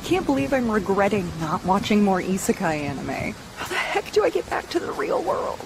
can't believe I'm regretting not watching more isekai anime. How the heck do I get back to the real world?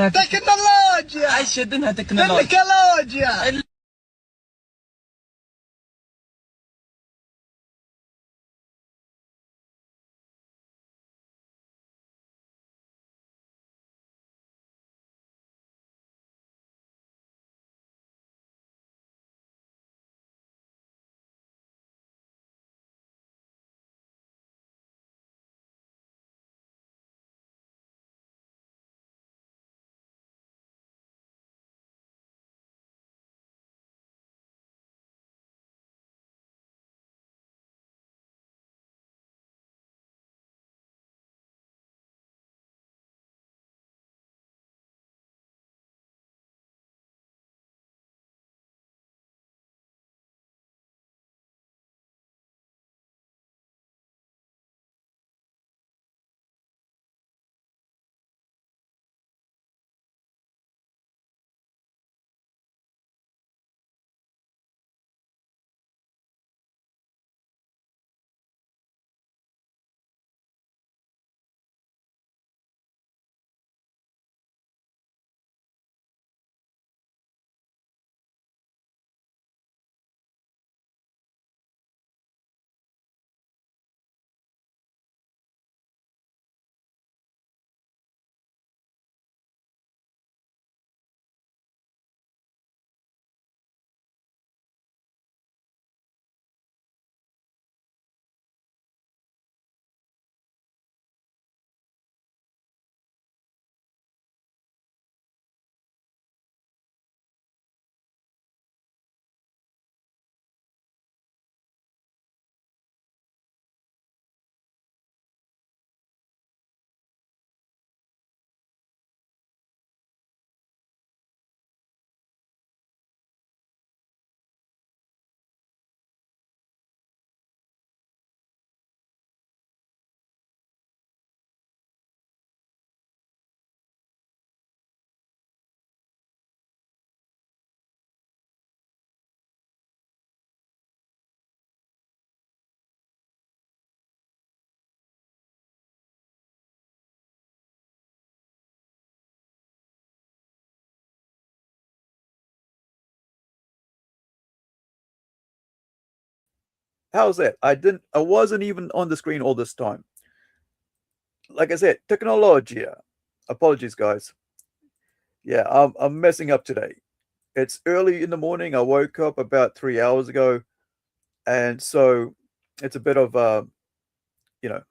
تكنولوجيا عشدنها تكنولوجيا How's that? I wasn't even on the screen all this time. Like I said, technology. Apologies, guys. Yeah, I'm messing up today. It's early in the morning. I woke up about 3 hours ago, and so it's a bit of you know,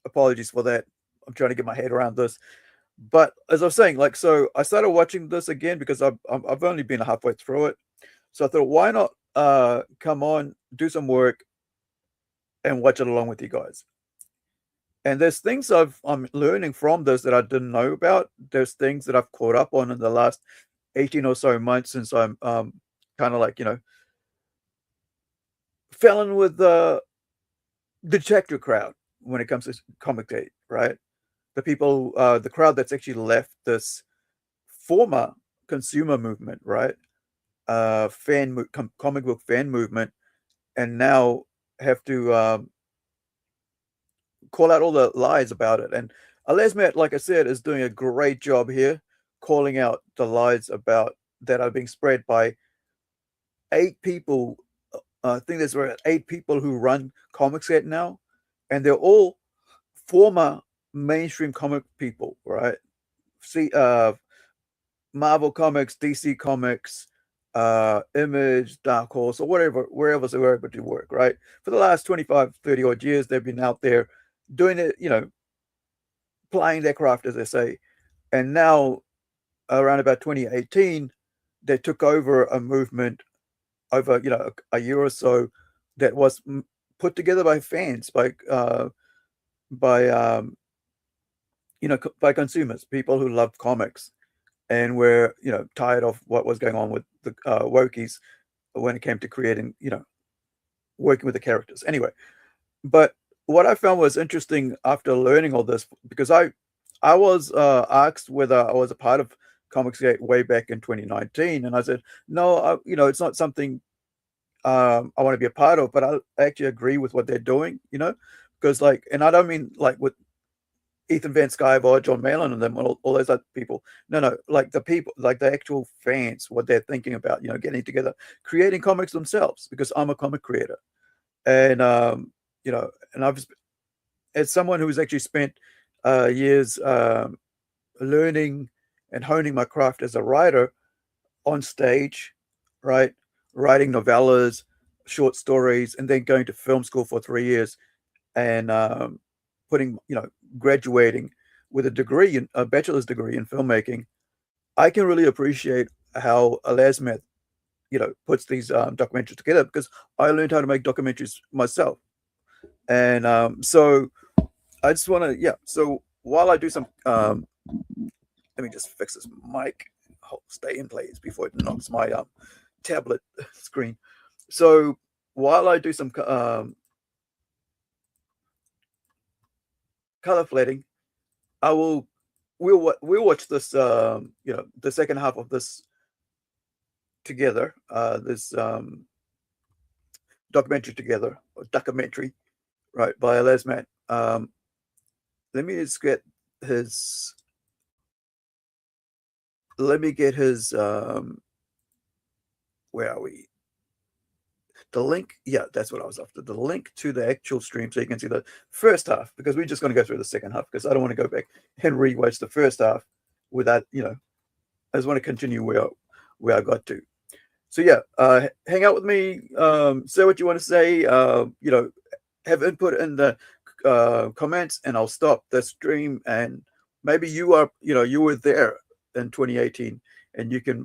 apologies for that. I'm trying to get my head around this. But as I was saying, like, so I started watching this again because I've only been halfway through it. So I thought, why not come on, do some work, and watch it along with you guys. And there's things I'm learning from this that I didn't know about. There's things that I've caught up on in the last 18 or so months since I'm kind of like, fell in with the detector crowd when it comes to comic day, right? The people, the crowd that's actually left this former consumer movement, right? Comic book fan movement, and now have to call out all the lies about it. And Alesmet, like I said, is doing a great job here, calling out the lies about that are being spread by 8 people. I think there's 8 people who run Comicsgate now, and they're all former mainstream comic people, right? See, Marvel Comics, DC Comics, Image, Dark Horse, or whatever, wherever they were able to work, right? For the last 25, 30 odd years, they've been out there doing it, plying their craft, as they say. And now, around about 2018, they took over a movement over, a year or so that was put together by fans, by by consumers, people who love comics, and were tired of what was going on with the wokies when it came to creating, working with the characters. Anyway, but what I found was interesting after learning all this, because I was asked whether I was a part of Comicsgate way back in 2019, and I said no. It's not something I want to be a part of, but I actually agree with what they're doing. Because and I don't mean like with Ethan Van Sciver or John Malin and them, all those other people. No, like the people, like the actual fans, what they're thinking about, getting together, creating comics themselves. Because I'm a comic creator, and and I've, as someone who's actually spent years learning and honing my craft as a writer on stage, right, writing novellas, short stories, and then going to film school for 3 years, and graduating with a bachelor's degree in filmmaking. I can really appreciate how Alasmith, puts these documentaries together, because I learned how to make documentaries myself. And so I just want to, so while I do some, let me just fix this mic. Stay in place before it knocks my tablet screen. So while I do some color flatting, we'll watch this, the second half of this together, this documentary together, or documentary, right, by Lesman. Let me just get his. Let me get his. Where are we? The link, yeah, that's what I was after. The link to the actual stream, so you can see the first half, because we're just going to go through the second half, because I don't want to go back and rewatch the first half without, I just want to continue where I got to. So yeah, hang out with me, say what you want to say, have input in the comments, and I'll stop the stream. And maybe you were there in 2018, and you can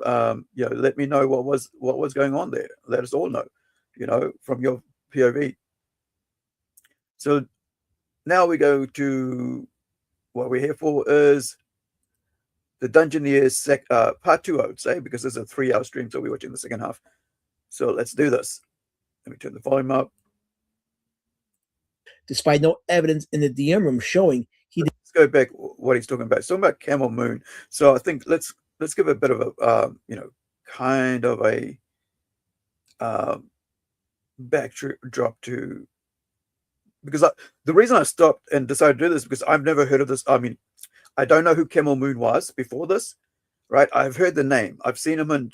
let me know what was going on there. Let us all know, from your POV. So now we go to what we're here for, is the Dungeoneers part 2, I would say, because there's a 3-hour stream, so we're watching the second half. So let's do this. Let me turn the volume up. Despite no evidence in the DM room showing he did. Let's go back what he's talking about. He's talking about Camel Moon. So I think let's give a bit of a kind of a backdrop to, because the reason I stopped and decided to do this is because I've never heard of this. I mean, I don't know who Camel Moon was before this, right? I've heard the name. I've seen him in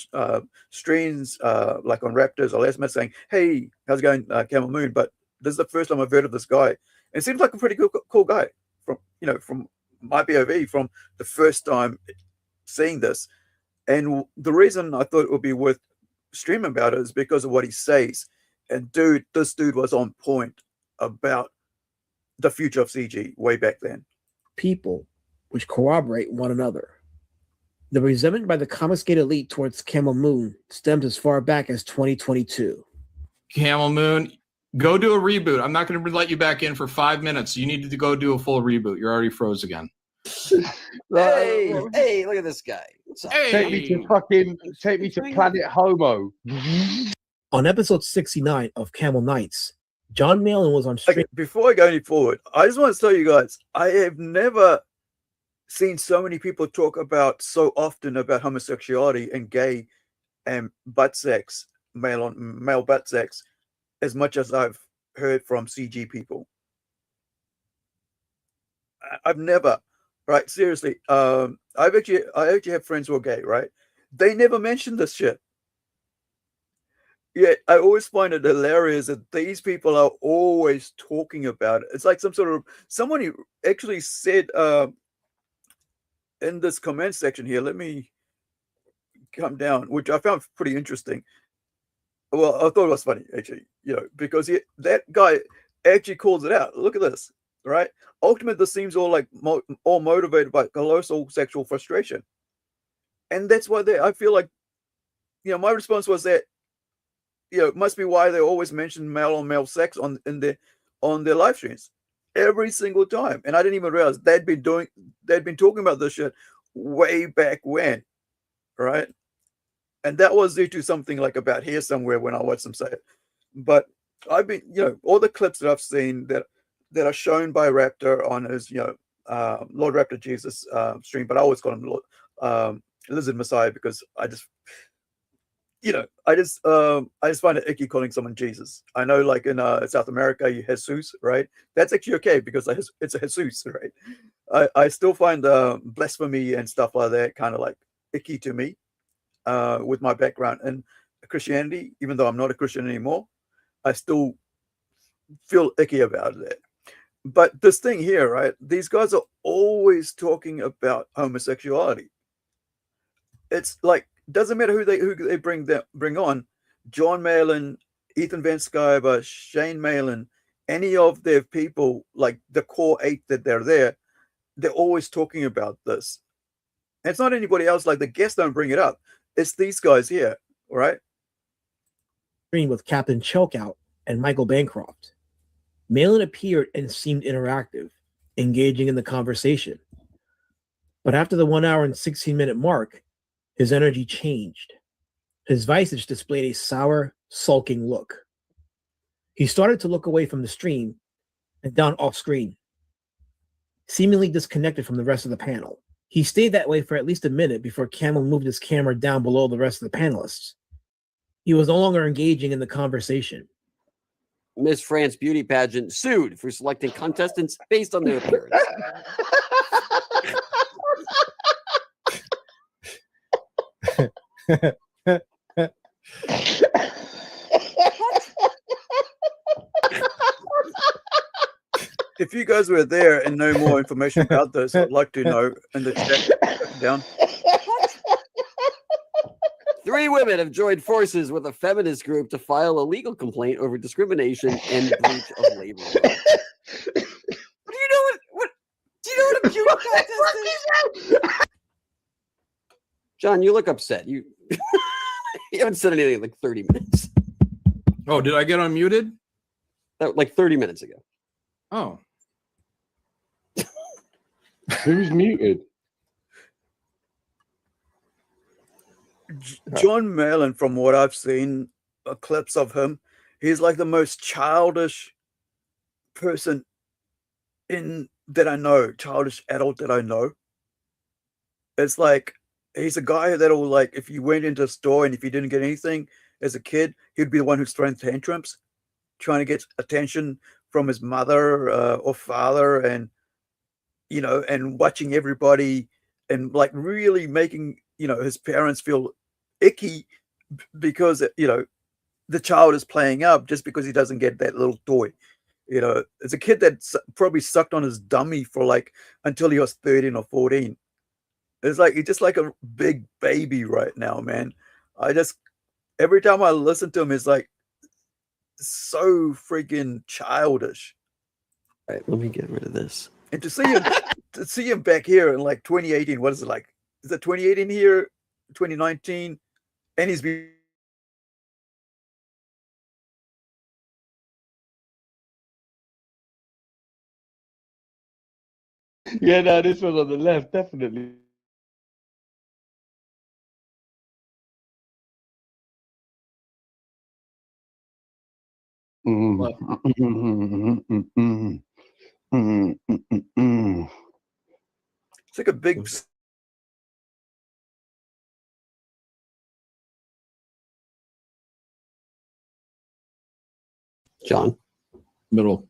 streams, like on Raptors or Lesmet, saying, "Hey, how's it going, Camel Moon?" But this is the first time I've heard of this guy. It seems like a pretty cool guy from my POV from the first time seeing this. And the reason I thought it would be worth streaming about it is because of what he says. And this dude was on point about the future of CG way back then. People which corroborate one another. The resentment by the Comicsgate elite towards Camel Moon stems as far back as 2022. Camel Moon, go do a reboot. I'm not going to let you back in for 5 minutes. You need to go do a full reboot. You're already froze again. Hey, look at this guy. Hey. Take me to Planet Homo. On episode 69 of Camel Knights, John Malin was on stream. Okay, before I go any forward, I just want to tell you guys, I have never seen so many people talk about so often about homosexuality and gay and butt sex, male butt sex, as much as I've heard from CG people. I've never, right? Seriously, I actually have friends who are gay, right? They never mention this shit. Yeah, I always find it hilarious that these people are always talking about it. It's like someone who actually said in this comment section here, let me come down, which I found pretty interesting. Well, I thought it was funny, actually, because that guy actually calls it out. Look at this, right? Ultimately, this seems all motivated by colossal sexual frustration. And that's why I feel like, my response was that, it must be why they always mention male on male sex on their live streams every single time. And I didn't even realize they'd been talking about this shit way back when, right? And that was due to something like about here somewhere when I watched them say it. But I've been, all the clips that I've seen that are shown by Raptor on his, Lord Raptor Jesus stream, but I always call him Lord Lizard Messiah because I just find it icky calling someone Jesus. I know, like in South America, you Jesus, right? That's actually okay because it's a Jesus, right? I still find blasphemy and stuff like that kind of like icky to me with my background in Christianity. Even though I'm not a Christian anymore, I still feel icky about that. But this thing here, right? These guys are always talking about homosexuality. It's like, doesn't matter who they bring on, John Malin, Ethan Van Sciver, Shane Malin, any of their people, like the core 8 that they're always talking about this. And it's not anybody else, like the guests don't bring it up. It's these guys here, all right? With Captain Chokeout and Michael Bancroft. Malin appeared and seemed interactive, engaging in the conversation. But after the 1 hour and 16-minute mark, his energy changed. His visage displayed a sour, sulking look. He started to look away from the stream and down off screen, seemingly disconnected from the rest of the panel. He stayed that way for at least a minute before Camel moved his camera down below the rest of the panelists. He was no longer engaging in the conversation. Miss France Beauty Pageant sued for selecting contestants based on their appearance. If you guys were there and know more information about this, I'd like to know in the chat down. 3 women have joined forces with a feminist group to file a legal complaint over discrimination and breach of labor law. Do you know what a beauty contest is? John, you look upset. You haven't said anything in like 30 minutes. Oh, did I get unmuted? Like 30 minutes ago. Oh. Who's muted? John Malin, from what I've seen, clips of him, he's like the most childish person that I know, childish adult that I know. It's like he's a guy that'll, like, if you went into a store and if you didn't get anything as a kid, he'd be the one who's throwing tantrums, trying to get attention from his mother or father, and and watching everybody and like really making his parents feel icky because the child is playing up just because he doesn't get that little toy. You know, it's a kid that probably sucked on his dummy for like until he was 13 or 14. It's like he's just like a big baby right now, man. Every time I listen to him, it's like so freaking childish. All right, let me get rid of this. And to see him back here in like 2018, what is it like? Is it 2018 here, 2019? And he's been Yeah, no, this one on the left, definitely. What? it's like a big John, Middle.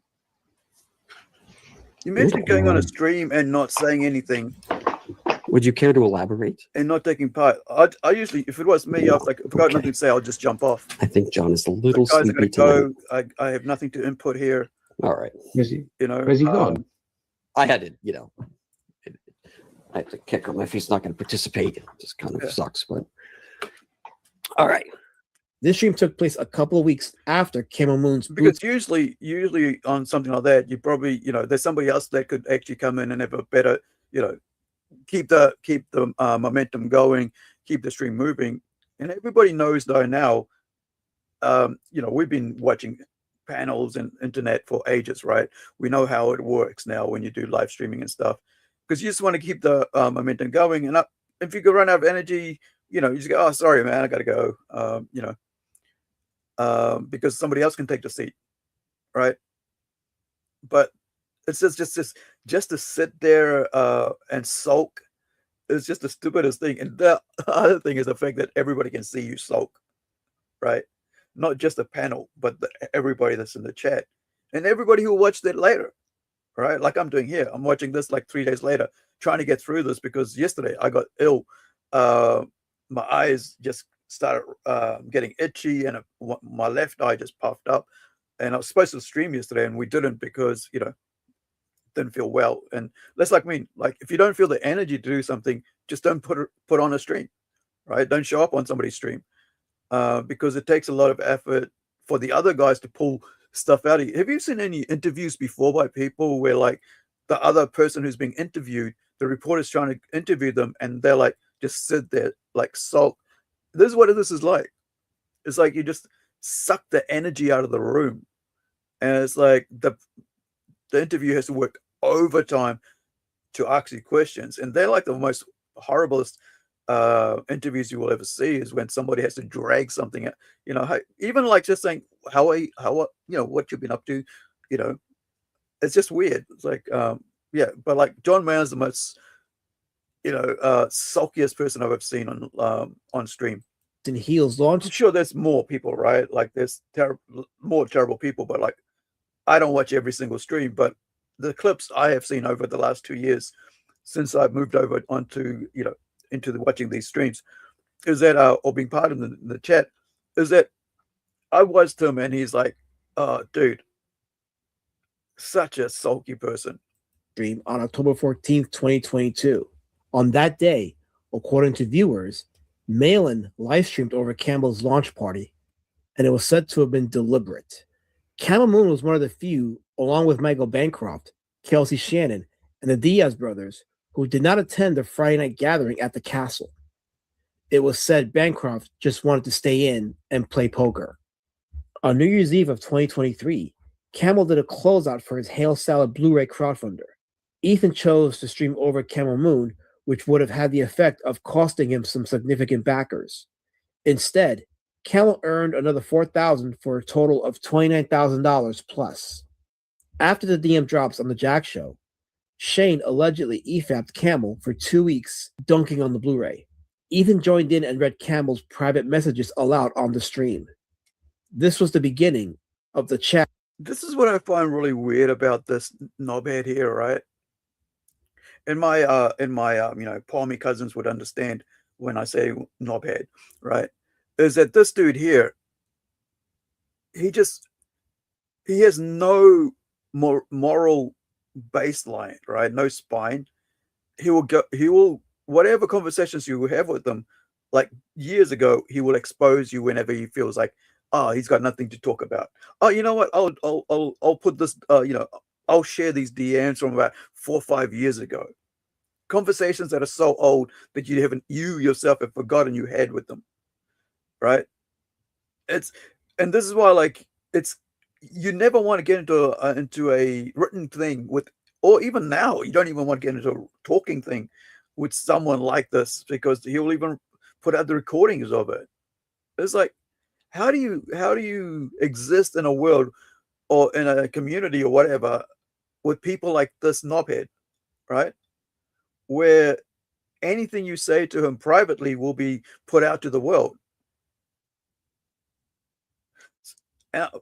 You mentioned going on a stream and not saying anything would you care to elaborate? and not taking part. I usually, if it was me, I was like, if I've got nothing to say, I'll just jump off. I think John is a little Guys are sleepy going to tonight. go. I have nothing to input here. All right. Where's he? You know, Where's he gone? I had to, you know, I have to kick him if he's not going to participate. It just kind of sucks, but all right. This stream took place a couple of weeks after Camel Moon's because usually on something like that, you probably, you know, there's somebody else that could actually come in and have a better, you know, keep the momentum going, keep the stream moving. And everybody knows though now, you know, we've been watching panels and internet for ages, right? We know how it works now when you do live streaming and stuff, because you just want to keep the momentum going. And if you could run out of energy, you know, you just go, oh, sorry, man, I got to go, you know, because somebody else can take the seat, right? But it's just to sit there and sulk is just the stupidest thing. And the other thing is the fact that everybody can see you sulk, right? Not just the panel, but everybody that's in the chat and everybody who watched it later, right? Like I'm doing here. I'm watching this like 3 days later, trying to get through this because yesterday I got ill. My eyes just started getting itchy and my left eye just puffed up. And I was supposed to stream yesterday and we didn't because, you know, didn't feel well. And that's like me. Like if you don't feel the energy to do something, just don't put on a stream, right? Don't show up on somebody's stream because it takes a lot of effort for the other guys to pull stuff out of you. Have you seen any interviews before by people where like the other person who's being interviewed, the reporter's trying to interview them and they're like, just sit there like sulk. This is what this is like. It's like you just suck the energy out of the room. And it's like the interview has to work overtime to ask you questions. And they're like the most horriblest interviews you will ever see is when somebody has to drag something out, you know, even like just saying, how you know, what you've been up to, you know, it's just weird. It's like, yeah, but like John Mayer the most, you know, sulkiest person I've ever seen on stream. and Heels launched. I'm sure there's more people, right? Like there's more terrible people, but like I don't watch every single stream, but the clips I have seen over the last 2 years since I've moved over onto, you know, into watching these streams is that, or being part of the chat, is that I watched him and he's like, dude, such a sulky person. Stream on October 14th, 2022. On that day, according to viewers, Malin live streamed over Campbell's launch party, and it was said to have been deliberate. Camel Moon was one of the few, along with Michael Bancroft, Kelsey Shannon, and the Diaz brothers, who did not attend the Friday night gathering at the castle. It was said Bancroft just wanted to stay in and play poker. On New Year's Eve of 2023, Camel did a closeout for his Hail Salad Blu-ray crowdfunder. Ethan chose to stream over Camel Moon, which would have had the effect of costing him some significant backers. Instead, Camel earned another $4,000 for a total of $29,000 plus. After the DM drops on the Jack Show, Shane allegedly Efapped Camel for 2 weeks, dunking on the Blu-ray. Ethan joined in and read Campbell's private messages aloud on the stream. This was the beginning of the chat. This is what I find really weird about this knobhead here, right? And my you know, palmy cousins would understand when I say knobhead, right? Is that this dude here he has no moral baseline, right? No spine. He will whatever conversations you have with them, like years ago, he will expose you whenever he feels like, oh, he's got nothing to talk about. Oh, you know what? I'll put this, I'll share these DMs from about 4 or 5 years ago. Conversations that are so old that you yourself have forgotten you had with them, right? And this is why, like, you never want to get into a written thing with, or even now, you don't even want to get into a talking thing with someone like this, because he'll even put out the recordings of it. It's like, how do you exist in a world or in a community or whatever with people like this knobhead, right? Where anything you say to him privately will be put out to the world.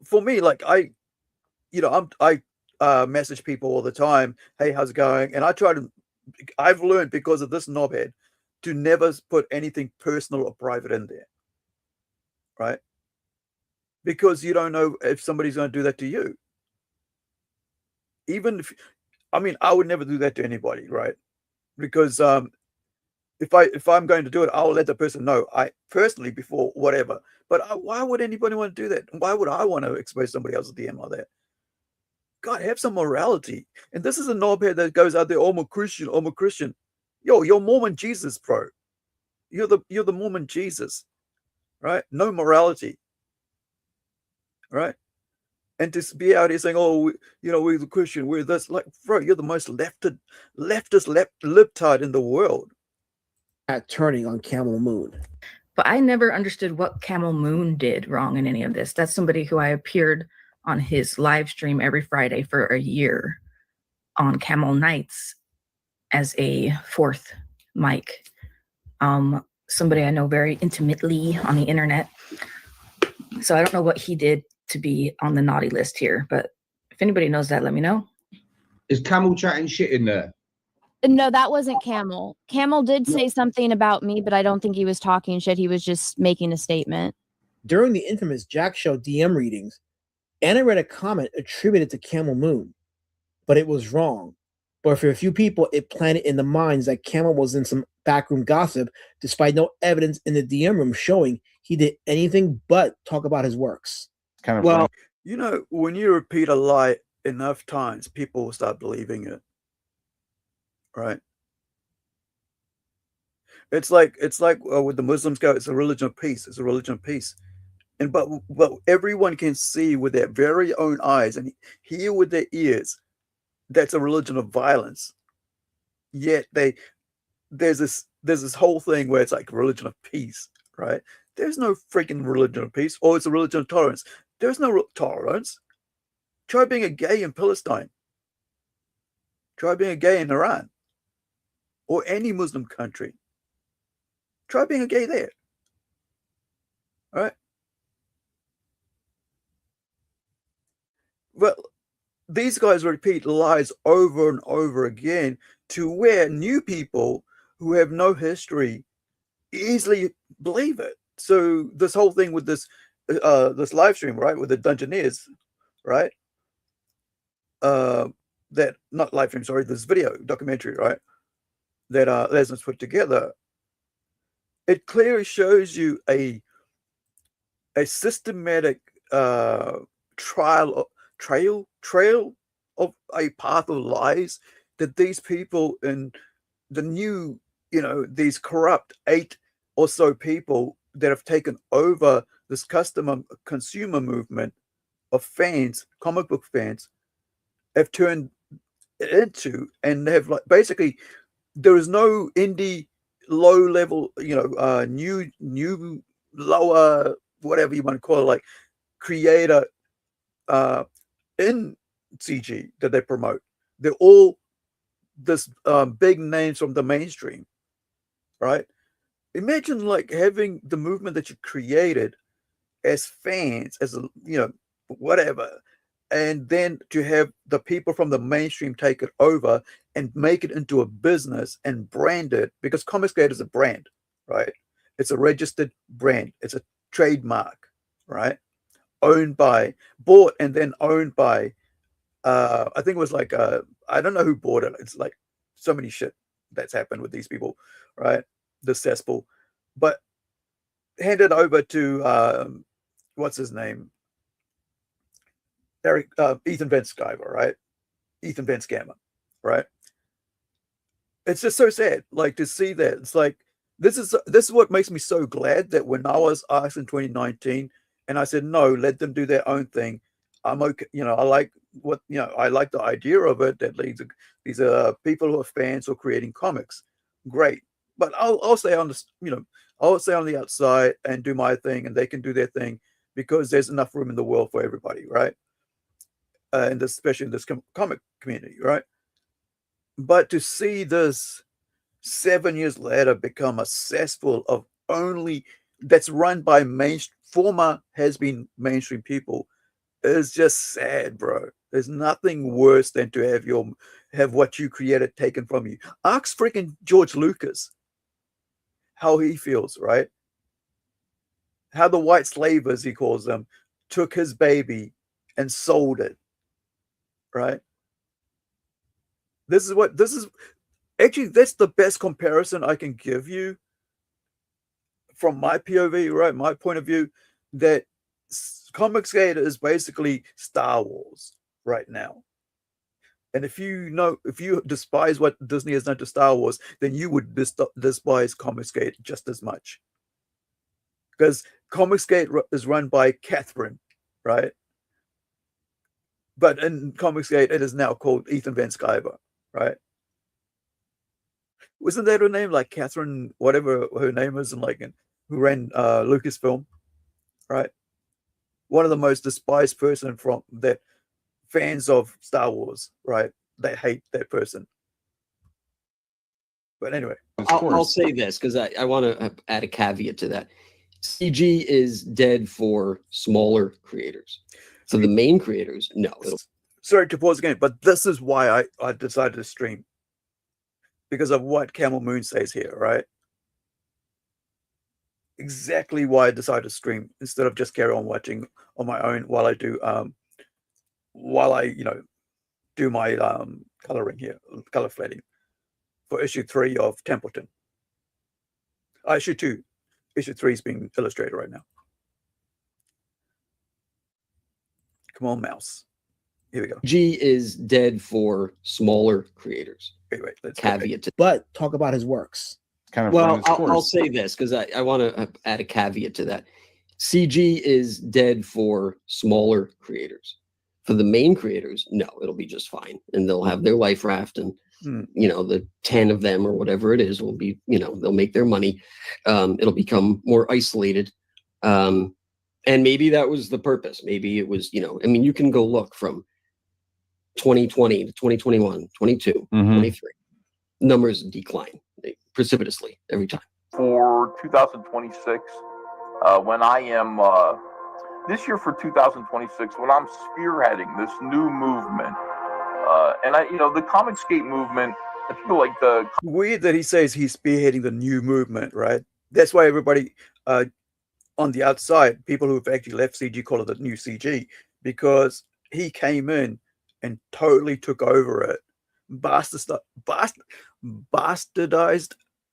For me, like, I message people all the time, hey, how's it going? And I've learned, because of this knobhead, to never put anything personal or private in there, right? Because you don't know if somebody's going to do that to you. Even if, I mean, I would never do that to anybody, right? Because if I'm going to do it, I'll let the person know I personally before whatever. But why would anybody want to do that? Why would I want to expose somebody else's DM like that? God, have some morality. And this is a knobhead that goes out there, oh, I'm a Christian, I'm a Christian. Yo, you're Mormon Jesus, bro. You're the Mormon Jesus, right? No morality, right? And to be out here saying, oh, we're the Christian, we're this, like, bro, you're the most leftist libtard in the world. At turning on Camel Moon. But I never understood what Camel Moon did wrong in any of this. That's somebody who I appeared on his live stream every Friday for a year on Camel Nights as a fourth mic. Somebody I know very intimately on the internet. So I don't know what he did to be on the naughty list here, but if anybody knows that, let me know. Is Camel chatting shit in there? No, that wasn't Camel. Camel did say something about me, but I don't think he was talking shit. He was just making a statement. During the infamous Jack Show DM readings, Anna read a comment attributed to Camel Moon, but it was wrong. But for a few people, it planted in the minds that Camel was in some backroom gossip, despite no evidence in the DM room showing he did anything but talk about his works. Kind of Well, When you repeat a lie enough times, people will start believing it. Right. It's like with the Muslims go, it's a religion of peace. It's a religion of peace. And but everyone can see with their very own eyes and hear with their ears that's a religion of violence. Yet there's this whole thing where it's like religion of peace, right? There's no freaking religion of peace, or it's a religion of tolerance. There's no tolerance. Try being a gay in Palestine. Try being a gay in Iran. Or any Muslim country. Try being a gay there. All right? Well, these guys repeat lies over and over again to where new people who have no history easily believe it. So this whole thing with this live stream, right, with the Dungeoneers, right? That not live stream, sorry, this video documentary, right? That Lesnar's put together, it clearly shows you a systematic trail of a path of lies that these people in the new, these corrupt 8 or so people that have taken over this consumer movement of fans, comic book fans, have turned into, and have, like, basically there is no indie low level, new lower, whatever you want to call it, like creator in CG that they promote. They're all this big names from the mainstream, right? Imagine like having the movement that you created as fans, as whatever, and then to have the people from the mainstream take it over and make it into a business and brand it, because Comicsgate is a brand, right? It's a registered brand. It's a trademark, right? bought and then owned by, I think it was like, I don't know who bought it. It's like so many shit that's happened with these people, right? The cesspool, but handed over to, what's his name? Ethan Van Sciver, right? Ethan Van Scammer, right? It's just so sad, like, to see that. It's like, this is what makes me so glad that when I was asked in 2019 and I said, no, let them do their own thing. I'm okay. I like I like the idea of it, that these are people who are fans who are creating comics. Great. But I'll stay on I'll stay on the outside and do my thing, and they can do their thing, because there's enough room in the world for everybody, right? And especially in this comic community, right? But to see this 7 years later become a cesspool of only that's run by former has-been mainstream people is just sad, bro. There's nothing worse than to have what you created taken from you. Ask freaking George Lucas how he feels, right? How the white slavers, he calls them, took his baby and sold it, right? Actually, that's the best comparison I can give you from my POV, right? My point of view, that Comicsgate is basically Star Wars right now. And if you despise what Disney has done to Star Wars, then you would despise Comicsgate just as much. Because Comicsgate is run by Catherine, right? But in Comicsgate, it is now called Ethan Van Sciver, right? Wasn't that her name? Like Catherine, whatever her name is, and who ran Lucasfilm, right? One of the most despised person from that fans of Star Wars, right? They hate that person. But anyway, I'll say this because I want to add a caveat to that. CG is dead for smaller creators. For the main creators, no. Sorry to pause again, but this is why I decided to stream. Because of what Camel Moon says here, right? Exactly why I decided to stream instead of just carry on watching on my own while I do do my coloring here, color flatting for issue 3 of Templeton. Issue 2. Issue 3 is being illustrated right now. Come on, mouse. Here we go. G is dead for smaller creators. Wait, let's caveat to But talk about his works. Kind of well, I'll say this because I want to add a caveat to that. CG is dead for smaller creators. For the main creators, no, it'll be just fine, and they'll have their life raft, and the 10 of them or whatever it is will be, they'll make their money. It'll become more isolated, and maybe that was the purpose. Maybe it was, you can go look from 2020 to 2021, 22, 23. Numbers decline precipitously every time. For 2026, when I am this year for 2026, when I'm spearheading this new movement, and the Comicsgate movement, I feel like weird that he says he's spearheading the new movement, right? That's why everybody on the outside, people who've actually left CG, call it the new CG, because he came in and totally took over it, bastardized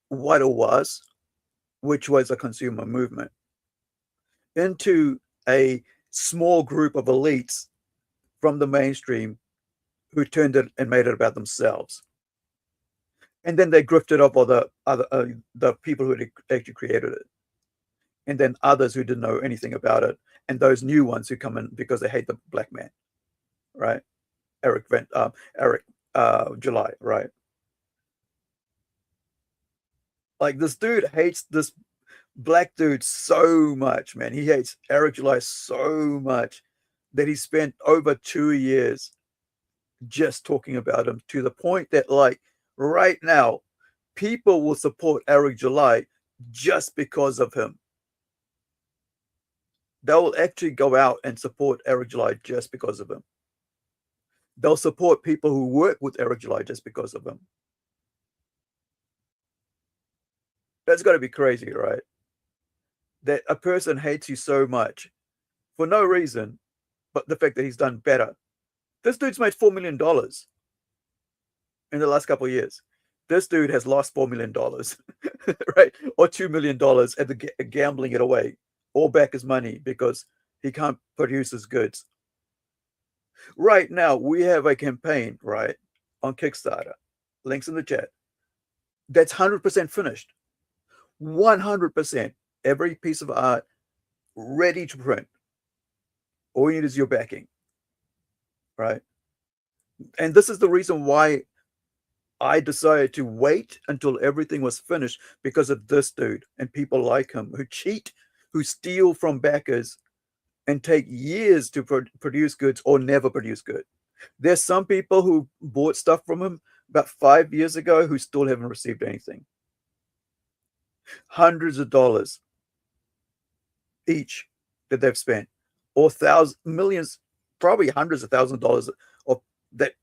what it was, which was a consumer movement, into a small group of elites from the mainstream who turned it and made it about themselves. And then they grifted up all the people who had actually created it. And then others who didn't know anything about it. And those new ones who come in because they hate the black man, right? Eric July, right? Like, this dude hates this black dude so much, man. He hates Eric July so much that he spent over 2 years just talking about him, to the point that, like, right now, people will support Eric July just because of him. They'll actually go out and support Eric July just because of him. They'll support people who work with Eric July just because of him. That's got to be crazy, right? That a person hates you so much for no reason but the fact that he's done better. This dude's made $4 million in the last couple of years. This dude has lost $4 million, right? Or $2 million at the gambling it away, or back his money because he can't produce his goods. Right now, we have a campaign, right, on Kickstarter, links in the chat, that's 100% finished. 100%. Every piece of art ready to print. All you need is your backing, right? And this is the reason why I decided to wait until everything was finished, because of this dude and people like him who cheat, who steal from backers and take years to produce goods or never produce good. There's some people who bought stuff from him about 5 years ago who still haven't received anything. Hundreds of dollars each that they've spent, or thousands, millions, probably hundreds of thousands of dollars of that,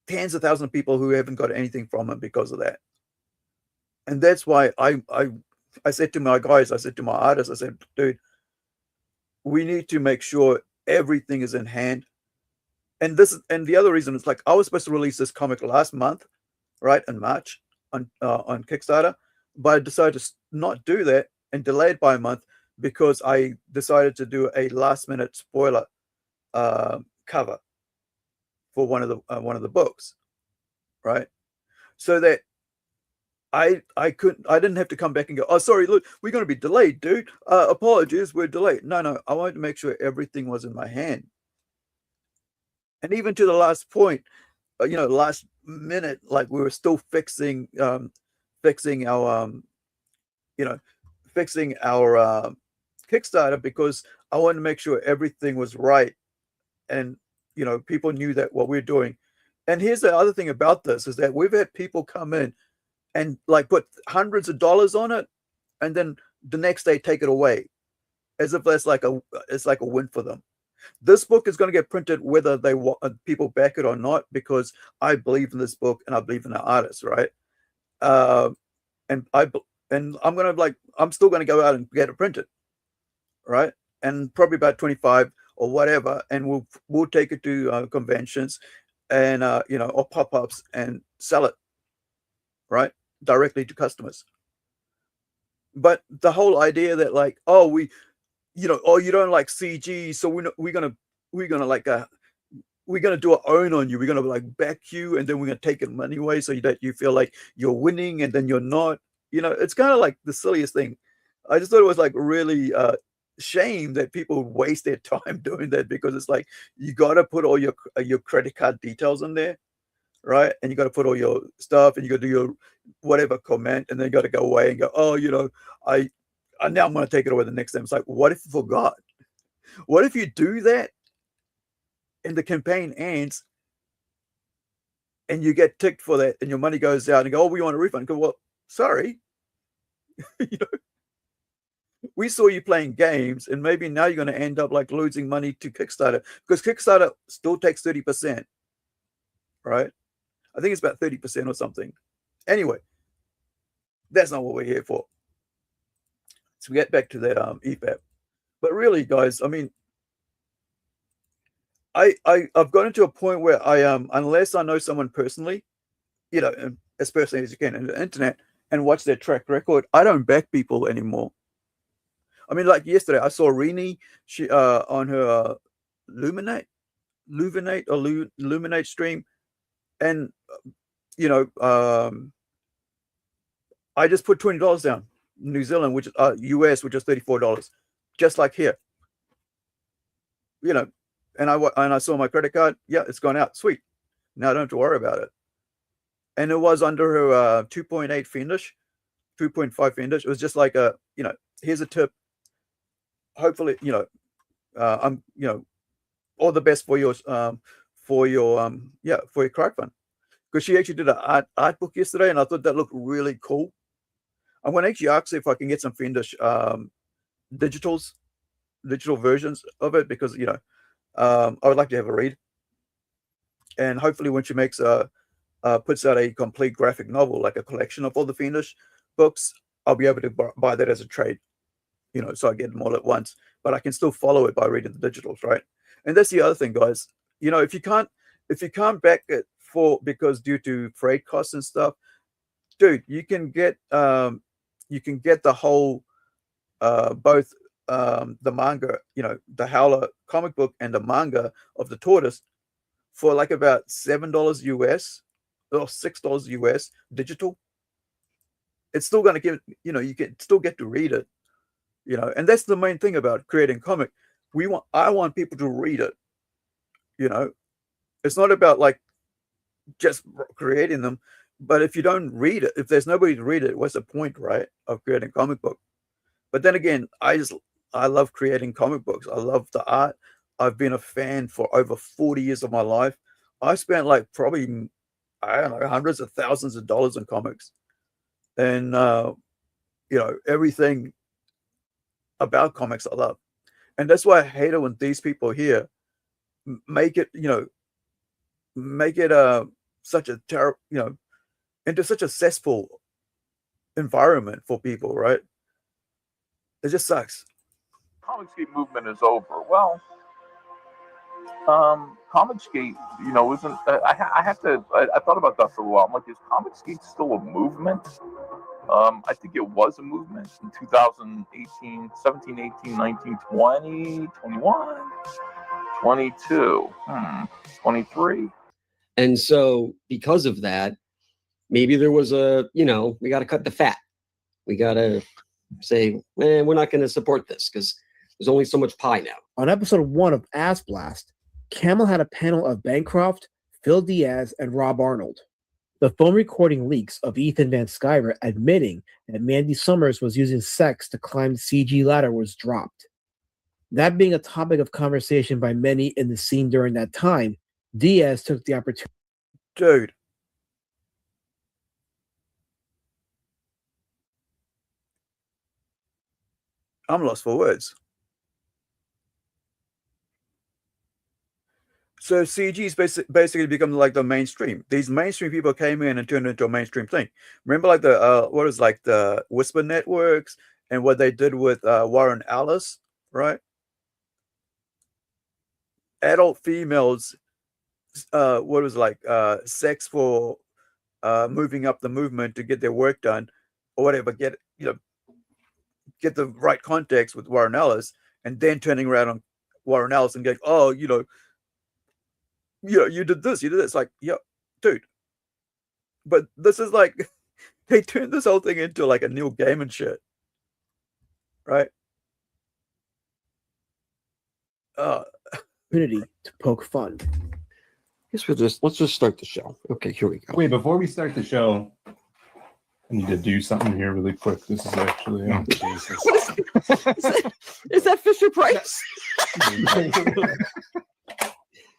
tens of thousands of people who haven't got anything from him because of that. And that's why I said to my guys, I said to my artists, I said, dude, we need to make sure everything is in hand. And the other reason is, like, I was supposed to release this comic last month, right, in March on Kickstarter, but I decided to not do that and delay it by a month because I decided to do a last-minute spoiler cover for one of the books, right? So that I didn't have to come back and go, oh, sorry, look, we're going to be delayed, dude. Apologies, we're delayed. No, I wanted to make sure everything was in my hand. And even to the last point, last minute, like, we were still fixing our Kickstarter, because I wanted to make sure everything was right, and people knew that what we're doing. And here's the other thing about this is that we've had people come in and, like, put hundreds of dollars on it, and then the next day take it away, as if it's like a win for them. This book is going to get printed whether they want people back it or not, because I believe in this book and I believe in the artist, right? And I'm still going to go out and get it printed, right? And probably about 25 or whatever, and we'll take it to conventions and or pop-ups and sell it, right, directly to customers. But the whole idea that, like, oh, you don't like CG, so we're gonna do our own on you. We're gonna, like, back you, and then we're gonna take your money away so that you feel like you're winning, and then you're not. It's kind of like the silliest thing. I just thought it was, like, really shame that people waste their time doing that, because it's like, you got to put all your credit card details in there, right? And you got to put all your stuff, and you got to do your whatever comment, and then you got to go away and go, oh, now I'm going to take it away the next time. It's like, what if you forgot? What if you do that and the campaign ends and you get ticked for that and your money goes out and go, oh, we want a refund? Go, well, sorry. We saw you playing games, and maybe now you're going to end up, like, losing money to Kickstarter, because Kickstarter still takes 30%, right? I think it's about 30% or something. Anyway, that's not what we're here for. So we get back to that Efap. But really, guys, I mean, I've gotten to a point where unless I know someone personally, as personally as you can on the internet, and watch their track record, I don't back people anymore. I mean, like yesterday, I saw Rini, she on her Luminate stream, and I just put $20 down, New Zealand, which is US, which is $34, just like here. And I saw my credit card. Yeah, it's gone out. Sweet. Now I don't have to worry about it. And it was under her 2.8 Fendish, 2.5 Fendish. It was just like here's a tip. Hopefully, I'm all the best for your crowdfund. Because she actually did an art book yesterday, and I thought that looked really cool. I'm going to actually ask her if I can get some Fendish digital versions of it, because I would like to have a read. And hopefully, when she puts out a complete graphic novel, like a collection of all the Fendish books, I'll be able to buy that as a trade. you know, so I get them all at once, but I can still follow it by reading the digitals, right? And that's the other thing, guys. You know, if you can't back it because due to freight costs and stuff, dude, you can get the whole both the manga, you know, the Howler comic book and the manga of the Tortoise for like about $7 US or $6 US digital. It's still going to give, you know, you can still get to read it, you know, and that's the main thing about creating comic. I want people to read it, you know. It's not about like just creating them, but if you don't read it, if there's nobody to read it, what's the point, right, of creating a comic book? But then again, I love creating comic books. I love the art. I've been a fan for over 40 years of my life. I spent like probably, I don't know, hundreds of thousands of dollars in comics. And, you know, everything about comics I love. And that's why I hate it when these people here make it, you know, such a terrible, you know, into such a cesspool environment for people, right? It just sucks. Comicsgate movement is over. Well, Comicsgate, you know, isn't. I thought about that for a while. I'm like, is Comicsgate still a movement? I think it was a movement in 2018, 17, 18, 19, 20, 21, 22, 23. And so because of that, maybe there was we got to cut the fat. We got to say, we're not going to support this because there's only so much pie now. On episode 1 of Ass Blast, Camel had a panel of Bancroft, Phil Diaz, and Rob Arnold. The phone recording leaks of Ethan Van Sciver admitting that Mandy Summers was using sex to climb the CG ladder was dropped. That being a topic of conversation by many in the scene during that time, Diaz took the opportunity. Dude. I'm lost for words. So CG's basically become like the mainstream. These mainstream people came in and turned it into a mainstream thing. Remember, like the Whisper Networks and what they did with Warren Ellis, right? Adult females, sex for moving up the movement to get their work done or whatever. Get the right context with Warren Ellis, and then turning around on Warren Ellis and going, oh, you did this, you did this. Like, yeah, dude. But this is like, they turned this whole thing into like a Neil Gaiman shit, right? Opportunity to poke fun. Guess let's just start the show. Okay, here we go. Wait, before we start the show, I need to do something here really quick. This is actually Is that Fisher Price?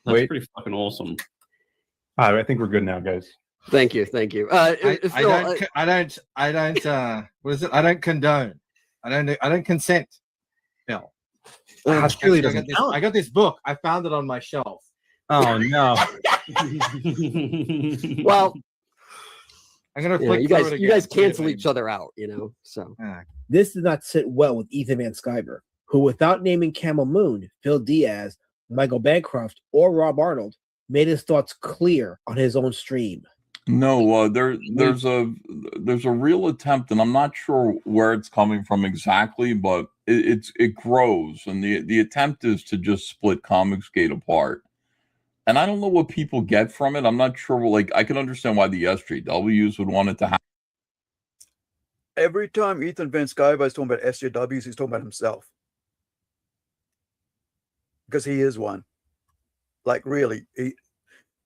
Wait. Pretty fucking awesome. I think we're good now, guys. Thank you. I don't what is it? I don't condone. I don't consent. No. Really I got this book. I found it on my shelf. Oh no. Well, I'm gonna flick you guys cancel each other out, so This did not sit well with Ethan Van Sciver, who, without naming Camel Moon, Phil Diaz, Michael Bancroft, or Rob Arnold, made his thoughts clear on his own stream. No, there's a real attempt, and I'm not sure where it's coming from exactly, but it grows, and the attempt is to just split Comicsgate apart. And I don't know what people get from it. I'm not sure. Like, I can understand why the SJWs would want it to happen. Every time Ethan Van Sciver is talking about SJWs, he's talking about himself. Because he is one. Like, really.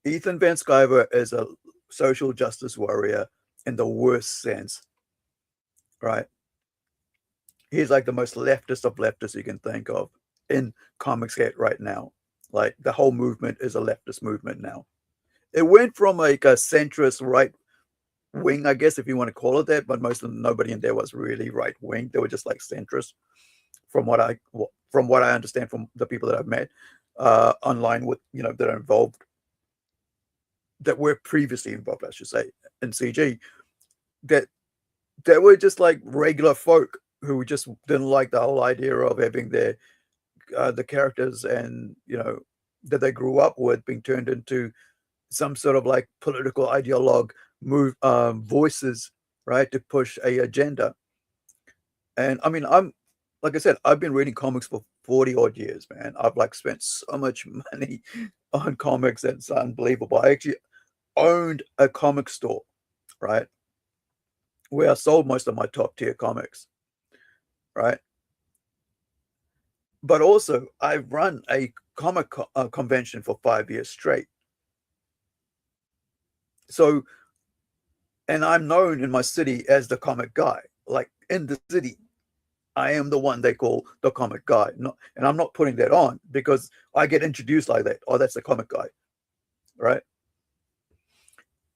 Ethan Van Sciver is a social justice warrior in the worst sense. Right? He's like the most leftist of leftists you can think of in Comicsgate right now. Like, the whole movement is a leftist movement now. It went from like a centrist right wing, I guess, if you want to call it that, but nobody in there was really right wing. They were just like centrist, from what I understand from the people that I've met online with, that are involved, that were previously involved, I should say, in CG, that they were just like regular folk who just didn't like the whole idea of having their the characters and that they grew up with being turned into some sort of like political ideologue voices, right, to push a agenda. And I mean, like I said, I've been reading comics for 40 odd years, man. I've like spent so much money on comics that it's unbelievable. I actually owned a comic store, right, where I sold most of my top tier comics, right? But also, I've run a comic convention for 5 years straight. So, and I'm known in my city as the comic guy. Like in the city, I am the one they call the comic guy. And I'm not putting that on because I get introduced like that. Oh, that's the comic guy, right?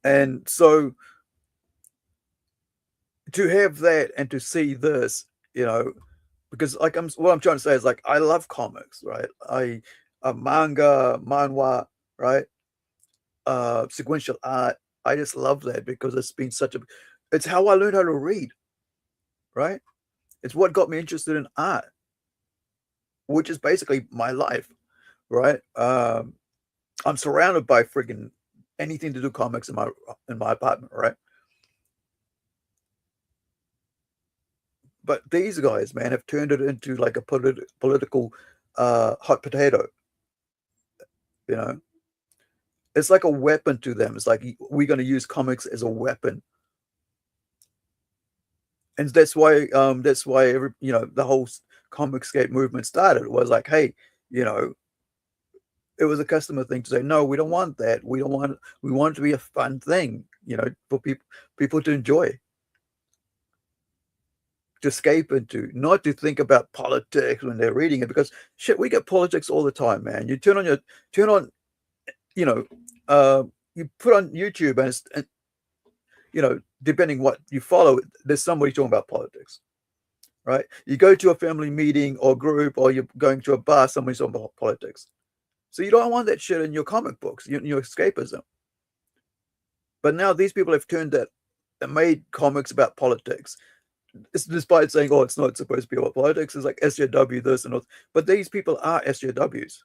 And so to have that and to see this, because like what I'm trying to say is like I love comics, right? Manga, manhwa, right? Sequential art. I just love that because it's been it's how I learned how to read, right? It's what got me interested in art, which is basically my life, right? I'm surrounded by friggin' anything to do comics in my apartment, right? But these guys, man, have turned it into like a political hot potato. It's like a weapon to them. It's like we're going to use comics as a weapon, and that's why every the whole Comicscape movement started. It was like, hey, it was a customer thing to say, no, we don't want that. We want it to be a fun thing, for people to enjoy, to escape into, not to think about politics when they're reading it, because shit, we get politics all the time, man. You turn on, you put on YouTube and depending what you follow, there's somebody talking about politics, right? You go to a family meeting or group, or you're going to a bar, somebody's talking about politics. So you don't want that shit in your comic books, your escapism. But now these people have turned that and made comics about politics. It's despite saying, oh, it's not supposed to be about politics. It's like SJW this and all. But these people are SJWs,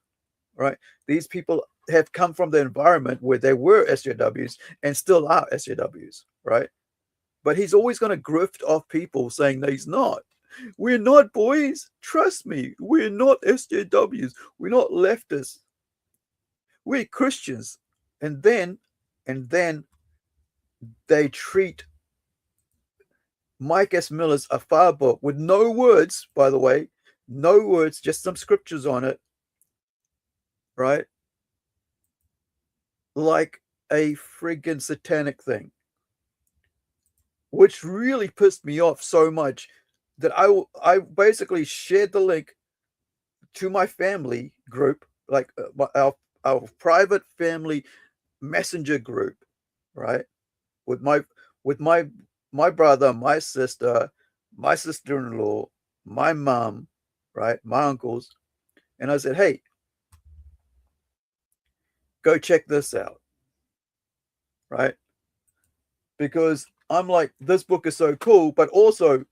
right? These people have come from the environment where they were SJWs and still are SJWs, right? But he's always going to grift off people saying that he's not. We're not, boys. Trust me. We're not SJWs. We're not leftists. We're Christians. And then they treat Mike S. Miller's Efap book with no words, by the way, no words, just some scriptures on it, right? Like a friggin' satanic thing, which really pissed me off so much that I basically shared the link to my family group, like our private family messenger group, right? With my brother, my sister, my sister-in-law, my mom, right? My uncles. And I said, hey, go check this out, right? Because I'm like, this book is so cool, but also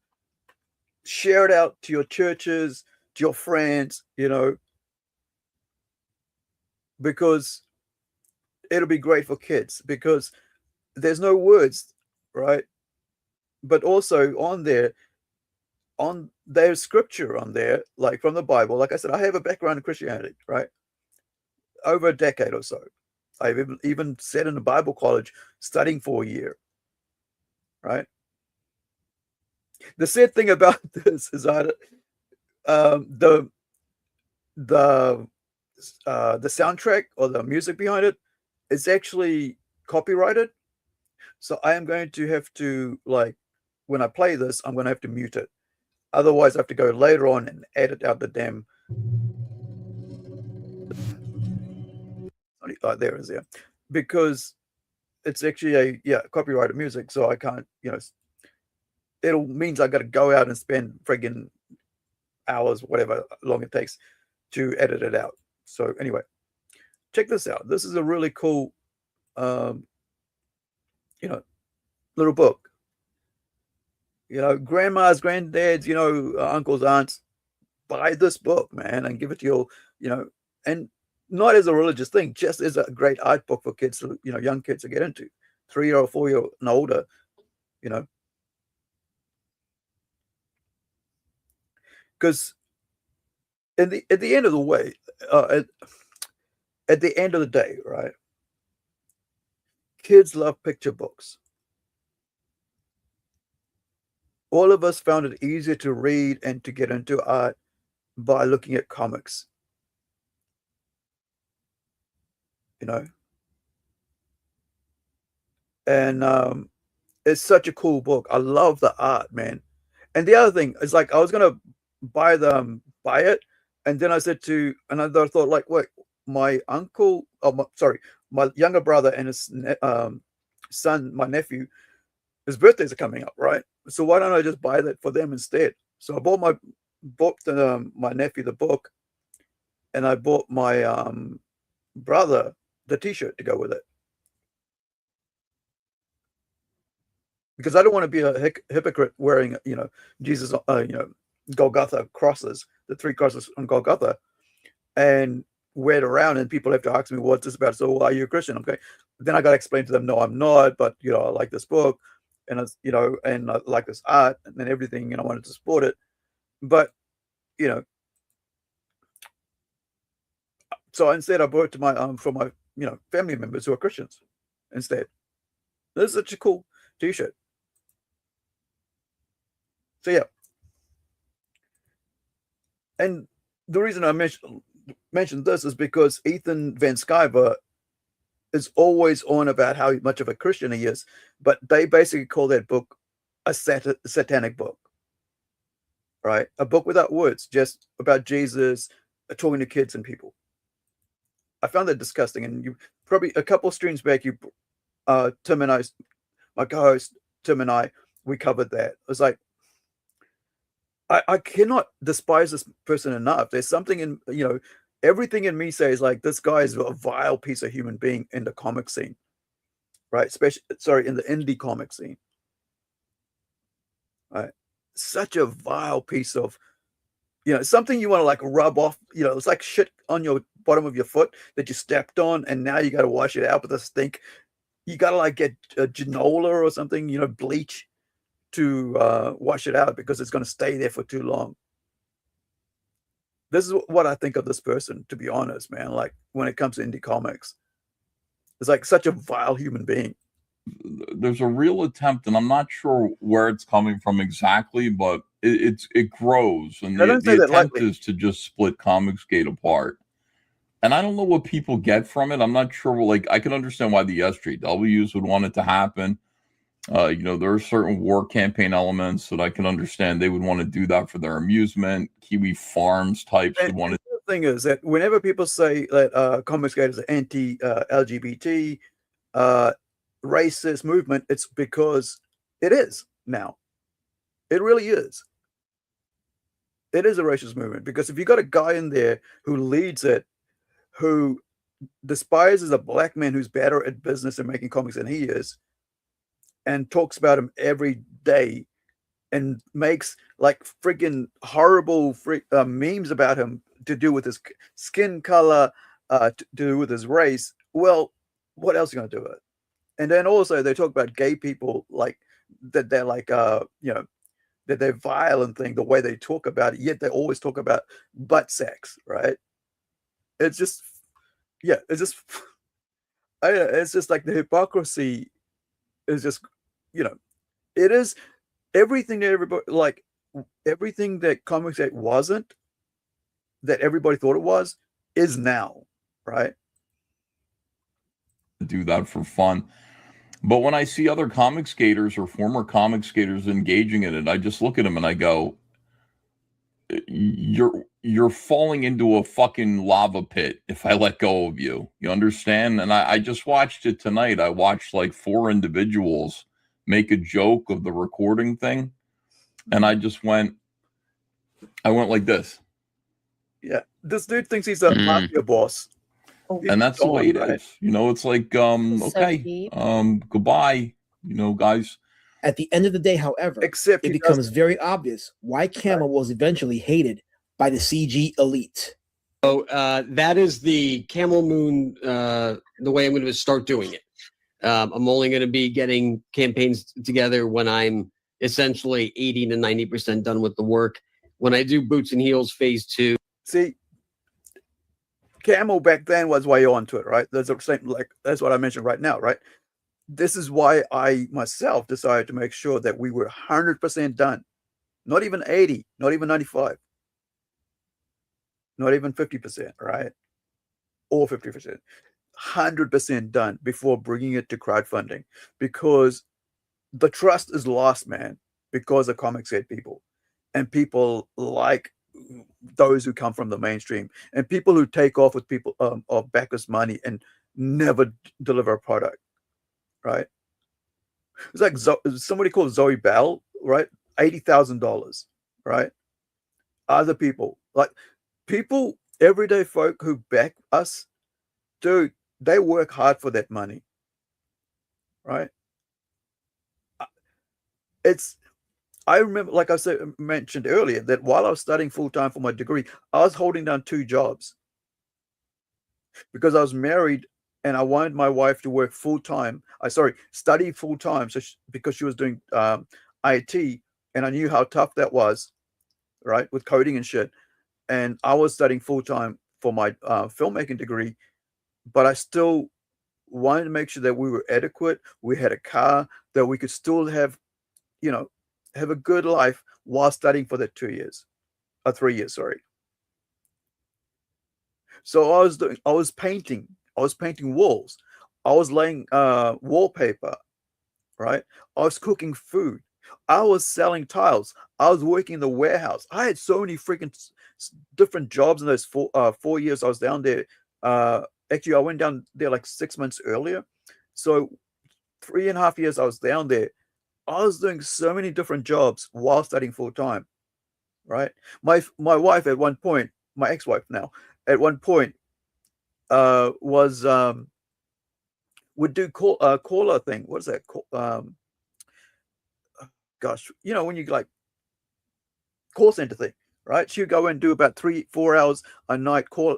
share it out to your churches, to your friends, because it'll be great for kids, because there's no words, right? But also there's scripture on there, like from the Bible. Like I said, I have a background in Christianity, right? Over a decade or so. I've even sat in a Bible college studying for a year, right? The sad thing about this is that the soundtrack or the music behind it is actually copyrighted. So I am going to have to, like, when I play this, I'm going to have to mute it. Otherwise, I have to go later on and edit out the damn. Oh, there it is, there. Because it's actually copyrighted music, so I can't, it means I got to go out and spend friggin' hours, whatever long it takes to edit it out. So anyway, check this out. This is a really cool, little book. grandmas, granddads, uncles, aunts, buy this book, man, and give it to your, and not as a religious thing, just as a great art book for kids, young kids to get into, 3 or 4 year and older, because at the end of the way, at the end of the day, right? Kids love picture books. All of us found it easier to read and to get into art by looking at comics. And it's such a cool book. I love the art, man. And the other thing is, like, I was gonna buy it, and then I said and I thought, like, wait, my uncle, my younger brother and his son, my nephew, his birthdays are coming up, right? So why don't I just buy that for them instead? So I bought my nephew the book, and I bought my brother the T-shirt to go with it, because I don't want to be a hypocrite wearing, Jesus, Golgotha crosses, the 3 crosses on Golgotha, and wear it around, and people have to ask me, what's this about? So, are you a Christian? Okay. Then I got to explain to them, no, I'm not, but, I like this book, and and I like this art and everything, and I wanted to support it. But, so instead I bought it to my, from my, family members who are Christians instead. This is such a cool T-shirt. So, yeah. And the reason I mentioned this is because Ethan Van Sciver is always on about how much of a Christian he is, but they basically call that book a satanic book, right? A book without words, just about Jesus talking to kids and people. I found that disgusting. And you probably, a couple of streams back, Tim and I, my co-host Tim and I, we covered that. It was like, I cannot despise this person enough. There's something in, everything in me says, like, this guy is a vile piece of human being in the comic scene, right? In the indie comic scene, right? Such a vile piece of, something you want to, like, rub off, it's like shit on your bottom of your foot that you stepped on, and now you got to wash it out with a stink. You got to, like, get a Ginola or something, bleach, to wash it out, because it's going to stay there for too long. This is what I think of this person, to be honest, man. Like, when it comes to indie comics, it's like such a vile human being. There's a real attempt, and I'm not sure where it's coming from exactly, but it grows, and the attempt is to just split Comicsgate apart. And I don't know what people get from it. I'm not sure. Like, I can understand why the SJWs would want it to happen. There are certain war campaign elements that I can understand. They would want to do that for their amusement. Kiwi Farms types would want to. The thing is that whenever people say that Comicsgate is an anti-LGBT, racist movement, it's because it is now. It really is. It is a racist movement, because if you got a guy in there who leads it, who despises a black man who's better at business and making comics than he is, and talks about him every day, and makes, like, freaking horrible memes about him to do with his skin color, to do with his race. Well, what else are you going to do with it? And then also they talk about gay people, like, that they're like, that they're vile and thing, the way they talk about it, yet they always talk about butt sex, right? It's just, it's just like the hypocrisy is just, it is everything that everybody, like, everything that Comicsgate wasn't, that everybody thought it was, is now, right? Do that for fun. But when I see other comic skaters or former comic skaters engaging in it, I just look at them and I go, you're falling into a fucking lava pit if I let go of you. You understand? And I just watched it tonight. I watched like 4 individuals make a joke of the recording thing. And I went like this. Yeah. This dude thinks he's a mafia boss. And that's the way it is. It's like, okay, goodbye, guys. At the end of the day, however, Except it he becomes doesn't. very obvious why Camel was eventually hated by the CG elite. So that is the Camel Moon, the way I'm going to start doing it. I'm only going to be getting campaigns together when I'm essentially 80 to 90% done with the work. When I do Boots and Heels phase 2. See, Camel back then was way onto it, right? That's the same, like that's what I mentioned right now, right? This is why I myself decided to make sure that we were 100% done. Not even 80, not even 95, not even 50%, right? Or 50%. 100% done before bringing it to crowdfunding, because the trust is lost, man, because of comics head people and people like those who come from the mainstream and people who take off with people of backers money and never deliver a product, right? It's like somebody called Zoe Bell, right? $80,000, right? Other people, like people, everyday folk who back us, dude, they work hard for that money, right? I remember, like I said, mentioned earlier, that while I was studying full-time for my degree, I was holding down 2 jobs because I was married and I wanted my wife to work full-time. Study full-time, because she was doing IT, and I knew how tough that was, right, with coding and shit. And I was studying full-time for my filmmaking degree, but I still wanted to make sure that we were adequate. We had a car, that we could still have, have a good life while studying for that 3 years. So I was painting walls. I was laying wallpaper, right? I was cooking food. I was selling tiles. I was working in the warehouse. I had so many freaking different jobs in those 4 years I was down there. Actually, I went down there like 6 months earlier. So 3.5 years I was down there. I was doing so many different jobs while studying full time, right? My wife at one point, my ex-wife now, at one point, was would do caller thing. What is that called? Gosh, when you like call center thing, right? She'd go and do about 3-4 hours a night, call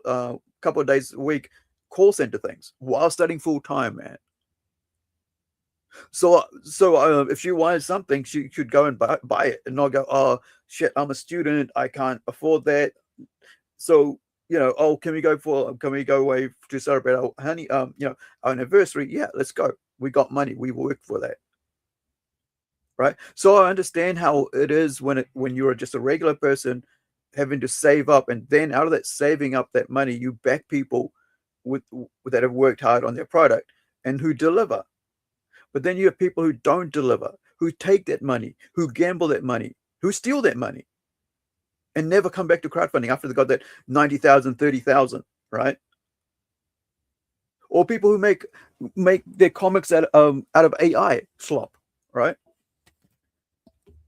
couple of days a week, call center things while studying full time, man. So if she wanted something, she could go and buy it and not go, oh shit, I'm a student, I can't afford that. So oh, can we go away to celebrate our our anniversary? Yeah, let's go. We got money, we worked for that, right? So I understand how it is when you're just a regular person having to save up, and then out of that saving up that money, you back people that have worked hard on their product and who deliver. But then you have people who don't deliver, who take that money, who gamble that money, who steal that money, and never come back to crowdfunding after they got that 90,000, 30,000, right? Or people who make their comics out of AI slop, right?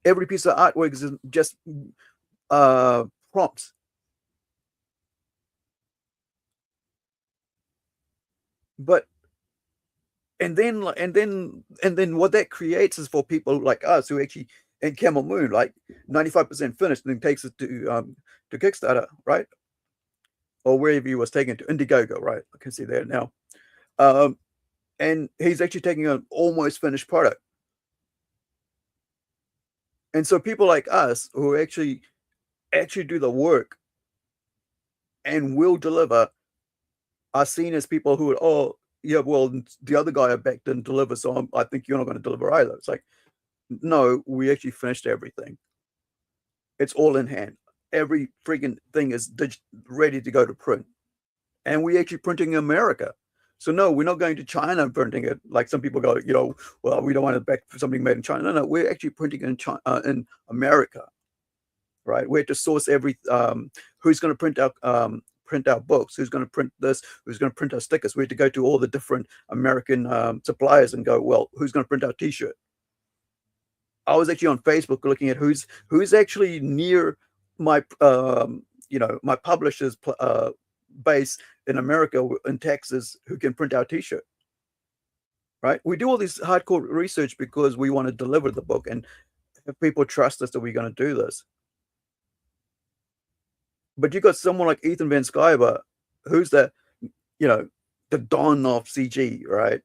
Every piece of artwork is just prompts. But and then what that creates is for people like us who actually, and Camel Moon, like 95% finished, and then takes it to Kickstarter, right? Or wherever he was taking it to, Indiegogo, right? I can see that now. And he's actually taking an almost finished product. And so people like us who actually do the work and will deliver are seen as people who, oh yeah, well, the other guy back didn't deliver, so I think you're not going to deliver either. It's like, no, we actually finished everything. It's all in hand. Every freaking thing is ready to go to print. And we actually printing in America. So no, we're not going to China and printing it. Like some people go, well, we don't want it back for something made in China. No, we're actually printing it in America, right? We have to source who's going to print out books, who's going to print this, who's going to print our stickers. We had to go to all the different American suppliers and go, well, who's going to print our t-shirt? I was actually on Facebook looking at who's actually near my my publisher's base in America, in Texas, who can print our t-shirt, right? We do all this hardcore research because we want to deliver the book and have people trust us that we're going to do this. But you got someone like Ethan Van Sciver, who's the, you know, the don of CG, right?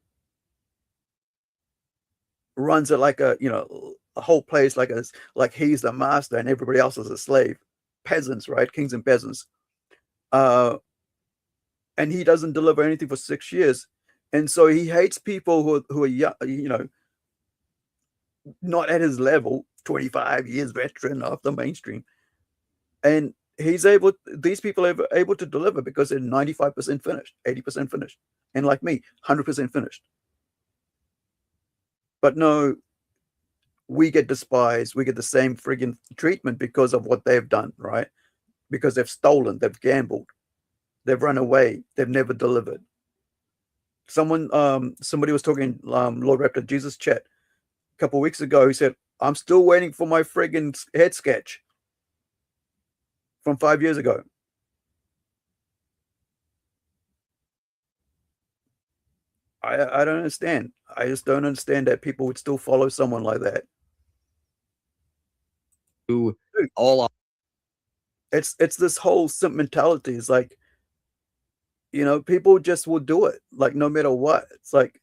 Runs it like a, you know, a whole place like he's the master and everybody else is a slave. Peasants, right? Kings and peasants. And he doesn't deliver anything for 6 years. And so he hates people who are young, you know, not at his level, 25 years veteran of the mainstream. And these people are able to deliver because they're 95% finished, 80% finished. And like me, 100% finished. But no, we get despised. We get the same friggin' treatment because of what they've done, right? Because they've stolen, they've gambled, they've run away, they've never delivered. Somebody was talking, Lord Raptor Jesus chat a couple of weeks ago. He said, I'm still waiting for my friggin' head sketch from 5 years ago. I don't understand. I just don't understand that people would still follow someone like that. It's this whole simp mentality. It's like, you know, people just will do it, like no matter what. It's like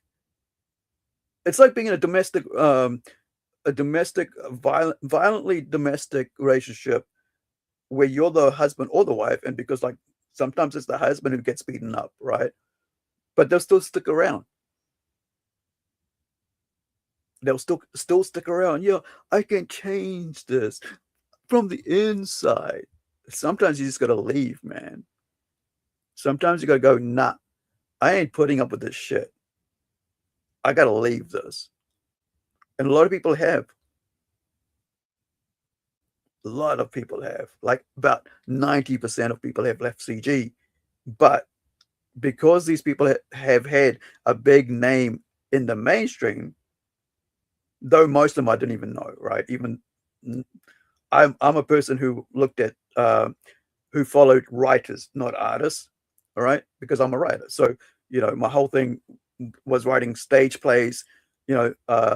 being in a violently domestic relationship where you're the husband or the wife, and because like sometimes it's the husband who gets beaten up, right? But they'll still stick around. They'll still stick around. Yeah, I can change this from the inside. Sometimes you just gotta leave, man. Sometimes you gotta go, nah, I ain't putting up with this shit. I gotta leave this. And a lot of people have. A lot of people have. Like about 90% of people have left CG. But because these people have had a big name in the mainstream, though most of them I didn't even know, right? Even I'm a person who looked at who followed writers, not artists, all right? Because I'm a writer. So, you know, my whole thing was writing stage plays, you know,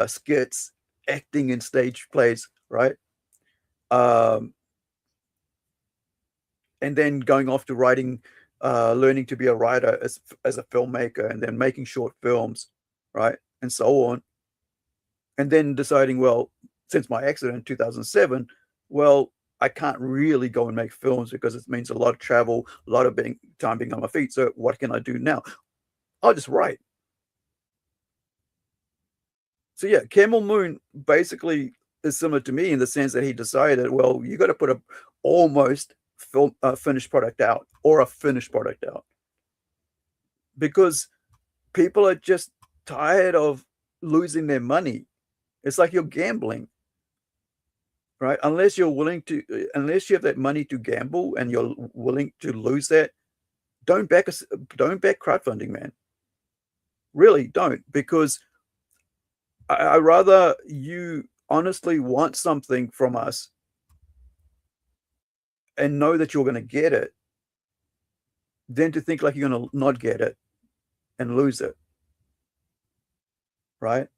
skits, acting in stage plays, right? And then going off to writing, learning to be a writer as a filmmaker, and then making short films, right? And so on. And then deciding, well, since my accident in 2007, well, I can't really go and make films because it means a lot of travel, a lot of time being on my feet. So what can I do now? I'll just write. So yeah, Camel Moon basically is similar to me in the sense that he decided, well, you got to put a almost finished product out, or a finished product out, because people are just tired of losing their money. It's like you're gambling, right? Unless you have that money to gamble and you're willing to lose that, don't back crowdfunding, man. Really don't, because I rather you honestly want something from us and know that you're going to get it than to think like you're going to not get it and lose it, right?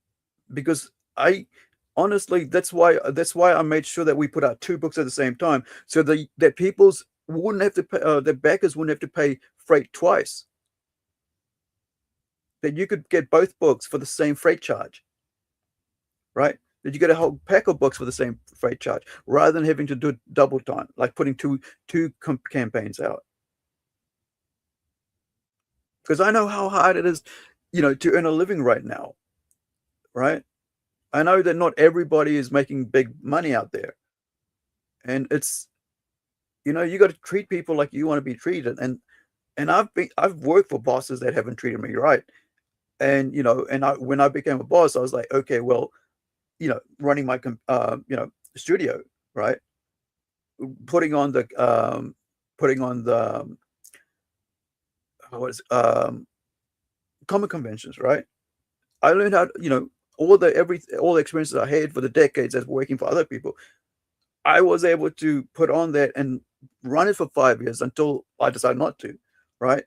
Because I honestly, that's why I made sure that we put out 2 books at the same time, so that people's wouldn't have to pay, their backers wouldn't have to pay freight twice. That you could get both books for the same freight charge, right? That you get a whole pack of books for the same freight charge, rather than having to do double time, like putting two campaigns out. Because I know how hard it is, you know, to earn a living right now, right? I know that not everybody is making big money out there, and it's, you know, you got to treat people like you want to be treated. And I've worked for bosses that haven't treated me right, and you know, when I became a boss, I was like, okay, well, you know, running my you know, studio, right, putting on the comic conventions, right? I learned how to, you know, all the experiences I had for the decades as working for other people. I was able to put on that and run it for 5 years until I decided not to, right?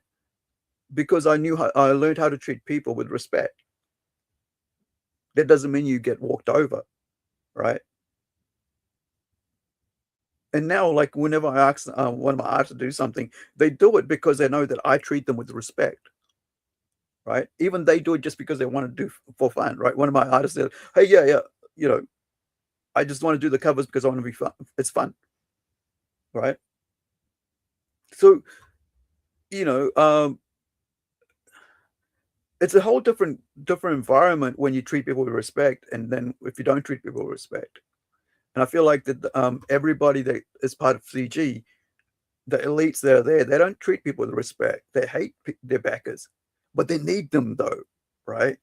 Because I learned how to treat people with respect. That doesn't mean you get walked over, right? And now, like, whenever I ask one of my artists to do something, they do it because they know that I treat them with respect, right? Even they do it just because they want to do for fun, right? One of my artists said, "Hey, yeah, I just want to do the covers because I want to be fun. It's fun, right?" So, it's a whole different environment when you treat people with respect, and then if you don't treat people with respect. And I feel like that everybody that is part of CG, the elites that are there, they don't treat people with respect. They hate their backers, but they need them though, right?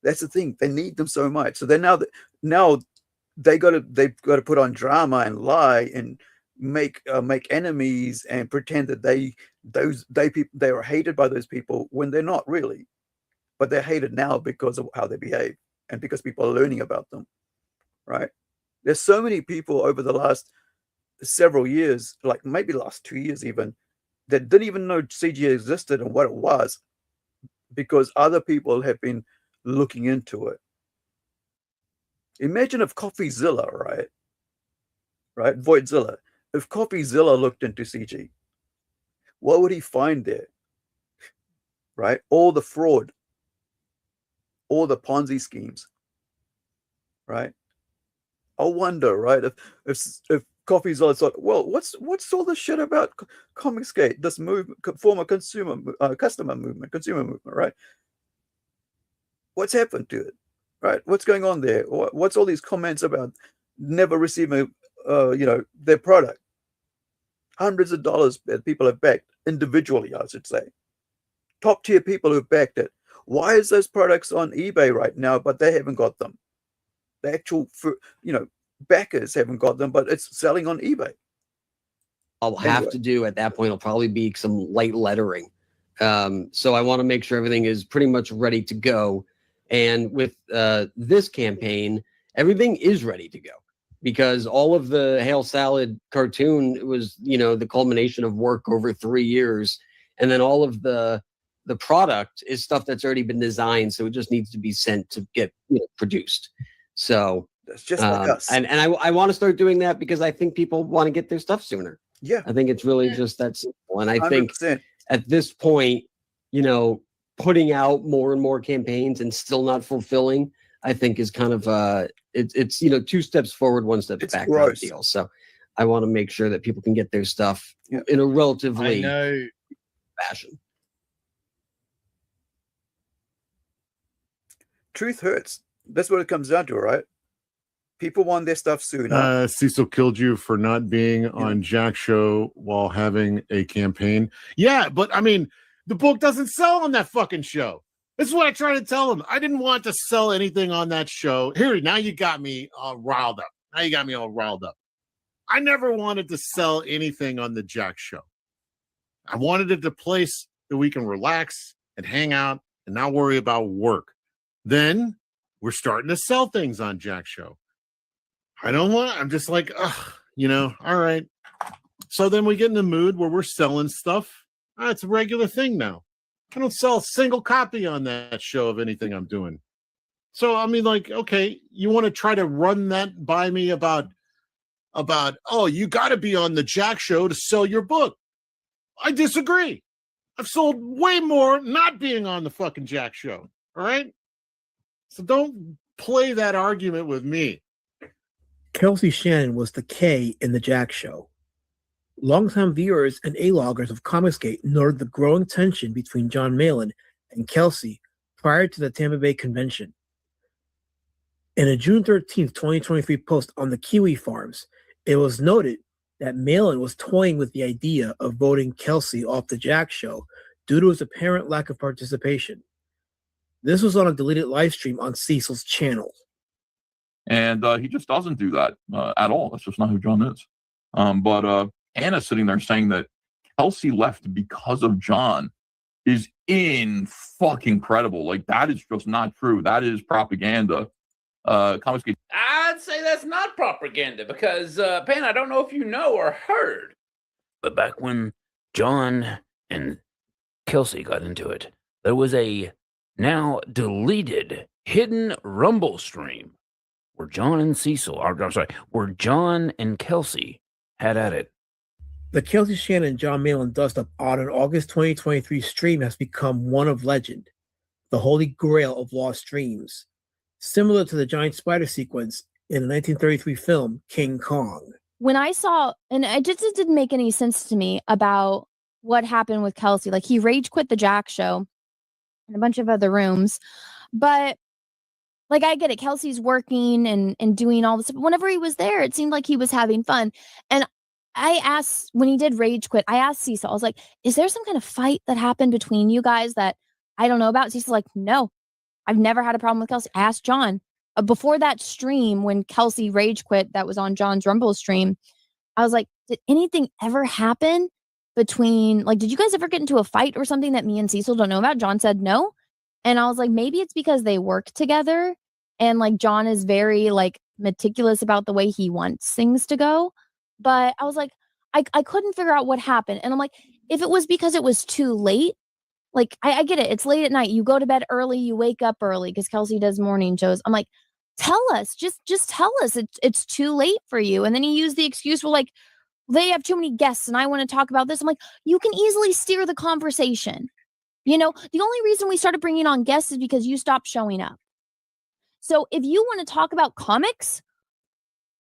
That's the thing. They need them so much. So now they've got to put on drama and lie and make enemies and pretend that they are hated by those people when they're not really, but they're hated now because of how they behave and because people are learning about them, right? There's so many people over the last several years, like maybe last 2 years even, that didn't even know CG existed and what it was because other people have been looking into it. Imagine if CoffeeZilla, right, Voidzilla, if CoffeeZilla looked into CG, what would he find there? Right? All the fraud, all the Ponzi schemes, right? I wonder, right, if CoffeeZilla thought, well, what's all this shit about Comicsgate, this former customer movement, right? What's happened to it, right? What's going on there? What's all these comments about never receiving, their product? Hundreds of dollars that people have backed individually, I should say. Top tier people who've backed it. Why is those products on eBay right now, but they haven't got them? The actual, backers haven't got them, but it's selling on eBay. I'll have to do at that point, it'll probably be some light lettering. So I want to make sure everything is pretty much ready to go. And with this campaign, everything is ready to go because all of the Hail Salad cartoon was, the culmination of work over 3 years. And then all of the product is stuff that's already been designed. So it just needs to be sent to get produced. So that's just like us. And I want to start doing that because I think people want to get their stuff sooner. Yeah. I think it's really just that simple. And I 100%. think at this point, putting out more and more campaigns and still not fulfilling, I think is kind of it's 2 steps forward, 1 step back kind of deal. So I want to make sure that people can get their stuff in a relatively fashion. Truth hurts. That's what it comes down to, right? People want their stuff sooner. Cecil killed you for not being on Jack's show while having a campaign. Yeah, but I mean, the book doesn't sell on that fucking show. This is what I try to tell him. I didn't want to sell anything on that show. Here, now you got me all riled up. I never wanted to sell anything on the Jack show. I wanted it a place that we can relax and hang out and not worry about work. Then we're starting to sell things on Jack's show. I'm just like, all right. So then we get in the mood where we're selling stuff. It's a regular thing now. I don't sell a single copy on that show of anything I'm doing. So, I mean, like, okay, you want to try to run that by me about, oh, you got to be on the Jack show to sell your book. I disagree. I've sold way more not being on the fucking Jack show. All right? So don't play that argument with me. Kelsey Shannon was the K in the Jack show. Longtime viewers and A-loggers of Comicsgate noted the growing tension between John Malin and Kelsey prior to the Tampa Bay convention. In a June 13th, 2023 post on the Kiwi Farms, it was noted that Malin was toying with the idea of voting Kelsey off the Jack show due to his apparent lack of participation. This was on a deleted live stream on Cecil's channel. And he just doesn't do that at all. That's just not who John is. But Anna's sitting there saying that Kelsey left because of John is fucking incredible. Like, that is just not true. That is propaganda. Comicsgate. I'd say that's not propaganda because, Pan, I don't know if you know or heard, but back when John and Kelsey got into it, there was a now deleted hidden Rumble stream where John and Kelsey had at it. The Kelsey Shannon and John Malin dust-up on an August 2023 stream has become one of legend, the holy grail of lost streams, similar to the giant spider sequence in the 1933 film King Kong. When I saw, and it just didn't make any sense to me about what happened with Kelsey. Like, he rage quit the Jack show and a bunch of other rooms, but like, I get it. Kelsey's working and doing all this. But whenever he was there, it seemed like he was having fun. And I asked, when he did rage quit, I asked Cecil, I was like, is there some kind of fight that happened between you guys that I don't know about? Cecil's like, no, I've never had a problem with Kelsey. I asked John before that stream when Kelsey rage quit, that was on John's Rumble stream. I was like, did anything ever happen between, like, did you guys ever get into a fight or something that me and Cecil don't know about? John said no. And I was like, maybe it's because they work together and like John is very like meticulous about the way he wants things to go. But I was like, I couldn't figure out what happened. And I'm like, if it was because it was too late, like, I get it. It's late at night. You go to bed early, you wake up early because Kelsey does morning shows. I'm like, tell us, just tell us it's too late for you. And then he used the excuse, well, like, they have too many guests and I want to talk about this. I'm like, you can easily steer the conversation. You know, the only reason we started bringing on guests is because you stopped showing up. So if you want to talk about comics,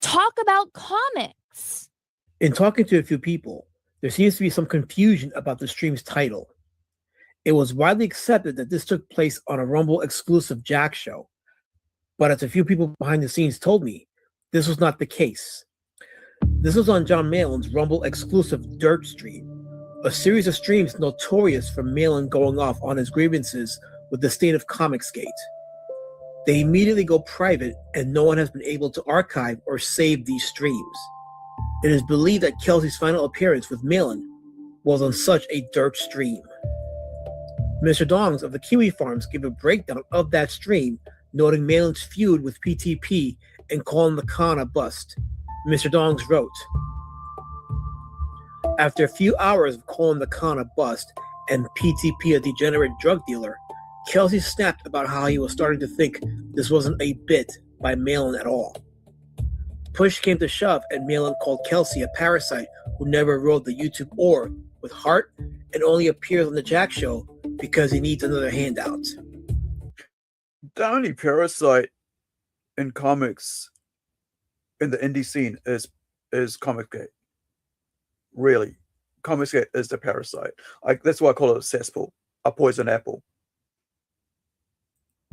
talk about comics. In talking to a few people, there seems to be some confusion about the stream's title. It was widely accepted that this took place on a Rumble exclusive Jack show, but as a few people behind the scenes told me, this was not the case. This was on John Malin's Rumble exclusive Dirt stream, a series of streams notorious for Malin going off on his grievances with the state of Comicsgate. They immediately go private and no one has been able to archive or save these streams. It is believed that Kelsey's final appearance with Malin was on such a Dirt stream. Mr. Dongs of the Kiwi Farms gave a breakdown of that stream, noting Malin's feud with PTP and calling the con a bust. Mr. Dongs wrote, after a few hours of calling the con a bust and PTP a degenerate drug dealer, Kelsey snapped about how he was starting to think this wasn't a bit by Malin at all. Push came to shove and Malin called Kelsey a parasite who never rode the YouTube org with heart and only appears on the Jack show because he needs another handout. The only parasite in comics in the indie scene is Comicsgate. Really, Comicsgate is the parasite. That's why I call it a cesspool, a poison apple.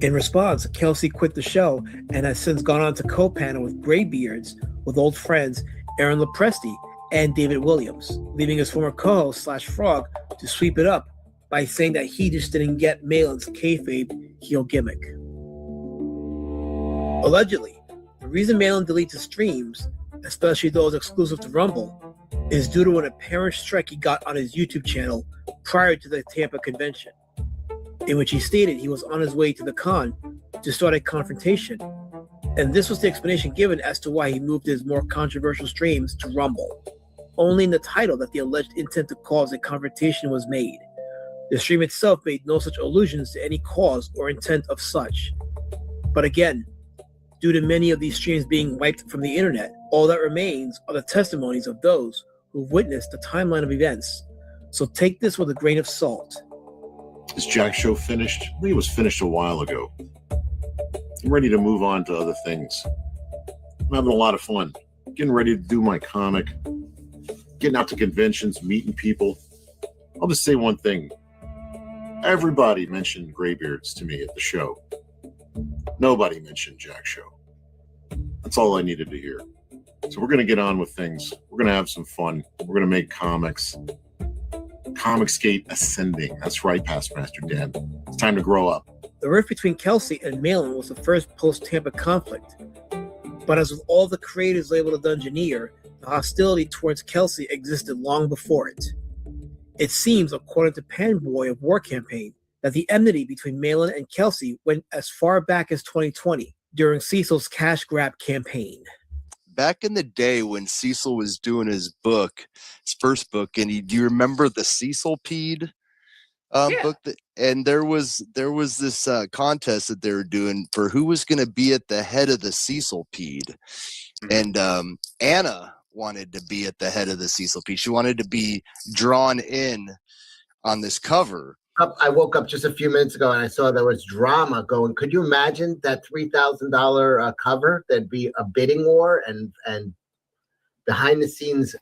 In response, Kelsey quit the show and has since gone on to co-panel with Graybeards with old friends Aaron Lopresti and David Williams, leaving his former co-host /Frog to sweep it up by saying that he just didn't get Malin's kayfabe heel gimmick. Allegedly, the reason Malin deletes his streams, especially those exclusive to Rumble, is due to an apparent strike he got on his YouTube channel prior to the Tampa convention, in which he stated he was on his way to the con to start a confrontation, and this was the explanation given as to why he moved his more controversial streams to Rumble. Only in the title that the alleged intent to cause a confrontation was made. The stream itself made no such allusions to any cause or intent of such. But again, due to many of these streams being wiped from the internet, all that remains are the testimonies of those who've witnessed the timeline of events. So take this with a grain of salt. Is Jack show finished? I think it was finished a while ago. I'm ready to move on to other things. I'm having a lot of fun. Getting ready to do my comic. Getting out to conventions, meeting people. I'll just say one thing. Everybody mentioned Graybeards to me at the show. Nobody mentioned Jack show. That's all I needed to hear. So we're going to get on with things. We're going to have some fun. We're going to make comics. Comicsgate ascending. That's right, Past Master Dan. It's time to grow up. The rift between Kelsey and Malin was the first post-Tampa conflict. But as with all the creators labeled a Dungeoneer, the hostility towards Kelsey existed long before it. It seems, according to Panboy of War Campaign, that the enmity between Malin and Kelsey went as far back as 2020, during Cecil's cash grab campaign. Back in the day when Cecil was doing his book, his first book, and do you remember the Cecil peed? book and there was this contest that they were doing for who was going to be at the head of the Cecil Pede, and Anna wanted to be at the head of the Cecil Pede. She wanted to be drawn in on this cover. I woke up just a few minutes ago and I saw there was drama going. Could you imagine that $3,000 cover? There'd be a bidding war and behind the scenes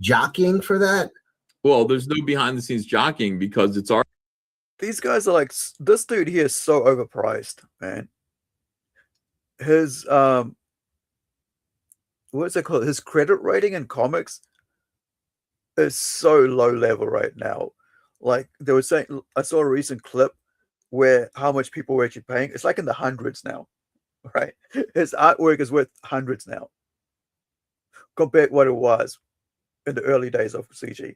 jockeying for that. Well, there's no behind the scenes jockeying because it's our. These guys are like, this dude here is so overpriced, man. His what's it called? His credit rating in comics is so low level right now. Like they were saying, I saw a recent clip where how much people were actually paying. It's like in the hundreds now, right? His artwork is worth hundreds now compared to what it was in the early days of CG.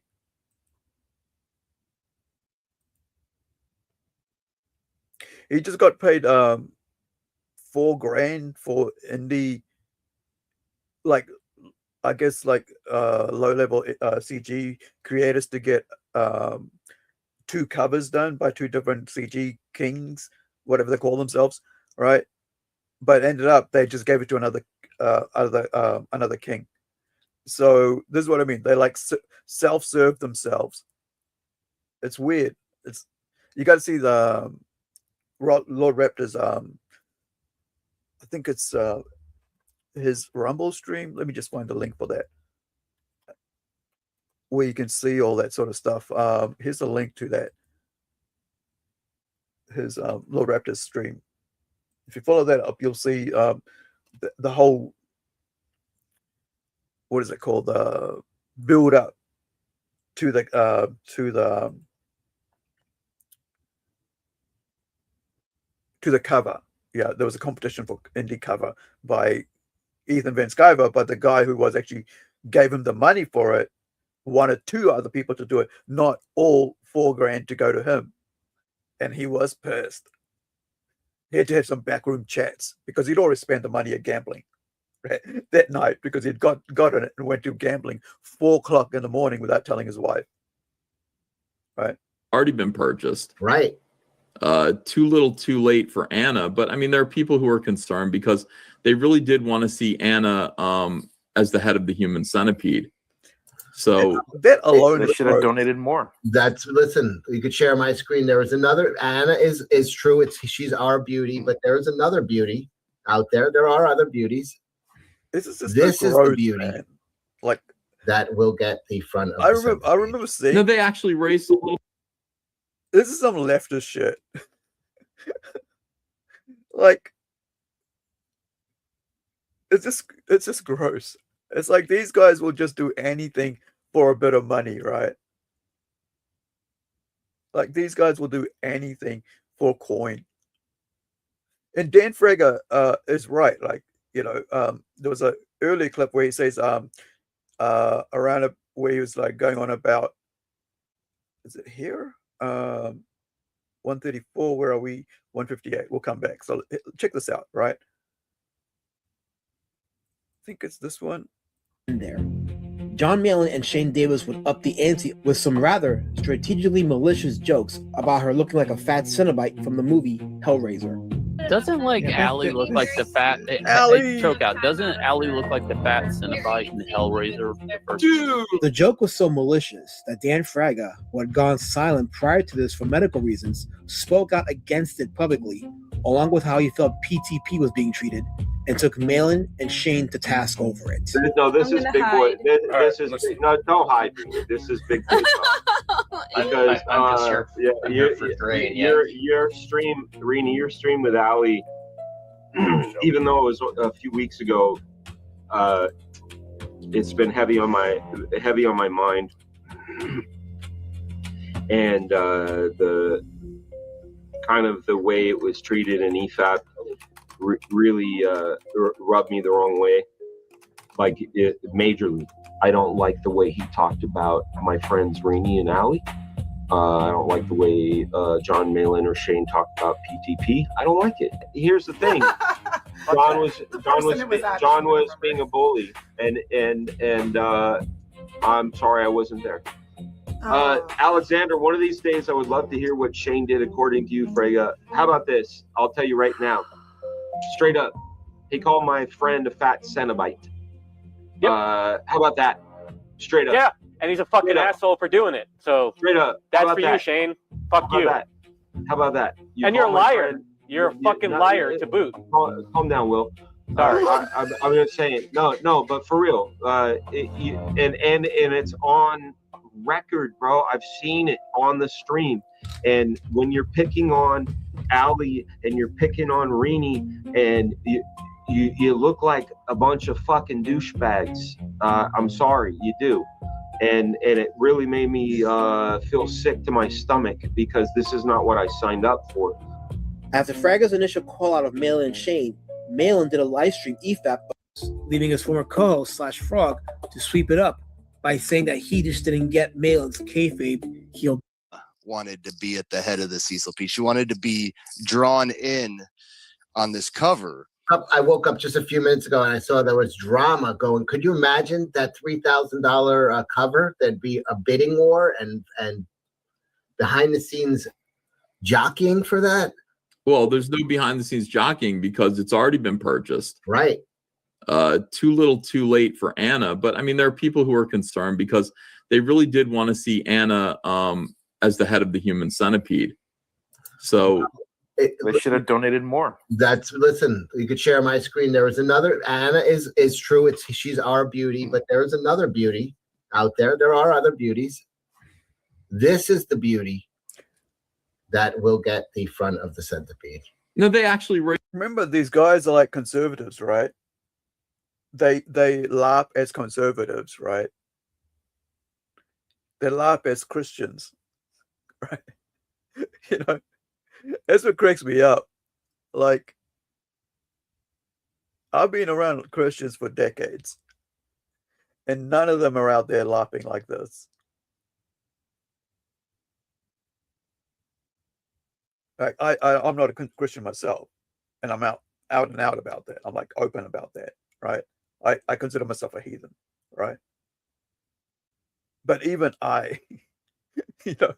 He just got paid $4,000 for indie, like I guess like low level CG creators to get 2 covers done by 2 different CG kings, whatever they call themselves, right? But ended up they just gave it to another king. So this is what I mean. They like self-serve themselves. It's weird. It's you got to see the Lord Raptor's. I think it's his Rumble stream. Let me just find the link for that, where you can see all that sort of stuff. Here's a link to that. His Lord Raptor's stream. If you follow that up, you'll see the whole. What is it called? Build up to the cover. Yeah, there was a competition for indie cover by Ethan Van Sciver, but the guy who was actually gave him the money for it wanted 2 other people to do it, not all $4,000 to go to him, and he was pissed. He had to have some backroom chats because he'd already spent the money at gambling that night because he'd got on it and went to gambling 4 o'clock in the morning without telling his wife. Right. Already been purchased. Right. Too little too late for Anna. But I mean, there are people who are concerned because they really did want to see Anna as the head of the Human Centipede. So that alone they should have donated more. Listen, you could share my screen. There was another Anna is true. She's our beauty, but there's another beauty out there. There are other beauties. This is the beauty, man. Like that will get the front of I remember seeing. No, they actually raised a little. This is some leftist shit. Like it's just gross. It's like these guys will just do anything for a bit of money, right? Like these guys will do anything for a coin. And Dan Frager is right. Like, you know, there was an early clip where he says around where he was like going on about, is it here? 134, where are we? 158. We'll come back. So check this out, right? I think it's this one. There. John Malin and Shane Davis would up the ante with some rather strategically malicious jokes about her looking like a fat Cenobite from the movie Hellraiser. Doesn't Allie look like the fat choke out? Doesn't Allie look like the fat Cenobite in the Hellraiser? Dude! The joke was so malicious that Dan Fraga, who had gone silent prior to this for medical reasons, spoke out against it publicly, along with how he felt PTP was being treated, and took Malin and Shane to task over it. No, this is big boy. This is big, no, don't hide. This is big boy talk. Because I'm just here for grain. Your stream, Rena, your stream with Ali, even though it was a few weeks ago, it's been heavy on my mind, and the kind of the way it was treated in Efap really rubbed me the wrong way, like it majorly. I don't like the way he talked about my friends Rainey and Allie. I don't like the way John Malin or Shane talked about PTP. I don't like it. Here's the thing: John was being a bully, and I'm sorry I wasn't there. Alexander, one of these days I would love to hear what Shane did according to you, Frega. How about this? I'll tell you right now. Straight up. He called my friend a fat Cenobite. Yep. How about that? Straight up. Yeah, and he's a fucking asshole for doing it. So straight up. That's for you, Shane. Fuck you. How about that? And you're a liar. You're a fucking liar to boot. Calm down, Will. Sorry. I'm just saying. No, but for real. And it's on record, bro. I've seen it on the stream. And when you're picking on Ali and you're picking on Rini, and you look like a bunch of fucking douchebags. I'm sorry, you do. And it really made me feel sick to my stomach because this is not what I signed up for. After Fraga's initial call out of Malin and Shane, Malin did a live stream Efap, leaving his former co-host /Frog to sweep it up by saying that he just didn't get Malin's kayfabe heel. Wanted to be at the head of the Cecil piece. She wanted to be drawn in on this cover. I woke up just a few minutes ago and I saw there was drama going. Could you imagine that $3,000 cover? There'd be a bidding war and behind the scenes jockeying for that. Well, there's no behind the scenes jockeying because it's already been purchased. Right. Too little, too late for Anna. But I mean, there are people who are concerned because they really did want to see Anna as the head of the Human Centipede. So they should have donated more. Listen, you could share my screen. There was another. Anna is true. She's our beauty, but there is another beauty out there. There are other beauties. This is the beauty that will get the front of the centipede. No, they actually remember these guys are like conservatives, right? They laugh as conservatives, right? They laugh as Christians, right? You know, that's what cracks me up. Like, I've been around Christians for decades, and none of them are out there laughing like this. Like, I'm not a Christian myself, and I'm out and out about that. I'm like open about that, right? I consider myself a heathen, right? But even I, you know,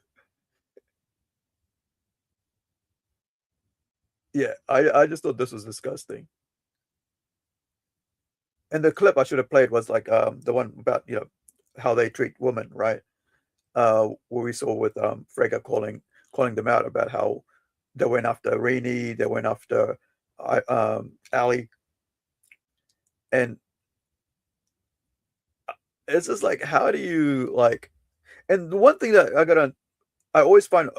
yeah, I just thought this was disgusting. And the clip I should have played was like the one about, you know, how they treat women, right? Where we saw with Frega calling them out about how they went after Rini, they went after Ali, and it's just like, how do you like? And the one thing that I always find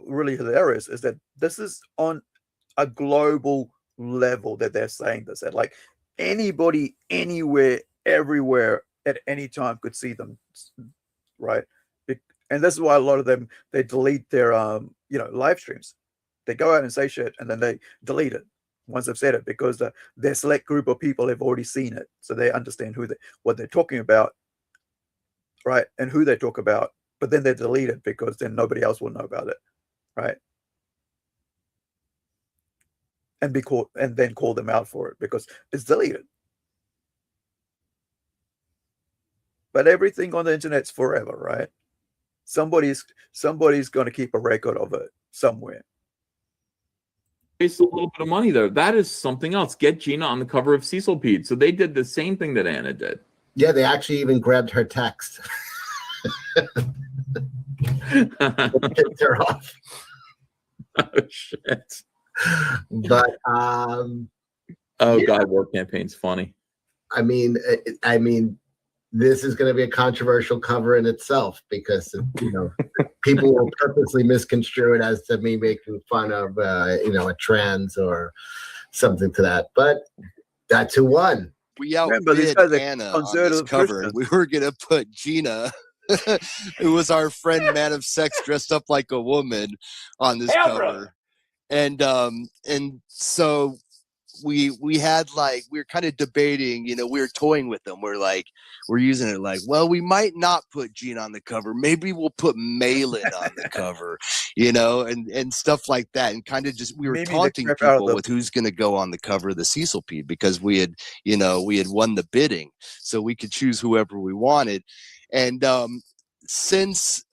really hilarious is that this is on a global level that they're saying this at. Like, anybody, anywhere, everywhere, at any time could see them, right? And this is why a lot of them, they delete their you know, live streams. They go out and say shit and then they delete it once they've said it, because their select group of people have already seen it, so they understand what they're talking about, right? And who they talk about. But then they delete it because then nobody else will know about it, right? And then call them out for it because it's deleted. But everything on the internet's forever, right? Somebody's going to keep a record of it somewhere. Waste a little bit of money there. That is something else. Get Gina on the cover of Cecil Pede. So they did the same thing that Anna did. Yeah, they actually even grabbed her text. Picked her off. Oh shit. But oh yeah. God, war campaign's funny. I mean, this is going to be a controversial cover in itself because, you know, people will purposely misconstrue it as to me making fun of, you know, a trans or something to that. But that's who won. We outbid Anna on this cover. We were going to put Gina, who was our friend Man of Sex dressed up like a woman, on this cover. And so we had, like, we were kind of debating, you know, we were toying with them. We're using it like, well, we might not put Gina on the cover. Maybe we'll put Malin on the cover, you know, and stuff like that. And kind of just, we were taunting people with who's going to go on the cover of the Cecil Pede, because we had won the bidding, so we could choose whoever we wanted. And since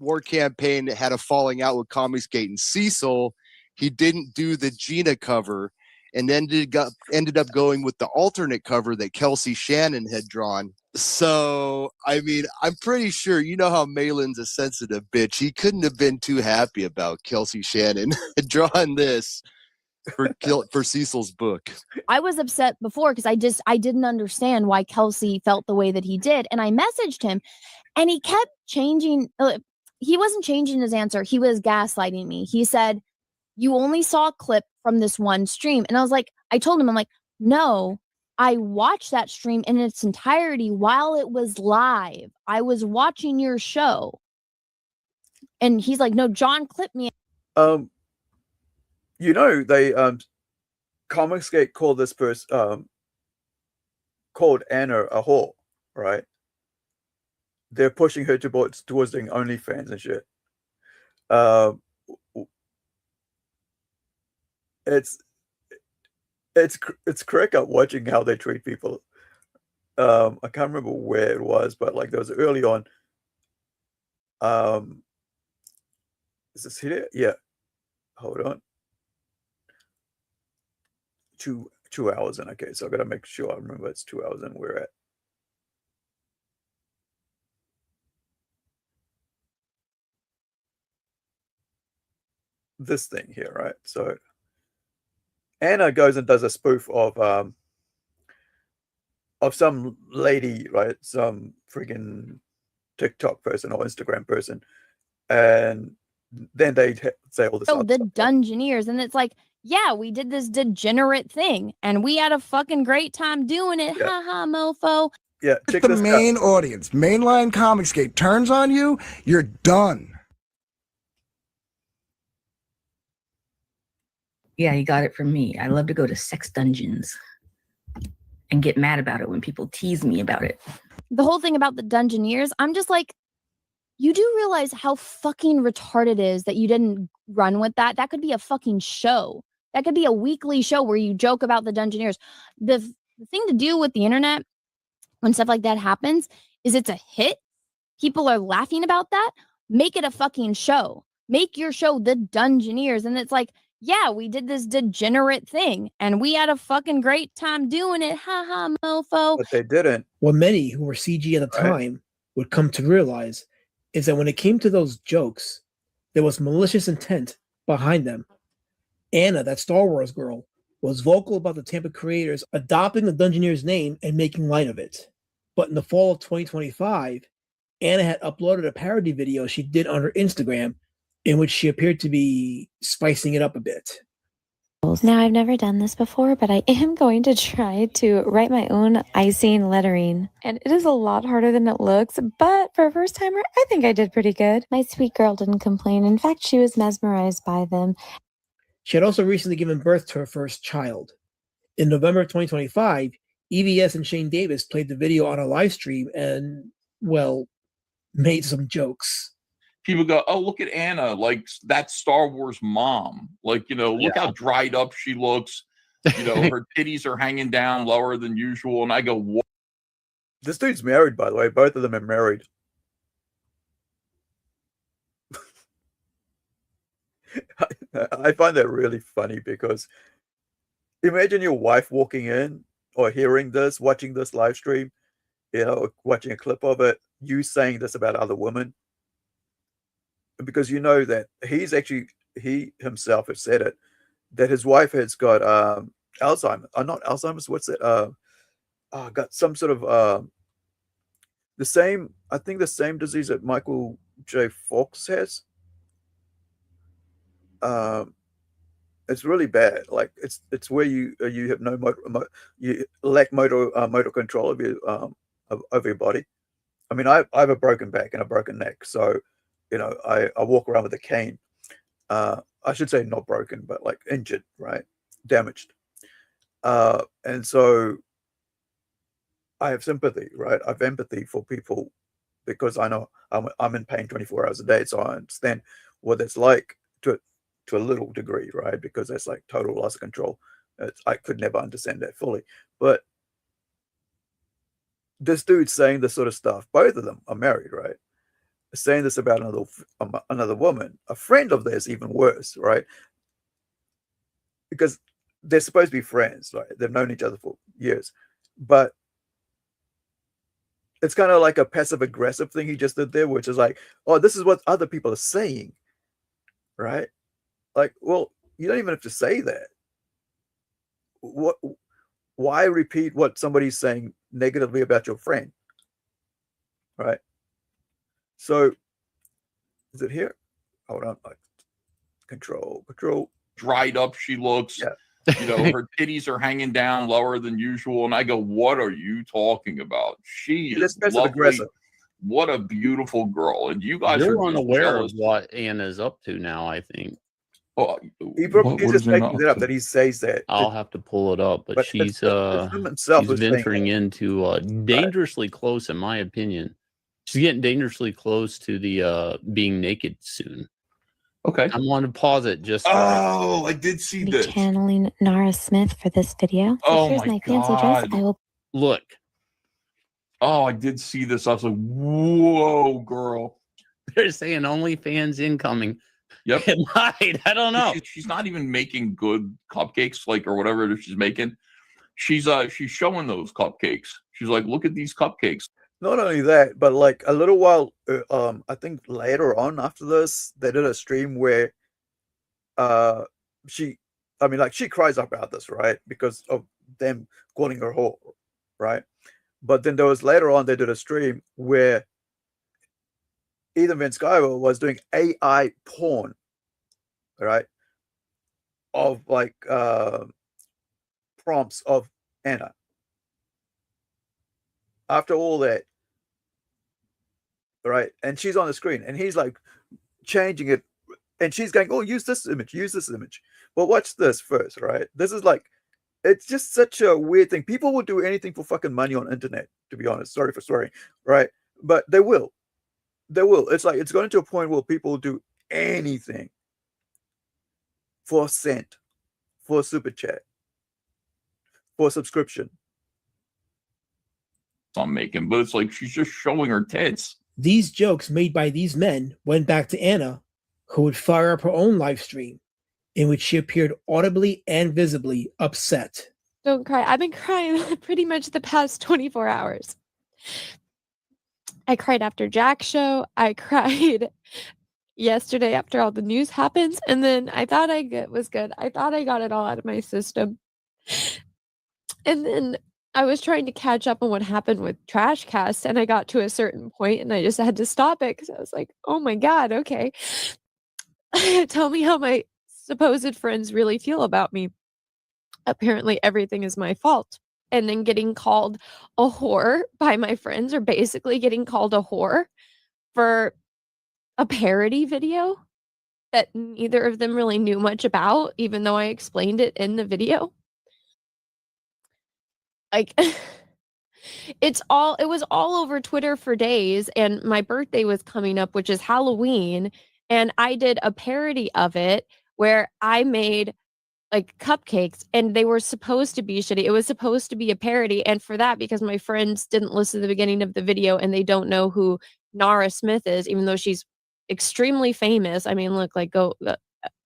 War Campaign had a falling out with Comicsgate and Cecil, he didn't do the Gina cover and ended up going with the alternate cover that Kelsey Shannon had drawn. So, I mean, I'm pretty sure, you know how Malin's a sensitive bitch. He couldn't have been too happy about Kelsey Shannon drawing this for Cecil's book. I was upset before because I didn't understand why Kelsey felt the way that he did. And I messaged him and he kept changing. He wasn't changing his answer. He was gaslighting me. He said, you only saw a clip from this one stream. And I was like, I told him, I'm like, no, I watched that stream in its entirety while it was live. I was watching your show. And he's like, no, John clipped me. You know, they Comicsgate called this person called Anna a whore, right? They're pushing her towards doing OnlyFans and shit. It's crack up watching how they treat people. I can't remember where it was, but like there was early on. Is this here? Yeah. Hold on. 2 hours in. Okay, so I gotta make sure I remember it's 2 hours in. We're at. This thing here, right? So Anna goes and does a spoof of some lady, right? Some freaking TikTok person or Instagram person, and then they say all this. Oh, the Dungeoneers, and it's like, yeah, we did this degenerate thing, and we had a fucking great time doing it. Yeah. Ha ha, mofo. Yeah, If the main audience, mainline Comicsgate, turns on you, you're done. Yeah, you got it from me. I love to go to sex dungeons and get mad about it when people tease me about it. The whole thing about the Dungeoneers, I'm just like, you do realize how fucking retarded it is that you didn't run with that? That could be a fucking show. That could be a weekly show where you joke about the Dungeoneers. The thing to do with the internet when stuff like that happens is it's a hit. People are laughing about that. Make it a fucking show. Make your show the Dungeoneers. And it's like, yeah, we did this degenerate thing and we had a fucking great time doing it. Ha ha, mofo. But they didn't. What many who were CG at the time would come to realize is that when it came to those jokes, there was malicious intent behind them. Anna, that Star Wars girl, was vocal about the Tampa creators adopting the Dungeoneers name and making light of it. But in the fall of 2025, Anna had uploaded a parody video she did on her Instagram in which she appeared to be spicing it up a bit. Now, I've never done this before, but I am going to try to write my own icing lettering. And it is a lot harder than it looks, but for a first timer, I think I did pretty good. My sweet girl didn't complain. In fact, she was mesmerized by them. She had also recently given birth to her first child. In November of 2025, EVS and Shane Davis played the video on a live stream and, well, made some jokes. People go, oh, look at Anna, like that Star Wars mom. Like, you know, look how dried up she looks. You know, her titties are hanging down lower than usual. And I go, what? This dude's married, by the way. Both of them are married. I find that really funny because imagine your wife walking in or hearing this, watching this live stream, you know, watching a clip of it, you saying this about other women. Because you know that he himself has said it, that his wife has got Alzheimer's. Not Alzheimer's, what's it? Got some sort of the same disease that Michael J. Fox has. It's really bad. Like it's where you have no you lack motor control of your body. I mean, I have a broken back and a broken neck, so you know I walk around with a cane. I should say not broken, but like injured, right? Damaged. And so I have sympathy, right? I have empathy for people because I know I'm in pain 24 hours a day, so I understand what it's like to a little degree, right? Because that's like total loss of control. I could never understand that fully. But this dude's saying this sort of stuff. Both of them are married, right? saying this about another woman, a friend of theirs, even worse, right? Because they're supposed to be friends, right? They've known each other for years, but it's kind of like a passive aggressive thing he just did there, which is like, oh, this is what other people are saying, right? Like, well, you don't even have to say that. Why repeat what somebody's saying negatively about your friend, right? So, is it here? Hold on, control. Dried up she looks. You know, her titties are hanging down lower than usual. And I go, what are you talking about? She is lovely. What a beautiful girl. And you guys You're are just unaware jealous. of what Anna's up to now, I think. Oh, He's just making it up that he says that. I'll have to pull it up, but But she's it's him himself she's who's saying venturing into dangerously close, in my opinion. She's getting dangerously close to the being naked soon. Okay. I'm going to pause it just Oh, I did see Be this. channeling Nara Smith for this video. Oh Here's my my fancy dress. God. I will look. Oh, I did see this. I was like, whoa, girl. They're saying OnlyFans incoming. Yep. It might. I don't know. She's not even making good cupcakes, like, or whatever it is she's making. She's showing those cupcakes. She's like, look at these cupcakes. Not only that, but like a little while, I think later on after this, they did a stream where, she cries about this, right? Because of them calling her whore, right? But then there was later on, they did a stream where Ethan Van Sciver was doing AI porn, right? Of like prompts of Anna. After all that, right? And she's on the screen and he's like changing it and she's going, oh, use this image. Well, watch this first, right? This is like, it's just such a weird thing. People will do anything for fucking money on internet, to be honest. Sorry for swearing, right? But they will. It's like, it's going to a point where people do anything for a cent, for a super chat, for a subscription. I'm making, but it's like she's just showing her tits. These jokes made by these men went back to Anna, who would fire up her own live stream, in which she appeared audibly and visibly upset. Don't cry. I've been crying pretty much the past 24 hours. I cried after Jack's show. I cried yesterday after all the news happens. And then I thought was good. I thought I got it all out of my system. And then I was trying to catch up on what happened with Trash Cast, and I got to a certain point and I just had to stop it because I was like, oh my God, okay. Tell me how my supposed friends really feel about me. Apparently everything is my fault. And then getting called a whore by my friends, or basically getting called a whore for a parody video that neither of them really knew much about, even though I explained it in the video. Like, it was all over Twitter for days, and my birthday was coming up, which is Halloween, and I did a parody of it where I made like cupcakes and they were supposed to be shitty. It was supposed to be a parody, and for that, because my friends didn't listen to the beginning of the video and they don't know who Nara Smith is, even though she's extremely famous. I mean, look, like go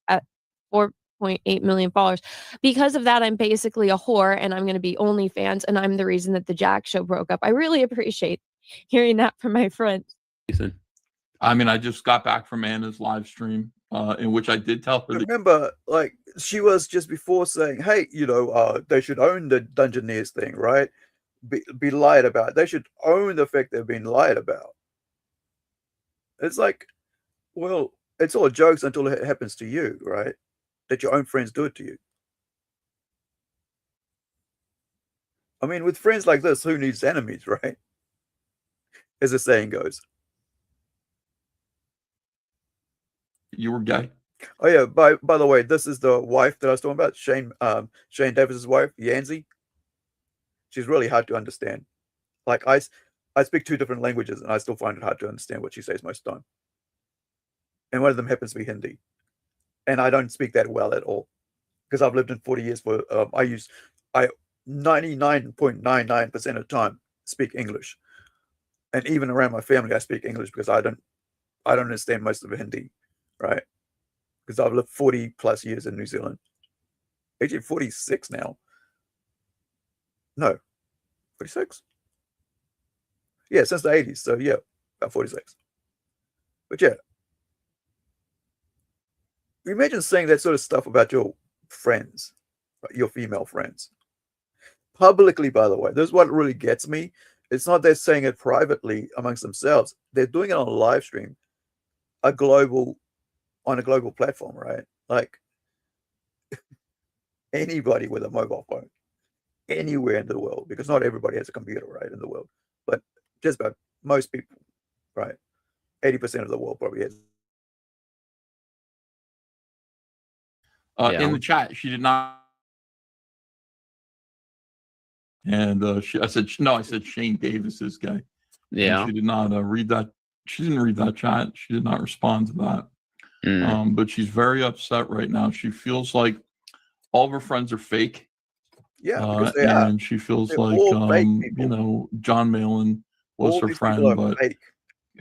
at 4.8 million followers. Because of that, I'm basically a whore, and I'm going to be OnlyFans, and I'm the reason that the Jack show broke up. I really appreciate hearing that from my friends. I mean, I just got back from Anna's live stream, in which I did tell her. Remember, like, she was just before saying, hey, they should own the Dungeoneers thing, right? Be lied about. They should own the fact they've been lied about. It's like, well, it's all jokes until it happens to you, right? That your own friends do it to you. I mean, with friends like this, who needs enemies, right? As the saying goes. You were gay. Oh yeah. By the way, this is the wife that I was talking about, Shane Davis's wife, Yanzi. She's really hard to understand. Like I speak 2 different languages, and I still find it hard to understand what she says most of the time. And one of them happens to be Hindi, and I don't speak that well at all because I've lived in 40 years. I 99.99% of the time speak English, and even around my family, I speak English because I don't I don't understand most of Hindi, right? Because I've lived 40 plus years in New Zealand. Actually, 46 now. No, 46. Yeah, since the 80s. So yeah, about 46. But yeah, imagine saying that sort of stuff about your friends, right? Your female friends, publicly. By the way, this is what really gets me. It's not they're saying it privately amongst themselves. They're doing it on a live stream, on a global platform, right? Like anybody with a mobile phone, anywhere in the world, because not everybody has a computer, right, in the world, but just about most people, right? 80% of the world probably has. In the chat, she did not. And I said Shane Davis's guy. Yeah. And she did not read that. She didn't read that chat. She did not respond to that. But she's very upset right now. She feels like all of her friends are fake. Yeah, because they are. And she feels They're like, all fake people. John Malin was All her these people friend, are but fake.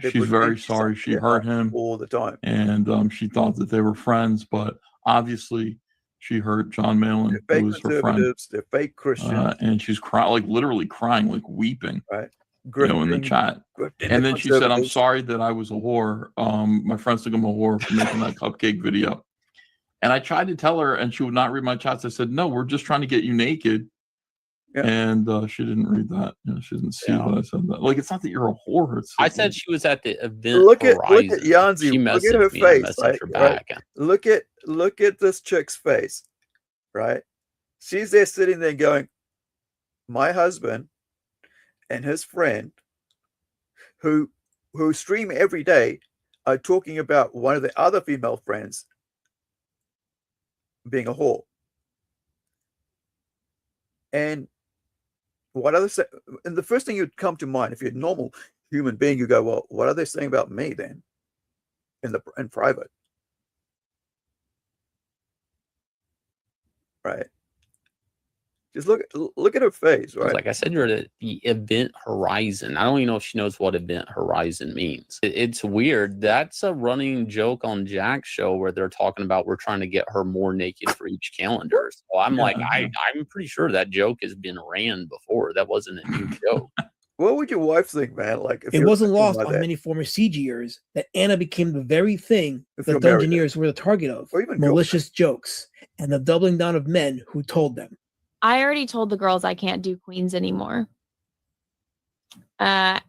They she's very pretend sorry she something hurt him all the time. And she thought that they were friends, but obviously she hurt John Malin, They're who fake was her friend. conservatives. They're fake Christians. And she's crying, like literally crying, like weeping, right? In the chat. And then she said, "I'm sorry that I was a whore. My friends think I'm a whore for making that cupcake video." And I tried to tell her, and she would not read my chats. I said, "No, we're just trying to get you naked." Yeah. And she didn't read that. She didn't see that I said that. Like, it's not that you're a whore. It's I said she was at the event. Look at Horizon. Yanzi. She Look at her messaged me. I face. messaged Like, her right? back. Look at this chick's face, right? She's there sitting there going, "My husband and his friend, who stream every day, are talking about one of the other female friends being a whore." And what other and the first thing you'd come to mind, if you're a normal human being, you go, "Well, what are they saying about me then in private?" Right? Just look at her face, right? Like I said, you're at the event Horizon. I don't even know if she knows what event Horizon means. It's weird. That's a running joke on Jack's show where they're talking about we're trying to get her more naked for each calendar. So I'm like, I'm pretty sure that joke has been ran before. That wasn't a new joke. What would your wife think, man? Like, if It you're wasn't thinking lost about on that? many former CGers that Anna became the very thing If the you're married, Dungeoneers were the target of, or even malicious jokes, and the doubling down of men who told them. I already told the girls I can't do Queens anymore. I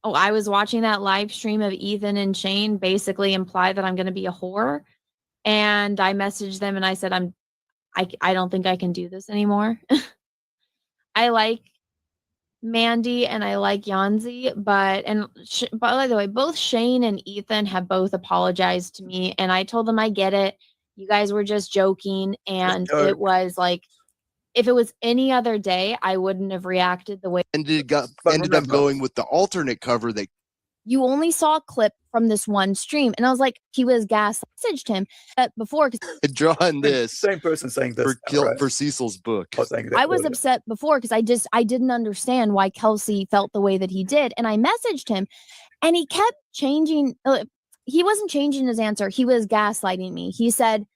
was watching that live stream of Ethan and Shane basically imply that I'm going to be a whore. And I messaged them and I said, I don't think I can do this anymore. I like Mandy and I like Yanzi, but by the way, both Shane and Ethan have both apologized to me. And I told them, I get it. You guys were just joking. And it was like, if it was any other day, I wouldn't have reacted the way. And ended up going with the alternate cover that You only saw a clip from this one stream, and I was like, he was gas. Messaged him before because drawing this same person saying this for Cecil's book. I was upset before because I didn't understand why Kelsey felt the way that he did, and I messaged him, and he kept changing. He wasn't changing his answer. He was gaslighting me. He said,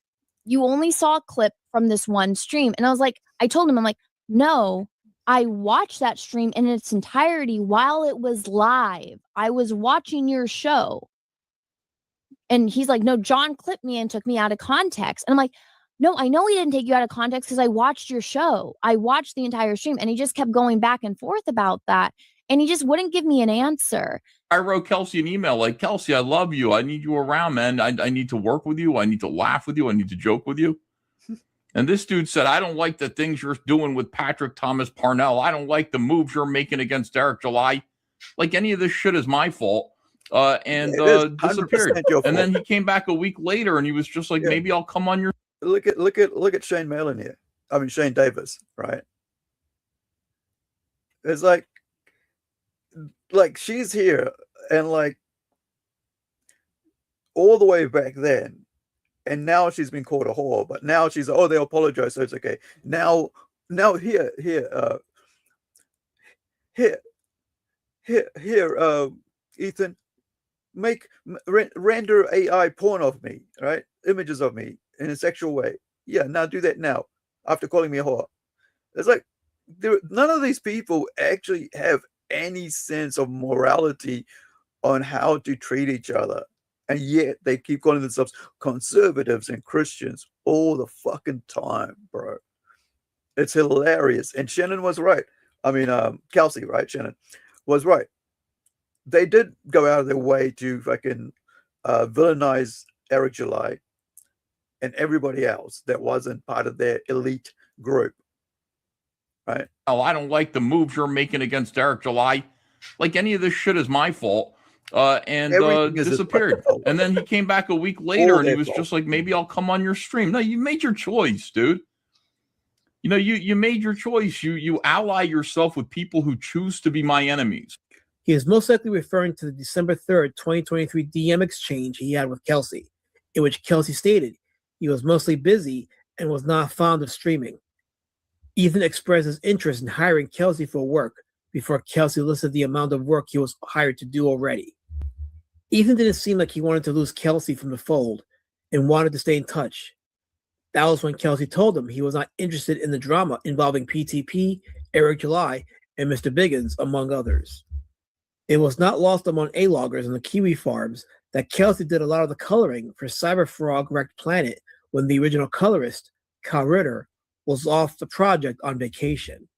"You only saw a clip from this one stream," and I was like, I told him, I'm like, no. I watched that stream in its entirety while it was live. I was watching your show. And he's like, no, John clipped me and took me out of context. And I'm like, no, I know he didn't take you out of context because I watched your show. I watched the entire stream. And he just kept going back and forth about that. And he just wouldn't give me an answer. I wrote Kelsey an email like, "Kelsey, I love you. I need you around, man. I need to work with you. I need to laugh with you. I need to joke with you." And this dude said, "I don't like the things you're doing with Patrick Thomas Parnell. I don't like the moves you're making against Derek July. Like any of this shit is my fault." And disappeared. And then he came back a week later and he was just like, "Maybe I'll come on your." Look at Shane Malin here. I mean Shane Davis, right? It's like she's here and like all the way back then. And now she's been called a whore, but now she's, oh, they apologize, so it's okay. Now here, Ethan, render AI porn of me, right? Images of me in a sexual way. Yeah, now do that now after calling me a whore. It's like none of these people actually have any sense of morality on how to treat each other. And yet they keep calling themselves conservatives and Christians all the fucking time, bro. It's hilarious. And Shannon was right. I mean, Kelsey, right? Shannon was right. They did go out of their way to fucking villainize Eric July and everybody else that wasn't part of their elite group. Right? Oh, I don't like the moves you're making against Eric July. Like any of this shit is my fault. And disappeared. And then he came back a week later and he was just like, maybe I'll come on your stream. No, you made your choice, dude. You know, you made your choice. You ally yourself with people who choose to be my enemies. He is most likely referring to the December 3rd, 2023 DM exchange he had with Kelsey, in which Kelsey stated he was mostly busy and was not fond of streaming. Ethan expressed his interest in hiring Kelsey for work before Kelsey listed the amount of work he was hired to do already. Ethan didn't seem like he wanted to lose Kelsey from the fold and wanted to stay in touch. That was when Kelsey told him he was not interested in the drama involving PTP, Eric July, and Mr. Biggins, among others. It was not lost among A-loggers on the Kiwi farms that Kelsey did a lot of the coloring for Cyberfrog Wrecked Planet when the original colorist, Kyle Ritter, was off the project on vacation.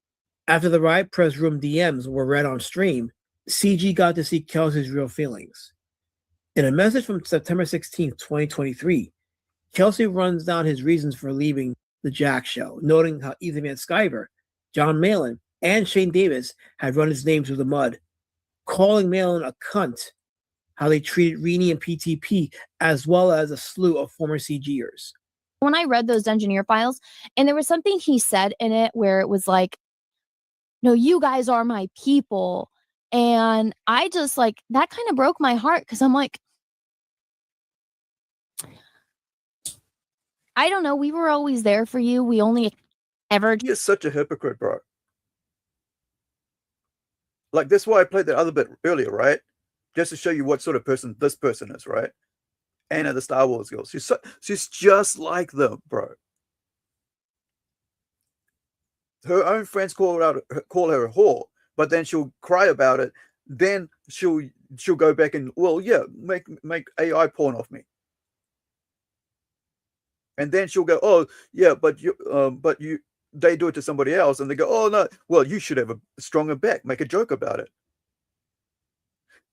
After the Riot Press Room DMs were read on stream, CG got to see Kelsey's real feelings. In a message from September 16, 2023, Kelsey runs down his reasons for leaving the Jack Show, noting how Ethan Van Sciver, John Malin, and Shane Davis had run his name through the mud, calling Malin a cunt, how they treated Rini and PTP, as well as a slew of former CGers. When I read those Dungeoneer files, and there was something he said in it where it was like, no, you guys are my people. And I just like, that kind of broke my heart because I'm like, I don't know. We were always there for you. We only ever. He is such a hypocrite, bro. Like, that's why I played that other bit earlier, right? Just to show you what sort of person this person is, right? Anna, the Star Wars girl. She's just like them, bro. Her own friends call her a whore, but then she'll cry about it. Then she'll go back and, well, yeah, make AI porn of me. And then she'll go, oh yeah, but you they do it to somebody else, and they go, oh no, well, you should have a stronger back, make a joke about it.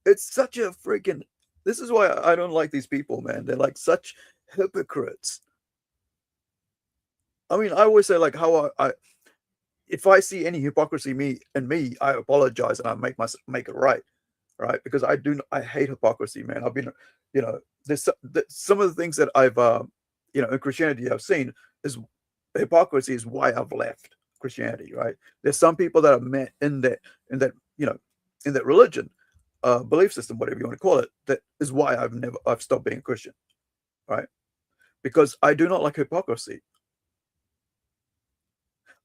It's such a freaking, this is why I don't like these people, man. They're like such hypocrites. I mean, I always say, like, how I if I see any hypocrisy in me, I apologize and I make it right, because I hate hypocrisy, man. I've been, there's some of the things that I've in Christianity I've seen is hypocrisy is why I've left Christianity, right? There's some people that I've met in that religion, belief system, whatever you want to call it, that is why I've stopped being a Christian, right? Because I do not like hypocrisy.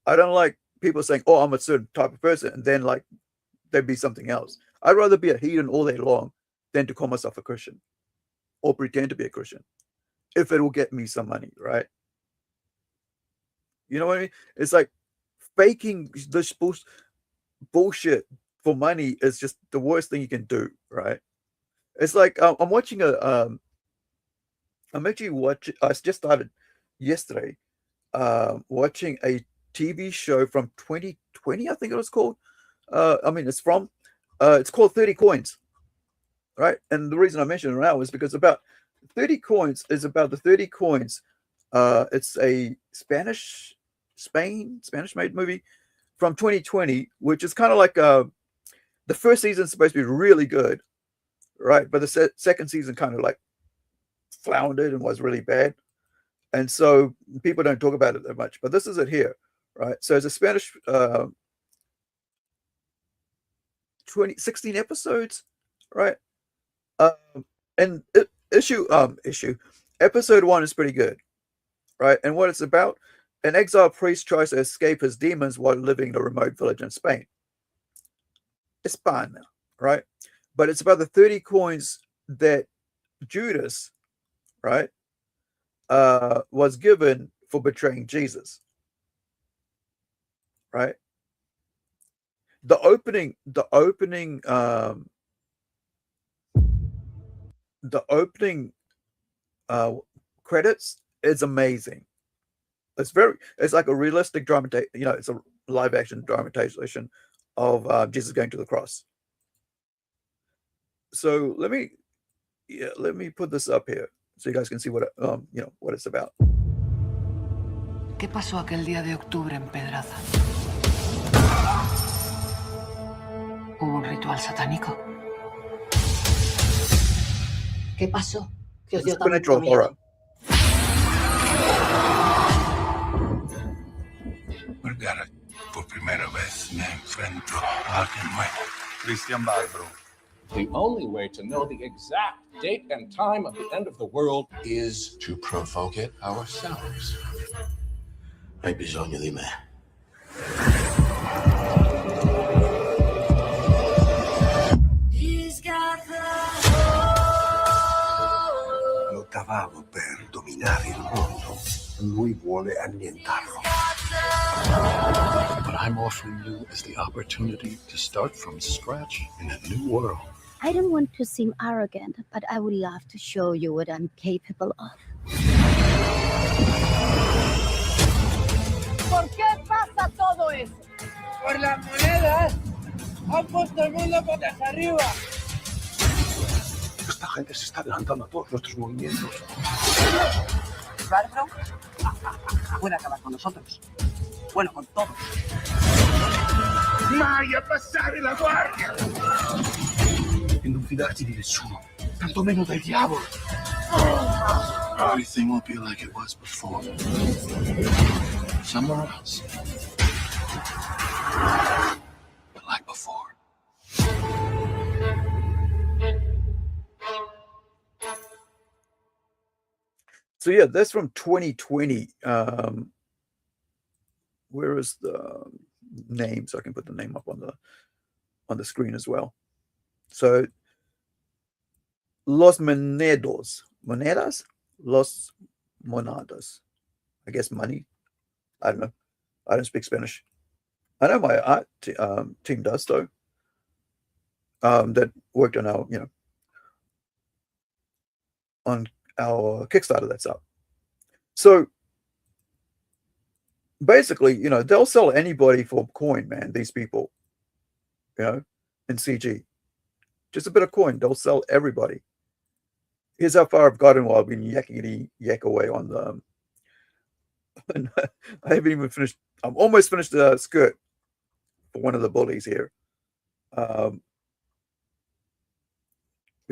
I don't like people saying, oh, I'm a certain type of person, and then like they'd be something else. I'd rather be a heathen all day long than to call myself a Christian or pretend to be a Christian if it will get me some money, right? You know what I mean? It's like faking this bullshit for money is just the worst thing you can do, right? It's like I'm watching I just started yesterday watching a TV show from 2020, I think it was called. It's called 30 Coins, right? And the reason I mention it now is because about 30 Coins is about the 30 Coins. It's a Spanish-made movie from 2020, which is kind of like the first season is supposed to be really good, right? But the second season kind of like floundered and was really bad. And so people don't talk about it that much. But this is it here, right? So it's a Spanish 16 episodes, right? And episode 1 is pretty good, right? And what it's about, an exiled priest tries to escape his demons while living in a remote village in Spain. It's fine now, right? But it's about the 30 coins that Judas, right, was given for betraying Jesus, right? The opening credits is amazing. It's like a realistic it's a live action dramatization of Jesus going to the cross. So let me put this up here so you guys can see what what it's about. ¿Qué pasó aquel día de octubre en Pedraza? ¿Hubo un ritual satánico? ¿Qué pasó? ¿Qué os dio Supernatural tanto miedo? horror. Margaret, por primera vez me enfrento a alguien nuevo. Christian Barbaro. The only way to know the exact date and time of the end of the world is to provoke it ourselves. Hai bisogno di me. Lottavamo per dominare il mondo. Lui vuole annientarlo. But I'm offering you as the opportunity to start from scratch in a new world. I don't want to seem arrogant, but I would love to show you what I'm capable of. ¿Por qué pasa todo eso? Por las monedas. Han puesto el mundo patas arriba. Esta gente se está adelantando a todos nuestros movimientos. Bárbaro puede acabar con nosotros. Bueno, con todos. Mai a passare la guardia! E non fidarti di nessuno, tantomeno del diavolo. Everything will be like it was before. Somewhere else. But like before. So yeah, that's from 2020. Where is the name? So I can put the name up on the screen as well. So Los Monedas. Los Monadas. I guess money. I don't know. I don't speak Spanish. I know my art team does though. That worked on our, on our Kickstarter that's up. So basically, they'll sell anybody for coin, man. These people, in CG, just a bit of coin, they'll sell everybody. Here's how far I've gotten while I've been yakety yak away on the. And I haven't even finished. I'm almost finished the skirt for one of the bullies here. But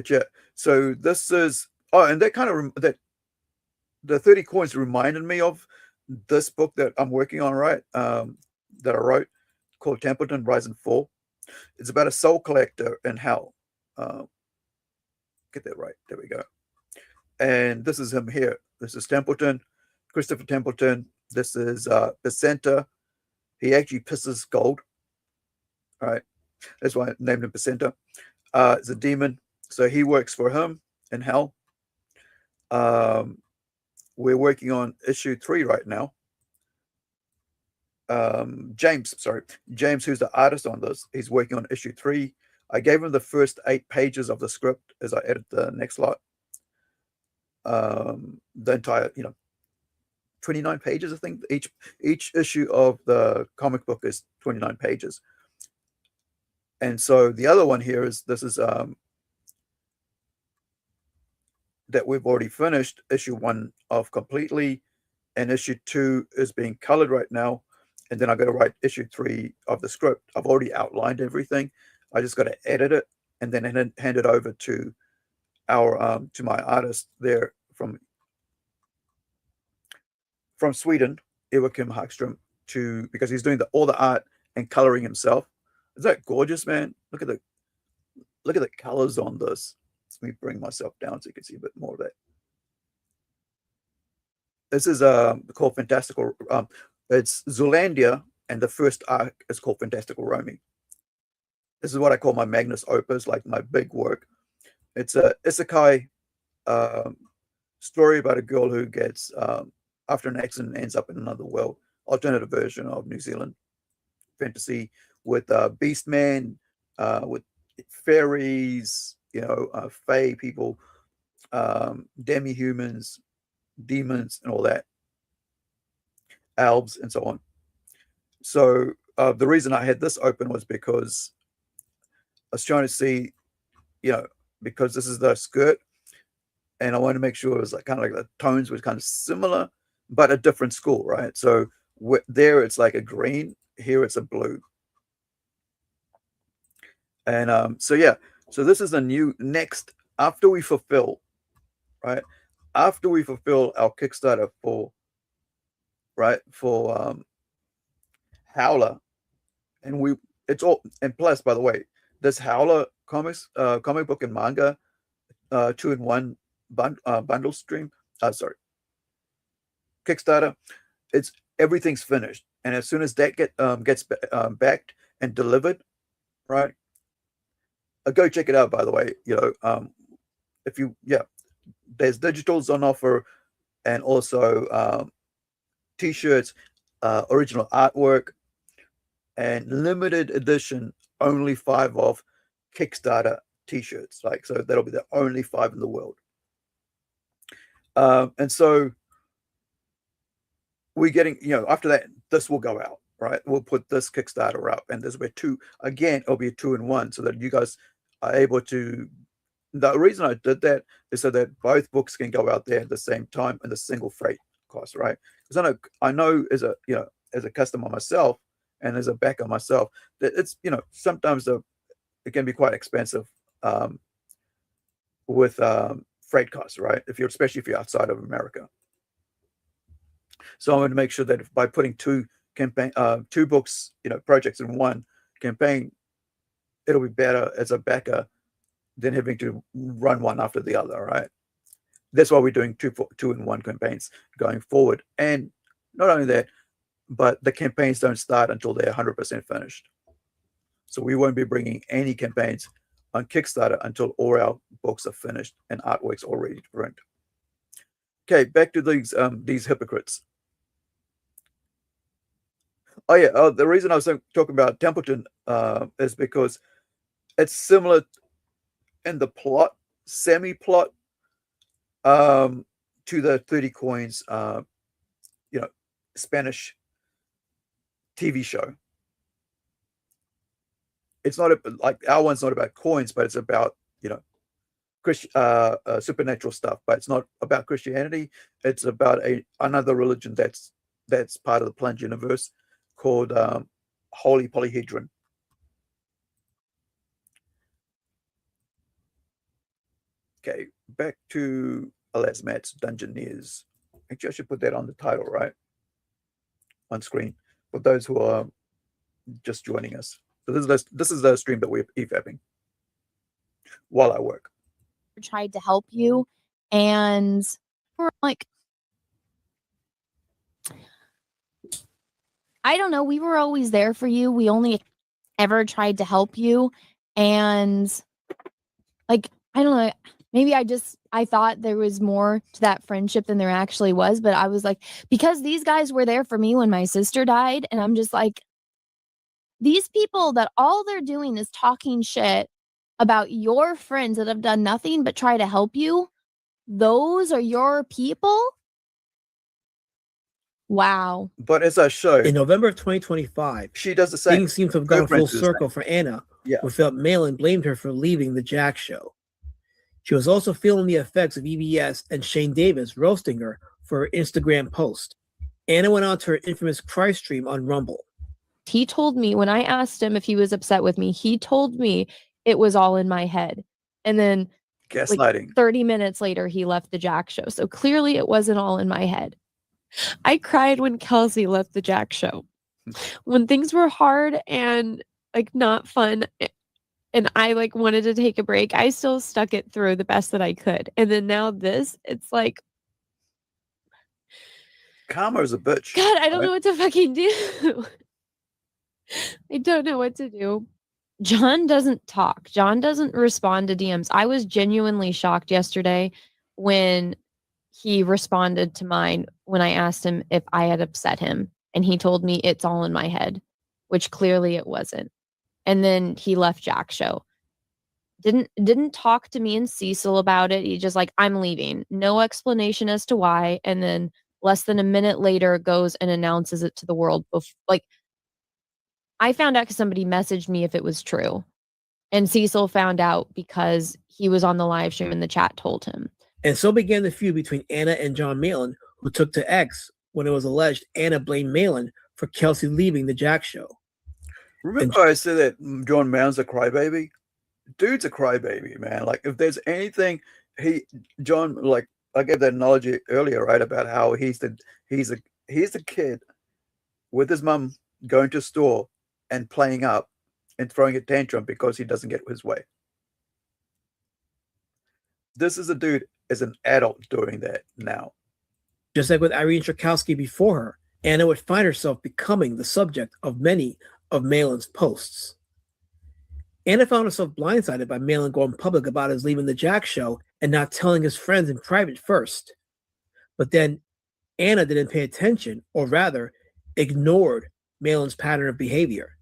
yeah, so this is. Oh, and that kind of that the 30 coins reminded me of this book that I'm working on, right? That I wrote called Templeton Rise and Fall. It's about a soul collector in hell. Get that right. There we go. And this is him here. This is Templeton, Christopher Templeton. This is Pacenta. He actually pisses gold. All right. That's why I named him Pacenta. It's a demon. So he works for him in hell. We're working on issue 3 right now. James, who's the artist on this, he's working on issue 3. I gave him the first 8 pages of the script as I edit the next lot. The entire, 29 pages, I think. Each issue of the comic book is 29 pages. And so the other one here is that we've already finished issue 1 of completely, and issue 2 is being colored right now. And then I got to write issue 3 of the script. I've already outlined everything. I just got to edit it and then hand it over to to my artist there from Sweden, Joakim Hagström, because he's doing all the art and coloring himself. Is that gorgeous, man? Look at the colors on this. Let me bring myself down so you can see a bit more of that. This is called Fantastical. It's Zoolander, and the first arc is called Fantastical Roaming. This is what I call my magnus opus, like my big work. It's a isekai story about a girl who gets after an accident ends up in another world, alternative version of New Zealand fantasy with beast man, with fairies, fae people, demi-humans, demons, and all that, elves, and so on. So the reason I had this open was because I was trying to see, because this is the skirt, and I wanted to make sure it was like kind of like the tones were kind of similar, but a different school, right? So there it's like a green, here it's a blue. And so this is a new next after we fulfill, right? After we fulfill our Kickstarter for Howler, and it's all, and plus, by the way, this Howler comics, comic book and manga, 2-in-1 bundle stream. Kickstarter. It's everything's finished, and as soon as that gets backed and delivered, right? Go check it out. By the way, there's digitals on offer, and also t-shirts, original artwork, and limited edition, only 5 off Kickstarter t-shirts. So that'll be the only 5 in the world. And so we're getting, after that, this will go out, right? We'll put this Kickstarter up, and this will be 2 again. It'll be a 2-in-1, so that you guys are able to. The reason I did that is so that both books can go out there at the same time in the single freight cost, right? Because I know as a customer myself and as a backer myself that it's sometimes it can be quite expensive with freight costs, right? Especially if you're outside of America. So I want to make sure that by putting 2 books, projects in one campaign, it'll be better as a backer than having to run one after the other, right? That's why we're doing 2-in-1 campaigns going forward. And not only that, but the campaigns don't start until they're 100% finished. So we won't be bringing any campaigns on Kickstarter until all our books are finished and artwork's all ready to print. Okay, back to these hypocrites. Oh yeah, the reason I was talking about Templeton is because it's similar in the plot, semi-plot, to the 30 Coins, Spanish TV show. It's not like our one's not about coins, but it's about supernatural stuff. But it's not about Christianity. It's about another religion that's part of the Plunge universe called Holy Polyhedron. Okay, back to Alasmat's Dungeoneers. Actually, I should put that on the title, right? On screen for those who are just joining us. So this is the stream that we're efapping while I work. Tried to help you, and we're like, I don't know, we were always there for you. We only ever tried to help you, and like, I don't know, maybe I thought there was more to that friendship than there actually was, but I was like, because these guys were there for me when my sister died, and I'm just like, these people that all they're doing is talking shit about your friends that have done nothing but try to help you, those are your people? Wow. But as I showed, in November of 2025, she does the same. Things seem to have gone full circle for Anna, who felt Malin blamed her for leaving the Jack show. She was also feeling the effects of EBS and Shane Davis roasting her for her Instagram post. Anna went on to her infamous cry stream on Rumble. He told me, when I asked him if he was upset with me, he told me it was all in my head. And then gaslighting. Like 30 minutes later, he left the Jack show. So clearly it wasn't all in my head. I cried when Kelsey left the Jack show. When things were hard and like not fun, and I like wanted to take a break, I still stuck it through the best that I could. And then now this, it's like, Karma's a bitch. God, I don't know what to fucking do. I don't know what to do. John doesn't talk. John doesn't respond to DMs. I was genuinely shocked yesterday when he responded to mine when I asked him if I had upset him. And he told me it's all in my head, which clearly it wasn't. And then he left Jack's show. Didn't talk to me and Cecil about it. He just like, I'm leaving. No explanation as to why. And then less than a minute later goes and announces it to the world. Like, I found out because somebody messaged me if it was true. And Cecil found out because he was on the live stream and the chat told him. And so began the feud between Anna and John Malin, who took to X when it was alleged Anna blamed Malin for Kelsey leaving the Jack show. Remember I said that John Malin's a crybaby? Dude's a crybaby, man. Like, if there's anything, John, like, I gave that analogy earlier, right, about how he's the kid with his mum going to the store and playing up and throwing a tantrum because he doesn't get his way. This is a dude as an adult doing that now. Just like with Irene Strakowski before her, Anna would find herself becoming the subject of many of Malin's posts. Anna found herself blindsided by Malin going public about his leaving the Jack show and not telling his friends in private first. But then Anna didn't pay attention, or rather, ignored Malin's pattern of behavior,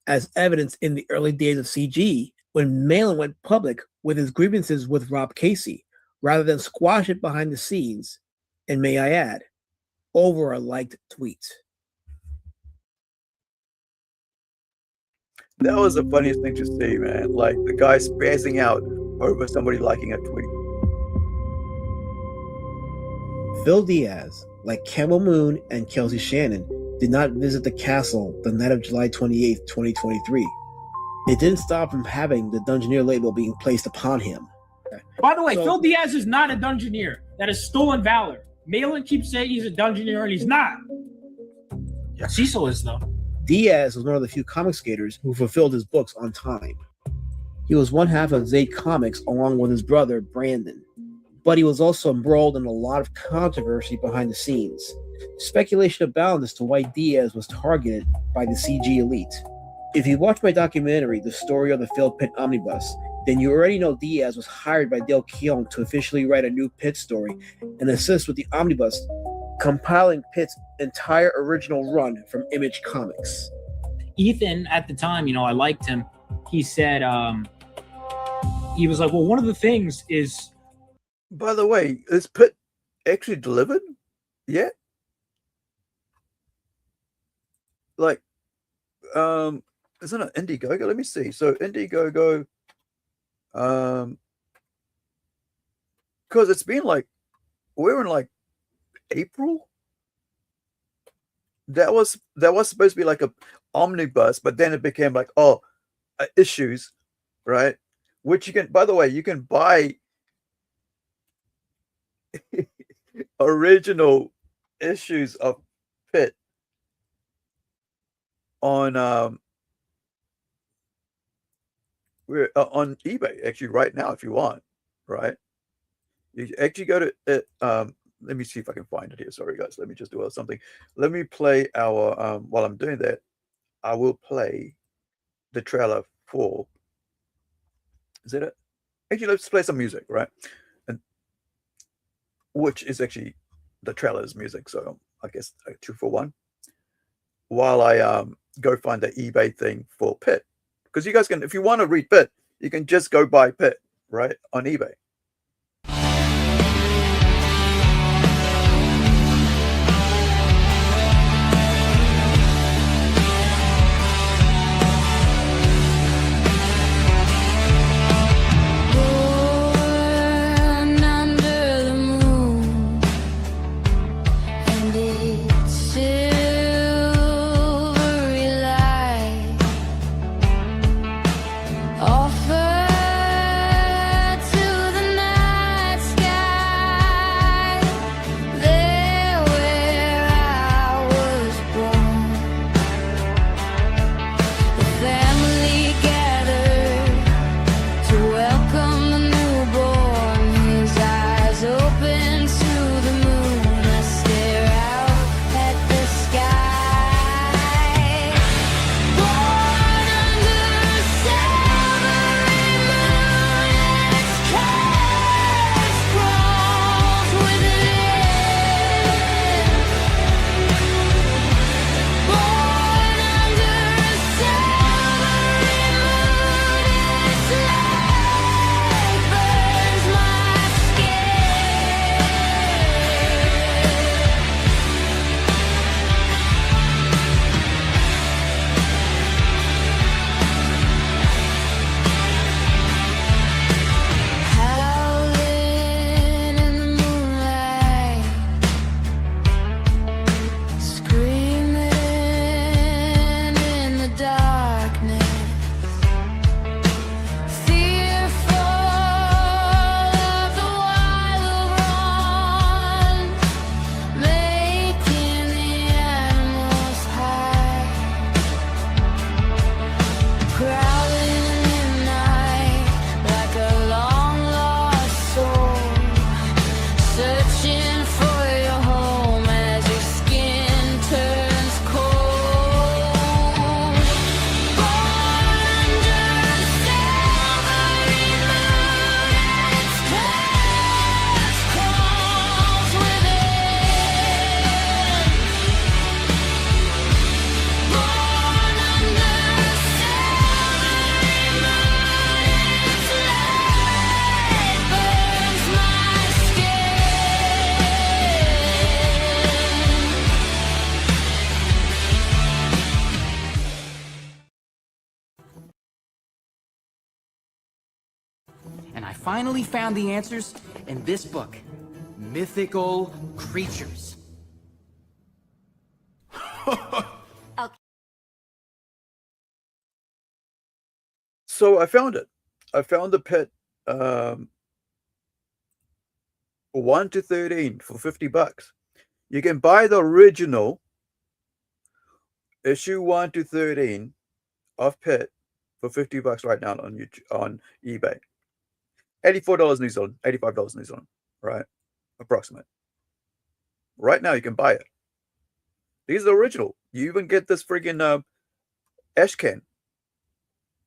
as evidenced in the early days of CG when Malin went public with his grievances with Rob Casey, rather than squash it behind the scenes, and may I add, over a liked tweet. That was the funniest thing to see, man. Like, the guy spazzing out over somebody liking a tweet. Phil Diaz, like Camel Moon and Kelsey Shannon, did not visit the castle the night of July 28th, 2023. It didn't stop from having the Dungeoneer label being placed upon him. By the way, Phil Diaz is not a Dungeoneer. That is stolen valor. Malin keeps saying he's a Dungeoneer and he's not. Yeah, Cecil is, though. Diaz was one of the few comic skaters who fulfilled his books on time. He was one half of Zayd Comics along with his brother, Brandon. But he was also embroiled in a lot of controversy behind the scenes. Speculation abounded as to why Diaz was targeted by the CG elite. If you watch my documentary, The Story of the Failed Pit Omnibus, then you already know Diaz was hired by Dale Keown to officially write a new Pit story and assist with the omnibus, compiling Pitt's entire original run from Image Comics. Ethan, at the time, I liked him. He said, he was like, well, one of the things is... By the way, is Pitt actually delivered yet? Like, isn't it Indiegogo? Let me see. So Indiegogo, because it's been like, we're in like April. That was supposed to be like a omnibus, but then it became like, issues, right? Which you can, by the way, you can buy original issues of Pitt on we're on eBay actually right now if you want, right? You actually go to it. Let me see if I can find it here. Sorry guys, let me just do something. Let me play our while I'm doing that, I will play the trailer for, is it it? Actually, let's play some music, right? And which is actually the trailer's music, so I guess 2 for 1. While I go find the eBay thing for Pitt. Because you guys can, if you want to read Pitt, you can just go buy Pitt, right, on eBay. Offer to the finally found the answers in this book, Mythical Creatures. So I found it. I found the pit 1 to 13 for $50. You can buy the original issue 1 to 13 of Pit for $50 right now on YouTube, on eBay. $84 New Zealand, $85 New Zealand, right? Approximate. Right now you can buy it. These are the original. You even get this friggin' ash can.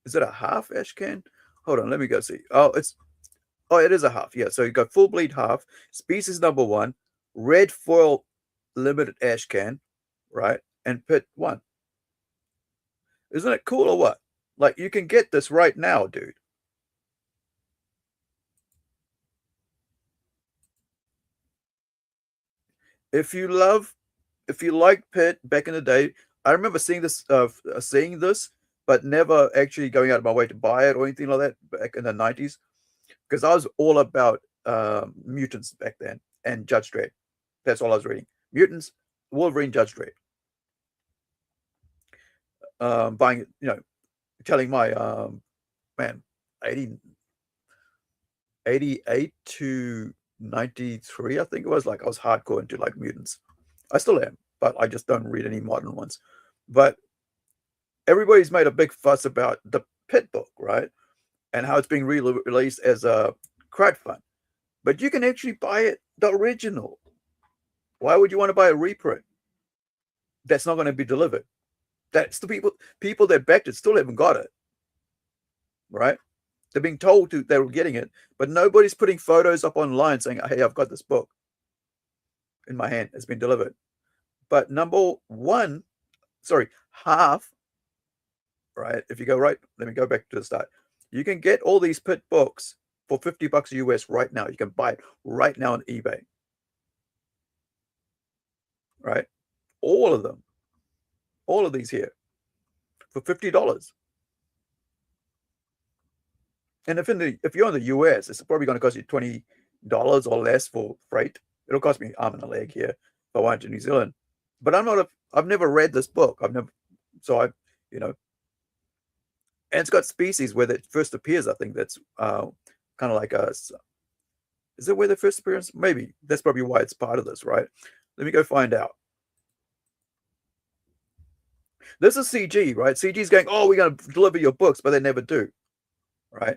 Is it a half ash can? Hold on, let me go see. It is a half. Yeah, so you got full bleed half, species number 1, red foil limited ash can, right? And Pit 1. Isn't it cool or what? Like, you can get this right now, dude. If you like Pit back in the day, I remember seeing this, but never actually going out of my way to buy it or anything like that back in the 90s, because I was all about mutants back then and Judge Dredd. That's all I was reading. Mutants, Wolverine, Judge Dredd. Buying, telling my 88 to 93, I think it was, like I was hardcore into like mutants. I still am, but I just don't read any modern ones. But everybody's made a big fuss about the Pit book, right? And how it's being released as a crowdfund. But you can actually buy it, the original. Why would you want to buy a reprint that's not going to be delivered? That's the people that backed it still haven't got it, right? They're being told they were getting it, but nobody's putting photos up online saying, hey, I've got this book in my hand. It's been delivered. But half, right? If you go right, let me go back to the start. You can get all these Pit books for $50 US right now. You can buy it right now on eBay, right? All of them. All of these here for $50. And if you're in the US, it's probably going to cost you $20 or less for freight. It'll cost me arm and a leg here if I went to New Zealand. But I've never read this book. And it's got species where it first appears. I think that's kind of like is it where the first appearance? Maybe that's probably why it's part of this, right? Let me go find out. This is CG, right? CG's going, oh, we're going to deliver your books, but they never do, right?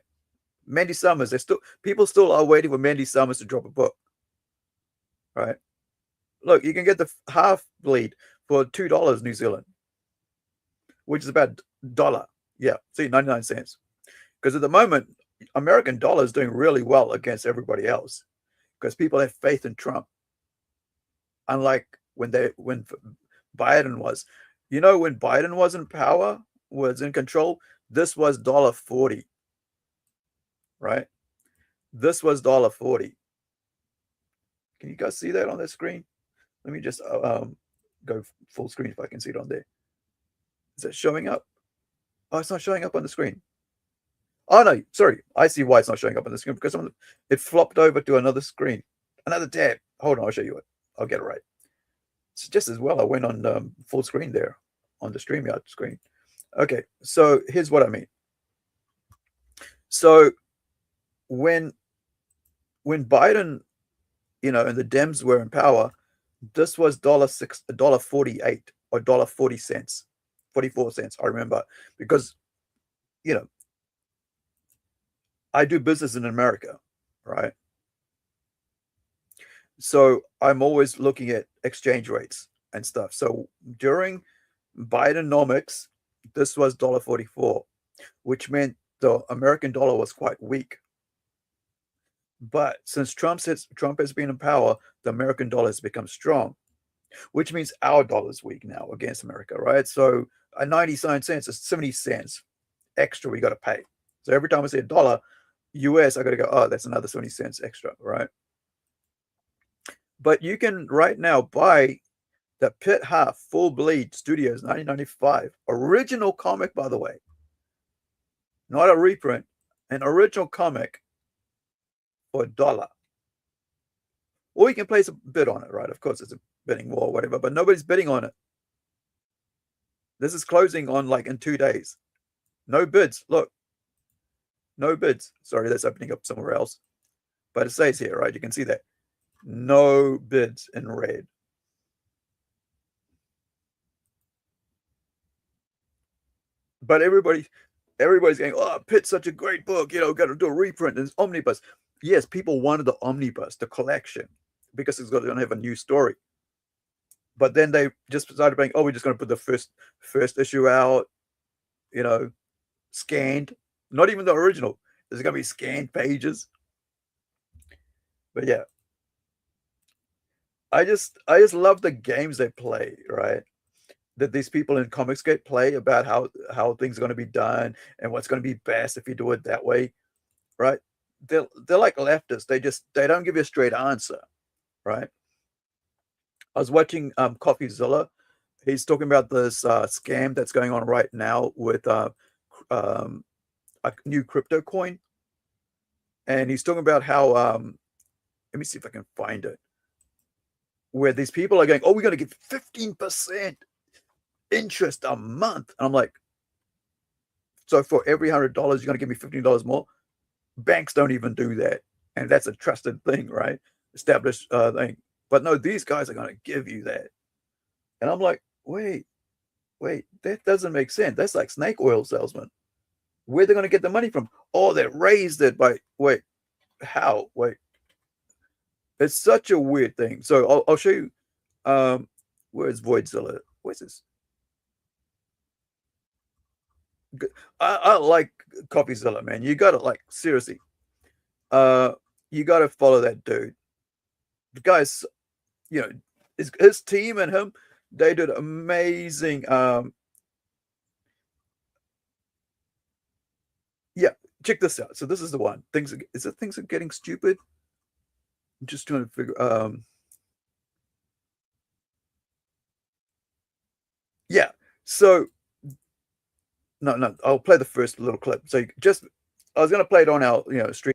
Mandy Summers, people still are waiting for Mandy Summers to drop a book, right? Look, you can get the half bleed for $2 New Zealand, which is about $1. Yeah, see, 99 cents. Because at the moment, American dollar is doing really well against everybody else because people have faith in Trump. Unlike when Biden was. When Biden was in power, was in control, this was $1.40, right? This was $1.40. Can you guys see that on the screen? Let me just go full screen if I can see it on there. Is it showing up? Oh, it's not showing up on the screen. Oh, no, sorry. I see why it's not showing up on the screen, because it flopped over to another screen, another tab. Hold on, I'll show you it. I'll get it right. It's just as well I went on full screen there on the StreamYard screen. Okay, so here's what I mean. So when Biden, and the Dems were in power, this was $1.48 or $1.40, 44 cents. I remember because, I do business in America, right? So I'm always looking at exchange rates and stuff. So during Bidenomics, this was $1.44, which meant the American dollar was quite weak. But since Trump has been in power, the American dollar has become strong, which means our dollar is weak now against America, right? So 99 cents is 70 cents extra we got to pay. So every time I say $1 US, I got to go, oh, that's another 70 cents extra, right? But you can right now buy the Pit Half Full Bleed Studios 1995 original comic, by the way, not a reprint, an original comic for $1. Or you can place a bid on it, right? Of course, it's a bidding war or whatever, but nobody's bidding on it. This is closing on like in 2 days. No bids. Look, no bids. Sorry, that's opening up somewhere else. But it says here, right? You can see that. No bids in red. But everybody's going, oh, Pitt's such a great book. You know, got to do a reprint. And it's omnibus. Yes, people wanted the omnibus, the collection, because it's going to have a new story. But then they just started saying, oh, we're just going to put the first issue out, you know, scanned. Not even the original. There's going to be scanned pages. But yeah, I just love the games they play, right? That these people in Comicsgate play about how things are going to be done and what's going to be best if you do it that way, right? They're like leftists. They don't give you a straight answer, right? I was watching CoffeeZilla. He's talking about this scam that's going on right now with a new crypto coin, and he's talking about how let me see if I can find it, where these people are going, oh, we're going to get 15% interest a month. And I'm like, so for every $100, you're going to give me $15 more? Banks don't even do that. And that's a trusted thing, right? Established thing. But no, these guys are going to give you that. And I'm like, wait, that doesn't make sense. That's like snake oil salesman. Where are they going to get the money from? Oh, they raised it by, wait, how? Wait. It's such a weird thing. So I'll show you. Where's Voidzilla? Where's this? I like CoffeeZilla, man. You got to, like, seriously. You got to follow that dude. The guy's, you know, his team and him, they did amazing. Yeah, check this out. So this is the one. Things are getting stupid. I'm just trying to figure. Yeah. So no. I'll play the first little clip. So I was going to play it on our stream,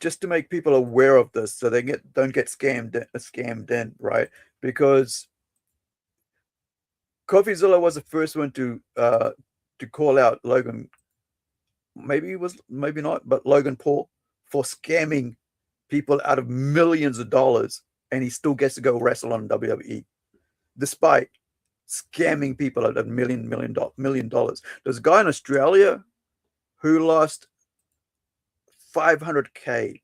just to make people aware of this, so they don't get scammed in, right? Because CoffeeZilla was the first one to call out Logan. Maybe he was, maybe not, but Logan Paul, for scamming people out of millions of dollars, and he still gets to go wrestle on WWE, despite scamming people out of $1 million. There's a guy in Australia who lost $500K.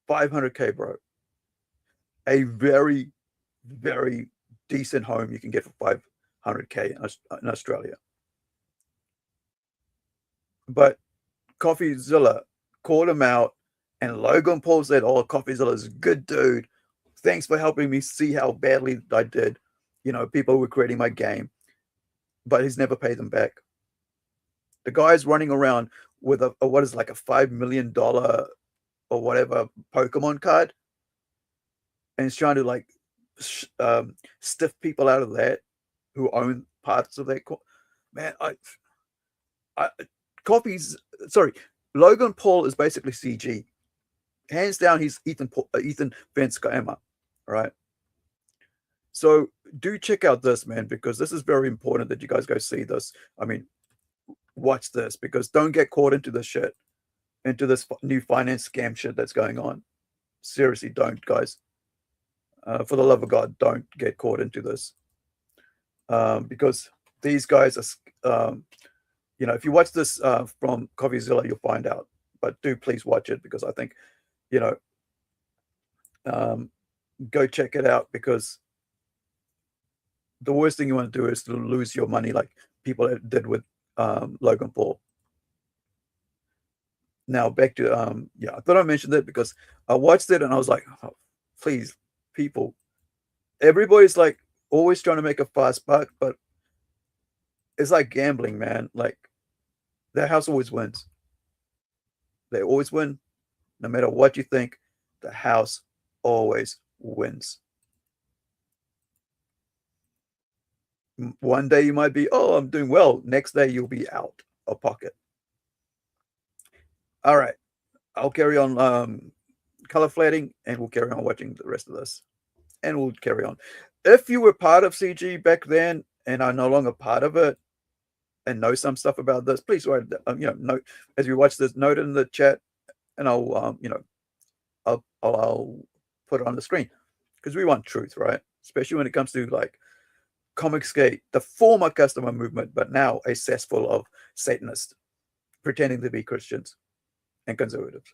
$500K, bro. A very, very decent home you can get for $500K in Australia. But CoffeeZilla called him out, and Logan Paul said, oh, CoffeeZilla's a good dude. Thanks for helping me see how badly I did. People were creating my game. But he's never paid them back. The guy's running around with what is like a $5 million or whatever Pokemon card, and he's trying to like stiff people out of that who own parts of that. Man, Logan Paul is basically CG. Hands down, he's Ethan Van Sciamma, right? So do check out this, man, because this is very important that you guys go see this. I mean, watch this, because don't get caught into this shit, into this new finance scam shit that's going on. Seriously, don't, guys. For the love of God, don't get caught into this. Because these guys are, if you watch this from CoffeeZilla, you'll find out. But do please watch it, because I think, go check it out, because the worst thing you want to do is to lose your money like people did with Logan Paul. Now back to I thought I mentioned it because I watched it and I was like, oh, please, people, everybody's like always trying to make a fast buck, but it's like gambling, man. Like, the house always wins. They always win, no matter what you think. The house always wins. One day you might be, oh, I'm doing well. Next day you'll be out of pocket. All right. I'll carry on color flatting, and we'll carry on watching the rest of this. And we'll carry on. If you were part of CG back then and are no longer part of it and know some stuff about this, please write, note as you watch this, note in the chat, and I'll put it on the screen, because we want truth, right? Especially when it comes to like Comicsgate, the former customer movement, but now a cesspool of Satanists pretending to be Christians and conservatives.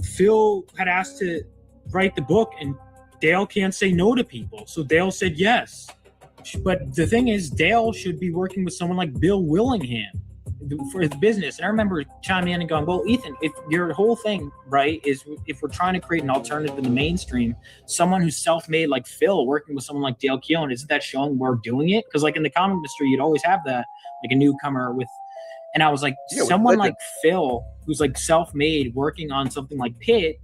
Phil had asked to write the book, and Dale can't say no to people, so Dale said yes. But the thing is, Dale should be working with someone like Bill Willingham for his business. And I remember chiming in and going, well, Ethan, if your whole thing, right, is if we're trying to create an alternative in the mainstream, someone who's self-made like Phil working with someone like Dale Keown, isn't that showing we're doing it? Because like in the comic industry, you'd always have that, like a newcomer with, and I was like, someone like Phil, who's like self-made working on something like Pit,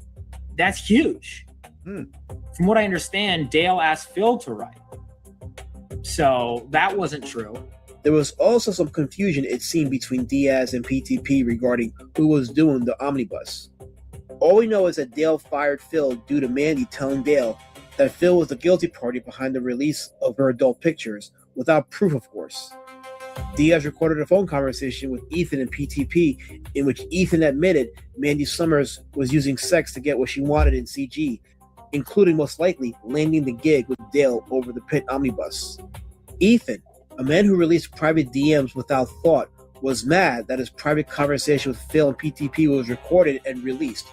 that's huge. From what I understand, Dale asked Phil to write. So that wasn't true. There was also some confusion, it seemed, between Diaz and PTP regarding who was doing the omnibus. All we know is that Dale fired Phil due to Mandy telling Dale that Phil was the guilty party behind the release of her adult pictures, without proof, of course. Diaz recorded a phone conversation with Ethan and PTP in which Ethan admitted Mandy Summers was using sex to get what she wanted in CG, including most likely landing the gig with Dale over the Pit omnibus. Ethan, a man who released private DMs without thought, was mad that his private conversation with Phil and PTP was recorded and released.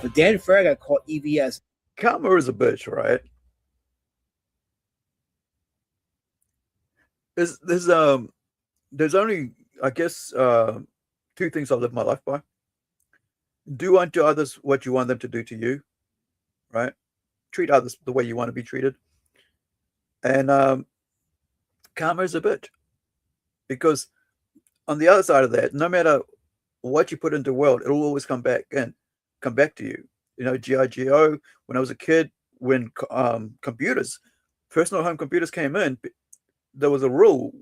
But Dan Farragut called EVS. Karma is a bitch, right? There's only, I guess, two things I live my life by. Do unto others what you want them to do to you, right? Treat others the way you want to be treated. And karma is a bitch, because on the other side of that, no matter what you put into the world, it'll always come back to you. You know, G.I. Joe, when I was a kid, when personal home computers came in, there was a rule.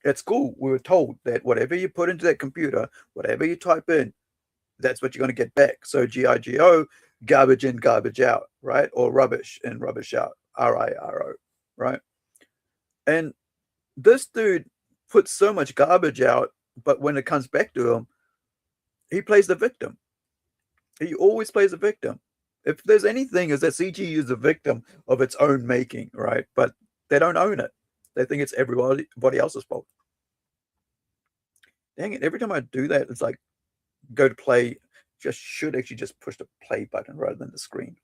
At school, we were told that whatever you put into that computer, whatever you type in, that's what you're going to get back. So G.I. Joe, garbage in, garbage out, right? Or rubbish in, rubbish out, RIRO, right? And this dude puts so much garbage out, but when it comes back to him, he plays the victim. He always plays the victim. If there's anything, is that CG is a victim of its own making, right? But they don't own it. They think it's everybody else's fault. Dang it, every time I do that, it's like go to play, should actually just push the play button rather than the screen.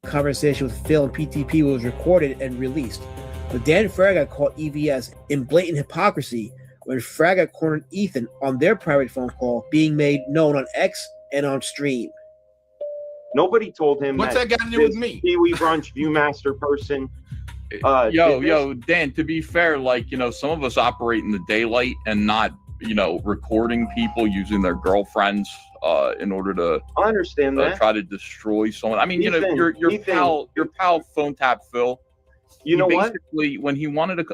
Conversation with Phil and PTP was recorded and released, but Dan Farragut called EVS in blatant hypocrisy when Farragut cornered Ethan on their private phone call being made known on X and on stream. Nobody told him What's that got to do with me? Pee-wee Brunch Viewmaster person. Dan, to be fair, like, some of us operate in the daylight and not, recording people using their girlfriends in order to I understand that. Try to destroy someone. I mean, Ethan, your pal phone tap Phil. You know what? When he wanted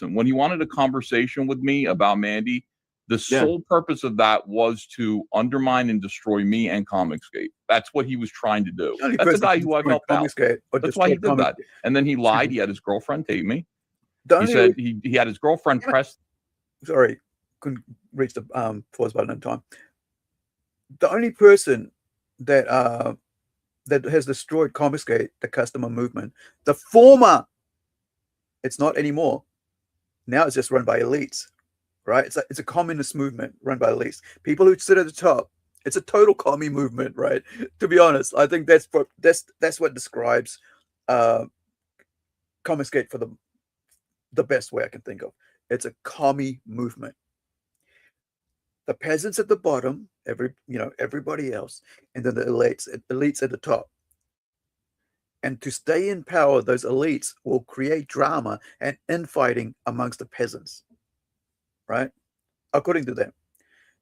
when he wanted a conversation with me about Mandy, the sole purpose of that was to undermine and destroy me and Comicsgate. That's what he was trying to do. That's the guy who I've helped out. That's why he did that. And then he lied. He had his girlfriend tape me. He said he had his girlfriend press. Sorry, couldn't reach the pause button in time. The only person that has destroyed Comicsgate, the customer movement, the former, it's not anymore. Now it's just run by elites. Right? It's a communist movement run by elites. People who sit at the top. It's a total commie movement, right? To be honest, I think that's what describes Comicsgate for the best way I can think of. It's a commie movement. The peasants at the bottom, everybody else, and then the elites at the top. And to stay in power, those elites will create drama and infighting amongst the peasants. Right, according to them,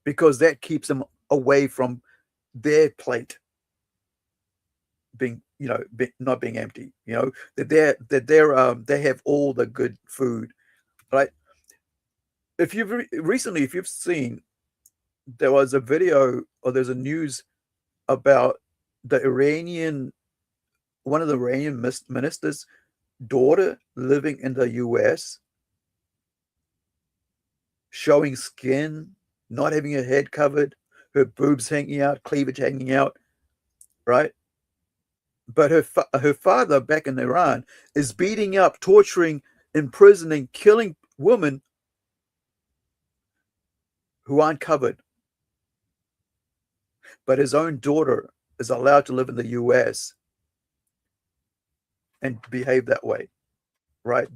because that keeps them away from their plate being, not being empty. That they have all the good food, right? If you've seen there was a video or there's a news about the Iranian, one of the Iranian ministers' daughter living in the US, showing skin, not having her head covered, her boobs hanging out, cleavage hanging out, right? But her father back in Iran is beating up, torturing, imprisoning, killing women who aren't covered. But his own daughter is allowed to live in the US and behave that way, right?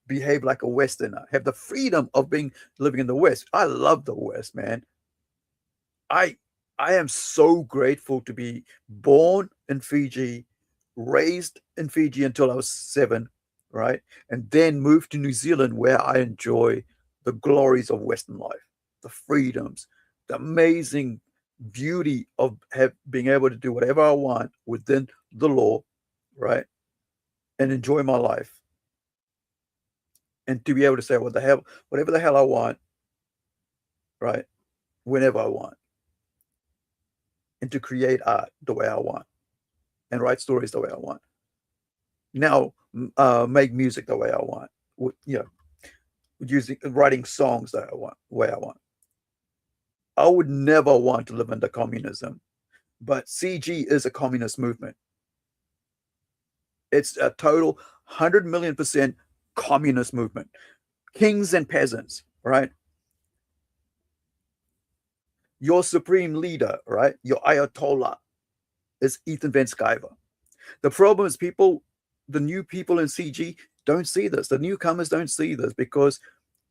Behave like a Westerner, have the freedom of living in the West. I love the West, man. I am so grateful to be born in Fiji, raised in Fiji until I was 7, right? And then moved to New Zealand, where I enjoy the glories of Western life, the freedoms, the amazing beauty of being able to do whatever I want within the law, right? And enjoy my life. And to be able to say whatever the hell I want, right? Whenever I want. And to create art the way I want. And write stories the way I want. Now, make music the way I want. Writing songs the way I want. I would never want to live under communism, but CG is a communist movement. It's a total 100 million% communist movement. Kings and peasants, right? Your supreme leader, right? Your Ayatollah is Ethan Van Sciver. The problem is the new people in CG don't see this. The newcomers don't see this because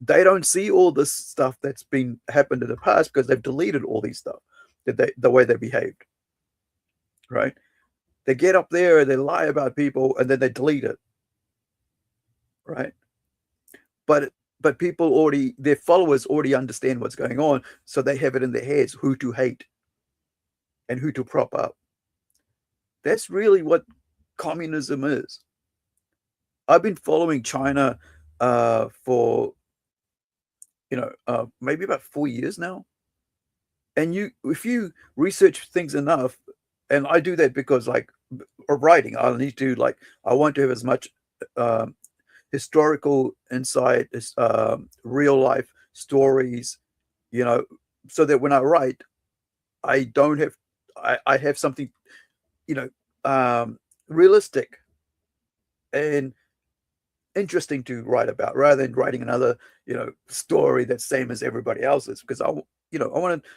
they don't see all this stuff that's been happened in the past because they've deleted all these stuff, the way they behaved, right? They get up there and they lie about people and then they delete it, right? But people their followers already understand what's going on, so they have it in their heads who to hate and who to prop up. That's really what communism is. I've been following China for maybe about 4 years now. And if you research things enough, and I do that because of writing, I need to I want to have as much historical insight, real life stories, so that when I write, I have something, realistic and interesting to write about, rather than writing another, story that's same as everybody else's. Because I want to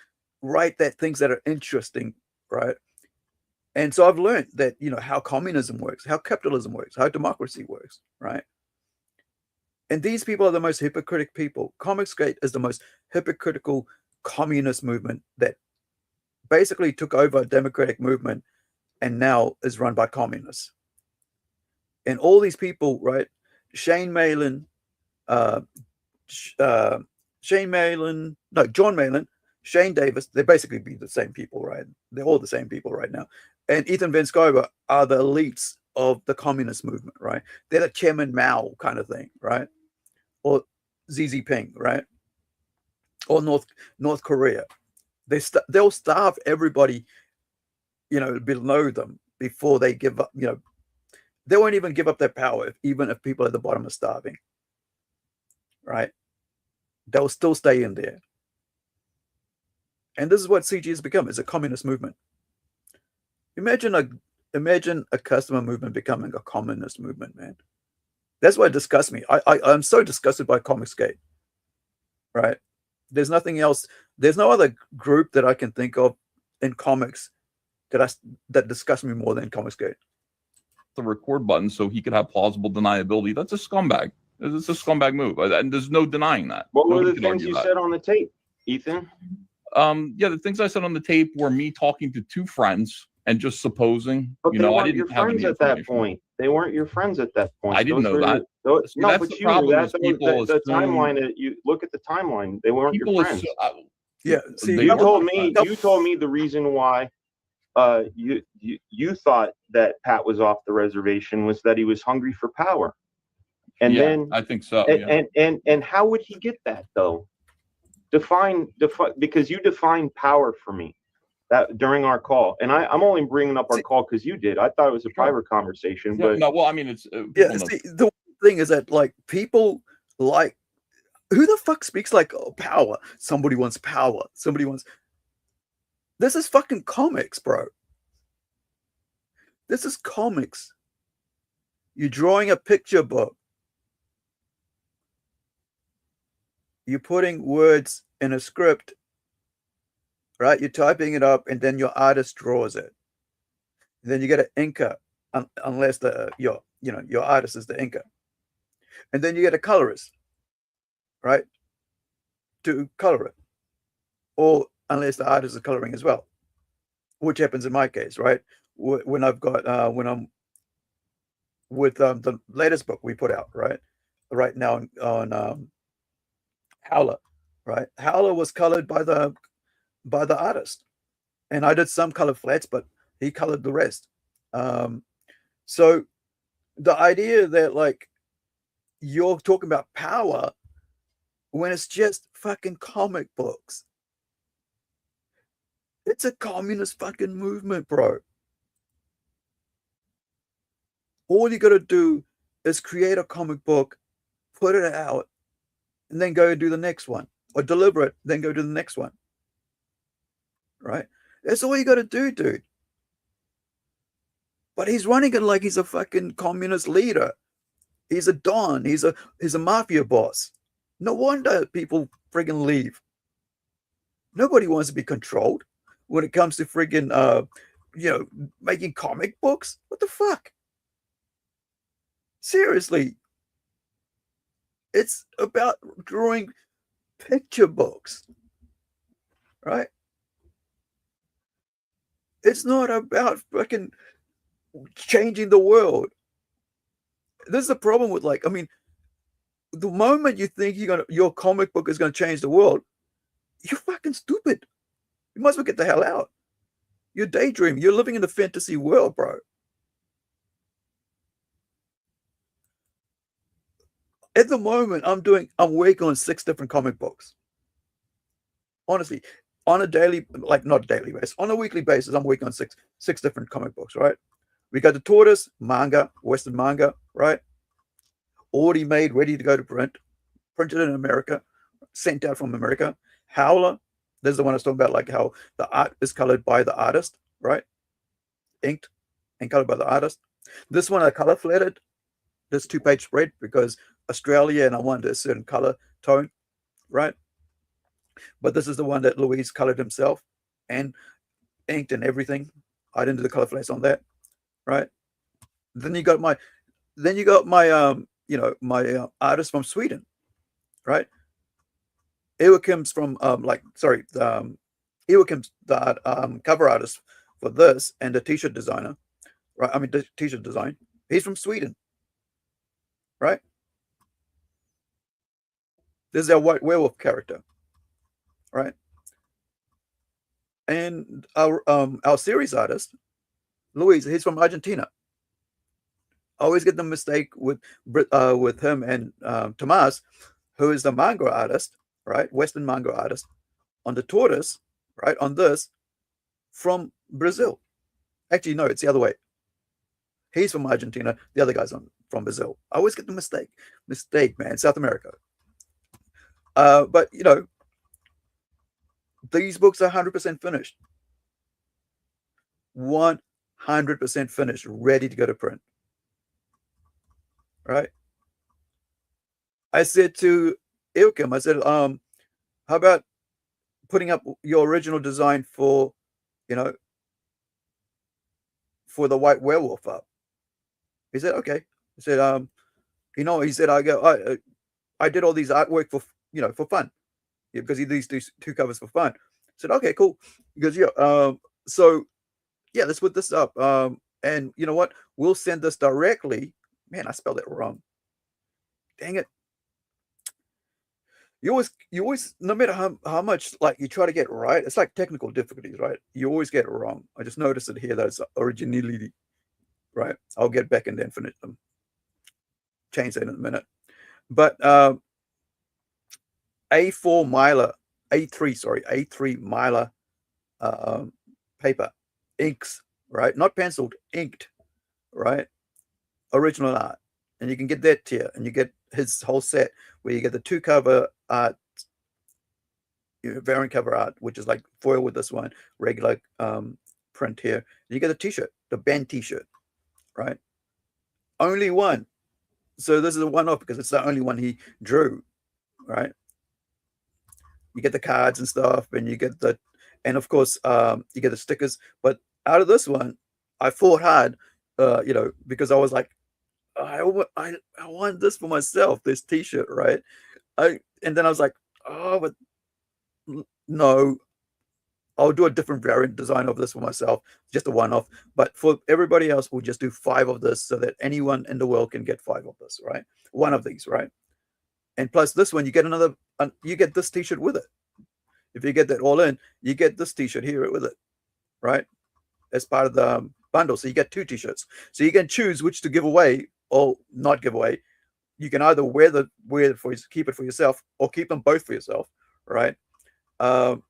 write things that are interesting, right? And so I've learned that, how communism works, how capitalism works, how democracy works, right? And these people are the most hypocritical people. Comicsgate is the most hypocritical communist movement that basically took over a democratic movement and now is run by communists. And all these people, right? John Malin, Shane Davis, they basically be the same people, right? They're all the same people right now. And Ethan Van Sciver are the elites of the communist movement, right? They're the Chairman Mao kind of thing, right? Or Xi Jinping, right? Or North Korea. They'll starve everybody, below them before they give up, they won't even give up their power, even if people at the bottom are starving, right? They'll still stay in there. And this is what CG has become. It's a communist movement. Imagine a customer movement becoming a communist movement, man. That's what disgusts me. I'm so disgusted by Comicsgate, right? There's nothing else. There's no other group that I can think of in comics that disgusts me more than Comicsgate. The record button so he could have plausible deniability. That's a scumbag. It's a scumbag move, and there's no denying that. What were Nobody the can things argue you that. said on the tape, Ethan? Yeah, the things I said on the tape were me talking to two friends and just supposing. But they I weren't didn't your have friends any at that information. point. They weren't your friends at that point. I didn't know that. No, See, that's but the you problem knew that. is people The assume- timeline that you look at the timeline, they weren't your friends. Yeah, see, you told me the reason why you thought that Pat was off the reservation was that he was hungry for power. And Yeah, then I think so. And how would he get that though? define because you defined power for me that during our call, and I'm only bringing up our call because you did. I thought it was a private conversation, Yeah, but no, well, I mean, it's Yeah, see, the thing is that like people like who the fuck speaks like power? Somebody wants power. Somebody wants. This is fucking comics, bro. This is comics. You're drawing a picture book. You're putting words in a script, right? You're typing it up, and then your artist draws it. And then you get an inker, unless your artist is the inker. And then you get a colorist, right, to color it, or unless the artist is coloring as well, which happens in my case, right? When I've got when I'm with the latest book we put out, right now on Howler, right? Howler was colored by the artist, and I did some color flats, but he colored the rest. So the idea that like you're talking about power when it's just fucking comic books. It's a communist fucking movement, bro. All you got to do is create a comic book, put it out, and then go and do the next one, or deliver it, then go do the next one. Right? That's all you got to do, dude. But he's running it like he's a fucking communist leader. He's a don. He's a mafia boss. No wonder people friggin' leave. Nobody wants to be controlled when it comes to friggin' making comic books. What the fuck? Seriously. It's about drawing picture books. Right? It's not about fucking changing the world. This is the problem with the moment you think your comic book is gonna change the world, you're fucking stupid. You might as well get the hell out. You're daydreaming. You're living in the fantasy world, bro. At the moment, I'm working on 6 different comic books. Honestly, on a daily, not daily basis, on a weekly basis, I'm working on six different comic books, right? We got the Tortoise manga, Western manga, right? Already made, ready to go to print, printed in America, sent out from America. Howler, this is the one I was talking about, like how the art is colored by the artist, right? Inked and colored by the artist. This one I color flatted, this 2-page spread, because Australia and I wanted a certain color tone, right? But this is the one that Louise colored himself and inked and everything. I didn't do the color flats on that, right? Then you got my artist from Sweden, right? Joachim's from Joachim's the cover artist for this and the t-shirt designer, right? I mean the t-shirt design. He's from Sweden, right? This is our white werewolf character, right? And our series artist, Luis, he's from Argentina. I always get the mistake with him and Tomas, who is the manga artist, right? Western manga artist on the Tortoise, right? On this, from Brazil. Actually, no, it's the other way. He's from Argentina. The other guy's from Brazil. I always get the mistake, man. South America. But these books are 100% finished. 100% finished, ready to go to print. Right? I said to Ilkim, I said, how about putting up your original design for the white werewolf up? He said, okay. He said, he said, I did all these artwork for fun. Yeah, because he did these two covers for fun. I said, okay, cool. He goes, yeah. So yeah, let's put this up. And you know what? We'll send this directly. Man, I spelled it wrong. Dang it. You always, no matter how much you try to get it right, it's like technical difficulties, right? You always get it wrong. I just noticed it here that it's originality, right? I'll get back and then finish them. Change that in a minute. But A4 Myler A3 Mylar paper, inks, right? Not penciled, inked, right? Original art. And you can get that tier, and you get his whole set where you get the 2 cover art, variant cover art, which is like foil with this one, regular print here. You get a t-shirt, the band t-shirt, right? Only one. So this is a one-off because it's the only one he drew, right? You get the cards and stuff, and you get the, and of course, you get the stickers. But out of this one, I fought hard, because I was like, I want this for myself, this t-shirt, right? And then I was like, oh, but no, I'll do a different variant design of this for myself, just a one-off. But for everybody else, we'll just do 5 of this so that anyone in the world can get 5 of this, right? One of these, right? And plus this one, you get another, you get this t-shirt with it. If you get that all in, you get this t-shirt here with it, right? As part of the bundle. So you get 2 t-shirts. So you can choose which to give away or not give away. You can either wear it for keep it for yourself, or keep them both for yourself, right? And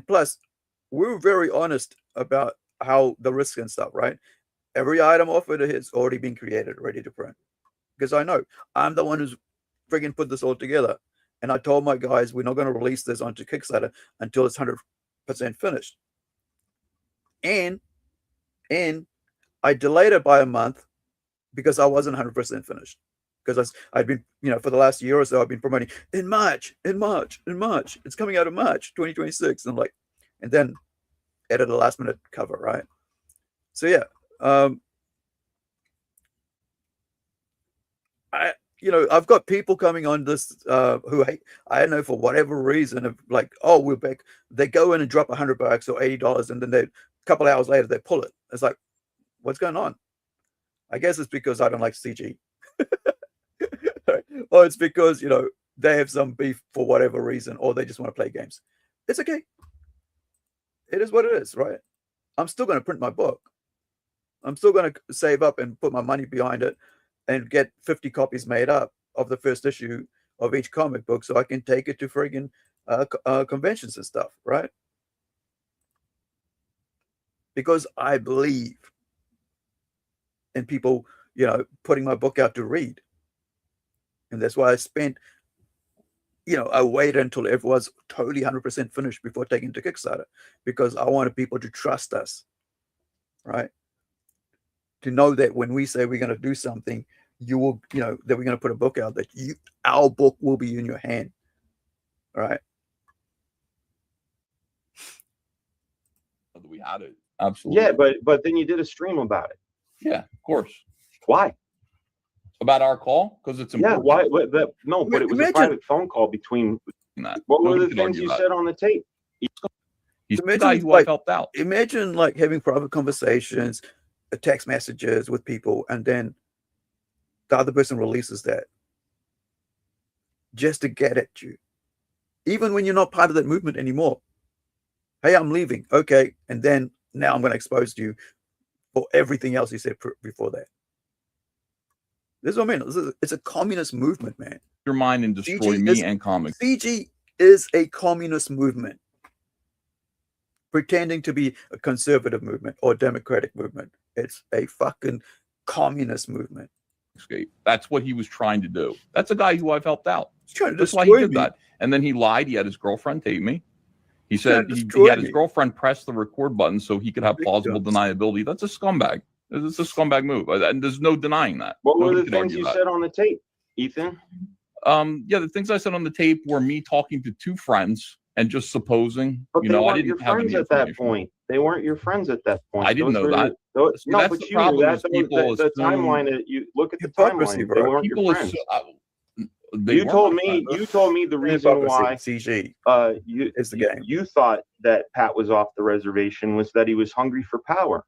plus, we're very honest about how the risk and stuff, right? Every item offered has already been created, ready to print. Because I know I'm the one who's friggin' put this all together. And I told my guys, we're not going to release this onto Kickstarter until it's 100% finished. And I delayed it by a month because I wasn't 100% finished. Because I'd been, for the last year or so, I've been promoting in March. It's coming out in March 2026. And then added a last minute cover, right? So yeah, I've got people coming on this who I don't know, for whatever reason, of like, oh, we're back. They go in and drop $100 or $80, and then a couple of hours later they pull it. It's like, what's going on? I guess it's because I don't like CG. Or it's because, they have some beef for whatever reason, or they just want to play games. It's okay. It is what it is, right? I'm still going to print my book. I'm still going to save up and put my money behind it and get 50 copies made up of the first issue of each comic book so I can take it to friggin' conventions and stuff, right? Because I believe in people, putting my book out to read. And that's why I spent, I waited until it was totally 100% finished before taking it to Kickstarter, because I wanted people to trust us, right? To know that when we say we're going to do something, you will, that we're going to put a book out, that our book will be in your hand, right? We had it. Absolutely. Yeah, but then you did a stream about it. Yeah, of course. Why? About our call? Because it's important. Yeah, why? No, but it was a private phone call between. What were the things you said on the tape? He's the guy who helped out. Imagine having private conversations, text messages with people, and then the other person releases that just to get at you, even when you're not part of that movement anymore. Hey, I'm leaving. Okay, and then now I'm going to expose you for everything else you said before that. This is what I mean. It's a communist movement, man. Your mind and destroy me and comics. CG is a communist movement, pretending to be a conservative movement or a democratic movement. It's a fucking communist movement. That's what he was trying to do. That's a guy who I've helped out. That's why he did that. And then he lied. He had his girlfriend tape me. He said he had his girlfriend press the record button so he could have plausible deniability. That's a scumbag. It's a scumbag move, and there's no denying that. What were the things you said on the tape, Ethan? Yeah, the things I said on the tape were me talking to 2 friends and just supposing. But they weren't I didn't your have friends any at that point. They weren't your friends at that point. I didn't know that. No, that's but the you problem knew that. is people The timeline that you look at the timeline. They weren't your friends. You told me the reason why CG is the game. You thought that Pat was off the reservation was that he was hungry for power.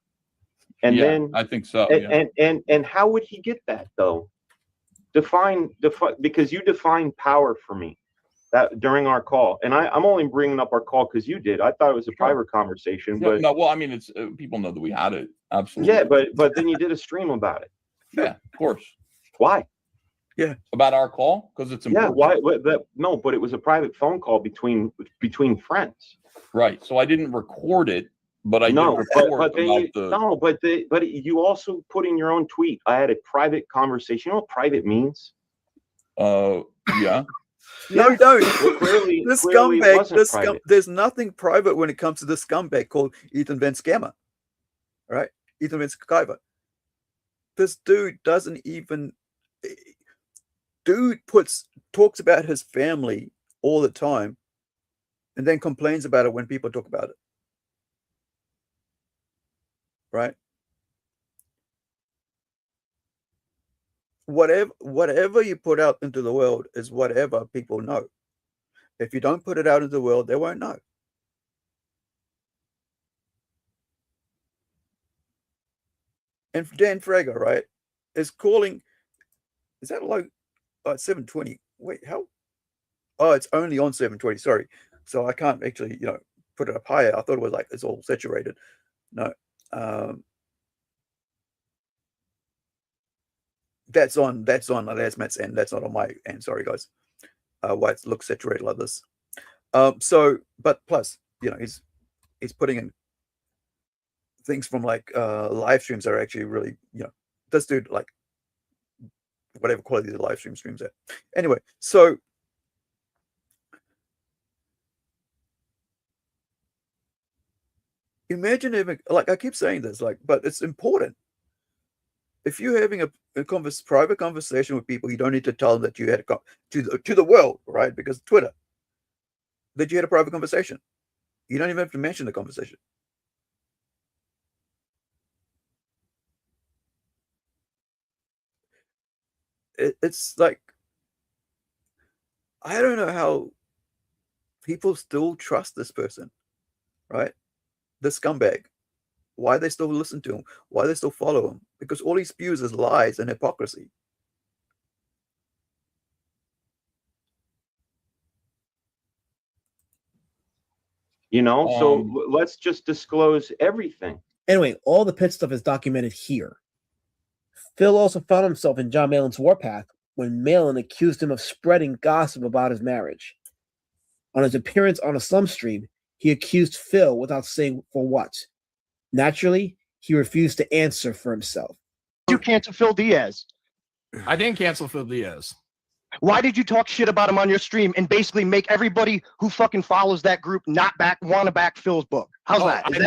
And then I think so. And how would he get that though? Define because you defined power for me that during our call, and I'm only bringing up our call because you did. I thought it was a private conversation, but no. Well, I mean, it's people know that we had it. Absolutely. Yeah, but then you did a stream about it. Yeah, of course. Why? Yeah. About our call? Because it's Yeah, important. no, but it was a private phone call between friends. Right. So I didn't record it, but I did No, report but then you also put in your own tweet. I had a private conversation. You know what private means? Yeah. No, don't. Well, clearly, This clearly it scumbag, wasn't private. there's nothing private when it comes to this scumbag called Ethan Van Scammer. Right? Ethan Van Sciver. This dude doesn't even talks about his family all the time and then complains about it when people talk about it. Right? Whatever you put out into the world is whatever people know. If you don't put it out into the world, they won't know. And Dan Frager, right, is calling. Is that low? 720. Wait, how? Oh, it's only on 720. Sorry, so I can't actually, put it up higher. I thought it was like it's all saturated. No, that's on Matt's end. That's not on my end. Sorry, guys. Why it looks saturated like this. So, but plus, he's putting in things from like live streams that are actually really, this dude, like whatever quality the live streams at. Anyway, so imagine having, like I keep saying this, like, but it's important. If you're having a private conversation with people, you don't need to tell them that you had to the world, right? Because Twitter, that you had a private conversation. You don't even have to mention the conversation. It's like, I don't know how people still trust this person, right? The scumbag. Why they still listen to him? Why they still follow him? Because all he spews is lies and hypocrisy. So let's just disclose everything. Anyway, all the pit stuff is documented here. Phil also found himself in John Malin's warpath when Malin accused him of spreading gossip about his marriage. On his appearance on a Slum stream, he accused Phil without saying for what. Naturally, he refused to answer for himself. You cancel Phil Diaz. I didn't cancel Phil Diaz. Why did you talk shit about him on your stream and basically make everybody who fucking follows that group want to back Phil's book? How's that? Is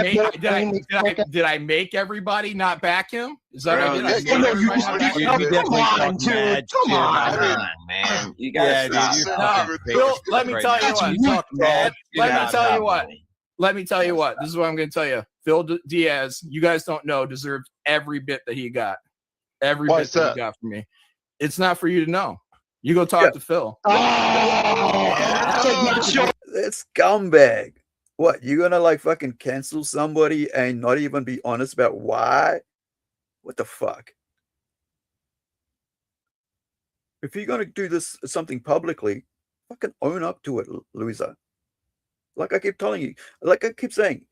Did I make everybody not back him? Is that what I did? Come on, man. You guys Phil, let me tell you what. Let me tell you what. This is what I'm going to tell you. Phil Diaz, you guys don't know, deserves every bit that he got. Every bit that he got from me. It's not for you to know. You go talk to Phil. That's scumbag. What, you gonna like fucking cancel somebody and not even be honest about why? What the fuck? If you're gonna do this something publicly, fucking own up to it, loser. Like I keep telling you, like I keep saying,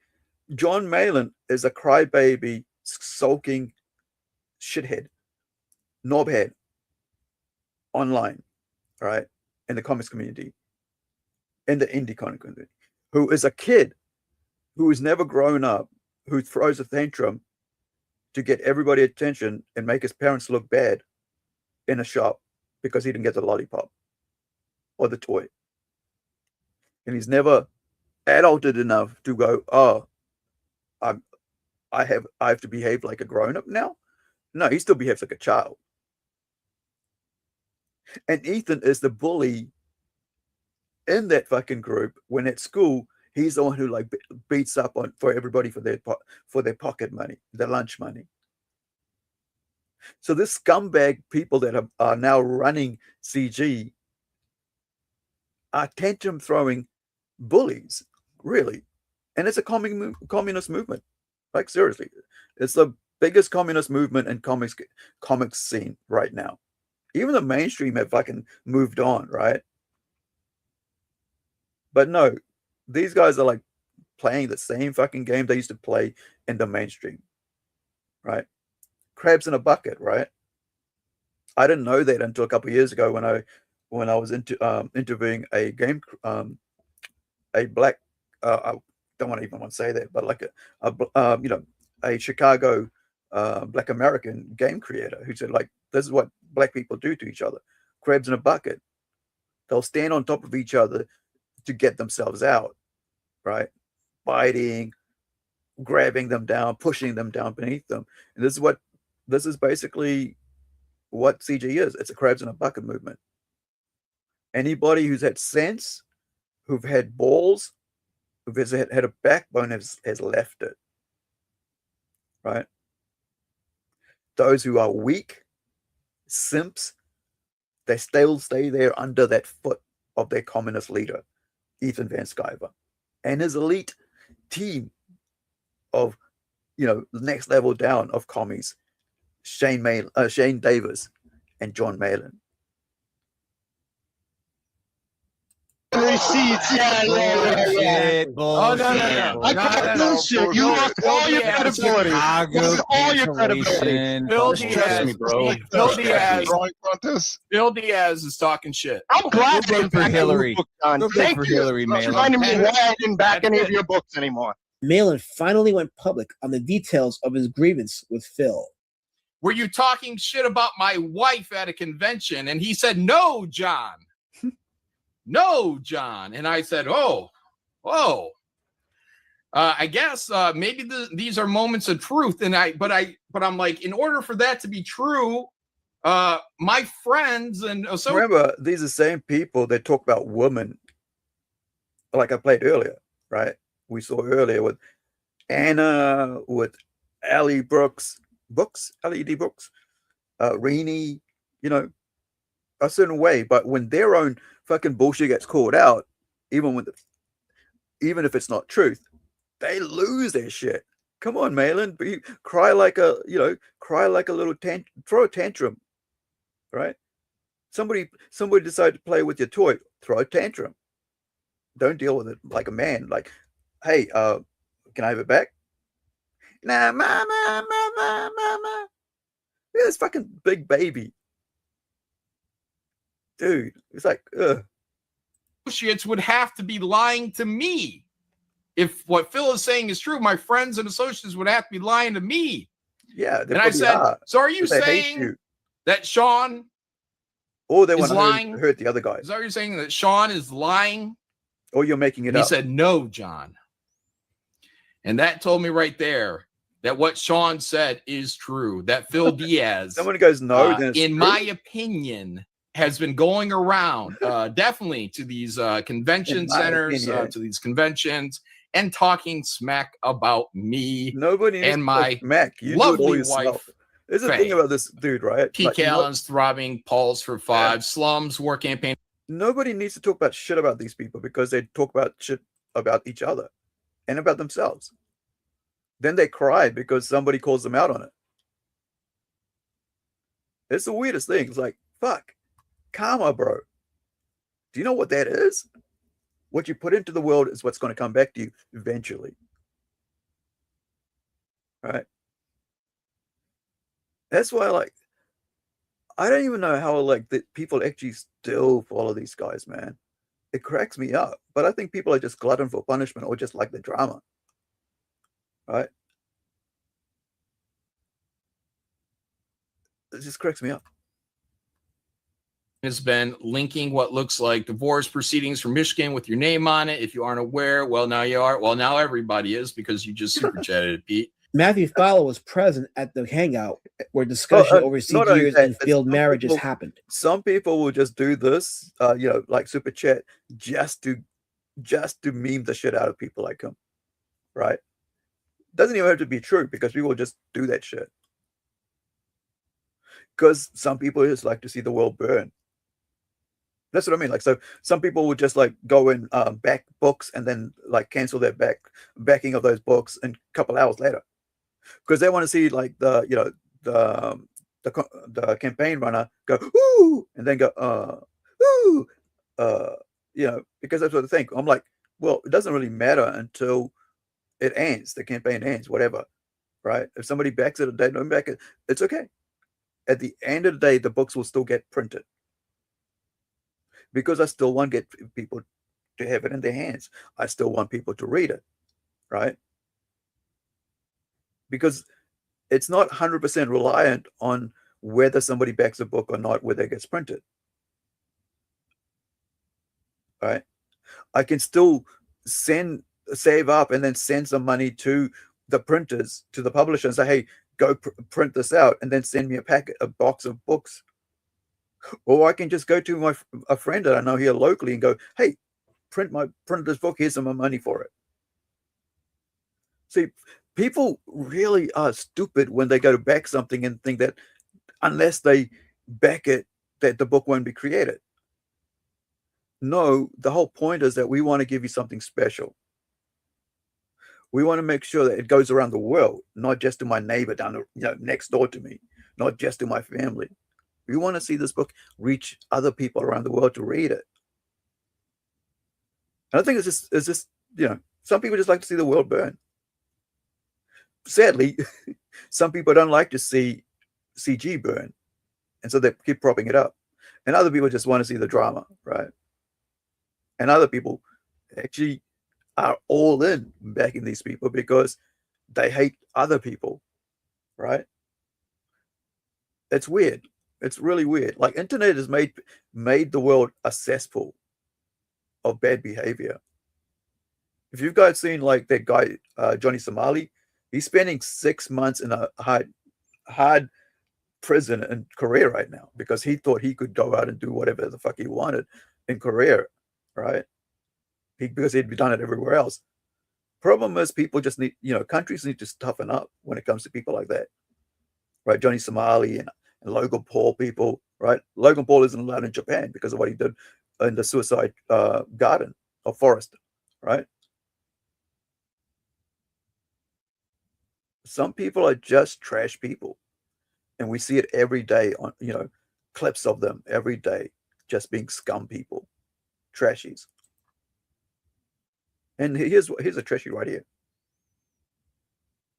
John Malin is a crybaby, sulking shithead, knobhead online, right? In the comics community, in the indie comic community, who is a kid who has never grown up, who throws a tantrum to get everybody attention and make his parents look bad in a shop because he didn't get the lollipop or the toy. And he's never adulted enough to go, oh, I have to behave like a grown-up now. No, he still behaves like a child. And Ethan is the bully in that fucking group. When at school, he's the one who like beats up on for everybody for their pocket money, their lunch money. So this scumbag people that are now running CG are tantrum throwing bullies, really. And it's a communist movement. Like seriously, it's the biggest communist movement in comics scene right now. Even the mainstream have fucking moved on, right? But no, these guys are like playing the same fucking game they used to play in the mainstream, right? Crabs in a bucket, right? I didn't know that until a couple of years ago when I was interviewing a a black. I don't want to say that, but like a Chicago black American game creator who said, like, this is what black people do to each other. Crabs in a bucket. They'll stand on top of each other to get themselves out, right? Biting, grabbing them down, pushing them down beneath them. And this is basically what CG is. It's a crabs in a bucket movement. Anybody who's had sense, who've had balls, who has had a backbone has left it, right? Those who are weak, simps, they still stay there under that foot of their communist leader, Ethan Van Sciver, and his elite team of, the next level down of commies, Shane Davis and John Malin. Receipts, yeah. Oh, no. I call bullshit. You lost all your credibility. All your credibility. Phil Trust me, bro. Phil Diaz is talking shit. I'm glad Good for Hillary. Thank for you. Hillary, That's Malin. reminding me why I didn't back any of your books anymore. Malin finally went public on the details of his grievance with Phil. Were you talking shit about my wife at a convention? And he said, no, John. No, John. And I said, oh. I guess maybe these are moments of truth. But I'm like, in order for that to be true, my friends and so remember, these are the same people that talk about women, like I played earlier, right? We saw earlier with Anna, with Allie Brooks, LED Brooks, Renee, a certain way. But when their own fucking bullshit gets called out, even if it's not truth, they lose their shit. Come on, Malin, cry like a little throw a tantrum, right? Somebody decided to play with your toy, throw a tantrum. Don't deal with it like a man. Like, hey, can I have it back? Nah, mama. Yeah, this fucking big baby. Dude, it's like, ugh. associates would have to be lying to me. If what Phil is saying is true, my friends and associates would have to be lying to me. Yeah. And I said, so are you saying that Sean or they want is lying? To hurt the other guy? Is that what you're saying, that Sean is lying? Or you're making it and up? He said, no, John. And that told me right there that what Sean said is true, that Phil Diaz, someone goes, no, then it's in true. my opinion, has been going around definitely to these convention centers, to these conventions, and talking smack about me. Nobody and my smack. You lovely wife. There's a thing about this dude, right? Pete Allen's throbbing Pauls for Five, Slums War Campaign. Nobody needs to talk about shit about these people because they talk about shit about each other and about themselves. Then they cry because somebody calls them out on it. It's the weirdest thing. It's like, fuck. Karma, bro. Do you know what that is? What you put into the world is what's going to come back to you eventually. Right? That's why, like, I don't even know how, like, that people actually still follow these guys, man. It cracks me up. But I think people are just glutton for punishment or just like the drama. Right? It just cracks me up. Has been linking what looks like divorce proceedings from Michigan with your name on it. If you aren't aware, well, now you are. Well, now everybody is because you just super chatted it, Pete. Matthew Fowler was present at the hangout where discussion over CGers and failed marriages happened. Some people will just do this, like super chat, just to meme the shit out of people like him, right? Doesn't even have to be true because people just do that shit. Because some people just like to see the world burn. That's what I mean. Like, so some people would just like go and back books and then like cancel their backing of those books in a couple hours later, because they want to see like the campaign runner go ooh and then go ooh because that's what they think. I'm like, well, it doesn't really matter until it ends. The campaign ends, whatever, right? If somebody backs it or they don't back it, it's okay. at the end of the day, the books will still get printed because I still want to get people to have it in their hands. I still want people to read it, right? Because it's not 100% reliant on whether somebody backs a book or not, whether it gets printed, right? I can still save up and then send some money to the printers, to the publisher, and say, hey, go print this out, and then send me a box of books. Or I can just go to a friend that I know here locally and go, hey, print this book, here's some money for it. See, people really are stupid when they go to back something and think that unless they back it, that the book won't be created. No, the whole point is that we want to give you something special. We want to make sure that it goes around the world, not just to my neighbor down next door to me, not just to my family. We want to see this book reach other people around the world to read it. And I think it's just some people just like to see the world burn. Sadly, some people don't like to see CG burn, and so they keep propping it up. And other people just want to see the drama, right? And other people actually are all in backing these people because they hate other people, right? It's weird. It's really weird. Like, internet has made the world a cesspool of bad behavior. If you guys seen like that guy Johnny Somali, he's spending 6 months in a hard prison in Korea right now because he thought he could go out and do whatever the fuck he wanted in Korea, right? Because he'd done it everywhere else. Problem is, people just need, countries need to toughen up when it comes to people like that, right? Johnny Somali and Logan Paul people, right? Logan Paul isn't allowed in Japan because of what he did in the suicide garden or forest, right? Some people are just trash people, and we see it every day on clips of them every day, just being scum people, trashies. And here's a trashy right here.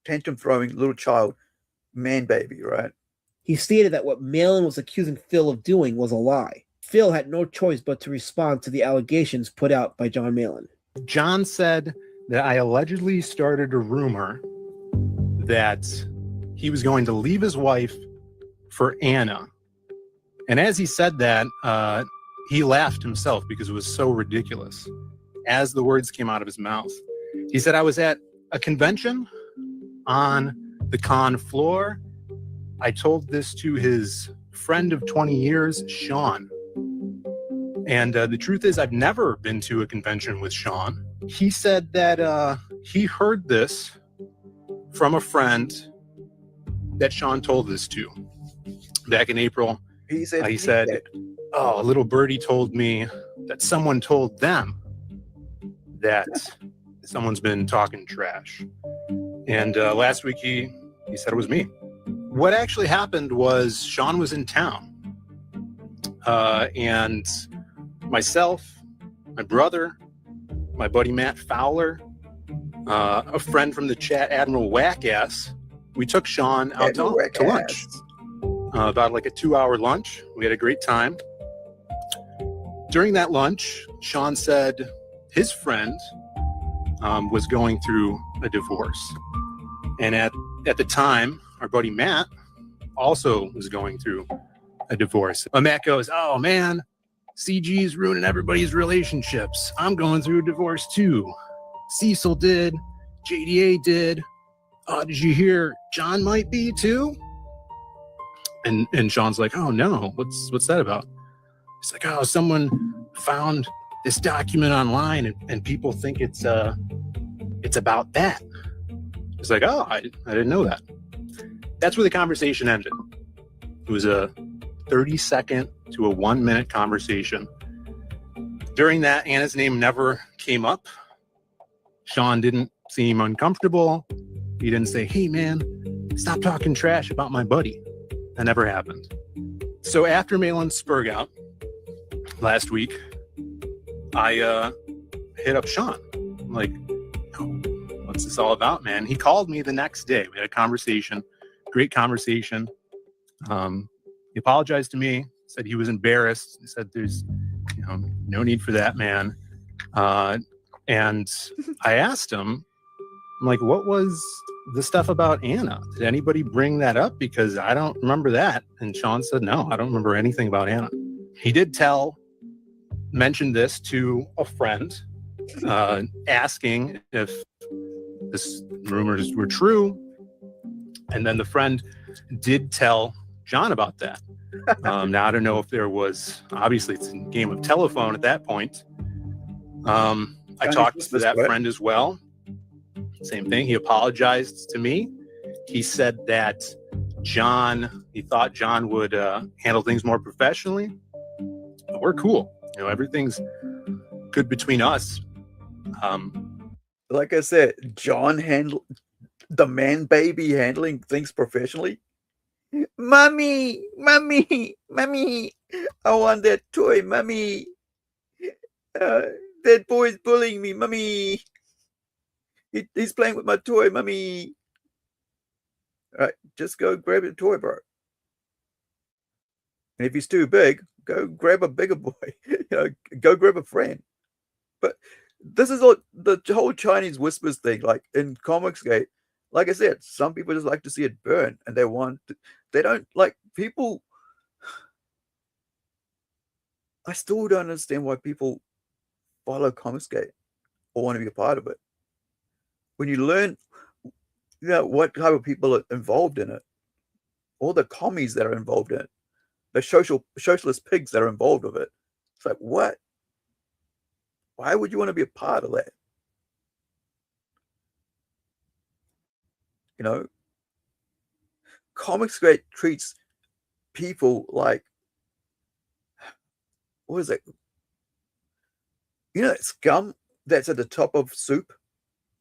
Tantrum throwing little child, man baby, right? He stated that what Malin was accusing Phil of doing was a lie. Phil had no choice but to respond to the allegations put out by John Malin. John said that I allegedly started a rumor that he was going to leave his wife for Anna. And as he said that, he laughed himself because it was so ridiculous. As the words came out of his mouth, he said, I was at a convention on the con floor. I told this to his friend of 20 years, Sean. And the truth is, I've never been to a convention with Sean. He said that he heard this from a friend that Sean told this to back in April. He said, oh, a little birdie told me that someone told them that someone's been talking trash. And last week he said it was me. What actually happened was Sean was in town. And myself, my brother, my buddy Matt Fowler, a friend from the chat, Admiral Wackass, we took Sean out to lunch. About like a 2-hour lunch. We had a great time. During that lunch, Sean said his friend was going through a divorce. And at the time, our buddy Matt also was going through a divorce. And Matt goes, oh man, CG's ruining everybody's relationships. I'm going through a divorce too. Cecil did, JDA did. Did you hear John might be too? And Sean's like, oh no, what's that about? He's like, oh, someone found this document online and people think it's about that. He's like, oh, I didn't know that. That's where the conversation ended. It was a 30-second to a 1-minute conversation. During that, Anna's name never came up. Sean didn't seem uncomfortable. He didn't say, hey man, stop talking trash about my buddy. That never happened. So after Malin Spurg out last week, I hit up Sean. I'm like, oh, what's this all about, man? He called me the next day. We had a conversation, great conversation. He apologized to me, said he was embarrassed. He said there's no need for that, man. And I asked him, I'm like, what was the stuff about Anna? Did anybody bring that up? Because I don't remember that. And Sean said, no, I don't remember anything about Anna. He did mention this to a friend, asking if this rumors were true. And then the friend did tell John about that. Now, I don't know if there was, obviously it's a game of telephone at that point. I talked to that friend as well. Same thing. He apologized to me. He said that he thought John would handle things more professionally. But we're cool. Everything's good between us. Like I said, John handled the man baby handling things professionally. Mommy, I want that toy, mommy. That boy's bullying me, mommy. He's playing with my toy, mommy. All right, just go grab the toy, bro. And if he's too big, go grab a bigger boy. Go grab a friend. But this is all the whole Chinese whispers thing. Like in Comicsgate, like I said, some people just like to see it burn, and they don't like people. I still don't understand why people follow Comicsgate or want to be a part of it. When you learn, what type of people are involved in it, all the commies that are involved in it, the socialist pigs that are involved with it, it's like, what? Why would you want to be a part of that? Comicsgate treats people what is it? That scum that's at the top of soup?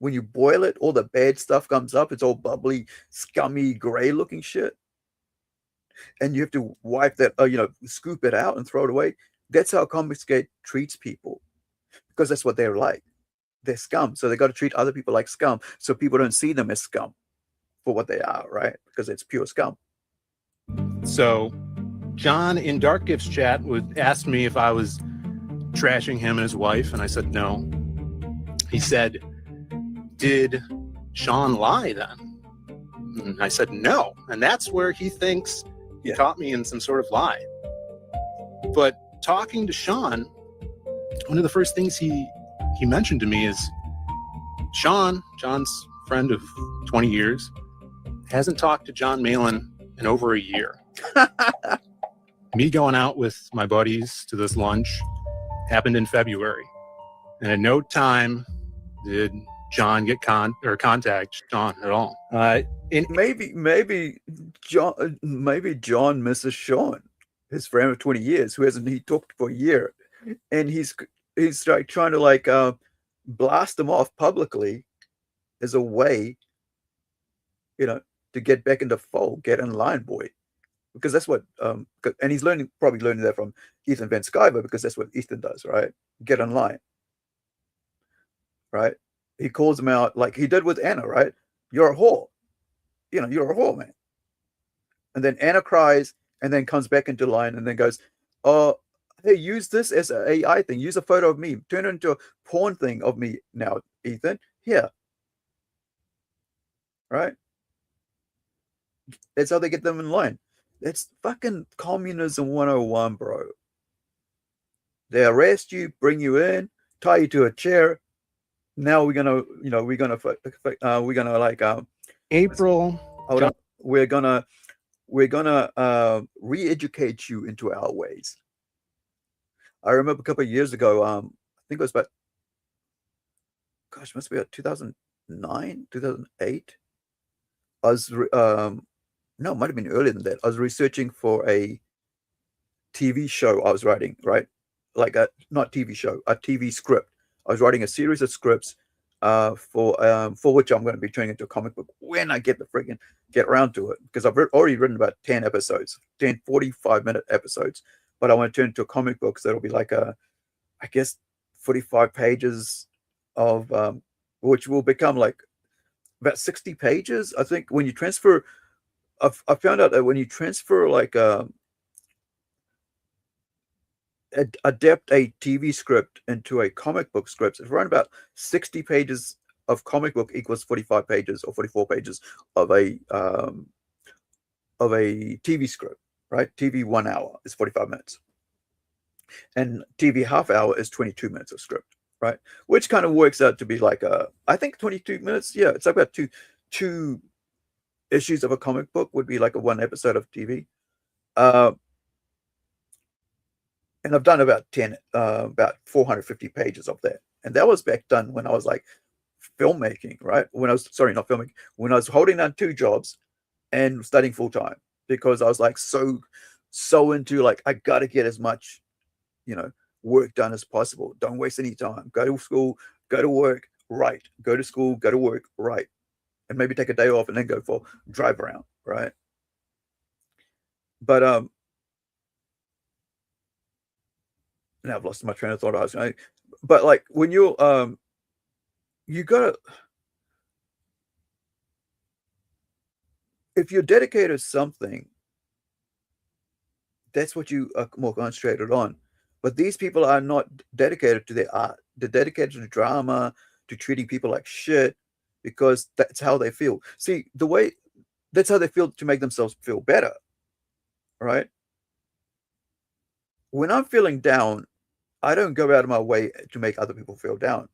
When you boil it, all the bad stuff comes up. It's all bubbly, scummy, gray-looking shit. And you have to wipe that, scoop it out and throw it away. That's how Comicsgate treats people. Because that's what they're like. They're scum. So they got to treat other people like scum. So people don't see them as scum for what they are, right? Because it's pure scum. So John in Dark Gifts chat would ask me if I was trashing him and his wife. And I said, no. He said, did Sean lie then? And I said, no. And that's where he thinks he caught me in some sort of lie. But talking to Sean, one of the first things he mentioned to me is John's friend of 20 years, hasn't talked to John Malin in over a year. Me going out with my buddies to this lunch happened in February. And at no time did John get contact Sean at all. Maybe John misses Sean, his friend of 20 years, who he talked for a year, and he's like trying to blast him off publicly as a way, to get back into fold, get in line, boy, because that's what and he's probably learning that from Ethan Van Sciver, because that's what Ethan does, right? Get in line, right? He calls him out like he did with Anna, right? You're a whore. You're a whore, man. And then Anna cries and then comes back into line and then goes, hey, use this as an AI thing. Use a photo of me. Turn it into a porn thing of me now, Ethan. Here. Right? That's how they get them in line. That's fucking communism 101, bro. They arrest you, bring you in, tie you to a chair. Now we're gonna April. Hold on. We're gonna re-educate you into our ways. I remember a couple of years ago, I think it was about, must be about 2009, 2008. I was, no, it might have been earlier than that. I was researching for a TV show I was writing, right? Not TV show, a TV script. I was writing a series of scripts for which I'm going to be turning into a comic book when I get around to it, because I've already written about 10 episodes, 10 45-minute episodes, but I want to turn into a comic book, so it'll be like 45 pages of which will become like about 60 pages. I think when you transfer, I found out that when you transfer adapt a TV script into a comic book script, it's around about 60 pages of comic book equals 45 pages or 44 pages of a TV script, right? TV 1 hour is 45 minutes. And TV half hour is 22 minutes of script, right? Which kind of works out to be like I think 22 minutes. Yeah, it's like about two issues of a comic book would be like a one episode of TV. And I've done about 450 pages of that. And that was back done when I was like filmmaking, right? When I was, sorry, not filming, when I was holding down 2 jobs and studying full time, because I was like so into like, I got to get as much, work done as possible. Don't waste any time. Go to school, go to work, write. Go to school, go to work, write. And maybe take a day off and then go for drive around, right? But now I've lost my train of thought. But like when you gotta, if you're dedicated to something, that's what you are more concentrated on. But these people are not dedicated to their art. They're dedicated to drama, to treating people like shit, because that's how they feel. See, that's how they feel to make themselves feel better, right? When I'm feeling down, I don't go out of my way to make other people feel down.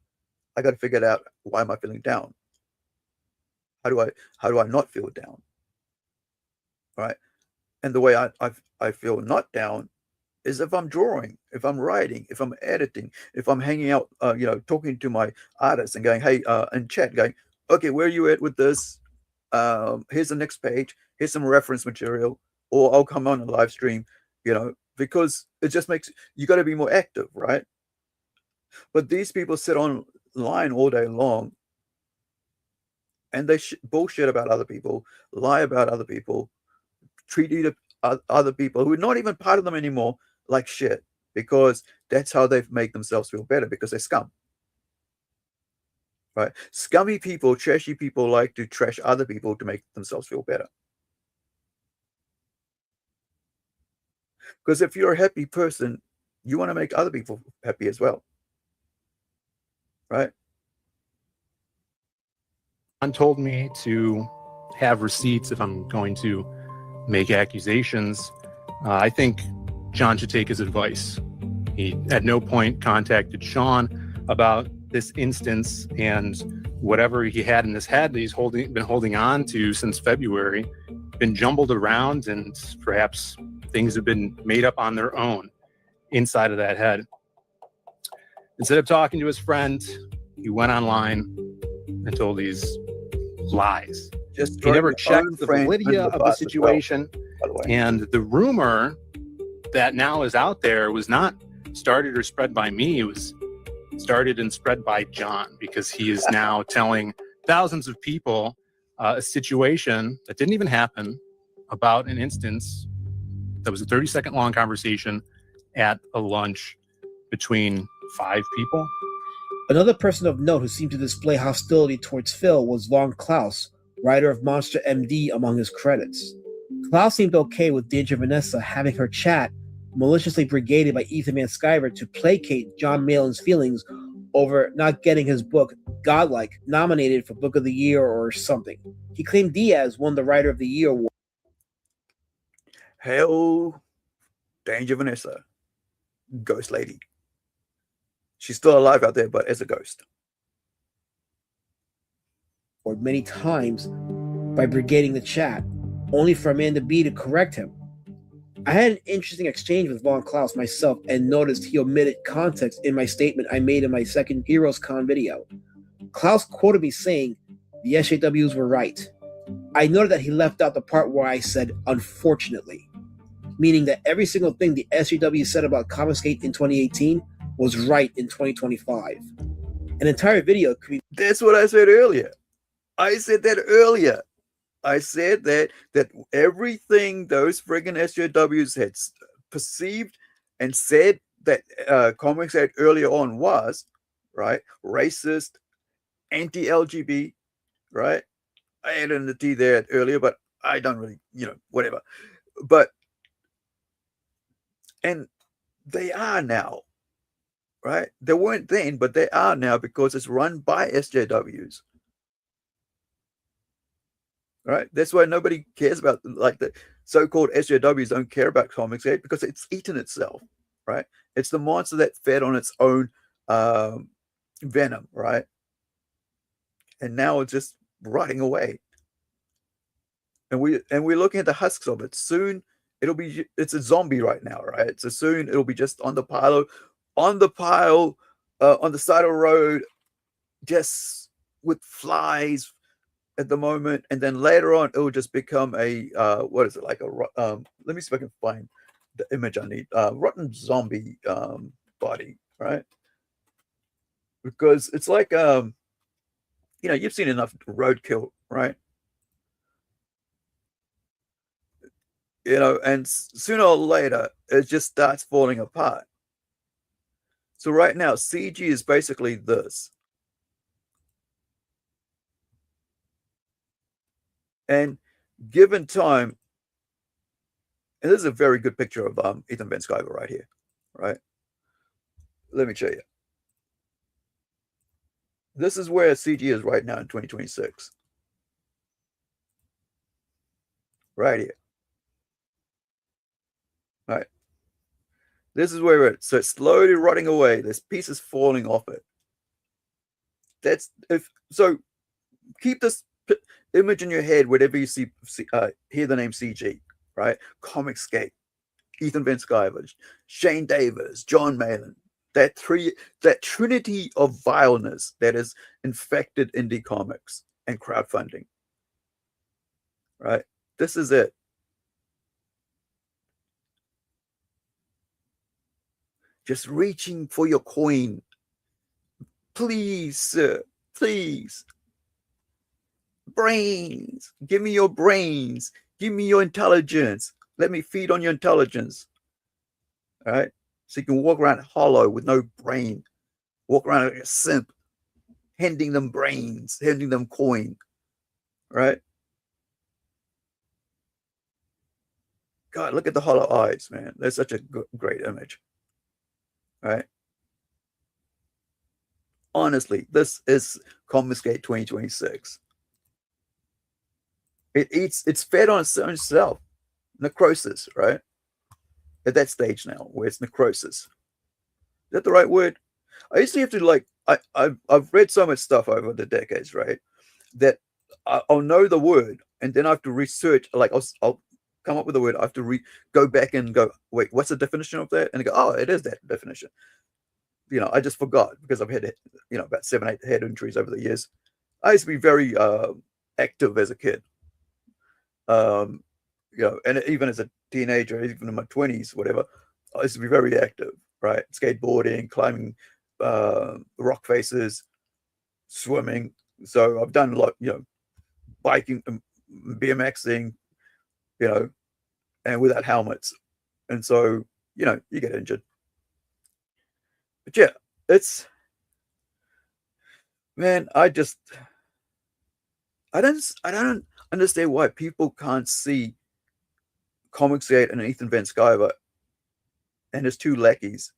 I got to figure out, why am I feeling down? How do I not feel down? Right? And the way I feel not down is if I'm drawing, if I'm writing, if I'm editing, if I'm hanging out, talking to my artists and going, hey, in chat, going, okay, where are you at with this? Here's the next page. Here's some reference material, or I'll come on a live stream, because it just makes you got to be more active, right? But these people sit online all day long and they bullshit about other people, lie about other people, treat other people who are not even part of them anymore like shit, because that's how they make themselves feel better, because they're scum, right? Scummy people, trashy people like to trash other people to make themselves feel better. Because if you're a happy person, you want to make other people happy as well, right? John told me to have receipts if I'm going to make accusations. I think John should take his advice. He at no point contacted Sean about this instance, and whatever he had in his head that he's been holding on to since February, been jumbled around, and perhaps things have been made up on their own inside of that head. Instead of talking to his friend, he went online and told these lies. He never checked the validity of the situation. And the rumor that now is out there was not started or spread by me. It was started and spread by John, because he is now telling thousands of people a situation that didn't even happen, about an instance that was a 30-second long conversation at a lunch between 5 people. Another person of note who seemed to display hostility towards Phil was Lon Klaus, writer of Monster MD, among his credits. Klaus seemed okay with Danger Vanessa having her chat maliciously brigaded by Ethan Van Sciver to placate John Malin's feelings over not getting his book, Godlike, nominated for Book of the Year or something. He claimed Diaz won the Writer of the Year award. Hell, Danger Vanessa, ghost lady. She's still alive out there, but as a ghost. Or many times by brigading the chat, only for Amanda B to correct him. I had an interesting exchange with Von Klaus myself and noticed he omitted context in my statement I made in my second Heroes Con video. Klaus quoted me saying, the SJWs were right. I noted that he left out the part where I said, unfortunately, meaning that every single thing the SJW said about Comicsgate in 2018 was right in 2025. An entire video could be... That's what I said earlier. I said that earlier. I said that everything those friggin' SJWs had perceived and said that Comicsgate earlier on was, right, racist, anti-LGBT, right? I added the T there earlier, but I don't really, whatever. But, and They are now, right? They weren't then, but they are now because it's run by SJWs. Right? That's why nobody cares about, like, the so-called SJWs don't care about Comicsgate, because it's eaten itself, right? It's the monster that fed on its own venom, right? And now it's just rotting away. And we're looking at the husks of it. Soon it's a zombie right now, right? So soon it'll be just on the pile, on the side of the road, just with flies at the moment, and then later on it will just become a what is it, like a let me see if I can find the image I need. Rotten zombie body, right? Because it's like you've seen enough roadkill, right? And sooner or later it just starts falling apart. So right now CG is basically this. And given time, and this is a very good picture of Ethan Van Sciver right here, right? Let me show you. This is where CG is right now in 2026. Right here. Right. This is where it's slowly rotting away. There's pieces falling off it. So keep this image in your head whenever you hear the name CG, right? Comicsgate, Ethan Van Sciver, Shane Davis, John Malin, that trinity of vileness that has infected indie comics and crowdfunding, right? This is it. Just reaching for your coin. Please, sir, please. Brains. Give me your brains. Give me your intelligence. Let me feed on your intelligence. All right? So you can walk around hollow with no brain. Walk around like a simp. Handing them brains. Handing them coin. Right? God, look at the hollow eyes, man. That's such a great image. Right? Honestly, this is Comicsgate 2026. It's fed on its own self. Necrosis, right? At that stage now, where it's necrosis. Is that the right word? I used to have to, I've read so much stuff over the decades, right? That I'll know the word, and then I have to research, I'll come up with the word. I have to go back and go, wait, what's the definition of that? And I go, oh, it is that definition. I just forgot because I've had, about 7-8 head injuries over the years. I used to be very active as a kid. And even as a teenager, even in my 20s, whatever, I used to be very active, right? Skateboarding, climbing rock faces, swimming. So I've done a lot, biking, BMXing, and without helmets. And so, you get injured. But yeah, I don't understand why people can't see Comicsgate and Ethan Van Sciver and his two lackeys,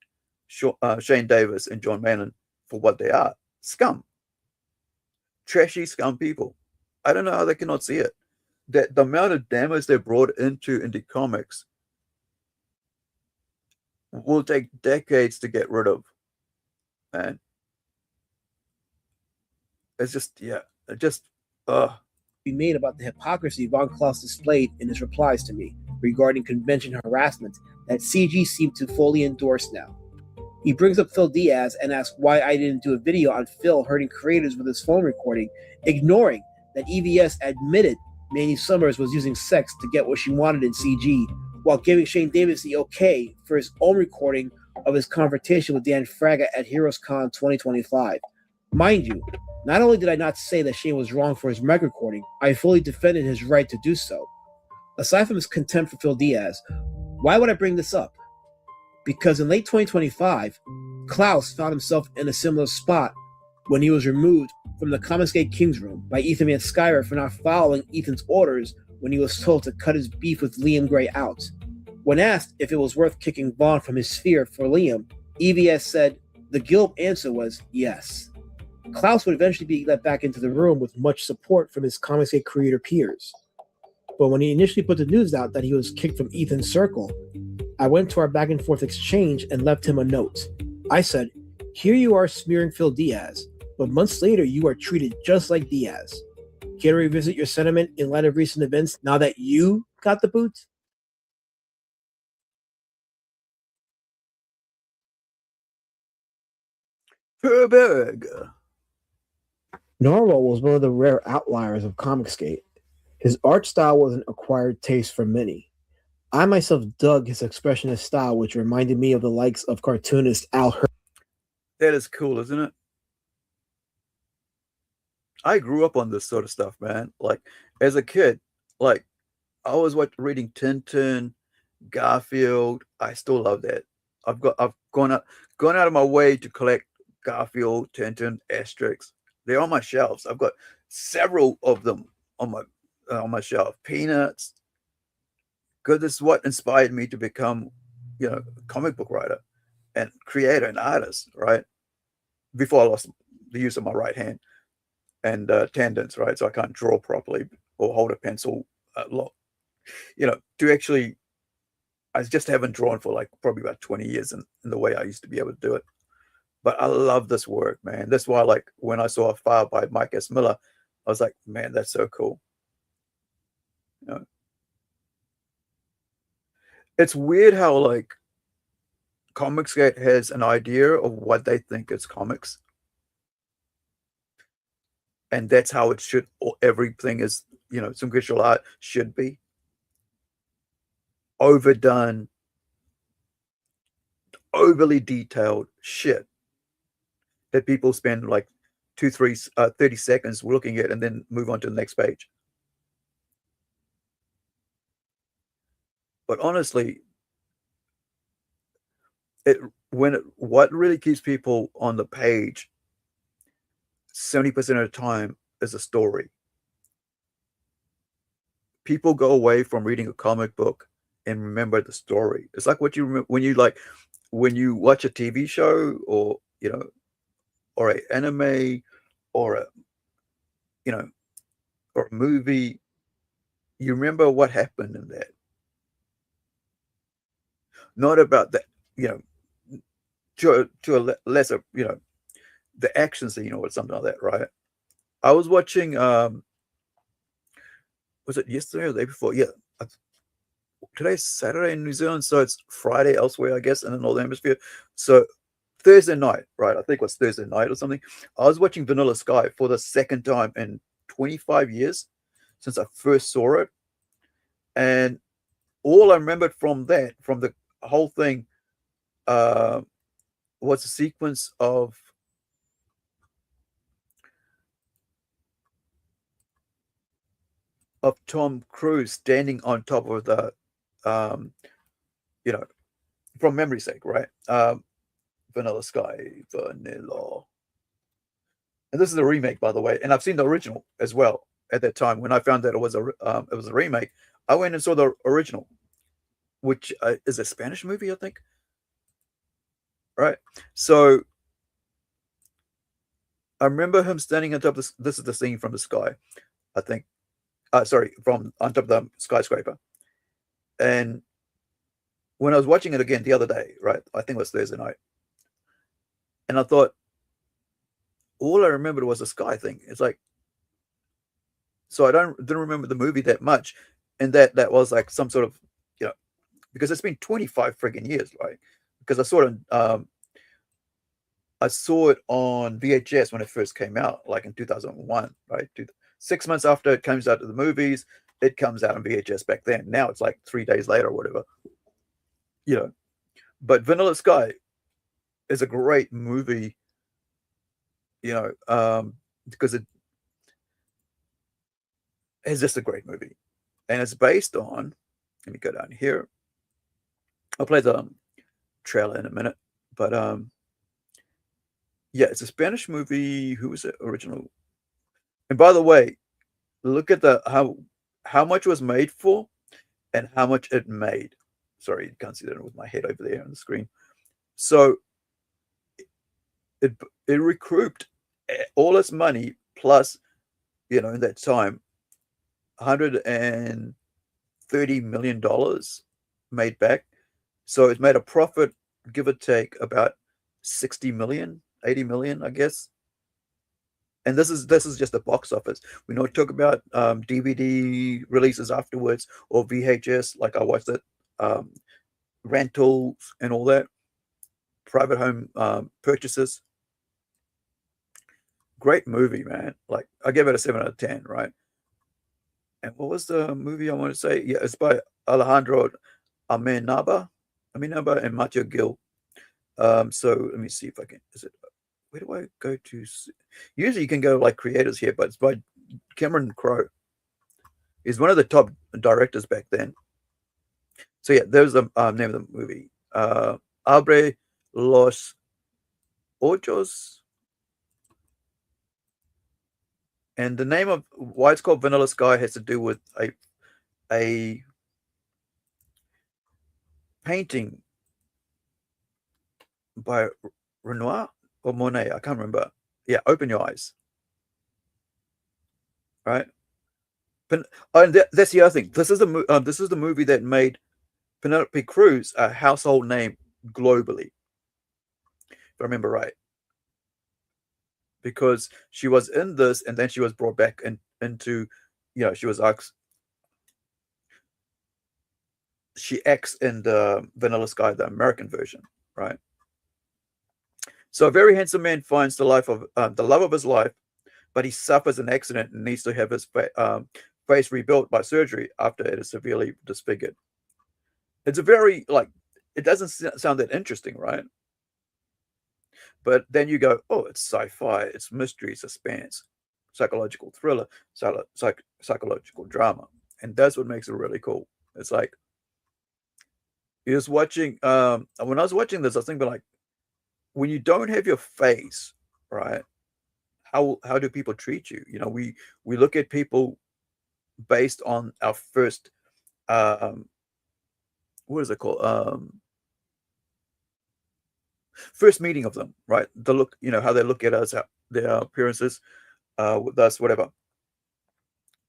Shane Davis and John Malin, for what they are. Scum. Trashy scum people. I don't know how they cannot see it. That the amount of damage they brought into indie comics will take decades to get rid of. Man. It's just, be made about the hypocrisy Von Klaus displayed in his replies to me regarding convention harassment that CG seemed to fully endorse now. He brings up Phil Diaz and asks why I didn't do a video on Phil hurting creators with his phone recording, ignoring that EVS admitted Manny Summers was using sex to get what she wanted in CG, while giving Shane Davis the okay for his own recording of his confrontation with Dan Fraga at HeroesCon 2025. Mind you, not only did I not say that Shane was wrong for his mic recording, I fully defended his right to do so. Aside from his contempt for Phil Diaz, why would I bring this up? Because in late 2025, Klaus found himself in a similar spot when he was removed from the Comicsgate King's Room by Ethan Van Sciver for not following Ethan's orders when he was told to cut his beef with Liam Gray out. When asked if it was worth kicking Vaughn from his sphere for Liam, EVS said the guilt answer was yes. Klaus would eventually be let back into the room with much support from his Comicsgate creator peers. But when he initially put the news out that he was kicked from Ethan's circle, I went to our back and forth exchange and left him a note. I said, "Here you are smearing Phil Diaz, but months later you are treated just like Diaz. Care to revisit your sentiment in light of recent events now that you got the boot?" Narwhal was one of the rare outliers of Comicsgate. His art style was an acquired taste for many. I myself dug his expressionist style, which reminded me of the likes of cartoonist Al Hurd. That is cool, isn't it? I grew up on this sort of stuff, man. Like as a kid, like I was reading Tintin, Garfield. I still love that. I've gone out of my way to collect Garfield, Tintin, Asterix. They're on my shelves. I've got several of them on my shelf. Peanuts. Because this is what inspired me to become, a comic book writer and creator and artist, right? Before I lost the use of my right hand and tendons, right? So I can't draw properly or hold a pencil to actually, I just haven't drawn for like probably about 20 years in the way I used to be able to do it. But I love this work, man. That's why, like, when I saw a file by Mike S. Miller, I was like, man, that's so cool. It's weird how, like, Comicsgate has an idea of what they think is comics. And that's how it should, or everything is, some visual art should be. Overdone, overly detailed shit that people spend like 30 seconds looking at and then move on to the next page. But honestly, what really keeps people on the page 70% of the time is a story. People go away from reading a comic book and remember the story. It's like what you remember when you watch a TV show or or an anime or a movie. You remember what happened in that. Not about the, to a lesser, the action scene or something like that, right? I was watching, was it yesterday or the day before? Yeah. Today's Saturday in New Zealand, so it's Friday elsewhere, I guess, in the Northern Hemisphere. So Thursday night, right? I think it was Thursday night or something. I was watching Vanilla Sky for the second time in 25 years since I first saw it. And all I remembered from the whole thing, was a sequence of Tom Cruise standing on top of the, from memory's sake, right? Vanilla Sky, Vanilla. And this is a remake, by the way. And I've seen the original as well at that time. When I found that it was a remake, I went and saw the original, which is a Spanish movie, I think. Right. So I remember him standing on top of this is the scene from the sky, I think. From on top of the skyscraper. And when I was watching it again the other day, right, I think it was Thursday night, and I thought, all I remembered was the sky thing. It's like, so I didn't remember the movie that much, and that was like some sort of, because it's been 25 friggin' years, right? Because I saw it on VHS when it first came out, like in 2001, right? 6 months after it comes out to the movies, it comes out on VHS back then. Now it's like 3 days later or whatever. But Vanilla Sky is a great movie, because it is just a great movie. And it's based on, let me go down here. I'll play the trailer in a minute. But yeah, it's a Spanish movie. Who was it original? And by the way, look at how much was made for and how much it made. Sorry, you can't see that with my head over there on the screen. So it recouped all its money plus, you know, in that time, $130 million made back. So it made a profit, give or take, about 60 million, 80 million, I guess. And this is just the box office. We don't talk about DVD releases afterwards or VHS, like I watched it, rentals and all that, private home purchases. Great movie, man. Like, I gave it a 7 out of 10, right? And what was the movie I want to say? Yeah, it's by Alejandro Amenabar and Matthew Gill. So let me see if I can. Is it? Where do I go to? Usually you can go like creators here, but it's by Cameron Crowe. He's one of the top directors back then. So yeah, there's the name of the movie. Abre los Ojos. And the name of why it's called Vanilla Sky has to do with a painting by Renoir or Monet. I can't remember. Yeah, Open Your Eyes. Right. But that's the other thing. This is the movie that made Penelope Cruz a household name globally, if I remember right. Because she was in this, and then she was brought back into, you know, she acts in the Vanilla Sky, the American version, right? So a very handsome man finds the love of his life, but he suffers an accident and needs to have his face rebuilt by surgery after it is severely disfigured. It's a very, like, it doesn't sound that interesting, right? But then you go, oh, it's sci-fi, it's mystery, suspense, psychological thriller, psychological drama. And that's what makes it really cool. It's like, you're just watching, when I was watching this, I was thinking like, when you don't have your face, right, how do people treat you? You know, we look at people based on our first, what is it called? First meeting of them, right? The look, you know, how they look at us, their appearances with us, whatever.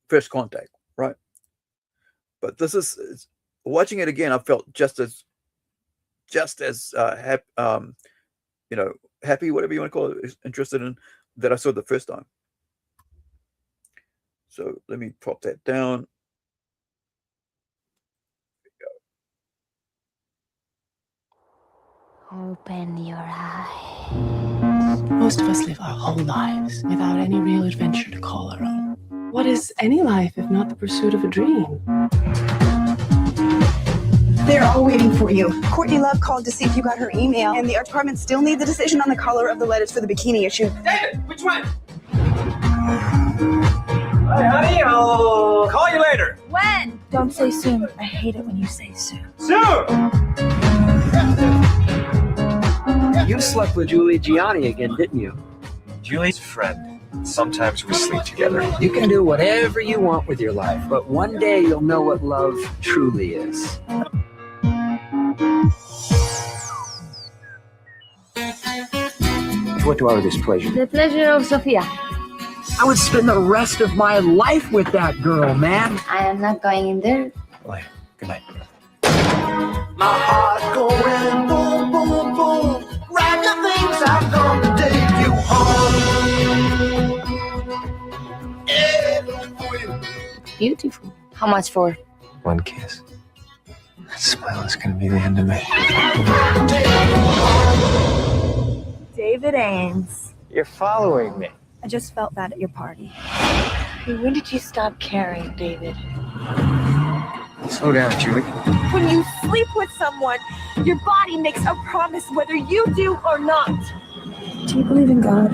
First contact, right? But this is watching it again. I felt just as happy, you know, happy, whatever you want to call it, interested in that I saw the first time. So let me pop that down. Open your eyes. Most of us live our whole lives without any real adventure to call our own. What is any life if not the pursuit of a dream? They're all waiting for you. Courtney Love called to see if you got her email, and the art department still need the decision on the color of the letters for the bikini issue. David, which one? Hey, honey, I'll call you later. When? Don't say soon. I hate it when you say soon. Soon! You slept with Julie Gianni again, didn't you? Julie's a friend. Sometimes we sleep together. You can do whatever you want with your life, but one day you'll know what love truly is. What do I owe this pleasure? The pleasure of Sophia. I would spend the rest of my life with that girl, man. I am not going in there. Well, good night. My heart's going boom, boom, boom. Grab your things, I've come to take you home. Yeah. Beautiful. How much for? One kiss. That smile is going to be the end of me. David Ames. You're following me. I just felt that at your party. Hey, when did you stop caring, David? Slow down, Julie. When you sleep with someone, your body makes a promise whether you do or not. Do you believe in God?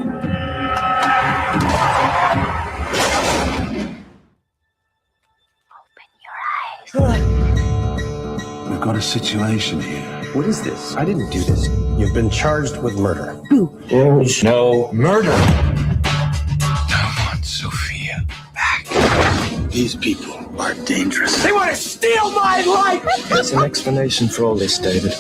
We've got a situation here. What is this? I didn't do this. You've been charged with murder. Who? No murder. I want Sophia back. These people are dangerous. They want to steal my life! There's an explanation for all this, David.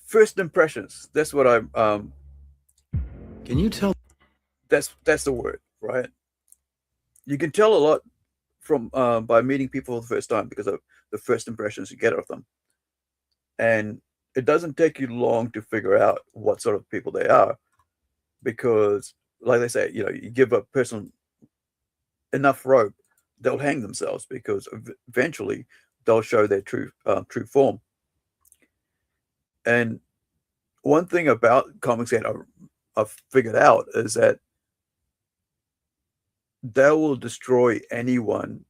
First impressions. That's what I'm. Can you tell? That's the word, right? You can tell a lot from by meeting people for the first time because of the first impressions you get of them, and it doesn't take you long to figure out what sort of people they are, because, like they say, you give a person enough rope, they'll hang themselves because eventually they'll show their true form. And one thing about comics that I've figured out is that they will destroy anyone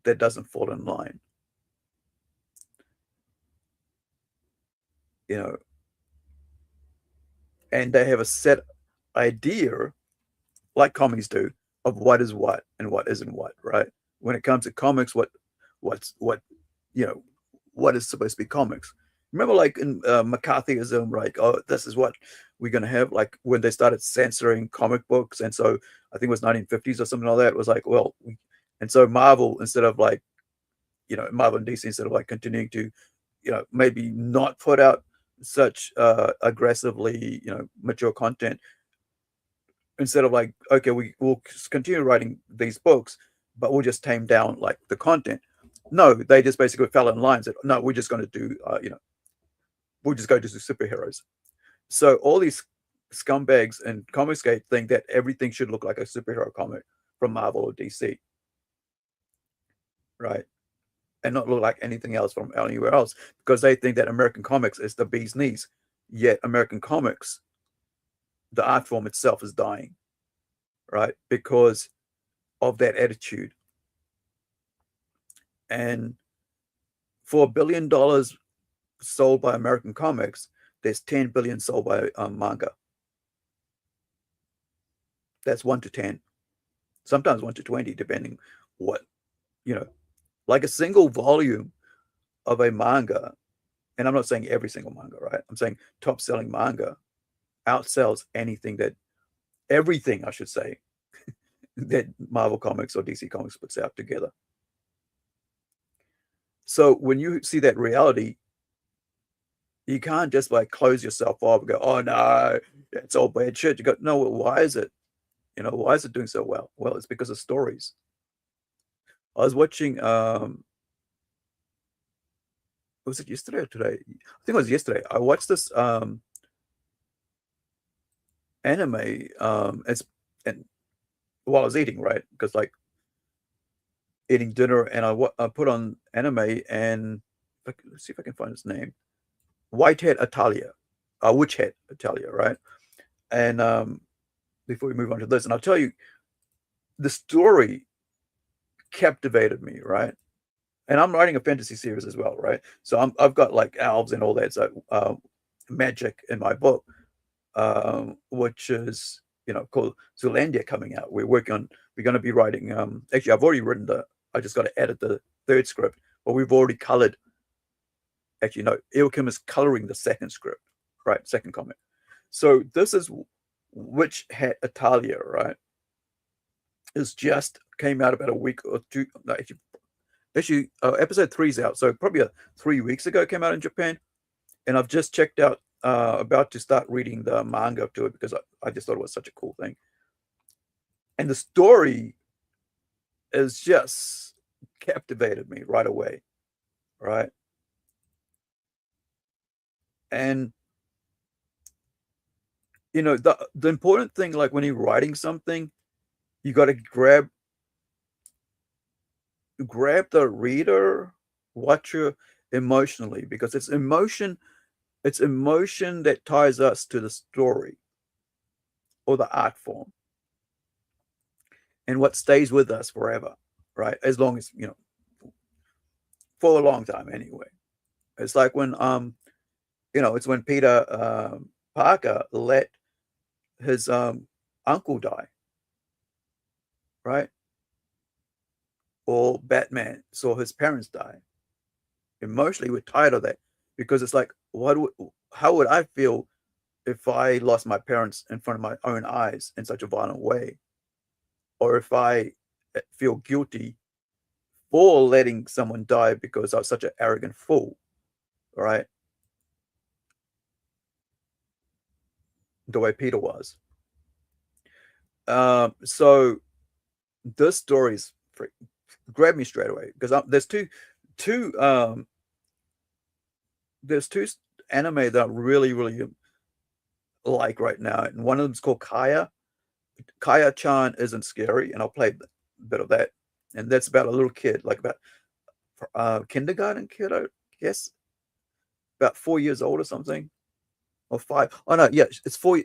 that doesn't fall in line. And they have a set idea, like comics do, of what is what and what isn't what, right? When it comes to comics, what is supposed to be comics. Remember, like in McCarthyism, like, oh, this is what we're going to have, like when they started censoring comic books. And so I think it was 1950s or something like that. It was like, well, and so Marvel, instead of like, Marvel and DC, instead of like continuing to, maybe not put out such aggressively, mature content, instead of like, okay, we'll continue writing these books, but we'll just tame down like the content. No, they just basically fell in line and said, no, we're just going to do, we'll just go to the superheroes. So all these scumbags and Comicsgate think that everything should look like a superhero comic from Marvel or DC, right? And not look like anything else from anywhere else, because they think that American comics is the bee's knees. Yet American comics, the art form itself, is dying, right? Because of that attitude. And for $1 billion sold by American comics, there's 10 billion sold by manga. That's 1 to 10, sometimes 1 to 20, depending what, like a single volume of a manga. And I'm not saying every single manga, right? I'm saying top selling manga outsells everything, I should say, that Marvel Comics or DC Comics puts out together. So when you see that reality, you can't just like close yourself off and go, oh no, it's all bad shit. You go, no, why is it? Why is it doing so well? Well, it's because of stories. I was watching, was it yesterday or today? I think it was yesterday. I watched this anime, and while I was eating, right? Because like eating dinner, and I put on anime, and let's see if I can find its name. Whitehead Italia, Witchhead Italia, right? And before we move on to this, and I'll tell you, the story captivated me, right? And I'm writing a fantasy series as well, right? So I've got like elves and all that, so magic in my book, which is called Zealandia, coming out. We're going to be writing. Actually, I've already written I just got to edit the third script, but we've already colored. Actually, no, Ilkim is coloring the second script, right? Second comic. So this is Witch Hat Italia, right? It's just came out about a week or two. No, actually, episode 3's out. So probably 3 weeks ago, it came out in Japan. And I've just checked out, about to start reading the manga to it, because I just thought it was such a cool thing. And the story is just captivated me right away, right? And the important thing, like when you're writing something, you got to grab the reader, watcher emotionally, because it's emotion that ties us to the story or the art form, and what stays with us forever, right? As long as for a long time anyway. It's like when it's when Peter Parker let his uncle die, right? Or Batman saw his parents die. Emotionally, we're tired of that because it's like, how would I feel if I lost my parents in front of my own eyes in such a violent way? Or if I feel guilty for letting someone die because I was such an arrogant fool, right? The way Peter was. So this story's grabbed me straight away because there's two anime that I really, really like right now, and one of them is called Kaya. Kaya-chan Isn't Scary, and I'll play a bit of that, and that's about a little kid, like about kindergarten kid, I guess, about 4 years old or something, or 5. Oh no, yeah, it's 4.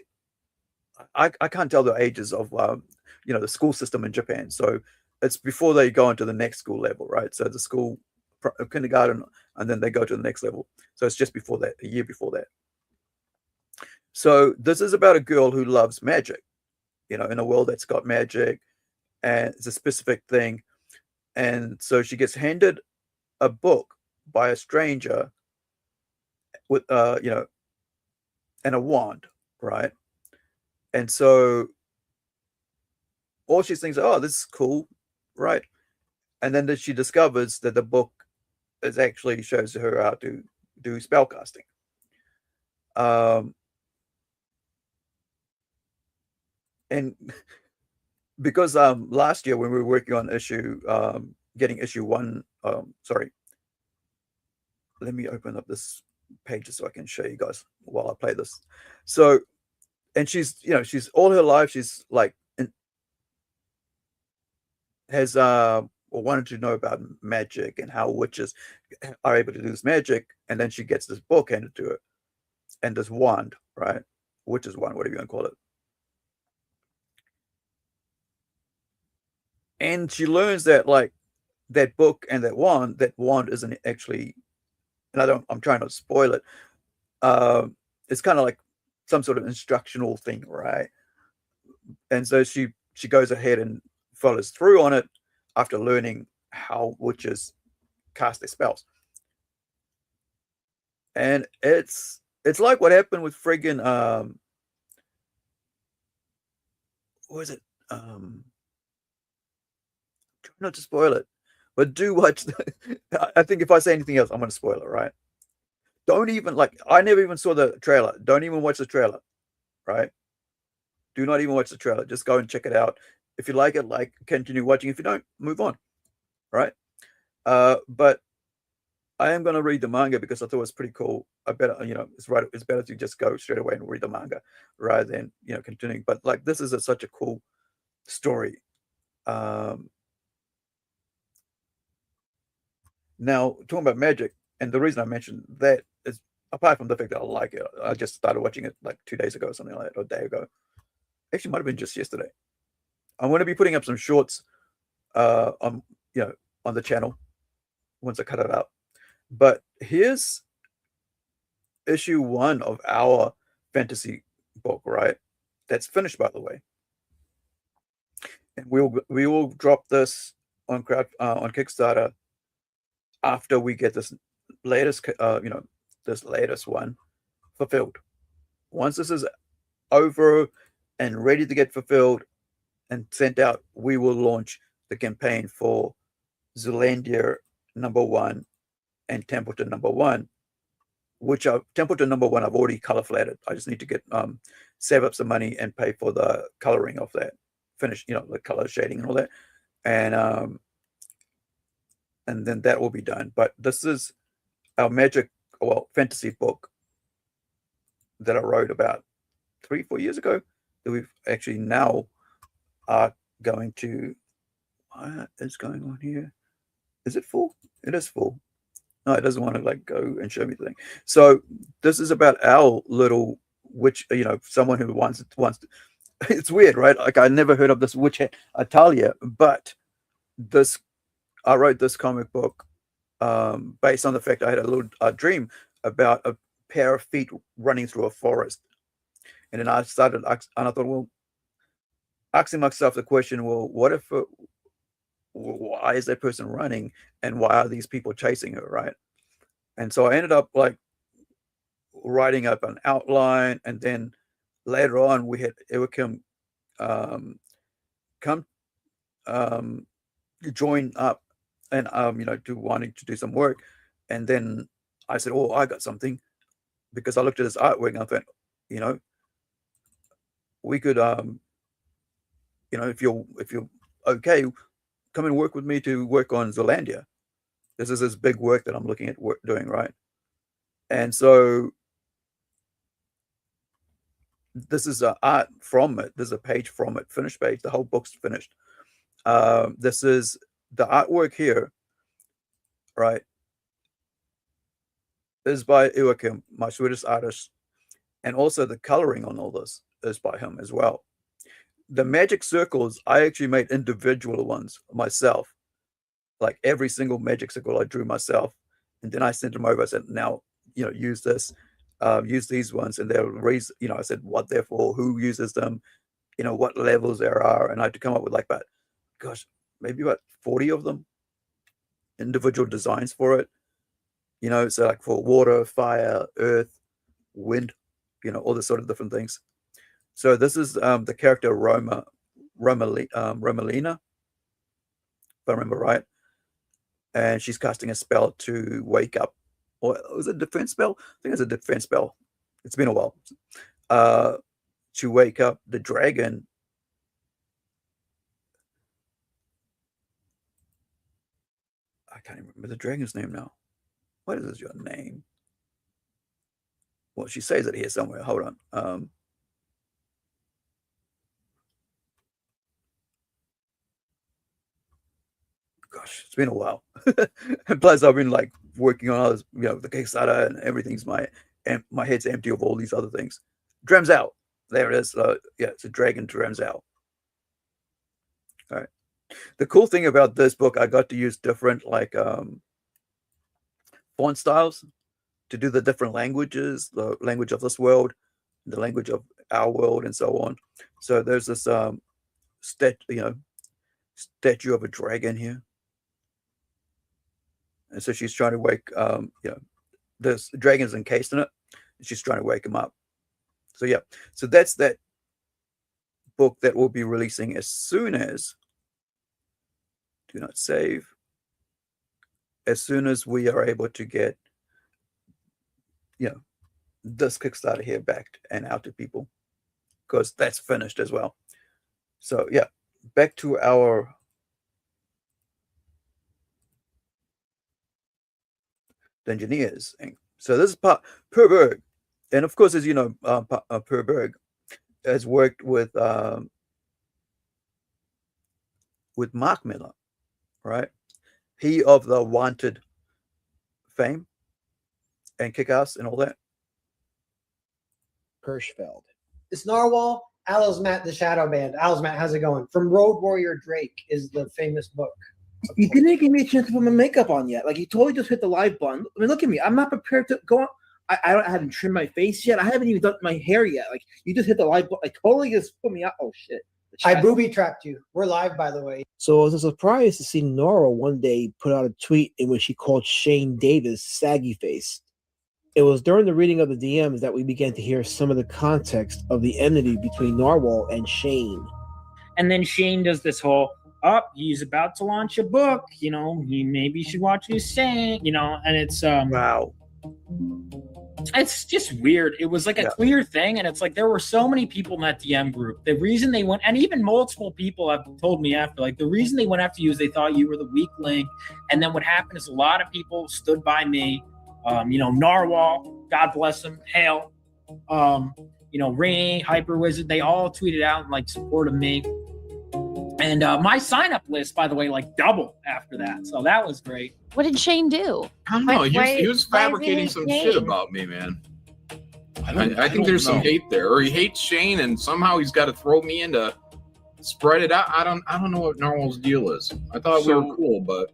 I can't tell the ages of the school system in Japan, so it's before they go into the next school level, right? So the school kindergarten, and then they go to the next level. So it's just before that, a year before that. So this is about a girl who loves magic, in a world that's got magic, and it's a specific thing. And so she gets handed a book by a stranger with, and a wand, right? And so all she thinks, oh, this is cool, right? And then she discovers that the book actually shows her how to do spellcasting. And because last year when we were working on getting issue 1, sorry, let me open up this page so I can show you guys while I play this. So, and she's all her life she's like has wanted to know about magic and how witches are able to do this magic, and then she gets this book handed to her and this wand, right? Witch's wand, whatever you want to call it. And she learns that that book and that wand isn't actually, and I'm trying to spoil it. It's kind of like some sort of instructional thing, right? And so she goes ahead and follows through on it after learning how witches cast their spells. And it's like what happened with friggin' what is it? Try not to spoil it, but do watch. I think if I say anything else, I'm going to spoil it, right? Don't even I never even saw the trailer. Don't even watch the trailer, right? Do not even watch the trailer. Just go and check it out. If you like it, continue watching. If you don't, move on, right? But I am going to read the manga because I thought it was pretty cool. I better, it's better to just go straight away and read the manga rather than, continuing. But this is such a cool story. Now, talking about magic, and the reason I mentioned that is, apart from the fact that I like it, I just started watching it 2 days ago or something like that, or a day ago. Actually, might have been just yesterday. I'm going to be putting up some shorts on the channel once I cut it out. But here's issue 1 of our fantasy book, right? That's finished, by the way. And we will drop this on Kickstarter after we get this latest this latest one fulfilled. Once this is over and ready to get fulfilled and sent out, we will launch the campaign for Zealandia #1 and Templeton #1, which Templeton #1 I've already color flatted. I just need to get save up some money and pay for the coloring of that, finish the color shading and all that, and then that will be done. But this is our fantasy book that I wrote about 3-4 years ago that we've actually now are going to. What is going on here? Is it full? It is full. No, it doesn't want to go and show me the thing. So this is about our little witch, someone who wants to. It's weird, right? I never heard of this witch Atalia, but I wrote this comic book based on the fact I had a little dream about a pair of feet running through a forest. And then I started, and I thought, well, asking myself the question, well, what if, why is that person running, and why are these people chasing her, right? And so I ended up like writing up an outline, and then later on we had Iwakim come join up and to wanting to do some work. And then I said, oh, I got something, because I looked at this artwork and I thought, we could if you're okay, come and work with me to work on Zealandia. This is this big work that I'm looking at doing, right? And so this is art from it. There's a page from it, finished page. The whole book's finished. This is the artwork here, right? Is by Iwakim, my Swedish artist, and also the coloring on all this is by him as well. The magic circles, I actually made individual ones myself. Like every single magic circle I drew myself, and then I sent them over. I said, now, use this, use these ones, and they'll raise, I said what they're for, who uses them, what levels there are, and I had to come up with like about, maybe about 40 of them, individual designs for it. So like for water, fire, earth, wind, all this sort of different things. So this is the character Romalina, if I remember right. And she's casting a spell to wake up. Or was it a defense spell? I think it's a defense spell. It's been a while. To wake up the dragon. I can't even remember the dragon's name now. What is your name? Well, she says it here somewhere. Hold on. Gosh, it's been a while. And plus, I've been like working on others, the Kickstarter, and everything's my head's empty of all these other things. Dramzal, there it is. It's a dragon Dramzal. All right. The cool thing about this book, I got to use different like font styles to do the different languages, the language of this world, the language of our world, and so on. So there's this statue of a dragon here. And so she's trying to wake, this dragon's encased in it, and she's trying to wake him up. So yeah, so that's that book that we'll be releasing as soon as, do not save, as soon as we are able to get, this Kickstarter here backed and out to people, because that's finished as well. So yeah, back to our Dungeoneers. So this is Per Berg, and of course, as you know, Per Berg has worked with Mark Miller, right? He of the Wanted fame and Kick-Ass and all that. Hirschfeld. It's Narwhal, Alismat, the Shadow Band. Alismat, how's it going? From Road Warrior Drake is the famous book. You didn't give me a chance to put my makeup on yet. Like, you totally just hit the live button. I mean, look at me. I'm not prepared to go on. I haven't trimmed my face yet. I haven't even done my hair yet. Like, you just hit the live button. Like, totally just put me out. Oh, shit. I booby trapped you. We're live, by the way. So it was a surprise to see Nora one day put out a tweet in which she called Shane Davis saggy face. It was during the reading of the DMs that we began to hear some of the context of the enmity between Narwhal and Shane. And then Shane does this whole, he's about to launch a book, he maybe should watch what he's saying, and it's wow. It's just weird. It was like a clear thing, and it's like there were so many people in that DM group. The reason they went, and even multiple people have told me after, like the reason they went after you is they thought you were the weak link. And then what happened is a lot of people stood by me. Narwhal, God bless him, Hale, Rainy, Hyper Wizard, they all tweeted out and like supported me. And my sign-up list, by the way, like doubled after that. So that was great. What did Shane do? I don't know. He was fabricating some shit about me, man. I think there's some hate there, or he hates Shane, and somehow he's got to throw me in to spread it out. I don't know what Narwhal's deal is. I thought we were cool, but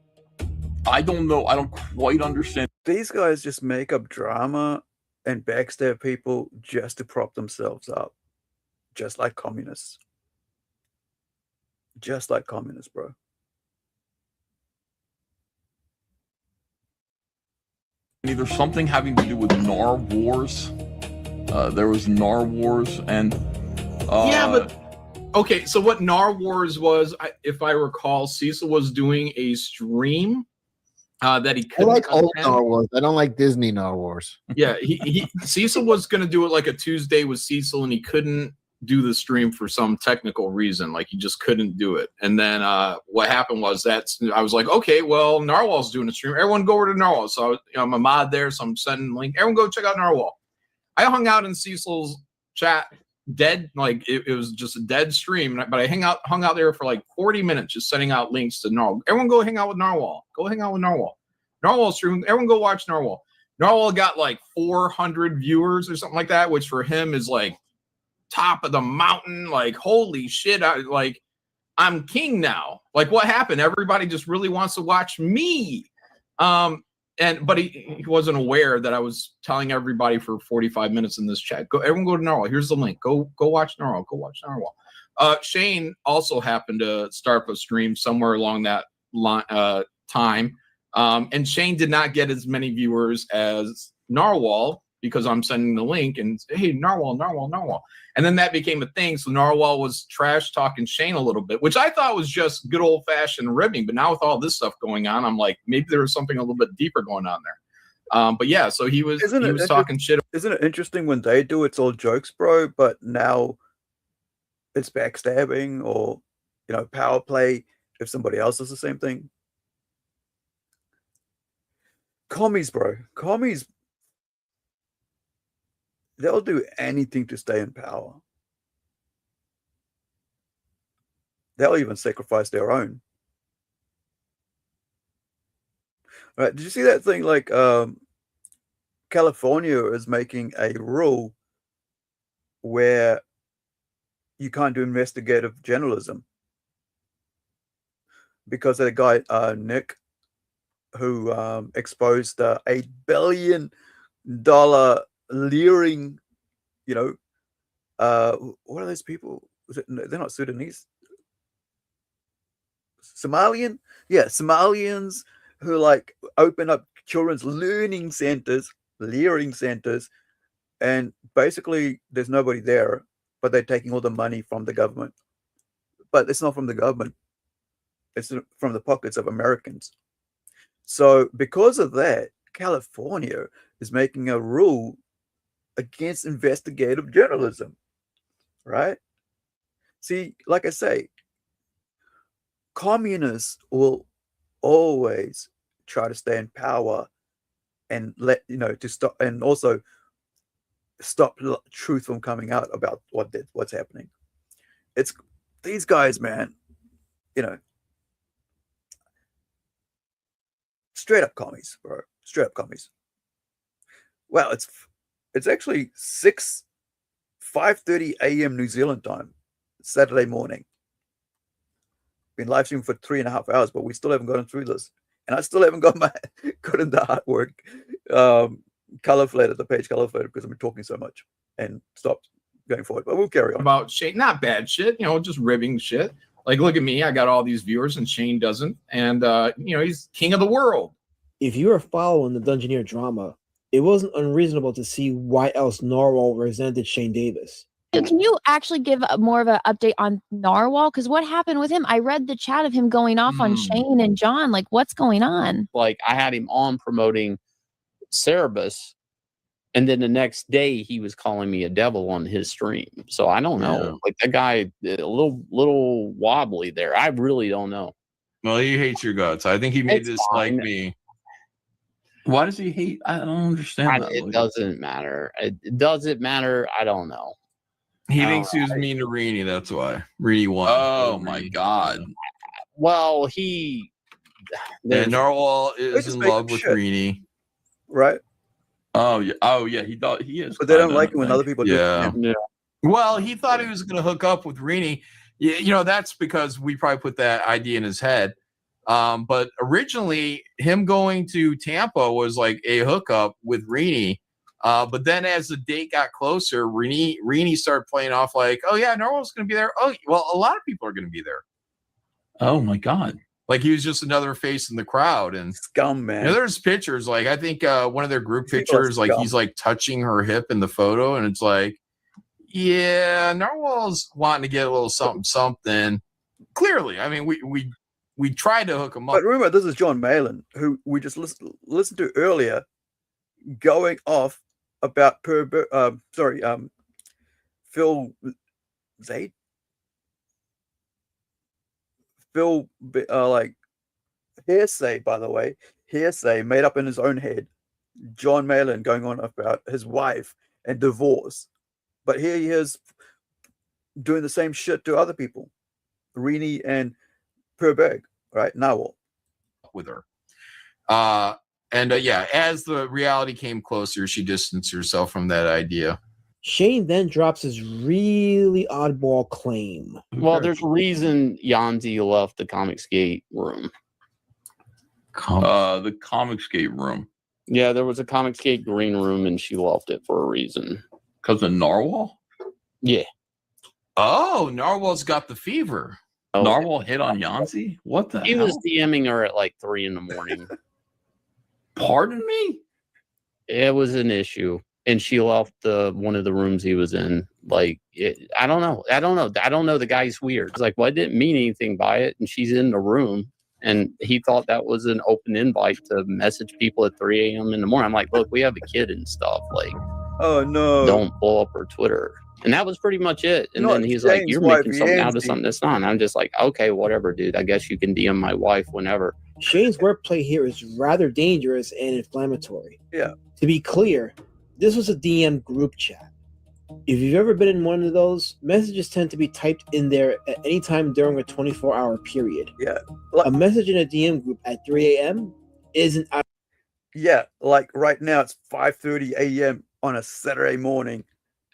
I don't know. I don't quite understand. These guys just make up drama and backstab people just to prop themselves up. Just like communists. Just like communists, bro. Either something having to do with Nar Wars. There was Nar Wars, and yeah, but okay. So what Nar Wars was, if I recall, Cecil was doing a stream that he I couldn't. like old attend. Nar Wars. I don't like Disney Nar Wars. Yeah, Cecil was going to do it like a Tuesday with Cecil, and he couldn't do the stream for some technical reason. Like he just couldn't do it. And then what happened was I was like, okay, well, Narwhal's doing a stream. Everyone go over to Narwhal. So I'm a mod there, so I'm sending a link. Everyone go check out Narwhal. I hung out in Cecil's chat, dead, like it was just a dead stream. But I hung out there for like 40 minutes, just sending out links to Narwhal. Everyone go hang out with Narwhal. Go hang out with Narwhal. Narwhal stream. Everyone go watch Narwhal. Narwhal got like 400 viewers or something like that, which for him is like top of the mountain. Like, holy shit, I'm king now. Like, what happened? Everybody just really wants to watch me. But he wasn't aware that I was telling everybody for 45 minutes in this chat. Everyone go to Narwhal. Here's the link. Go watch Narwhal. Go watch Narwhal. Shane also happened to start a stream somewhere along that time. And Shane did not get as many viewers as Narwhal because I'm sending the link and hey, Narwhal. And then that became a thing. So Narwhal was trash talking Shane a little bit, which I thought was just good old fashioned ribbing. But now with all this stuff going on, I'm like, maybe there was something a little bit deeper going on there. But yeah, so he was talking shit. Isn't it interesting when they do it's all jokes, bro? But now it's backstabbing or power play if somebody else does the same thing. Commies, bro. Commies. They'll do anything to stay in power. They'll even sacrifice their own. All right, did you see that thing? Like, California is making a rule where you can't do investigative journalism because of the guy Nick, who exposed a $1 billion leering, what are those people? They're not Sudanese. Somalian? Yeah, Somalians who like open up children's learning centers, leering centers, and basically there's nobody there, but they're taking all the money from the government. But it's not from the government. It's from the pockets of Americans. So because of that, California is making a rule against investigative journalism, right? See, like I say, communists will always try to stay in power and to stop, and also stop truth from coming out about what's happening. It's these guys, man, straight up commies, bro. Straight up commies. Well, it's actually 5:30 a.m. New Zealand time, Saturday morning. Been live streaming for 3.5 hours, but we still haven't gotten through this, and I still haven't got into artwork, color flatter, the page color flatter, because I've been talking so much and stopped going forward. But we'll carry on. About Shane, not bad shit, just ribbing shit. Like, look at me, I got all these viewers, and Shane doesn't, and he's king of the world. If you were following the Dungeoneer drama, it wasn't unreasonable to see why else Narwhal resented Shane Davis. Can you actually give more of an update on Narwhal? Because what happened with him? I read the chat of him going off on Shane and John. Like, what's going on? Like, I had him on promoting Cerebus, and then the next day he was calling me a devil on his stream. So I don't know. Yeah. Like, that guy, a little wobbly there. I really don't know. Well, he hates your guts. I think he made this like me. Why does he hate? I don't understand that. It doesn't matter. It doesn't matter. I don't know. He thinks he was mean to Rini. That's why Rini won. Oh my god. Well, Narwhal is in love with Rini, right? Oh yeah. He thought he is, but they don't like it when other people do. Yeah. Well, he thought he was going to hook up with Rini. That's because we probably put that idea in his head. But originally, him going to Tampa was like a hookup with Rini. But then as the date got closer, Rini started playing off like, oh, yeah, Narwhal's going to be there. Oh, well, a lot of people are going to be there. Oh, my God. Like he was just another face in the crowd. And scum, man. You know, there's pictures. Like I think one of their group pictures, like he's like touching her hip in the photo. And it's like, yeah, Narwhal's wanting to get a little something. Clearly. I mean, we tried to hook him up. But remember, this is John Malin, who we just listened to earlier, going off about Phil Zaid. Phil, like hearsay, by the way, hearsay made up in his own head. John Malin going on about his wife and divorce, but here he is doing the same shit to other people, Rini and Perberg, right? Narwhal with her. Yeah, as the reality came closer, she distanced herself from that idea. Shane then drops his really oddball claim. Well, there's a reason Yanzi left the Comicsgate room. The Comicsgate room. Yeah, there was a Comicsgate green room, and she left it for a reason. Because of Narwhal? Yeah. Oh, Narwhal's got the fever. Oh. Narwhal hit on Yanzi? What the hell? He was DMing her at like 3 a.m. Pardon me? It was an issue. And she left one of the rooms he was in. Like, I don't know. I don't know. The guy's weird. It's like, well, I didn't mean anything by it. And she's in the room. And he thought that was an open invite to message people at 3 a.m. in the morning. I'm like, look, we have a kid and stuff. Like, oh, no. Don't blow up her Twitter. And that was pretty much it. And then he's like, you're making something out of something that's not. And I'm just like, okay, whatever, dude. I guess you can DM my wife whenever. Shane's wordplay here is rather dangerous and inflammatory. Yeah. To be clear, this was a DM group chat. If you've ever been in one of those, messages tend to be typed in there at any time during a 24-hour period. Yeah. A message in a DM group at 3 a.m. isn't... Yeah, like right now it's 5:30 a.m. on a Saturday morning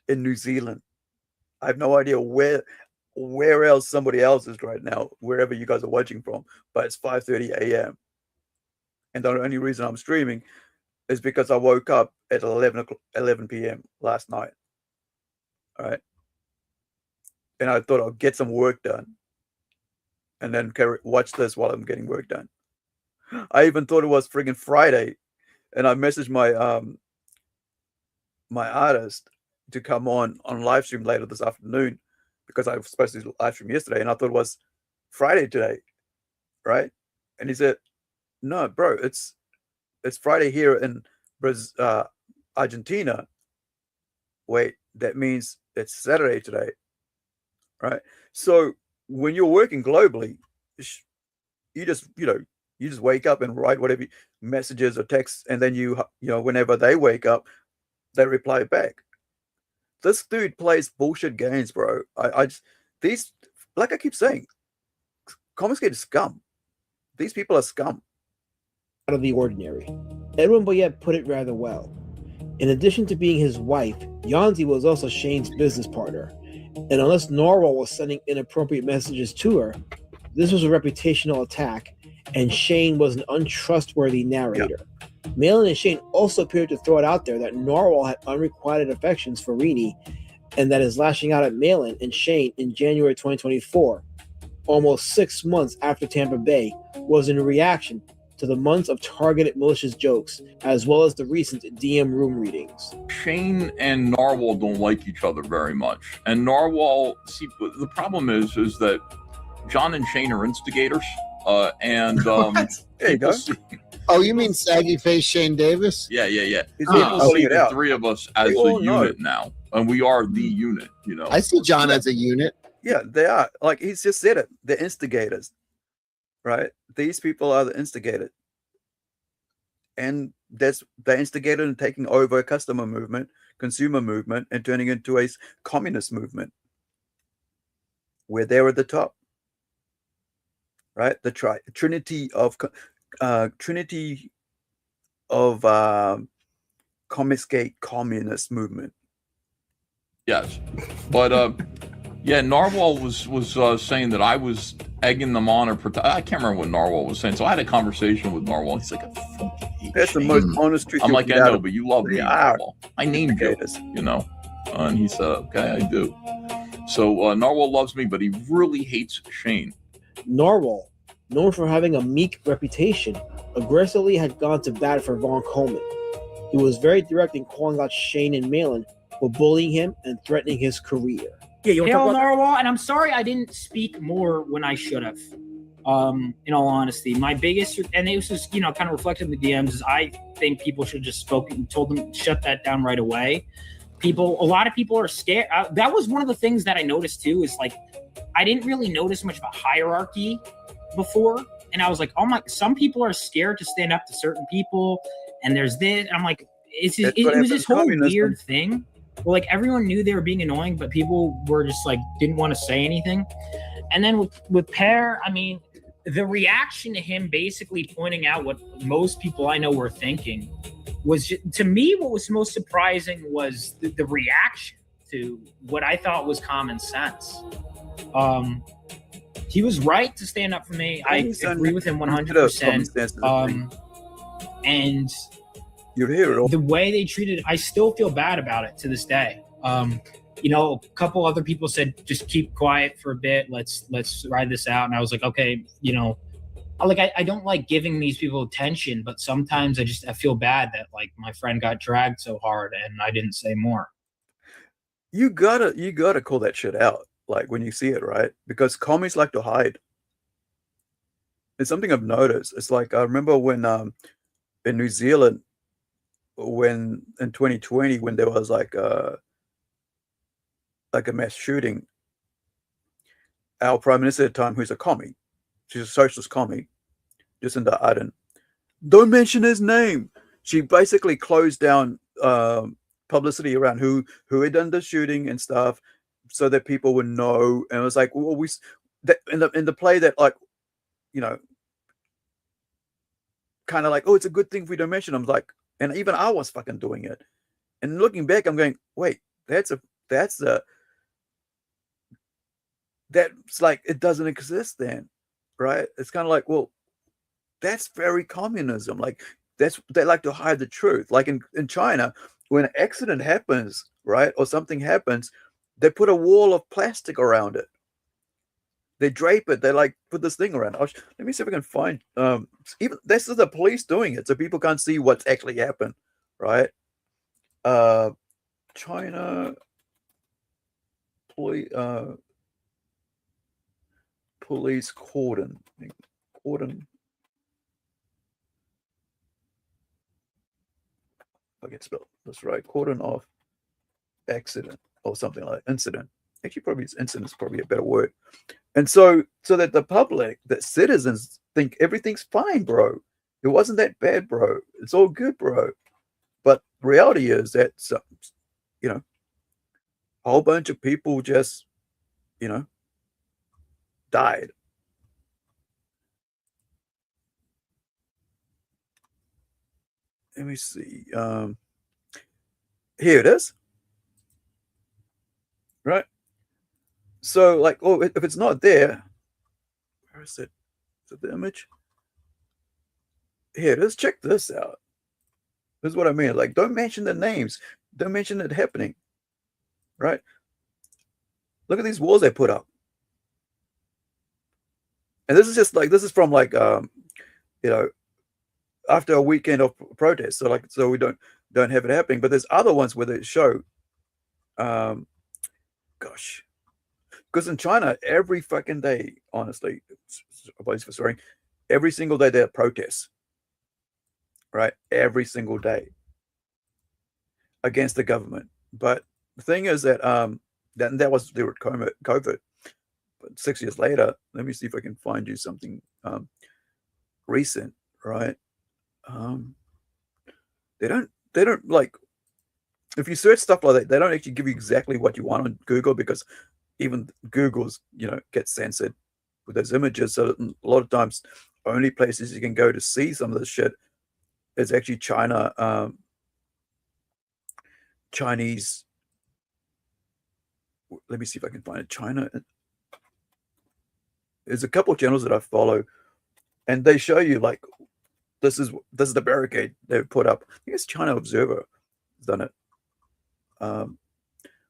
in New Zealand. I have no idea where else somebody else is right now, wherever you guys are watching from, but it's 5:30 a.m. And the only reason I'm streaming is because I woke up at 11 p.m. last night. All right. And I thought I'll get some work done and then watch this while I'm getting work done. I even thought it was friggin' Friday, and I messaged my my artist to come on live stream later this afternoon because I was supposed to live stream yesterday, and I thought it was Friday today, right? And he said, "No, bro, it's Friday here in Argentina. Wait, that means it's Saturday today, right?" So when you're working globally, you just wake up and write whatever messages or texts, and then whenever they wake up, they reply back. This dude plays bullshit games, bro. These, like I keep saying, Comicsgate is scum. These people are scum. Out of the ordinary. Edwin Boyette put it rather well. In addition to being his wife, Yanzi was also Shane's business partner. And unless Narwhal was sending inappropriate messages to her, this was a reputational attack, and Shane was an untrustworthy narrator. Yeah. Malin and Shane also appeared to throw it out there that Narwhal had unrequited affections for Rini, and that his lashing out at Malin and Shane in January 2024, almost 6 months after Tampa Bay, was in reaction to the months of targeted malicious jokes, as well as the recent DM room readings. Shane and Narwhal don't like each other very much. And Narwhal, see, the problem is that John and Shane are instigators. There you go. Oh, you mean saggy face Shane Davis? Yeah. People see the three of us as a unit now, and we are the unit. I see John as a unit. Yeah, they are. Like he's just said it. They're instigators, right? These people are the instigated, and they instigated in taking over a customer movement, consumer movement, and turning into a communist movement, where they're at the top. Right, the trinity of Comicsgate communist movement. Yes, but Yeah, Narwhal was saying that I was egging them on, or I can't remember what Narwhal was saying. So I had a conversation with Narwhal. He's like, I fucking hate That's the Shane. most honest truth. I'm you'll like, get I out know, of but you love me, the Narwhal. I named you, you know. And he said, okay, I do. So Narwhal loves me, but he really hates Shane. Narwhal, known for having a meek reputation, aggressively had gone to bat for Von Coleman. He was very direct in calling out Shane and Malin for bullying him and threatening his career. Yeah, you want to talk Hail about Narwhal, and I'm sorry I didn't speak more when I should have. In all honesty, my biggest, and it was just, kind of reflected in the DMs, is I think people should have just spoken, told them shut that down right away. A lot of people are scared. That was one of the things that I noticed too, is like, I didn't really notice much of a hierarchy before. And I was like, oh my, some people are scared to stand up to certain people. And there's this, I'm like, it was this whole weird thing where like everyone knew they were being annoying, but people were just like, didn't want to say anything. And then with Pear, I mean, the reaction to him basically pointing out what most people I know were thinking was, to me, what was most surprising was the reaction to what I thought was common sense. He was right to stand up for me. I agree with him 100%. And you're here. The way they treated it, I still feel bad about it to this day. A couple other people said, just keep quiet for a bit. Let's ride this out. And I was like, okay, I don't like giving these people attention, but sometimes I feel bad that like my friend got dragged so hard and I didn't say more. You gotta call that shit out, like when you see it, right? Because commies like to hide. It's something I've noticed. It's like, I remember when in New Zealand, when in 2020, when there was like a mass shooting, our prime minister at the time, who's a commie, she's a socialist commie, Jacinda Ardern, don't mention his name. She basically closed down publicity around who had done the shooting and stuff, so that people would know. And it was like, well, in the play that, like, kind of like, oh, it's a good thing if we don't mention them. Like, and even I was fucking doing it. And looking back, I'm going, wait, that's like, it doesn't exist then, right? It's kind of like, well, that's very communism. Like, they like to hide the truth. Like in China, when an accident happens, right, or something happens, they put a wall of plastic around it. They drape it. They like put this thing around. Let me see if I can find. Even this is the police doing it, so people can't see what's actually happened, right? China police cordon. I can spell this right. Cordon off accident or something like incident. Actually, probably incident is probably a better word. And so that the public, that citizens think everything's fine, bro. It wasn't that bad, bro. It's all good, bro. But reality is that, a whole bunch of people just, died. Let me see. Here it is. Right. So, like, oh, if it's not there, where is it? Is it the image? Here it is. Check this out. This is what I mean. Like, don't mention the names. Don't mention it happening. Right? Look at these walls they put up. And this is just like, this is from like, after a weekend of protests. So we don't have it happening. But there's other ones where they show, gosh. Because in China, every fucking day, honestly, apologies for swearing, every single day there are protests, right? Every single day against the government. But the thing is that that was during COVID. But 6 years later, let me see if I can find you something recent, right? They don't like, if you search stuff like that, they don't actually give you exactly what you want on Google, because even Google's, gets censored with those images. So a lot of times, only places you can go to see some of this shit is actually Chinese let me see if I can find it. China. There's a couple of channels that I follow, and they show you like this is the barricade they've put up. I think it's China Observer has done it.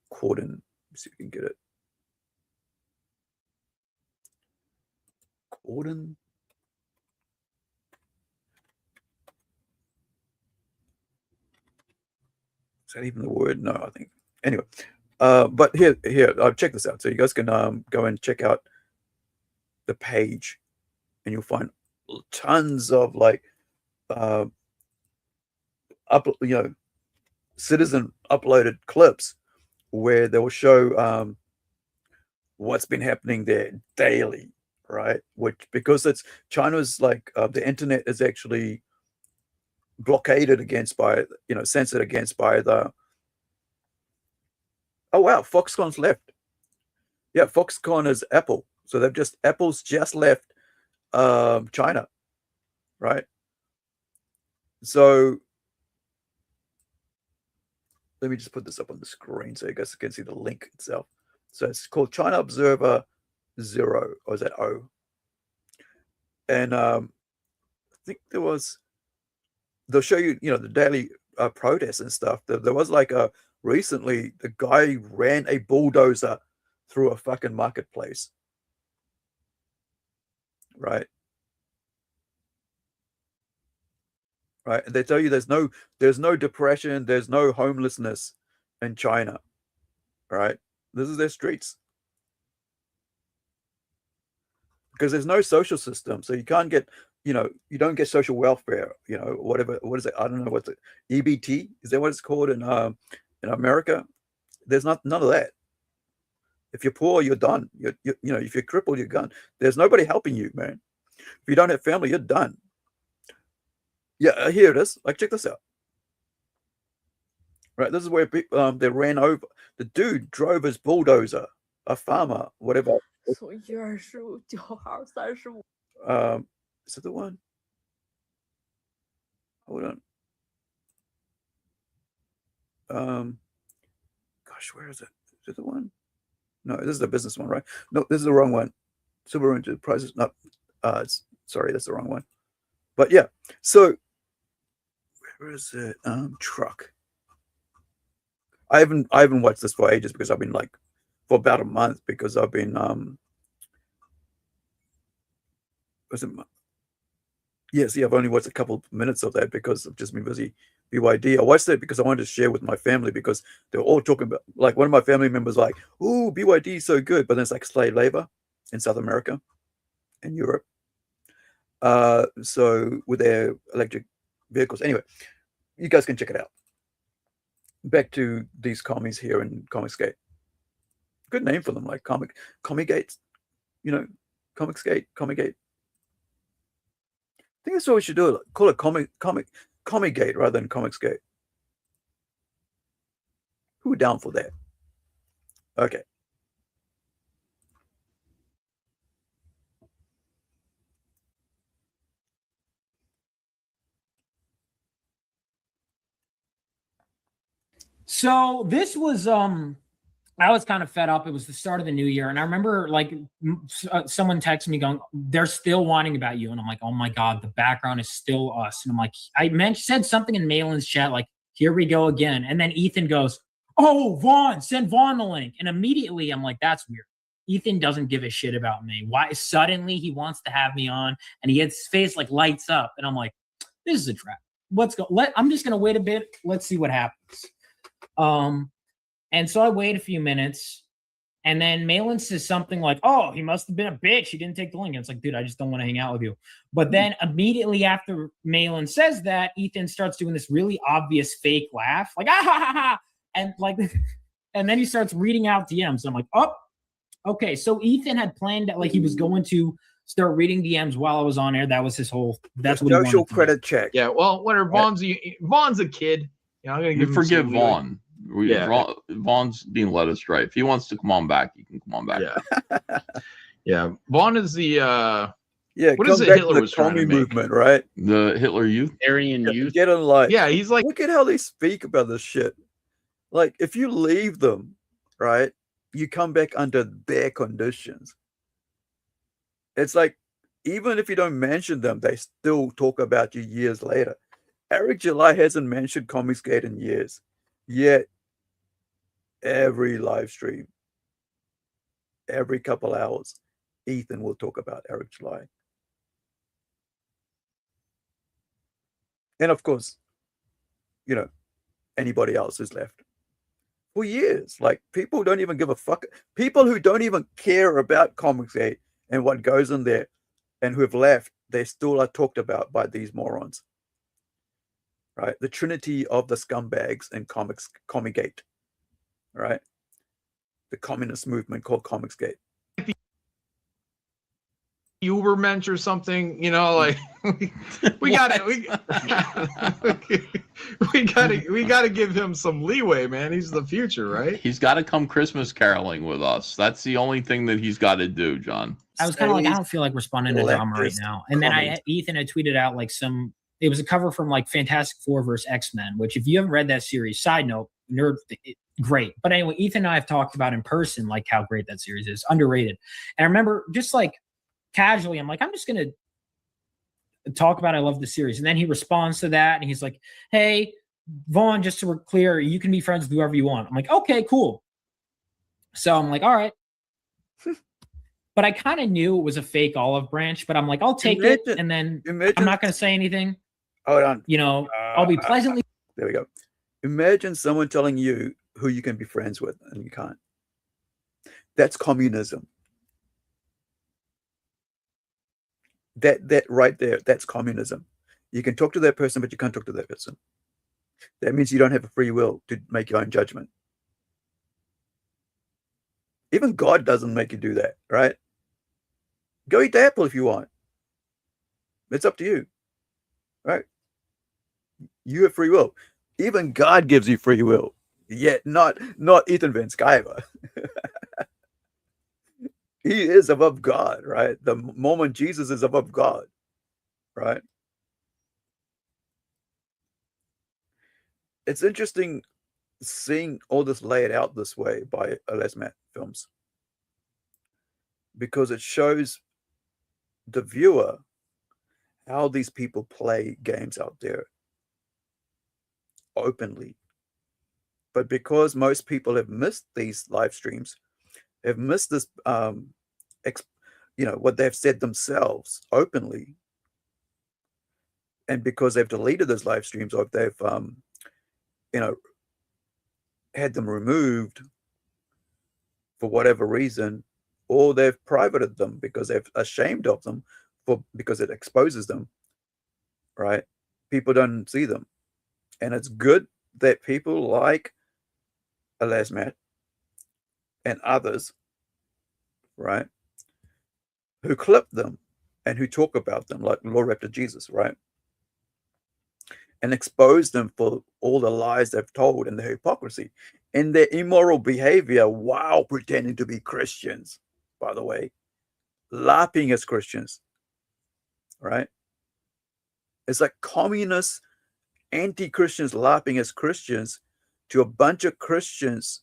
Cordon. Let's see if we can get it. Cordon. Is that even the word? No, I think. Anyway, but here, check this out. So you guys can go and check out the page, and you'll find tons of like citizen uploaded clips where they will show what's been happening there daily, right? Which, because it's China's like the internet is actually blockaded against by, censored against by the, oh wow, Foxconn's left. Yeah, Foxconn is Apple. So Apple's just left China, right? So let me just put this up on the screen so you guys can see the link itself. So it's called China Observer 0, or is that O? And I think they'll show you, the daily protests and stuff. There was like recently, the guy ran a bulldozer through a fucking marketplace. Right. Right. And they tell you there's no depression, there's no homelessness in China. Right. This is their streets. Because there's no social system. So you can't get, you don't get social welfare, whatever. What is it? I don't know what's it. EBT? Is that what it's called in America? There's none of that. If you're poor, you're done. If you're crippled, you're done. There's nobody helping you, man. If you don't have family, you're done. Yeah, here it is. Like, check this out. Right, this is where they ran over. The dude drove his bulldozer, a farmer, whatever. Is it the one? Hold on. Gosh, where is it? Is it the one? No, this is the business one, right? No, this is the wrong one. Silver Enterprises. No, sorry, that's the wrong one. But yeah, so where is it? Truck. I haven't watched this for ages because I've been like for about a month because I've been I've only watched a couple minutes of that because I've just been busy. BYD. I watched it because I wanted to share with my family because they were all talking about, like, one of my family members like, "Ooh, BYD is so good," but then it's like slave labor in South America and Europe. So with their electric vehicles. Anyway, you guys can check it out. Back to these commies here in Comicsgate. Good name for them, like Comicsgate, Comicsgate, Comicgate. I think that's what we should do. Call it Comicsgate rather than Comicsgate. Who are down for that? Okay. So this was I was kind of fed up. It was the start of the new year, and I remember like someone texted me going, "They're still whining about you," and I'm like, "Oh my god, the background is still us." And I'm like, said something in Malin's chat like, "Here we go again," and then Ethan goes, "Oh, Vaughn, send Vaughn the link," and immediately I'm like, "That's weird." Ethan doesn't give a shit about me. Why suddenly he wants to have me on, and he gets his face like lights up, and I'm like, "This is a trap. Let's go. I'm just gonna wait a bit. Let's see what happens." And so I wait a few minutes, and then Malin says something like, "Oh, he must have been a bitch. He didn't take the link." And it's like, dude, I just don't want to hang out with you. But then immediately after Malin says that, Ethan starts doing this really obvious fake laugh, like, "Ah, ha, ha, ha." And like, and then he starts reading out DMs. And I'm like, "Oh, okay." So Ethan had planned that, like, he was going to start reading DMs while I was on air. That was his whole, that's what he wanted social credit check. Yeah, well, whenever Vaughn's a kid. I'm gonna You forgive Vaughn. Vaughn's being led astray. If he wants to come on back, he can come on back. Yeah, yeah. Vaughn is the what is it Hitler was trying to make? Movement, right? The Hitler Youth, Aryan Youth. Get on life. Yeah, he's like, look at how they speak about this shit. Like, if you leave them, right, you come back under their conditions. It's like, even if you don't mention them, they still talk about you years later. Eric July hasn't mentioned Comicsgate in years, yet every live stream, every couple hours, Ethan will talk about Eric July. And of course, anybody else who's left. For years, like, people don't even give a fuck. People who don't even care about Comicsgate and what goes in there and who have left, they still are talked about by these morons. Right? The trinity of the scumbags in Comicsgate. Right? The communist movement called Comicsgate. Ubermensch or something, like we gotta give him some leeway, man. He's the future, right? He's got to come Christmas caroling with us. That's the only thing that he's got to do, John. I was kind of like, I don't feel like responding to drama right now. And then Ethan had tweeted out like it was a cover from like Fantastic Four versus X-Men, which if you haven't read that series, side note, great. But anyway, Ethan and I have talked about in person like how great that series is, underrated. And I remember just like casually, I'm like, I'm just gonna talk about I love the series. And then he responds to that and he's like, hey, Vaughn, just so we're clear, you can be friends with whoever you want. I'm like, okay, cool. So I'm like, all right. But I kind of knew it was a fake olive branch, but I'm like, I'll take it. And then I'm not going to say anything. Hold on. I'll be pleasantly. There we go. Imagine someone telling you who you can be friends with and you can't. That's communism. That right there, that's communism. You can talk to that person, but you can't talk to that person. That means you don't have a free will to make your own judgment. Even God doesn't make you do that, right? Go eat the apple if you want. It's up to you, right? You have free will. Even God gives you free will, yet not Ethan Van Sciver. He is above God, right? The moment Jesus is above God, right? It's interesting seeing all this laid out this way by Lesmat Films, because it shows the viewer how these people play games out there openly. But because most people have missed these live streams, have missed this, what they've said themselves openly, and because they've deleted those live streams, or they've, had them removed for whatever reason, or they've privated them because they're ashamed of them, because it exposes them, right? People don't see them. And it's good that people like Lesmat and others, right, who clip them and who talk about them, like Lord Raptor Jesus, right, and expose them for all the lies they've told and their hypocrisy and their immoral behavior while pretending to be Christians, by the way, lapping as Christians, right? It's like communist anti-Christians lapping as Christians to a bunch of Christians,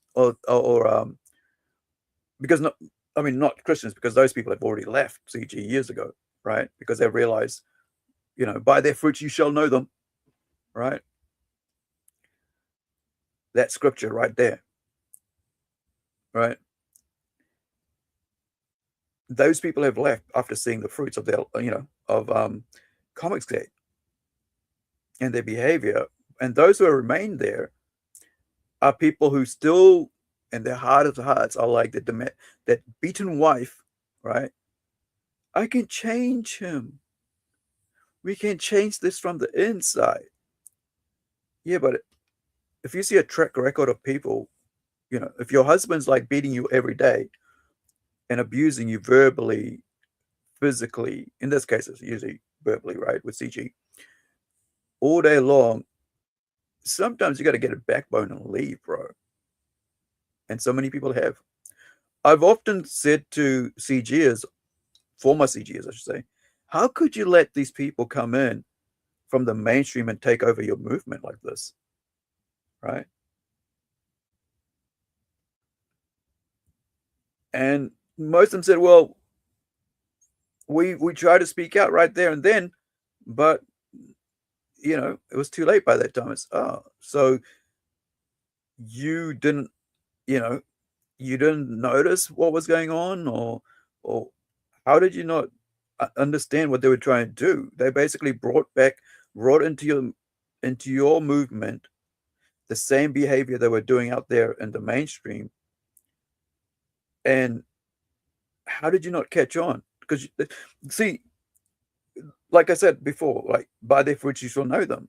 because not Christians, because those people have already left CG years ago, right? Because they realized, by their fruits you shall know them, right? That scripture right there, right? Those people have left after seeing the fruits of their, Comicsgate and their behavior. And those who remain there are people who still, in their heart of hearts, are like that beaten wife, right? I can change him. We can change this from the inside. Yeah, but if you see a track record of people, if your husband's like beating you every day and abusing you verbally, physically, in this case, it's usually verbally, right, with CG, all day long, sometimes you got to get a backbone and leave, bro. And so many people have. I've often said to CGers, former CGers, I should say, how could you let these people come in from the mainstream and take over your movement like this, right? And most of them said, well, we tried to speak out right there and then, but it was too late by that time. It's so you didn't notice what was going on, or how did you not understand what they were trying to do? They basically brought into your movement the same behavior they were doing out there in the mainstream. And how did you not catch on? Because see, like I said before, like, by their fruits you shall know them.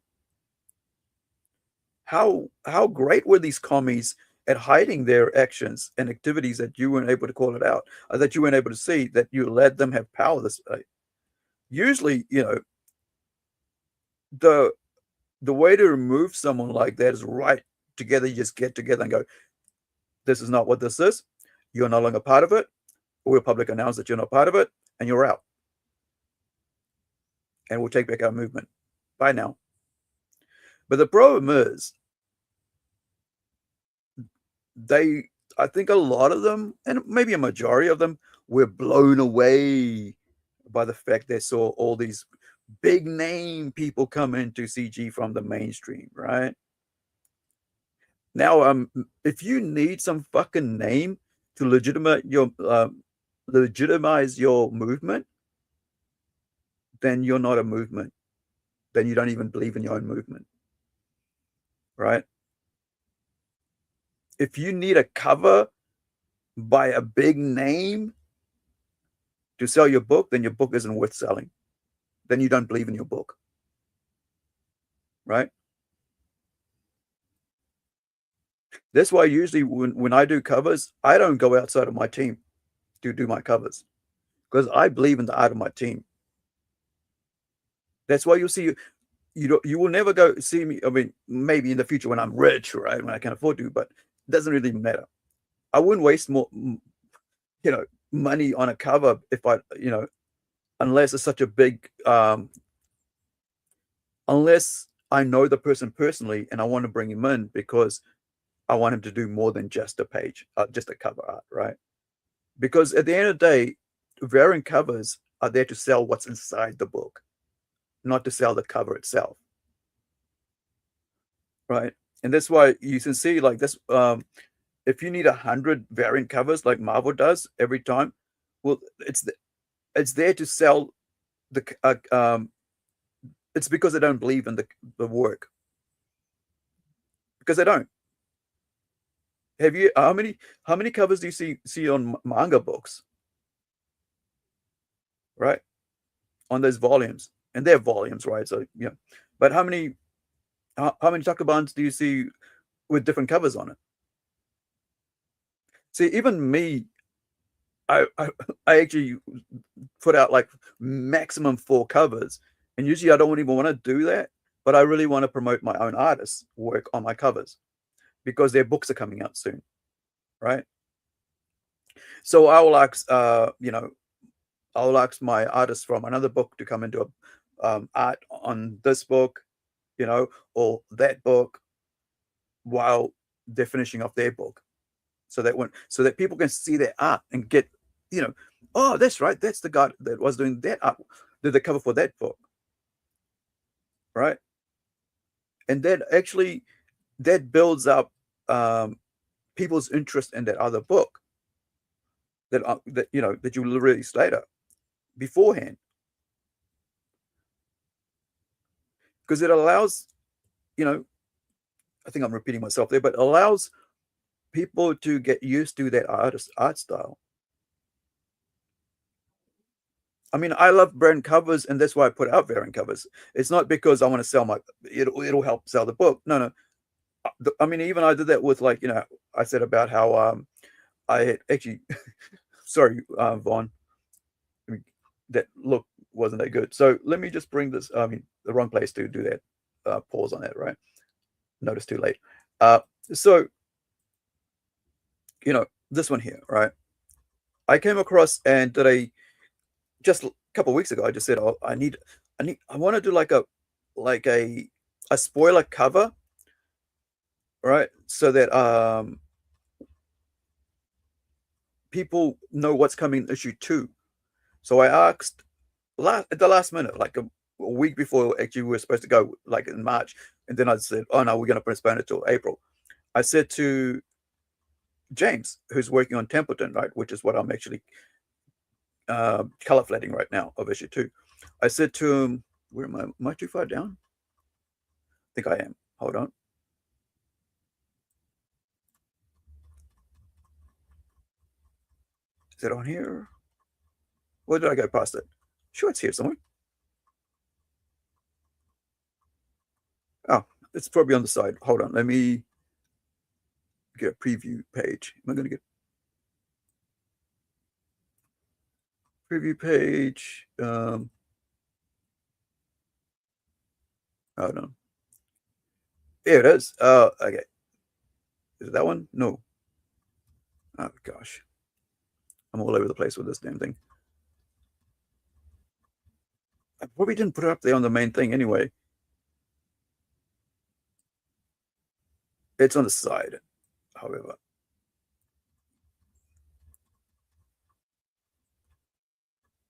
How great were these commies at hiding their actions and activities that you weren't able to call it out, or that you weren't able to see, that you let them have power this way. Usually, the way to remove someone like that is right together. You just get together and go, this is not what this is. You're no longer part of it. We'll publicly announce that you're not part of it, and you're out. And we'll take back our movement. Bye now. But the problem is, I think a lot of them, and maybe a majority of them, were blown away by the fact they saw all these big name people come into CG from the mainstream, right? Now, if you need some fucking name to legitimize your movement, then you're not a movement. Then you don't even believe in your own movement, right? If you need a cover by a big name to sell your book, then your book isn't worth selling. Then you don't believe in your book, right? That's why usually when I do covers, I don't go outside of my team to do my covers, because I believe in the art of my team. That's why you'll see you will never go see me. I mean, maybe in the future when I'm rich, right, when I can afford to, but it doesn't really matter. I wouldn't waste more, money on a cover if I, unless it's such a big, unless I know the person personally and I want to bring him in because I want him to do more than just a page, just a cover art, right? Because at the end of the day, variant covers are there to sell what's inside the book, not to sell the cover itself, right? And that's why you can see like this. If you need 100 variant covers like Marvel does every time, well, it's there to sell the. It's because they don't believe in the work. Because they don't. Have you how many covers do you see on manga books? Right, on those volumes, and they're volumes, right? So but how many Takabans do you see with different covers on it? See, even me, I actually put out like maximum 4 covers, and usually I don't even want to do that, but I really want to promote my own artists' work on my covers because their books are coming out soon, right? So I will ask, I'll ask my artists from another book to come into art on this book, or that book, while they're finishing off their book, so that people can see their art and get, oh, that's right, that's the guy that was doing that art, did the cover for that book, right? And that builds up people's interest in that other book that you will release later, beforehand, because it allows, I think I'm repeating myself there, but it allows people to get used to that art style. I mean, I love brand covers, and that's why I put out variant covers. It's not because I want to sell it'll help sell the book. No. I mean, even I did that with, like, I said about how I had actually sorry, Vaughn, that look wasn't that good. So let me just bring this, the wrong place to do that. Pause on that, right? Notice too late. So this one here, right? I came across and did just a couple of weeks ago, I just said, oh, I want to do like a spoiler cover, right? So that people know what's coming in issue 2. So I asked at the last minute, like a week before actually we were supposed to go, like in March, and then I said, oh no, we're going to postpone it till April. I said to James, who's working on Templeton, right, which is what I'm actually color flatting right now of issue 2. I said to him, where am I? Am I too far down? I think I am. Hold on. Is it on here? Where did I go past it? Sure, it's here somewhere. Oh, it's probably on the side. Hold on. Let me get a preview page. Am I going to get preview page? Hold on. Here it is. Okay. Is it that one? No. Oh gosh. I'm all over the place with this damn thing. I probably didn't put it up there on the main thing anyway. It's on the side, however.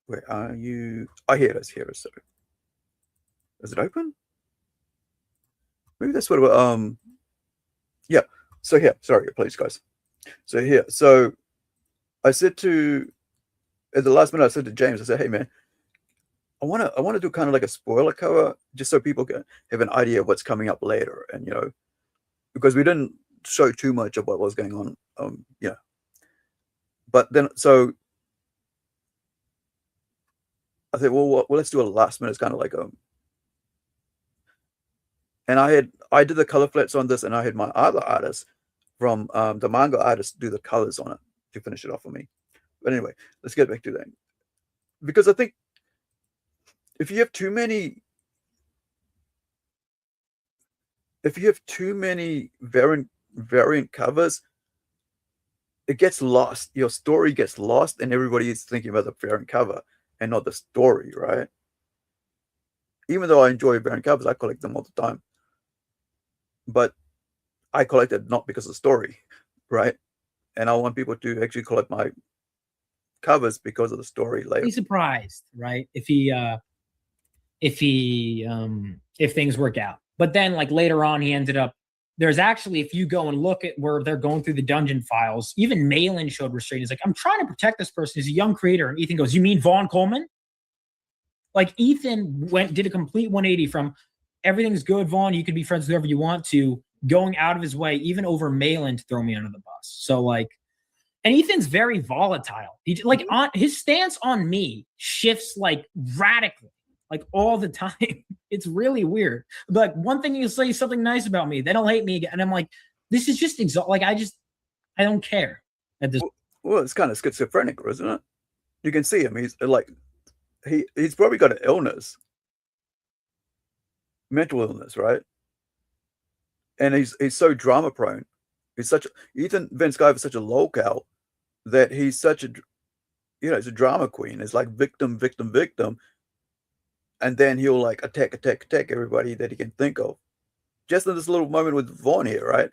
Where are you? Oh, here it is. Here it is. So, is it open? Maybe that's what. Yeah. So here. Sorry, please, guys. So here. So I said to at the last minute, I said to James, I said, "Hey, man, I want to do kind of like a spoiler cover, just so people can have an idea of what's coming up later, and you know, because we didn't show too much of what was going on. Yeah. But then, so I said, well, let's do a last minute. It's kind of like and I did the color flats on this, and I had my other artist from the manga artist do the colors on it to finish it off for me. But anyway, let's get back to that, because I think if you have too many variant covers, it gets lost. Your story gets lost, and everybody is thinking about the variant cover and not the story, right? Even though I enjoy variant covers, I collect them all the time. But I collect it not because of the story, right? And I want people to actually collect my covers because of the story later. Be surprised, right? If things work out. But then, like later on, he ended up. There's actually, if you go and look at where they're going through the dungeon files, even Malin showed restraint. He's like, I'm trying to protect this person. He's a young creator. And Ethan goes, you mean Vaughn Coleman? Like Ethan did a complete 180 from everything's good, Vaughn, you can be friends with whoever you want, to going out of his way, even over Malin, to throw me under the bus. So like, and Ethan's very volatile. He like on his stance on me shifts like radically, like all the time. It's really weird. But one thing you say something nice about me, then he'll hate me again. And I'm like, this is just like I don't care at this. Well, it's kind of schizophrenic, isn't it? You can see him. He's like, he's probably got an illness, mental illness, right? And he's so drama prone. He's Ethan Van Sciver is such a lolcow that he's such a, he's a drama queen. It's like victim, victim, victim. And then he'll like attack everybody that he can think of. Just in this little moment with Vaughn here, right?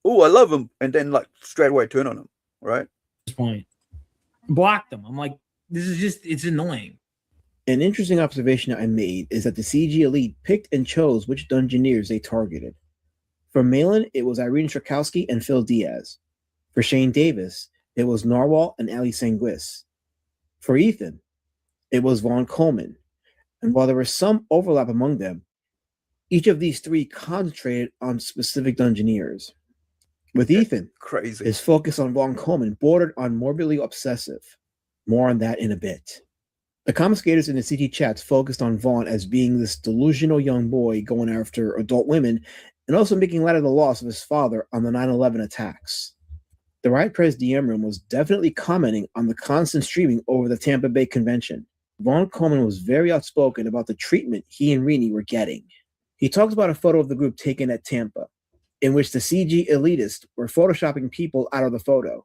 Oh, I love him. And then like straight away turn on him, right? At this point, blocked them. I'm like, this is just, it's annoying. An interesting observation I made is that the CG Elite picked and chose which Dungeoneers they targeted. For Malin, it was Irene Strakowski and Phil Diaz. For Shane Davis, it was Narwhal and Ali Sanguis. For Ethan, it was Vaughn Coleman. And while there was some overlap among them, each of these three concentrated on specific Dungeoneers. With Ethan, crazy, his focus on Vaughn Coleman bordered on morbidly obsessive. More on that in a bit. The commentators in the CG chats focused on Vaughn as being this delusional young boy going after adult women, and also making light of the loss of his father on the 9/11 attacks. The Riot Press DM room was definitely commenting on the constant streaming over the Tampa Bay convention. Vaughn Coleman was very outspoken about the treatment he and Rini were getting. He talked about a photo of the group taken at Tampa, in which the CG elitists were photoshopping people out of the photo.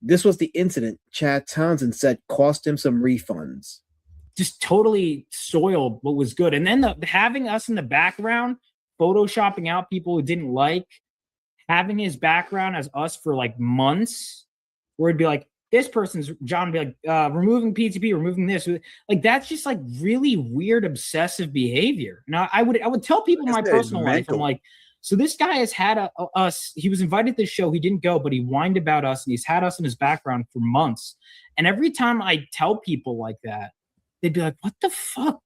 This was the incident Chad Townsend said cost him some refunds. Just totally soiled what was good. And then having us in the background, photoshopping out people who didn't like, having his background as us for like months where it'd be like, this person's John would be like, removing PTP, removing this. Like, that's just like really weird, obsessive behavior. Now, I would tell people in my personal life, I'm like, so this guy has had us, he was invited to the show, he didn't go, but he whined about us, and he's had us in his background for months. And every time I tell people like that, they'd be like, what the fuck?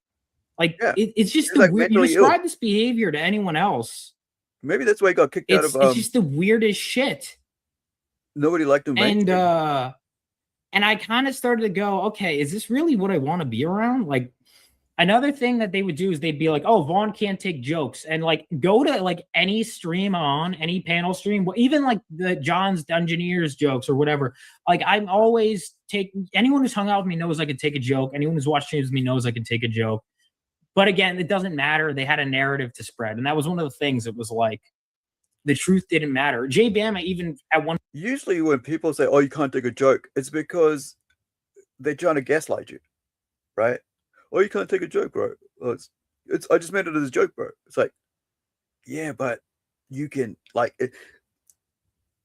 Like, it's just the weird, you describe this behavior to anyone else. Maybe that's why he got kicked out of. It's just the weirdest shit. Nobody liked him. And I kind of started to go, okay, is this really what I want to be around? Like, another thing that they would do is they'd be like, oh, Vaughn can't take jokes. And like, go to like any stream on any panel stream, even like the John's Dungeoneers jokes or whatever. Like, I'm always anyone who's hung out with me knows I can take a joke. Anyone who's watched streams with me knows I can take a joke. But again, it doesn't matter. They had a narrative to spread. And that was one of the things that was like, the truth didn't matter. Jay Bama even at one. Usually when people say, oh, you can't take a joke, it's because they're trying to gaslight you, right? Oh, you can't take a joke, bro. Well, it's I just meant it as a joke, bro. It's like, yeah, but you can, like,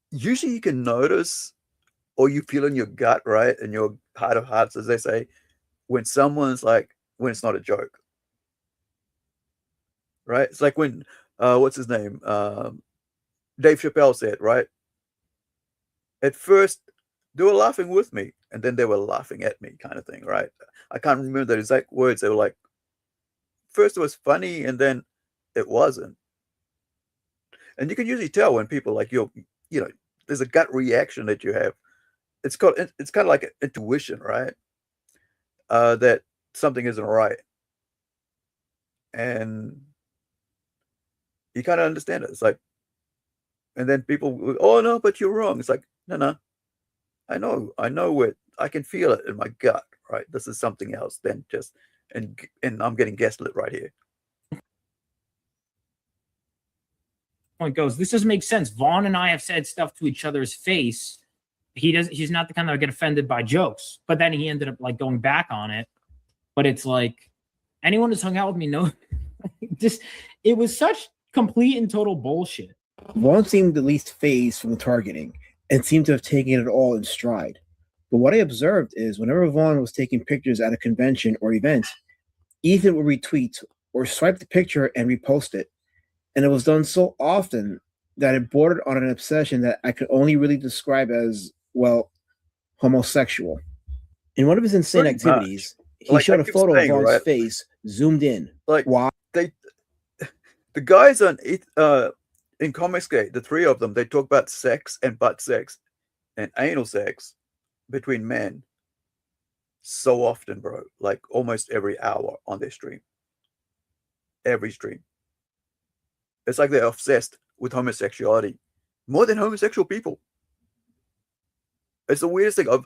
usually you can notice, or you feel in your gut, right? In your heart of hearts, as they say, when someone's like, when it's not a joke. Right? It's like when what's his name? Dave Chappelle said, right? At first, they were laughing with me, and then they were laughing at me, kind of thing, right? I can't remember the exact words. They were like, first it was funny, and then it wasn't. And you can usually tell when people like there's a gut reaction that you have. It's kind of like an intuition, right? That something isn't right, and you kind of understand it. It's like, and then people, oh no, but you're wrong. It's like, no, I know it. I can feel it in my gut, right? This is something else than just, and I'm getting gaslit right here. Point goes, this doesn't make sense. Vaughn and I have said stuff to each other's face. He's not the kind that would get offended by jokes, but then he ended up like going back on it. But it's like, anyone who's hung out with me knows it was such complete and total bullshit. Vaughn seemed at least phased from the targeting and seemed to have taken it all in stride. But what I observed is whenever Vaughn was taking pictures at a convention or event, Ethan would retweet or swipe the picture and repost it. And it was done so often that it bordered on an obsession that I could only really describe as, well, homosexual. In one of his insane activities, he showed a photo of Vaughn's face zoomed in. Like, why? The guys on in Comicsgate, the three of them, they talk about sex and butt sex and anal sex between men so often, bro. Like almost every hour on their stream. Every stream. It's like they're obsessed with homosexuality more than homosexual people. It's the weirdest thing.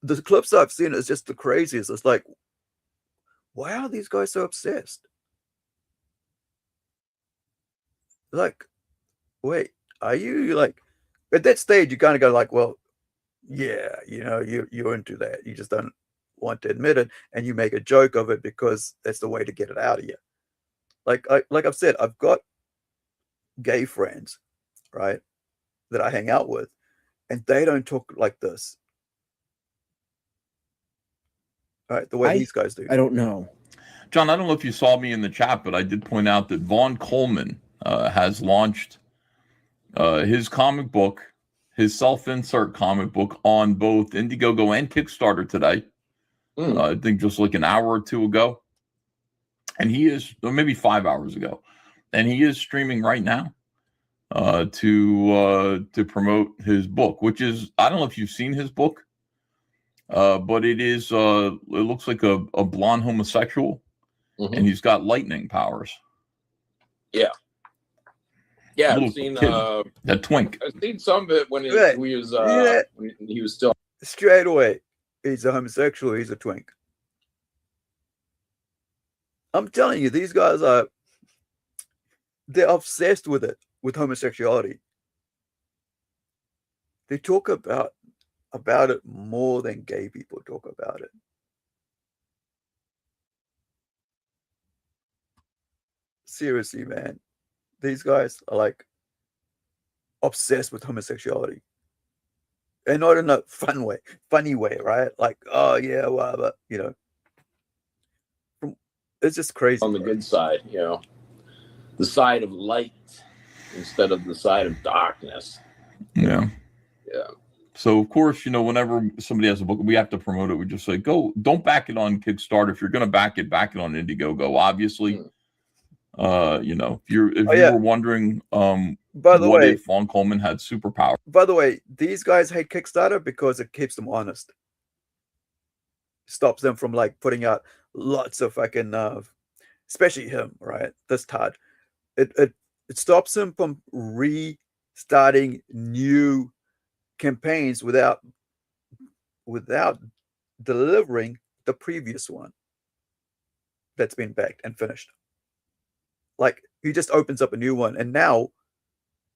The clips I've seen is just the craziest. It's like, why are these guys so obsessed? Like, wait, are you like at that stage? You kind of go like, well, yeah, you're into that. You just don't want to admit it, and you make a joke of it because that's the way to get it out of you. Like I've said, I've got gay friends, right, that I hang out with, and they don't talk like this. Right, the way these guys do. I don't know. John, I don't know if you saw me in the chat, but I did point out that Vaughn Coleman has launched his comic book, his self-insert comic book on both Indiegogo and Kickstarter today. I think just like an hour or two ago. And he is, or maybe 5 hours ago. And he is streaming right now to promote his book, which is, I don't know if you've seen his book, but it is, it looks like a blonde homosexual, and he's got lightning powers. Yeah. Yeah, Little I've seen kid, that twink. I've seen some of it when he was when he was still straight away. He's a homosexual. He's a twink. I'm telling you, these guys they're obsessed with it, with homosexuality. They talk about it more than gay people talk about it. Seriously, man. These guys are like obsessed with homosexuality. and not in a funny way, right? Like, oh yeah, well, but it's just crazy. On the good side, the side of light instead of the side of darkness. Yeah. Yeah. So of course, whenever somebody has a book, we have to promote it. We just say, don't back it on Kickstarter. If you're going to back it on Indiegogo. Obviously, if you were wondering, by the way, if Von Coleman had superpower. By the way, these guys hate Kickstarter because it keeps them honest. Stops them from like putting out lots of fucking, especially him, right? This Todd. It stops him from restarting new campaigns without delivering the previous one that's been backed and finished. Like, he just opens up a new one, and now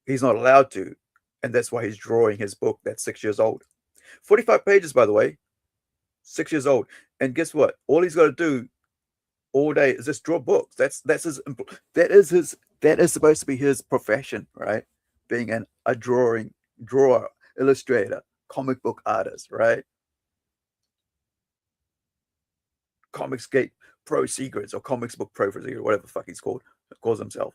he's not allowed to, and that's why he's drawing his book that's 6 years old. 45 pages, by the way, 6 years old. And guess what? All he's got to do all day is just draw books. That is supposed to be his profession, right? Being a drawer, illustrator, comic book artist, right? Comicsgate Pro Secrets or Comics Book Pro Secrets, whatever the fuck he calls himself.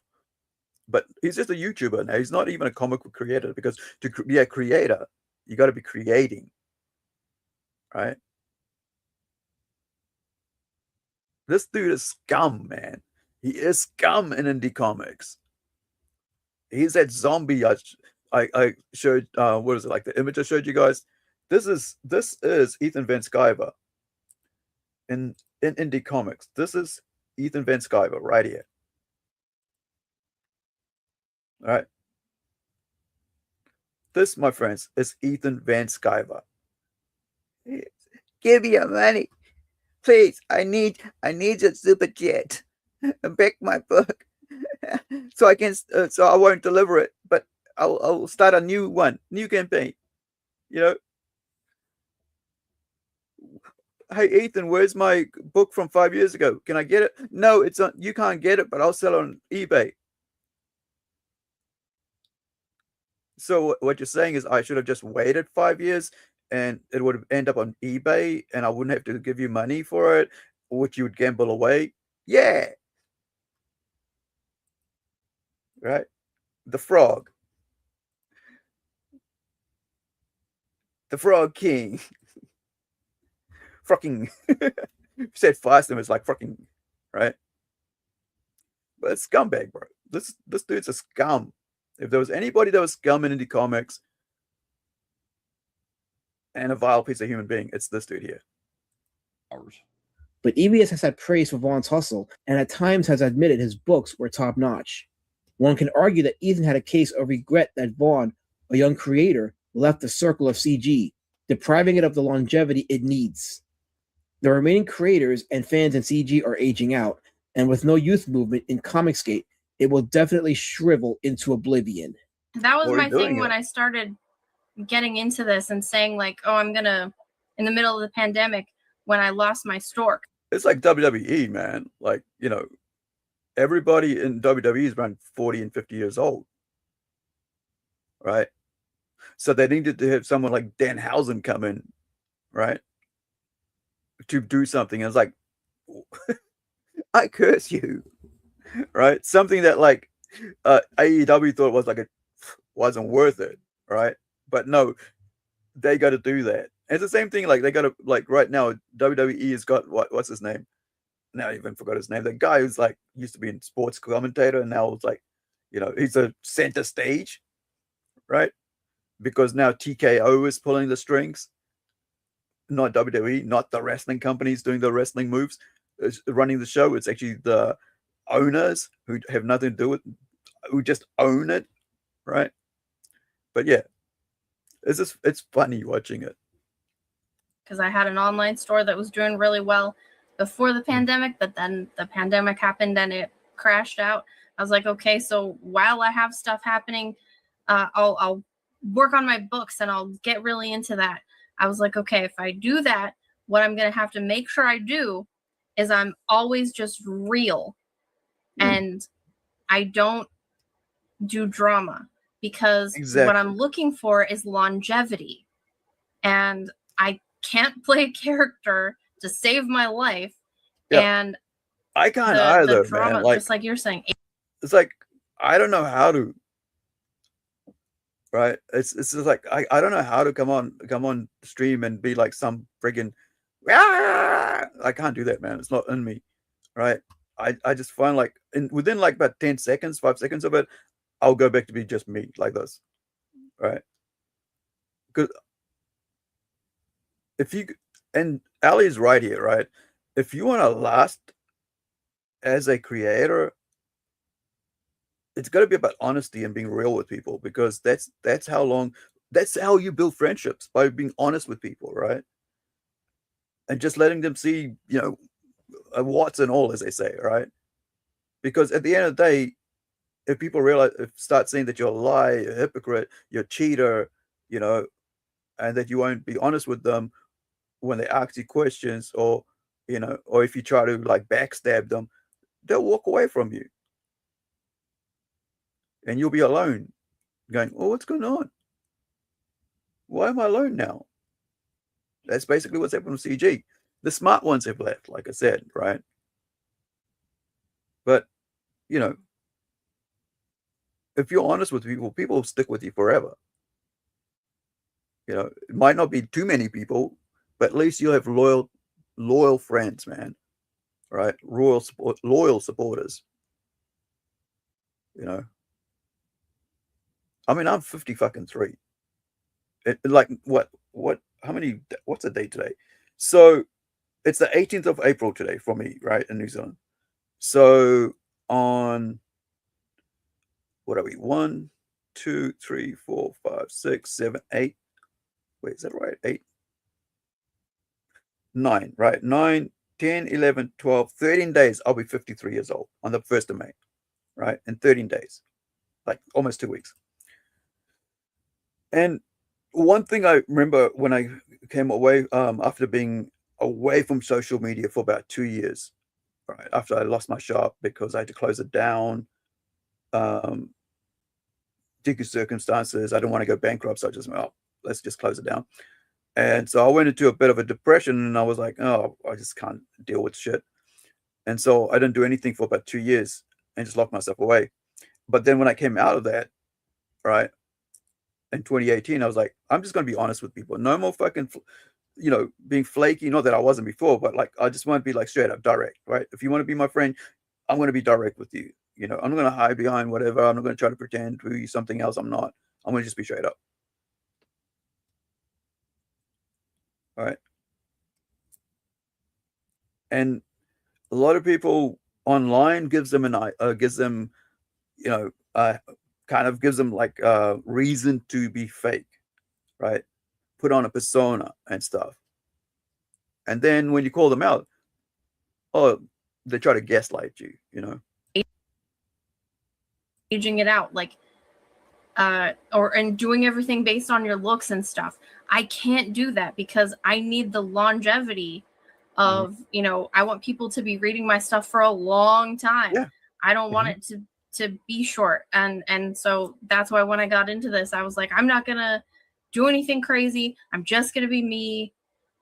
But he's just a YouTuber now. He's not even a comic book creator, because to be a creator, you got to be creating, right? This dude is scum, man. He is scum in indie comics. He's that zombie I showed. What is it, like the image I showed you guys? This is Ethan Van Sciver in indie comics. This is Ethan Van Sciver right here. All right. This, my friends, is Ethan Van Sciver. Give me your money, please. I need your super jet. Back my book, so I can. So I won't deliver it, but I'll start a new campaign. Hey Ethan, where's my book from 5 years ago? Can I get it? No, it's on. You can't get it, but I'll sell it on eBay. So what you're saying is I should have just waited 5 years, and it would end up on eBay, and I wouldn't have to give you money for it, which you would gamble away. Yeah. Right? The Frog. The Frog King. Fucking said fast and it's like fucking, right? But it's scumbag, bro. This dude's a scum. If there was anybody that was scum in indie comics and a vile piece of human being, it's this dude here. But EBS has had praise for Vaughn's hustle, and at times has admitted his books were top-notch. One can argue that Ethan had a case of regret that Vaughn, a young creator, left the circle of CG, depriving it of the longevity it needs. The remaining creators and fans in CG are aging out, and with no youth movement in Comicsgate, it will definitely shrivel into oblivion. That was my thing when I started getting into this and saying like, oh, I'm gonna, in the middle of the pandemic, when I lost my stork. It's like WWE, man. Like, everybody in WWE is around 40 and 50 years old, right? So they needed to have someone like Danhausen come in, right, to do something. And it's like, I curse you, right? Something that like AEW thought was like wasn't worth it, right? But no, they got to do that. It's the same thing. Like they got to like right now, WWE has got what's his name? Now I even forgot his name. The guy who's like used to be in sports commentator and now it's like, he's a center stage, right? Because now TKO is pulling the strings, not WWE, not the wrestling companies doing the wrestling moves, is running the show. It's actually the owners who have nothing to do with, who just own it, right? But yeah, it's funny watching it. Because I had an online store that was doing really well before the pandemic, but then the pandemic happened and it crashed out. I was like, okay, so while I have stuff happening, I'll work on my books and I'll get really into that. I was like, okay, if I do that, what I'm going to have to make sure I do is I'm always just real. And I don't do drama because what I'm looking for is longevity. and I can't play a character to save my life. Yeah. And I can't the either, drama, man. Like, just like you're saying. it's like I don't know how to. Right? It's just like I don't know how to come on stream and be like some friggin' I can't do that, man. It's not in me. Right? I just find like within like about 10 seconds, 5 seconds of it, I'll go back to be just me like this. Right? Because if you, and Ali's right here, right? If you want to last as a creator, it's got to be about honesty and being real with people, because that's how you build friendships, by being honest with people, right? And just letting them see, you know, what's and all, as they say, right? Because at the end of the day, if people start seeing that you're a liar, you're a hypocrite, you're a cheater, you know, and that you won't be honest with them when they ask you questions, or, you know, or if you try to like backstab them, they'll walk away from you. And you'll be alone going, oh, what's going on? Why am I alone now? That's basically what's happened with CG. The smart ones have left, like I said, right? But, you know, if you're honest with people, people will stick with you forever. You know, it might not be too many people, but at least you'll have loyal friends, man. Right? Loyal supporters. You know. I mean, I'm 50 fucking 3. Like what's the date today? So it's the 18th of April today for me, right, in New Zealand. So on, what are we? 1, 2, 3, 4, 5, 6, 7, 8. Wait, is that right? 8, 9, right? 9, 10, 11, 12, 13 days. I'll be 53 years old on the 1st of May, right? In 13 days, like almost 2 weeks. And one thing I remember when I came away, after being away from social media for about 2 years, right, after I lost my shop because I had to close it down, due to circumstances, I didn't want to go bankrupt, so I just went, oh, let's just close it down. And so I went into a bit of a depression, and I was like, oh, I just can't deal with shit. And so I didn't do anything for about 2 years and just locked myself away. But then when I came out of that, right, in 2018, I was like, I'm just going to be honest with people. No more fucking, you know, being flaky. Not that I wasn't before, but like, I just want to be like straight up direct, right? If you want to be my friend, I'm going to be direct with you. You know, I'm not going to hide behind whatever. I'm not going to try to pretend to be something else I'm not. I'm going to just be straight up. All right. And a lot of people online gives them you know, kind of gives them like a reason to be fake, right? Put on a persona and stuff. And then when you call them out, oh, they try to gaslight you, you know? Aging it out, like, and doing everything based on your looks and stuff. I can't do that because I need the longevity of, you know, I want people to be reading my stuff for a long time. Yeah. I don't want it to be short. And so that's why when I got into this, I was like, I'm not gonna do anything crazy. I'm just gonna be me.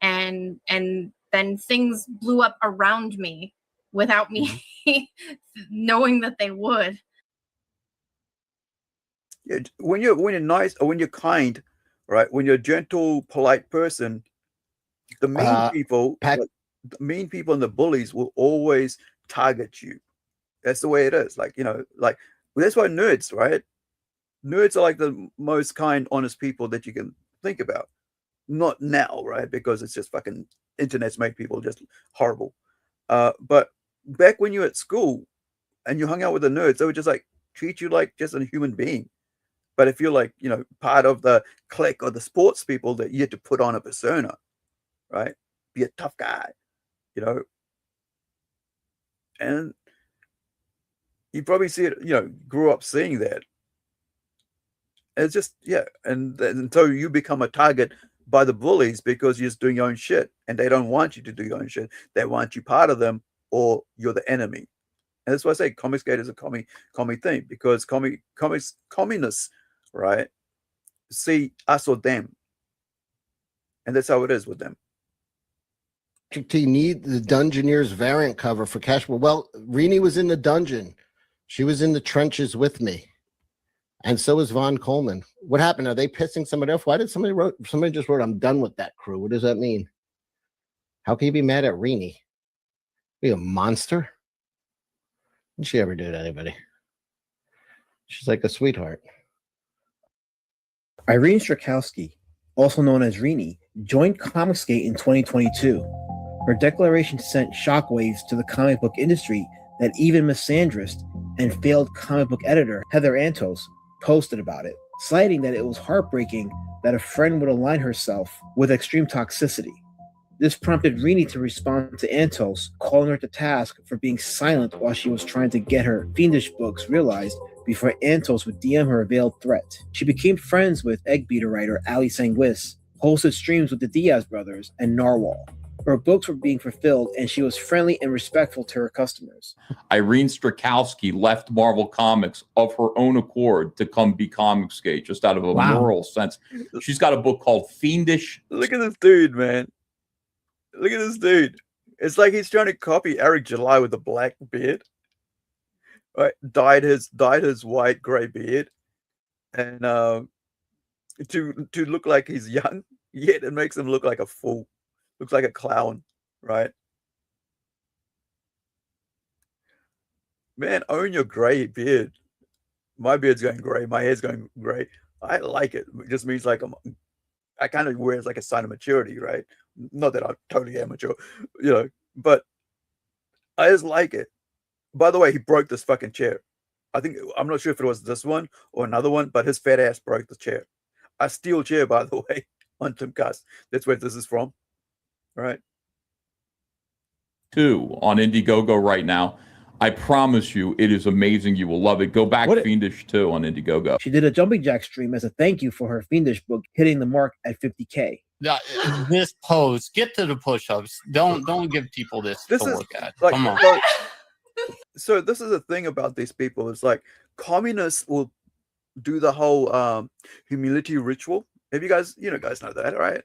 And then things blew up around me without me knowing that they would. Yeah, when you're nice, or when you're kind, right? When you're a gentle, polite person, the mean people, the mean people and the bullies will always target you. That's the way it is. Like, you know, like, that's why nerds, right? Nerds are like the most kind, honest people that you can think about. Not now, right? Because it's just fucking internet's made people just horrible. But back when you were at school and you hung out with the nerds, they would just like treat you like just a human being. But if you're like, you know, part of the clique or the sports people, that you had to put on a persona, right? Be a tough guy, you know. And you probably see it, you know, grew up seeing that. It's just, yeah. And so you become a target by the bullies because you're just doing your own shit, and they don't want you to do your own shit. They want you part of them, or you're the enemy. And that's why I say Comicsgate is a commie thing, because communists, right, see us or them. And that's how it is with them. Do you need the Dungeoneers variant cover for cash? Well, Rini was in the dungeon. She was in the trenches with me. And so is Von Coleman. What happened? Are they pissing somebody off? Why did somebody just wrote, I'm done with that crew? What does that mean? How can you be mad at Rini? Are you a monster? Didn't she ever do to anybody? She's like a sweetheart. Irene Strakowski, also known as Rini, joined Comicsgate in 2022. Her declaration sent shockwaves to the comic book industry that even misandrist and failed comic book editor Heather Antos posted about it, citing that it was heartbreaking that a friend would align herself with extreme toxicity. This prompted Rini to respond to Antos, calling her to task for being silent while she was trying to get her fiendish books realized before Antos would DM her a veiled threat. She became friends with Eggbeater writer Ali Sanguis, hosted streams with the Diaz brothers, and Narwhal. Her books were being fulfilled, and she was friendly and respectful to her customers. Irene Strakowski left Marvel Comics of her own accord to come be Comicsgate, just out of a moral sense. She's got a book called Fiendish. Look at this dude, man. Look at this dude. It's like he's trying to copy Eric July with a black beard. Right? Dyed his white gray beard, and to look like he's young, yet it makes him look like a fool. Looks like a clown, right? Man, own your gray beard. My beard's going gray. My hair's going gray. I like it. It just means like I kind of wear it as like a sign of maturity, right? Not that I totally am mature, you know, but I just like it. By the way, he broke this fucking chair. I'm not sure if it was this one or another one, but his fat ass broke the chair. A steel chair, by the way, on Timcast. That's where this is from. Right. 2 on Indiegogo right now. I promise you, it is amazing. You will love it. Go back Fiendish 2 on Indiegogo. She did a Jumping Jack stream as a thank you for her Fiendish book hitting the mark at 50K. This pose, get to the push-ups. Don't give people this to look at. Like, Come on. So this is the thing about these people. It's like communists will do the whole humility ritual. Have you guys know that, right?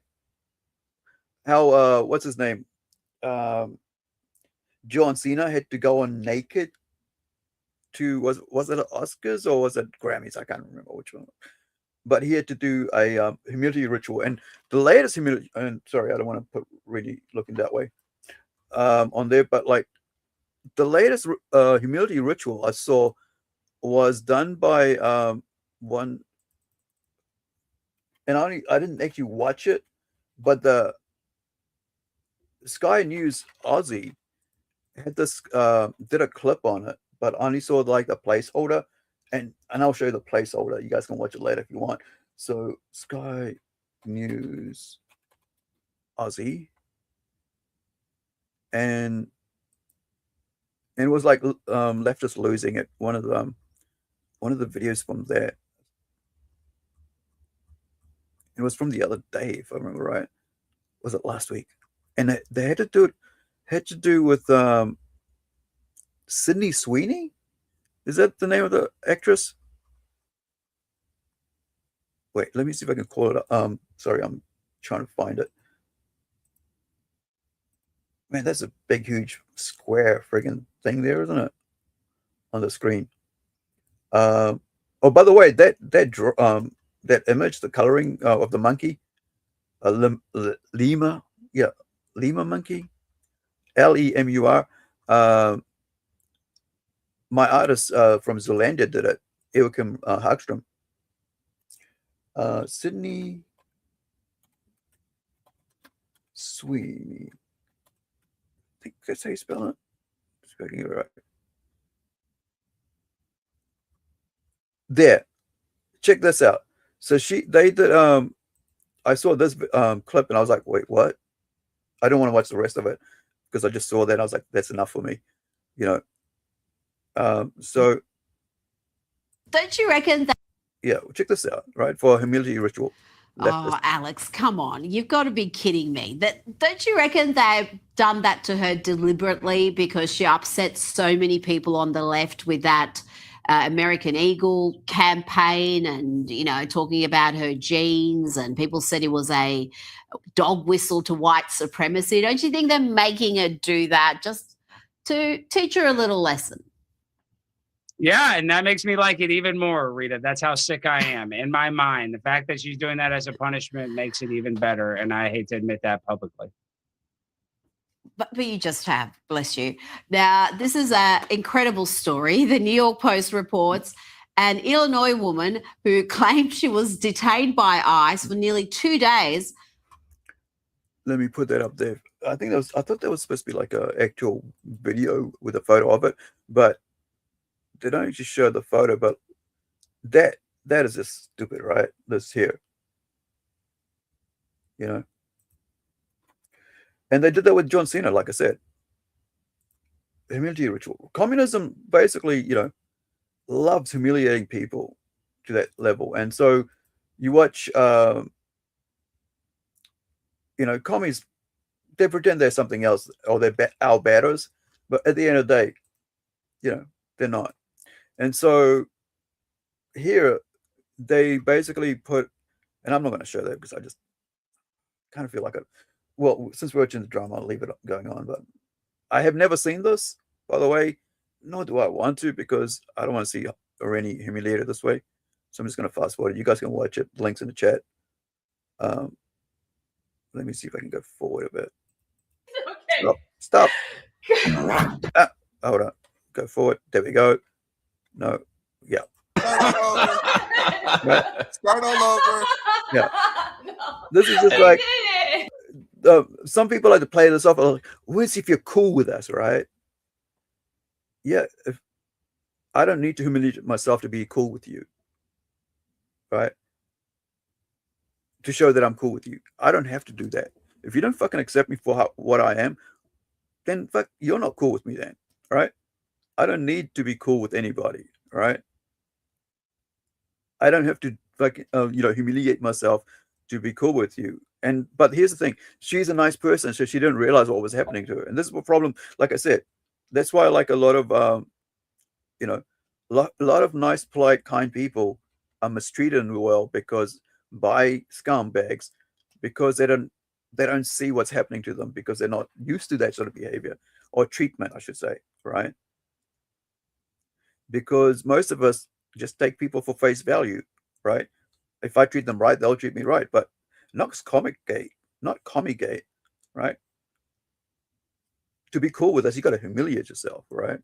How what's his name? John Cena had to go on naked to was it Oscars or was it Grammys? I can't remember which one. But he had to do a humility ritual, and the latest humility. And sorry, I don't want to put really looking that way on there, but like the latest humility ritual I saw was done by one, and I didn't actually watch it, but the Sky News Aussie had this did a clip on it, but I only saw like the placeholder, and I'll show you the placeholder. You guys can watch it later if you want. So Sky News Aussie, and it was like leftists losing it. One of the videos from there. It was from the other day, if I remember right. Was it last week? And they had to do it. Had to do with Sydney Sweeney. Is that the name of the actress? Wait, let me see if I can call it up. Sorry, I'm trying to find it. Man, that's a big, huge square friggin' thing there, isn't it? On the screen. Oh, by the way, that image, the coloring of the monkey, Lima, yeah, Lima monkey, Lemur. My artist from Zealandia did it, Joachim Hagström. Sydney Sweeney. I think that's how you spell it. Spelling it right. There. Check this out. So they did I saw this clip and I was like, wait, what? I don't want to watch the rest of it because I just saw that and I was like, that's enough for me. You know. So don't you reckon that? Yeah, check this out, right? For a humility ritual. Oh, Alex, come on. You've got to be kidding me. Don't you reckon they've done that to her deliberately because she upset so many people on the left with that American Eagle campaign, and talking about her genes, and people said it was a dog whistle to white supremacy. Don't you think they're making her do that just to teach her a little lesson? Yeah, and that makes me like it even more, Rita. That's how sick I am in my mind. The fact that she's doing that as a punishment makes it even better, and I hate to admit that publicly. But you just have, bless you. Now, this is an incredible story. The New York Post reports an Illinois woman who claimed she was detained by ICE for nearly 2 days. Let me put that up there. I thought that was supposed to be like an actual video with a photo of it, but they don't just show the photo. But that is just stupid, right? This here, and they did that with John Cena, like I said. Humility ritual. Communism basically, loves humiliating people to that level. And so you watch, commies, they pretend they're something else, or they're our batters, but at the end of the day, they're not. And so here they basically put, and I'm not going to show that because I just kind of feel like well, since we're watching the drama, I'll leave it going on. But I have never seen this, by the way, nor do I want to, because I don't want to see Rennie humiliated this way. So I'm just going to fast forward it. You guys can watch it. Links in the chat. Let me see if I can go forward a bit. Okay. Stop. Hold on. Go forward. There we go. No. Yeah. Start all over. Yeah. This is just like, some people like to play this off. Like, let's see if you're cool with us, right? Yeah. I don't need to humiliate myself to be cool with you, right? To show that I'm cool with you. I don't have to do that. If you don't fucking accept me for what I am, then fuck, you're not cool with me then, right? I don't need to be cool with anybody, right? I don't have to fucking, humiliate myself to be cool with you. But here's the thing: she's a nice person, so she didn't realize what was happening to her. And this is a problem. Like I said, that's why, like, a lot of, a lot of nice, polite, kind people are mistreated in the world by scumbags, because they don't see what's happening to them, because they're not used to that sort of behavior or treatment, I should say, right? Because most of us just take people for face value, right? If I treat them right, they'll treat me right. But not commie-gate, right? To be cool with us, you got to humiliate yourself, right?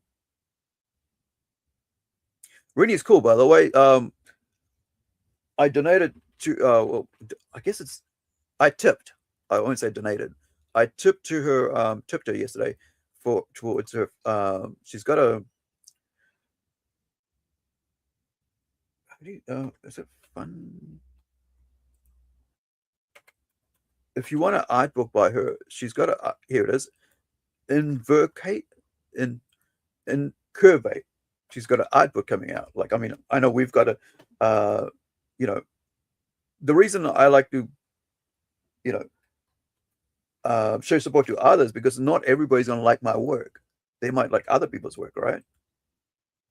Rennie is cool, by the way. I donated to, I tipped. I won't say donated. I tipped to her, tipped her yesterday towards her. She's got a. Is it fun? If you want an art book by her, she's got here it is. In Curvate, she's got an art book coming out. Like, I mean, I know we've got the reason I like to, show support to others, because not everybody's going to like my work. They might like other people's work, right?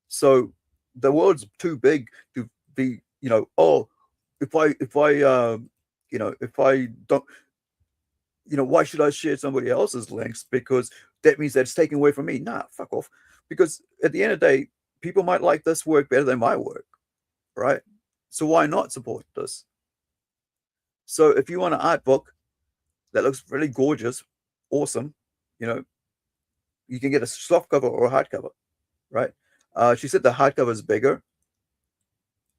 So the world's too big to be, if I don't, why should I share somebody else's links? Because that means that it's taken away from me. Nah, fuck off. Because at the end of the day, people might like this work better than my work, right? So why not support this? So if you want an art book that looks really gorgeous, awesome, you can get a soft cover or a hardcover, right? She said the hardcover is bigger.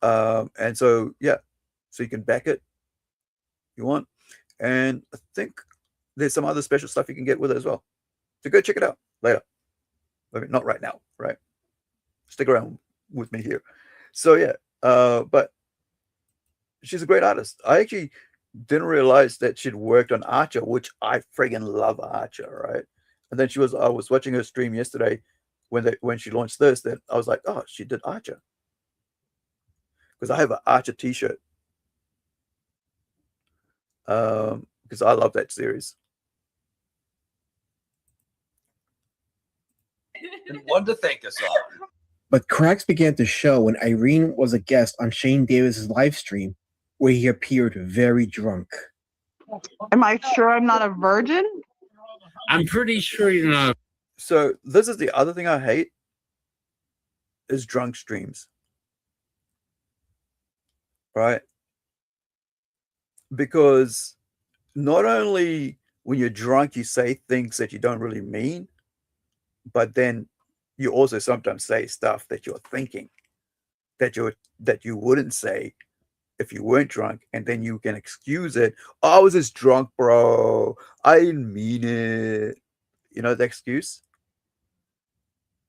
And so, yeah, so you can back it if you want. And I think there's some other special stuff you can get with it as well. So go check it out later. I mean, not right now, right? Stick around with me here. So, yeah, but she's a great artist. I actually didn't realize that she'd worked on Archer, which I friggin' love Archer, right? And then I was watching her stream yesterday when she launched this, that I was like, oh, she did Archer. Because I have an Archer t-shirt. Because I love that series. And one to thank us all. But cracks began to show when Irene was a guest on Shane Davis's live stream, where he appeared very drunk. Am I sure I'm not a virgin? I'm pretty sure you're not. So this is the other thing I hate is drunk streams. Right? Because not only when you're drunk you say things that you don't really mean, but then you also sometimes say stuff that you're thinking that you wouldn't say if you weren't drunk, and then you can excuse it. Oh, I was just drunk, bro. I didn't mean it. You know the excuse?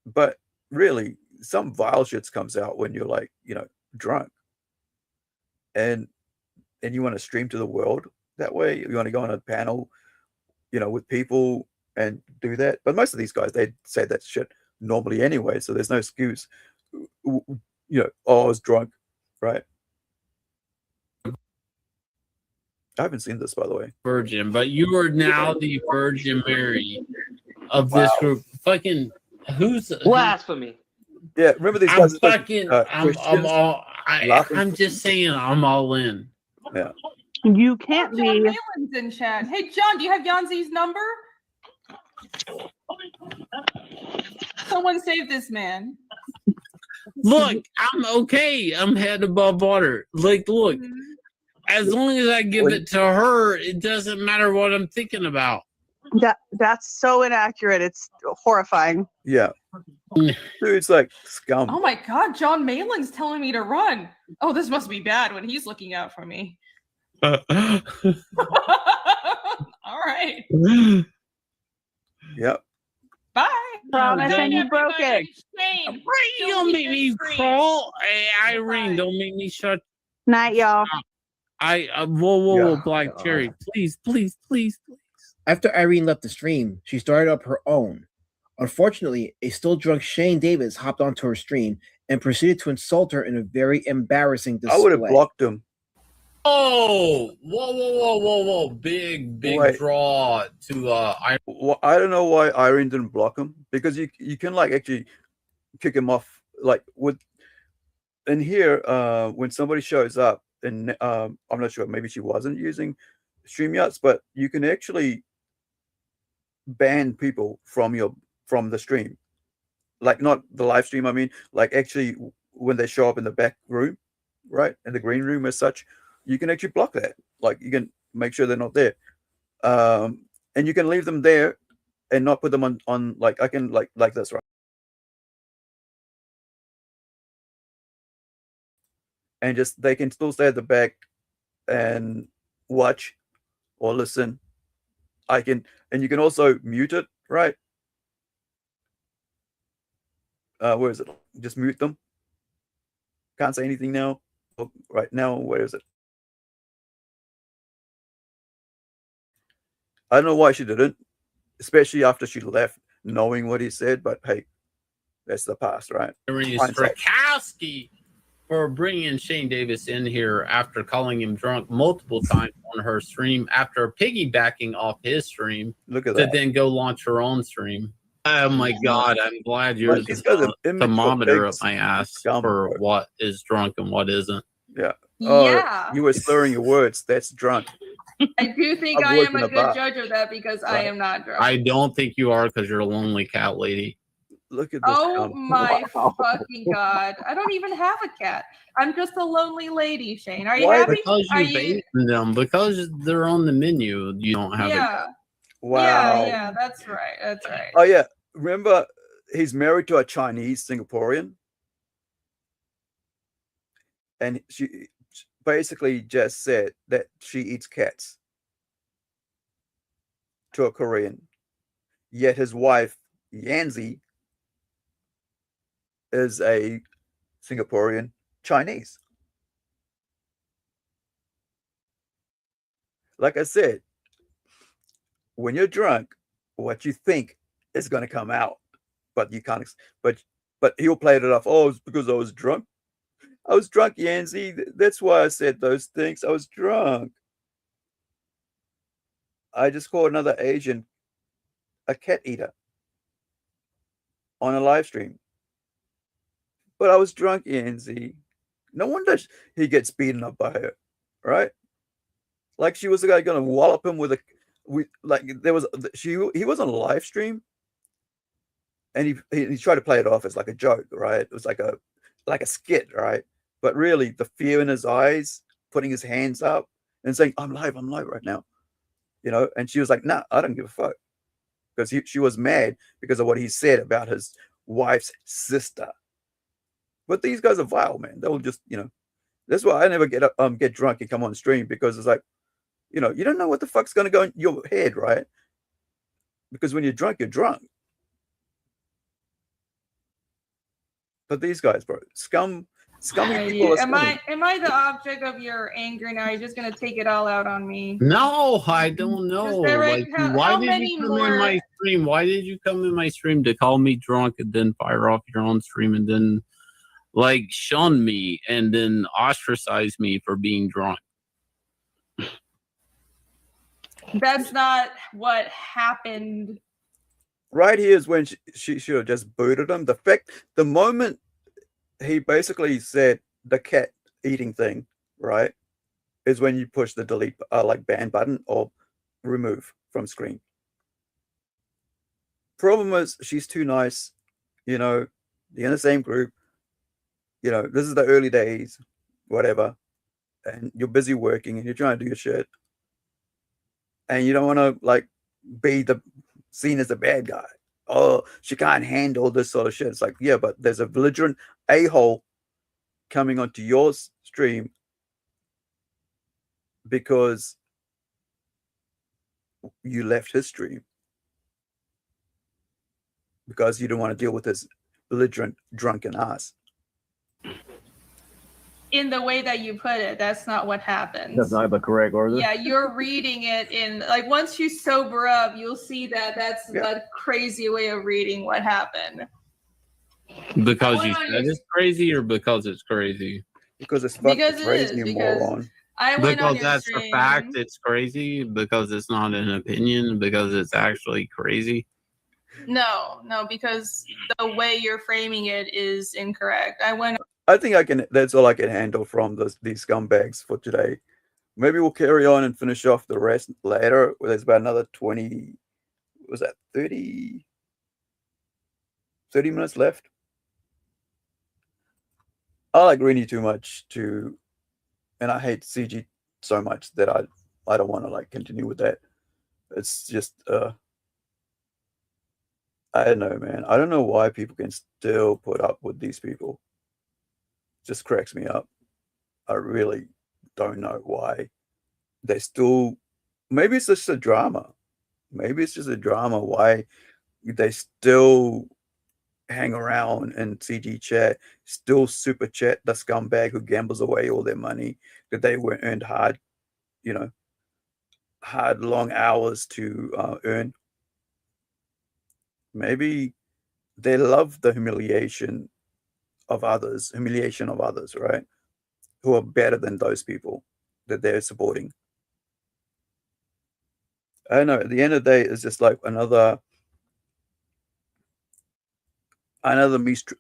But really, some vile shit comes out when you're like, drunk. And you want to stream to the world that way. You want to go on a panel, with people and do that. But most of these guys, they say that shit normally anyway, so there's no excuse. Oh, I was drunk, right? I haven't seen this, by the way. Virgin, but you are now the Virgin Mary of this group. Fucking who's blasphemy? Yeah, remember these I'm guys? fucking. I'm all. laughing. I'm just saying. I'm all in. Yeah. You can't John be. Malin's in chat. Hey, John, do you have Yanzi's number? Someone save this man. Look, I'm okay. I'm head above water. Like, look, as long as I give it to her, it doesn't matter what I'm thinking about. That's so inaccurate. It's horrifying. Yeah. Dude, it's like scum. Oh my God, John Malin's telling me to run. Oh, this must be bad when he's looking out for me. All right. Yep. Bye. Promise and you broke it. Shane, You don't make me crawl. Hey, Irene, don't make me shut. Night, y'all. Whoa, Black Cherry. Please. After Irene left the stream, she started up her own. Unfortunately, a still drunk Shane Davis hopped onto her stream and proceeded to insult her in a very embarrassing display. I would have blocked him. Oh, whoa. Big draw to Irene. Well, I don't know why Irene didn't block him, because you can like actually kick him off like with in here when somebody shows up, and I'm not sure, maybe she wasn't using StreamYards, but you can actually ban people from the stream, like not the live stream. I mean, like actually when they show up in the back room, right, in the green room as such, you can actually block that. Like you can make sure they're not there, and you can leave them there and not put them on like I can like this, right, and just they can still stay at the back and watch or listen. And you can also mute it, right? Where is it? Just mute them. Can't say anything now. Oh, right now, where is it? I don't know why she didn't, especially after she left, knowing what he said. But hey, that's the past, right? Strakowski for bringing Shane Davis in here after calling him drunk multiple times on her stream, after piggybacking off his stream. Look at to that. then go launch her own stream. Oh my God, I'm glad you're the thermometer up my ass for what is drunk and what isn't. Yeah. Yeah. You were slurring your words. That's drunk. I do think I've I worked am in a a good bar. judge of that because I am not drunk. I don't think you are, because you're a lonely cat lady. Look at this. Oh my fucking God. I don't even have a cat. I'm just a lonely lady, Shane. Are you happy? Because Are you bait them, because they're on the menu, you don't have Yeah. it. Wow. Yeah, that's right. That's right. Oh yeah. Remember, he's married to a Chinese Singaporean, and she basically just said that she eats cats to a Korean. Yet his wife, Yanzi, is a Singaporean Chinese. Like I said, when you're drunk, what you think is going to come out, but you can't. But he'll play it off. Oh, it's because I was drunk. I was drunk, Yanzi. That's why I said those things. I was drunk. I just called another Asian a cat eater on a live stream. But I was drunk, ENZ. No wonder he gets beaten up by her, right? Like she was the guy gonna wallop him with a, there was he was on a live stream, and he tried to play it off as like a joke, right? It was like a skit, right? But really, the fear in his eyes, putting his hands up and saying, I'm live right now," And she was like, "Nah, I don't give a fuck," because she was mad because of what he said about his wife's sister. But these guys are vile, man. They'll just, that's why I never get drunk and come on stream, because it's like, you don't know what the fuck's gonna go in your head, right? Because when you're drunk, you're drunk. But these guys, bro, scummy people. Am I the object of your anger now? You're just gonna take it all out on me? No, I don't know. Like, why did you come in my stream? Why did you come in my stream to call me drunk and then fire off your own stream and then like shun me and then ostracize me for being drunk? That's not what happened. Right here is when she should have just booted him. The moment he basically said the cat eating thing, right, is when you push the delete, ban button or remove from screen. Problem is, she's too nice. You're in the same group. This is the early days, whatever, and you're busy working and you're trying to do your shit, and you don't want to be seen as a bad guy. Oh, she can't handle this sort of shit. It's like, yeah, but there's a belligerent a-hole coming onto your stream because you left his stream because you don't want to deal with this belligerent drunken ass. In the way that you put it, that's not what happens. That's not the correct order. Yeah, you're reading it in once you sober up, you'll see that that's a crazy way of reading what happened. Because you said it's crazy, or because it's crazy? Because it's fucking crazy, you moron. Because that's a fact, it's crazy. Because it's not an opinion. Because it's actually crazy. No, because the way you're framing it is incorrect. I think that's all I can handle from these scumbags for today. Maybe we'll carry on and finish off the rest later. There's about another 30 minutes left. I like Rini too much and I hate CG so much that I don't want to continue with that. It's just I don't know, man. I don't know why people can still put up with these people. Just cracks me up. I really don't know why they still. Maybe it's just a drama. Why they still hang around in CG chat, still super chat the scumbag who gambles away all their money that they were earned hard, hard long hours to earn. Maybe they love the humiliation of others, right? Who are better than those people that they're supporting. I don't know. At the end of the day, it's just like another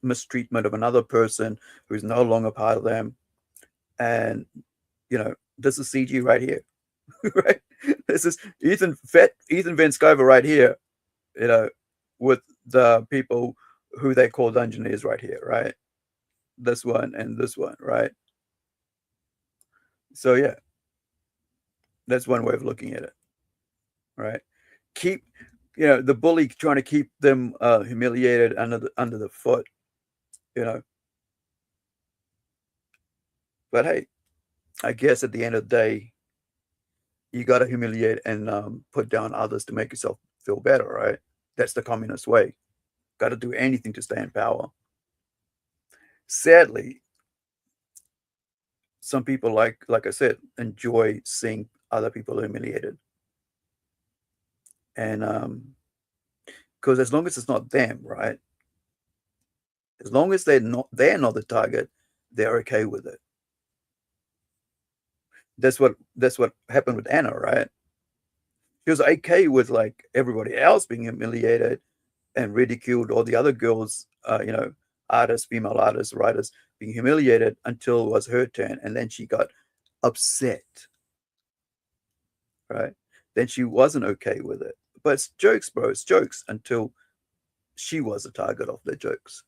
mistreatment of another person who's no longer part of them. And this is CG right here, right? This is Ethan Van Sciver right here, with the people who they call Dungeoneers right here, right? This one and this one, right? So yeah, that's one way of looking at it, right? Keep, the bully trying to keep them humiliated under the foot, But hey, I guess at the end of the day, you got to humiliate and put down others to make yourself feel better, right? That's the communist way. Got to do anything to stay in power. Sadly, some people, like I said, enjoy seeing other people humiliated. And because as long as it's not them, right? As long as they're not the target, they're okay with it. That's what happened with Anna, right? She was okay with everybody else being humiliated and ridiculed, all the other girls, artists, female artists, writers being humiliated until it was her turn, and then she got upset, right? Then she wasn't okay with it. But it's jokes, bro. It's jokes until she was a target of their jokes.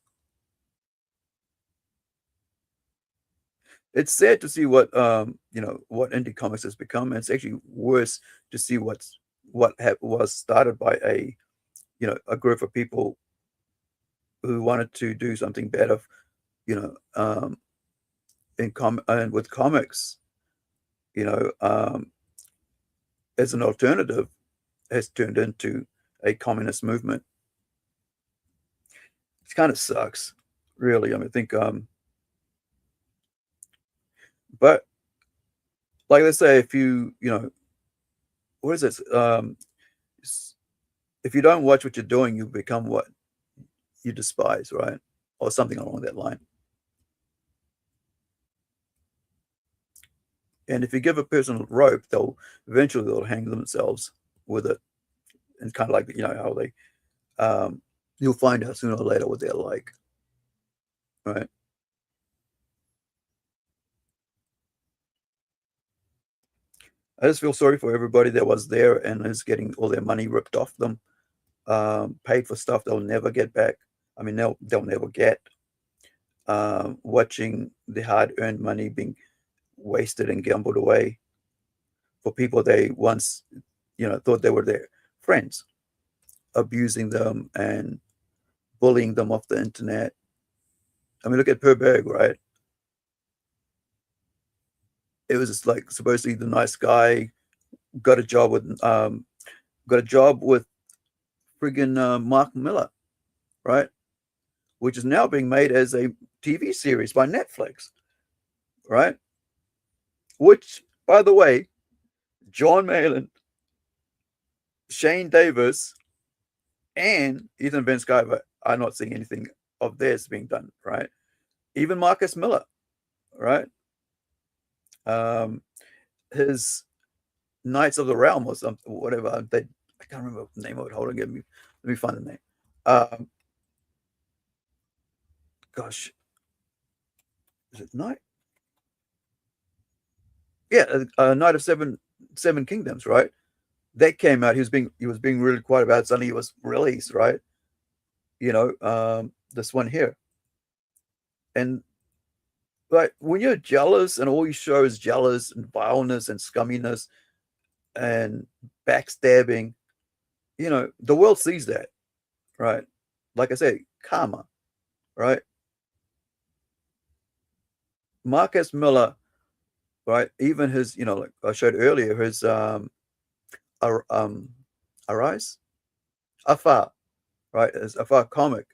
It's sad to see what what indie comics has become, and it's actually worse to see what was started by a group of people who wanted to do something better, and with comics, as an alternative, has turned into a communist movement. It kind of sucks, really. I mean, I think, but like they say, if what is this? If you don't watch what you're doing, you become what you despise, right? Or something along that line. And if you give a person a rope, they'll eventually hang themselves with it. And kind of like, how they, you'll find out sooner or later what they're like, right? I just feel sorry for everybody that was there and is getting all their money ripped off them, paid for stuff they'll never get back. I mean, they'll never get. Watching the hard-earned money being wasted and gambled away for people they once, thought they were their friends, abusing them and bullying them off the internet. I mean, look at Per Berg, right? It was just like supposedly the nice guy, got a job with friggin' Mark Miller, right? Which is now being made as a TV series by Netflix, right? Which, by the way, John Malin, Shane Davis, and Ethan Van Sciver are not seeing anything of theirs being done, right? Even Marcus Miller, right? His Knights of the Realm or something, whatever. I can't remember the name of it. Hold on, let me find the name. Gosh, is it Knight? Yeah, Knight of Seven Kingdoms, right? That came out. He was being really quiet about it. Suddenly he was released, right? This one here, and like when you're jealous and all you show is jealous and vileness and scumminess and backstabbing, the world sees that, right? Like I said, karma, right? Marcus Miller, right? Even his, like I showed earlier, his Arise, Efap, right? His Efap comic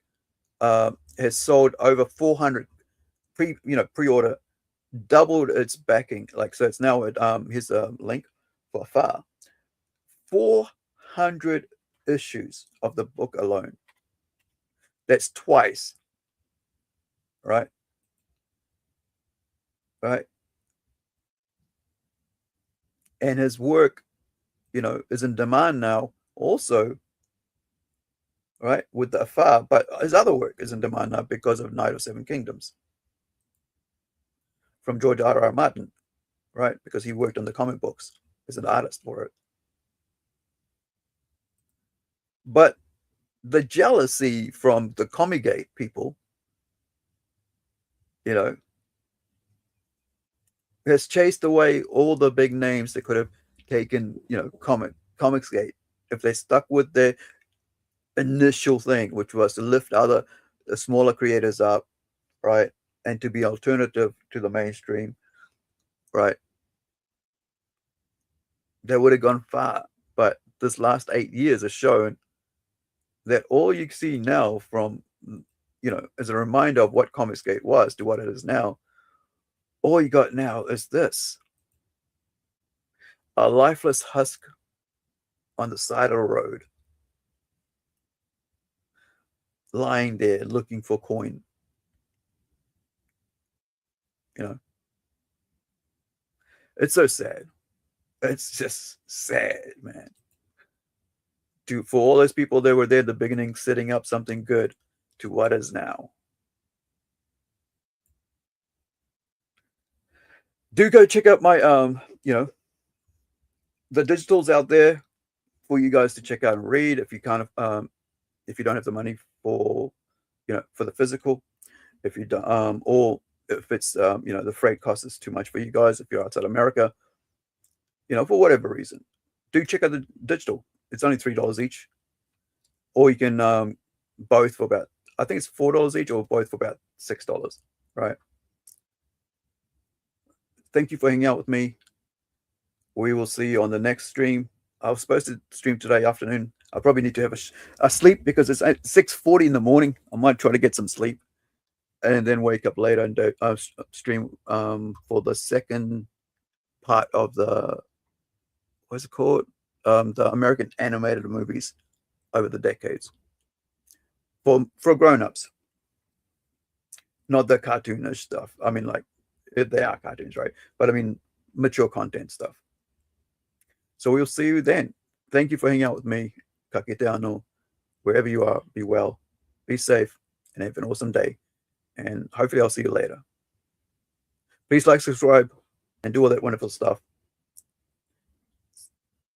has sold over 400 pre-order, doubled its backing. Like, so it's now at here's a link for Efap. 400 issues of the book alone. That's twice, right? Right. And his work, is in demand now also, right, with the Efap, but his other work is in demand now because of Knight of Seven Kingdoms from George R.R. Martin, right, because he worked on the comic books as an artist for it. But the jealousy from the Comigate people, has chased away all the big names that could have taken, Comicsgate if they stuck with their initial thing, which was to lift the smaller creators up, right, and to be alternative to the mainstream, right. They would have gone far. But this last 8 years has shown that all you see now from, as a reminder of what Comicsgate was to what it is now, all you got now is this. A lifeless husk on the side of the road, lying there looking for coin. It's so sad. It's just sad, man. For all those people that were there at the beginning, setting up something good to what is now. do go check out my the digitals out there for you guys to check out and read if you kind of if you don't have the money for for the physical, if you don't or if it's the freight cost is too much for you guys if you're outside America, for whatever reason, do check out the digital. It's only $3 each, or you can both for about, I think it's $4 each, or both for about $6, right? Thank you for hanging out with me. We will see you on the next stream. I was supposed to stream today afternoon. I probably need to have a sleep because it's at 6:40 in the morning. I might try to get some sleep and then wake up later and do stream for the second part of the, what's it called? The American animated movies over the decades for grown-ups, not the cartoonish stuff. I mean, like, they are cartoons, right? But I mean, mature content stuff. So we'll see you then. Thank you for hanging out with me. Ka kite anō. Wherever you are, be well, be safe, and have an awesome day. And hopefully I'll see you later. Please like, subscribe, and do all that wonderful stuff.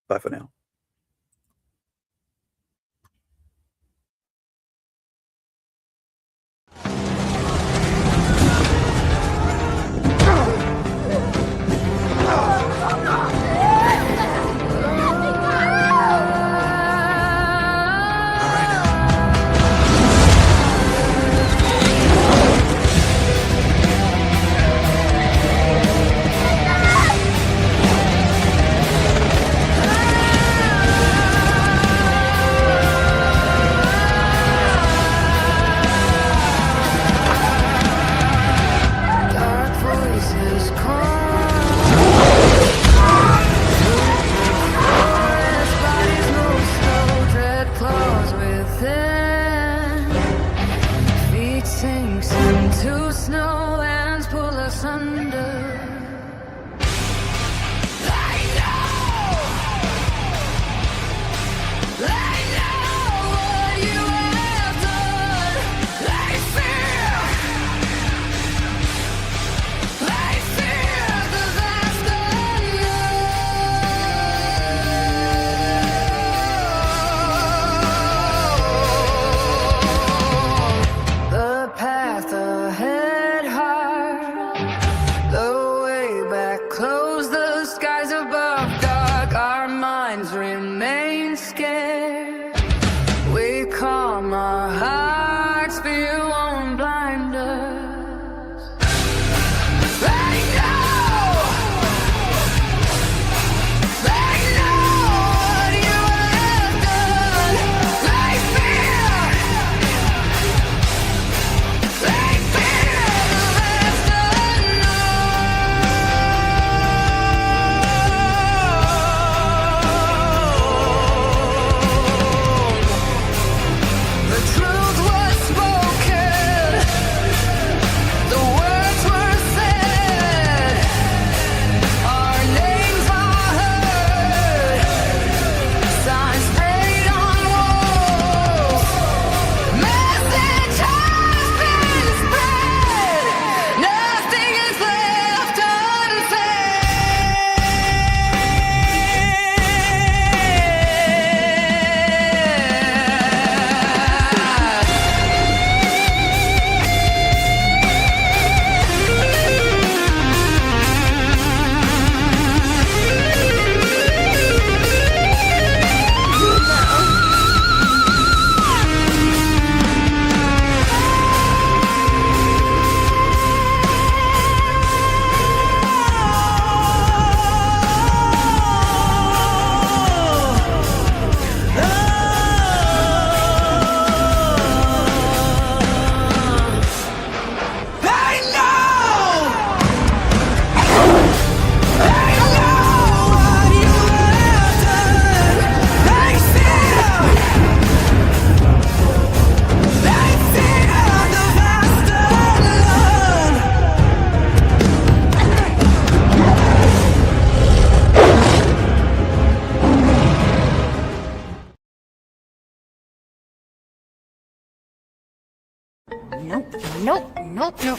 Bye for now.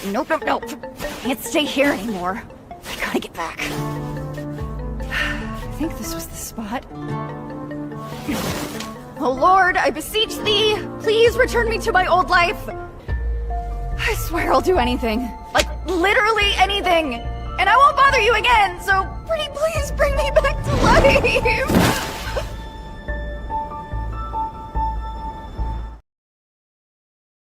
Nope. Can't stay here anymore. I gotta get back. I think this was the spot. Oh Lord, I beseech thee, please return me to my old life. I swear I'll do anything. Like, literally anything. And I won't bother you again, so pretty please bring me back to life.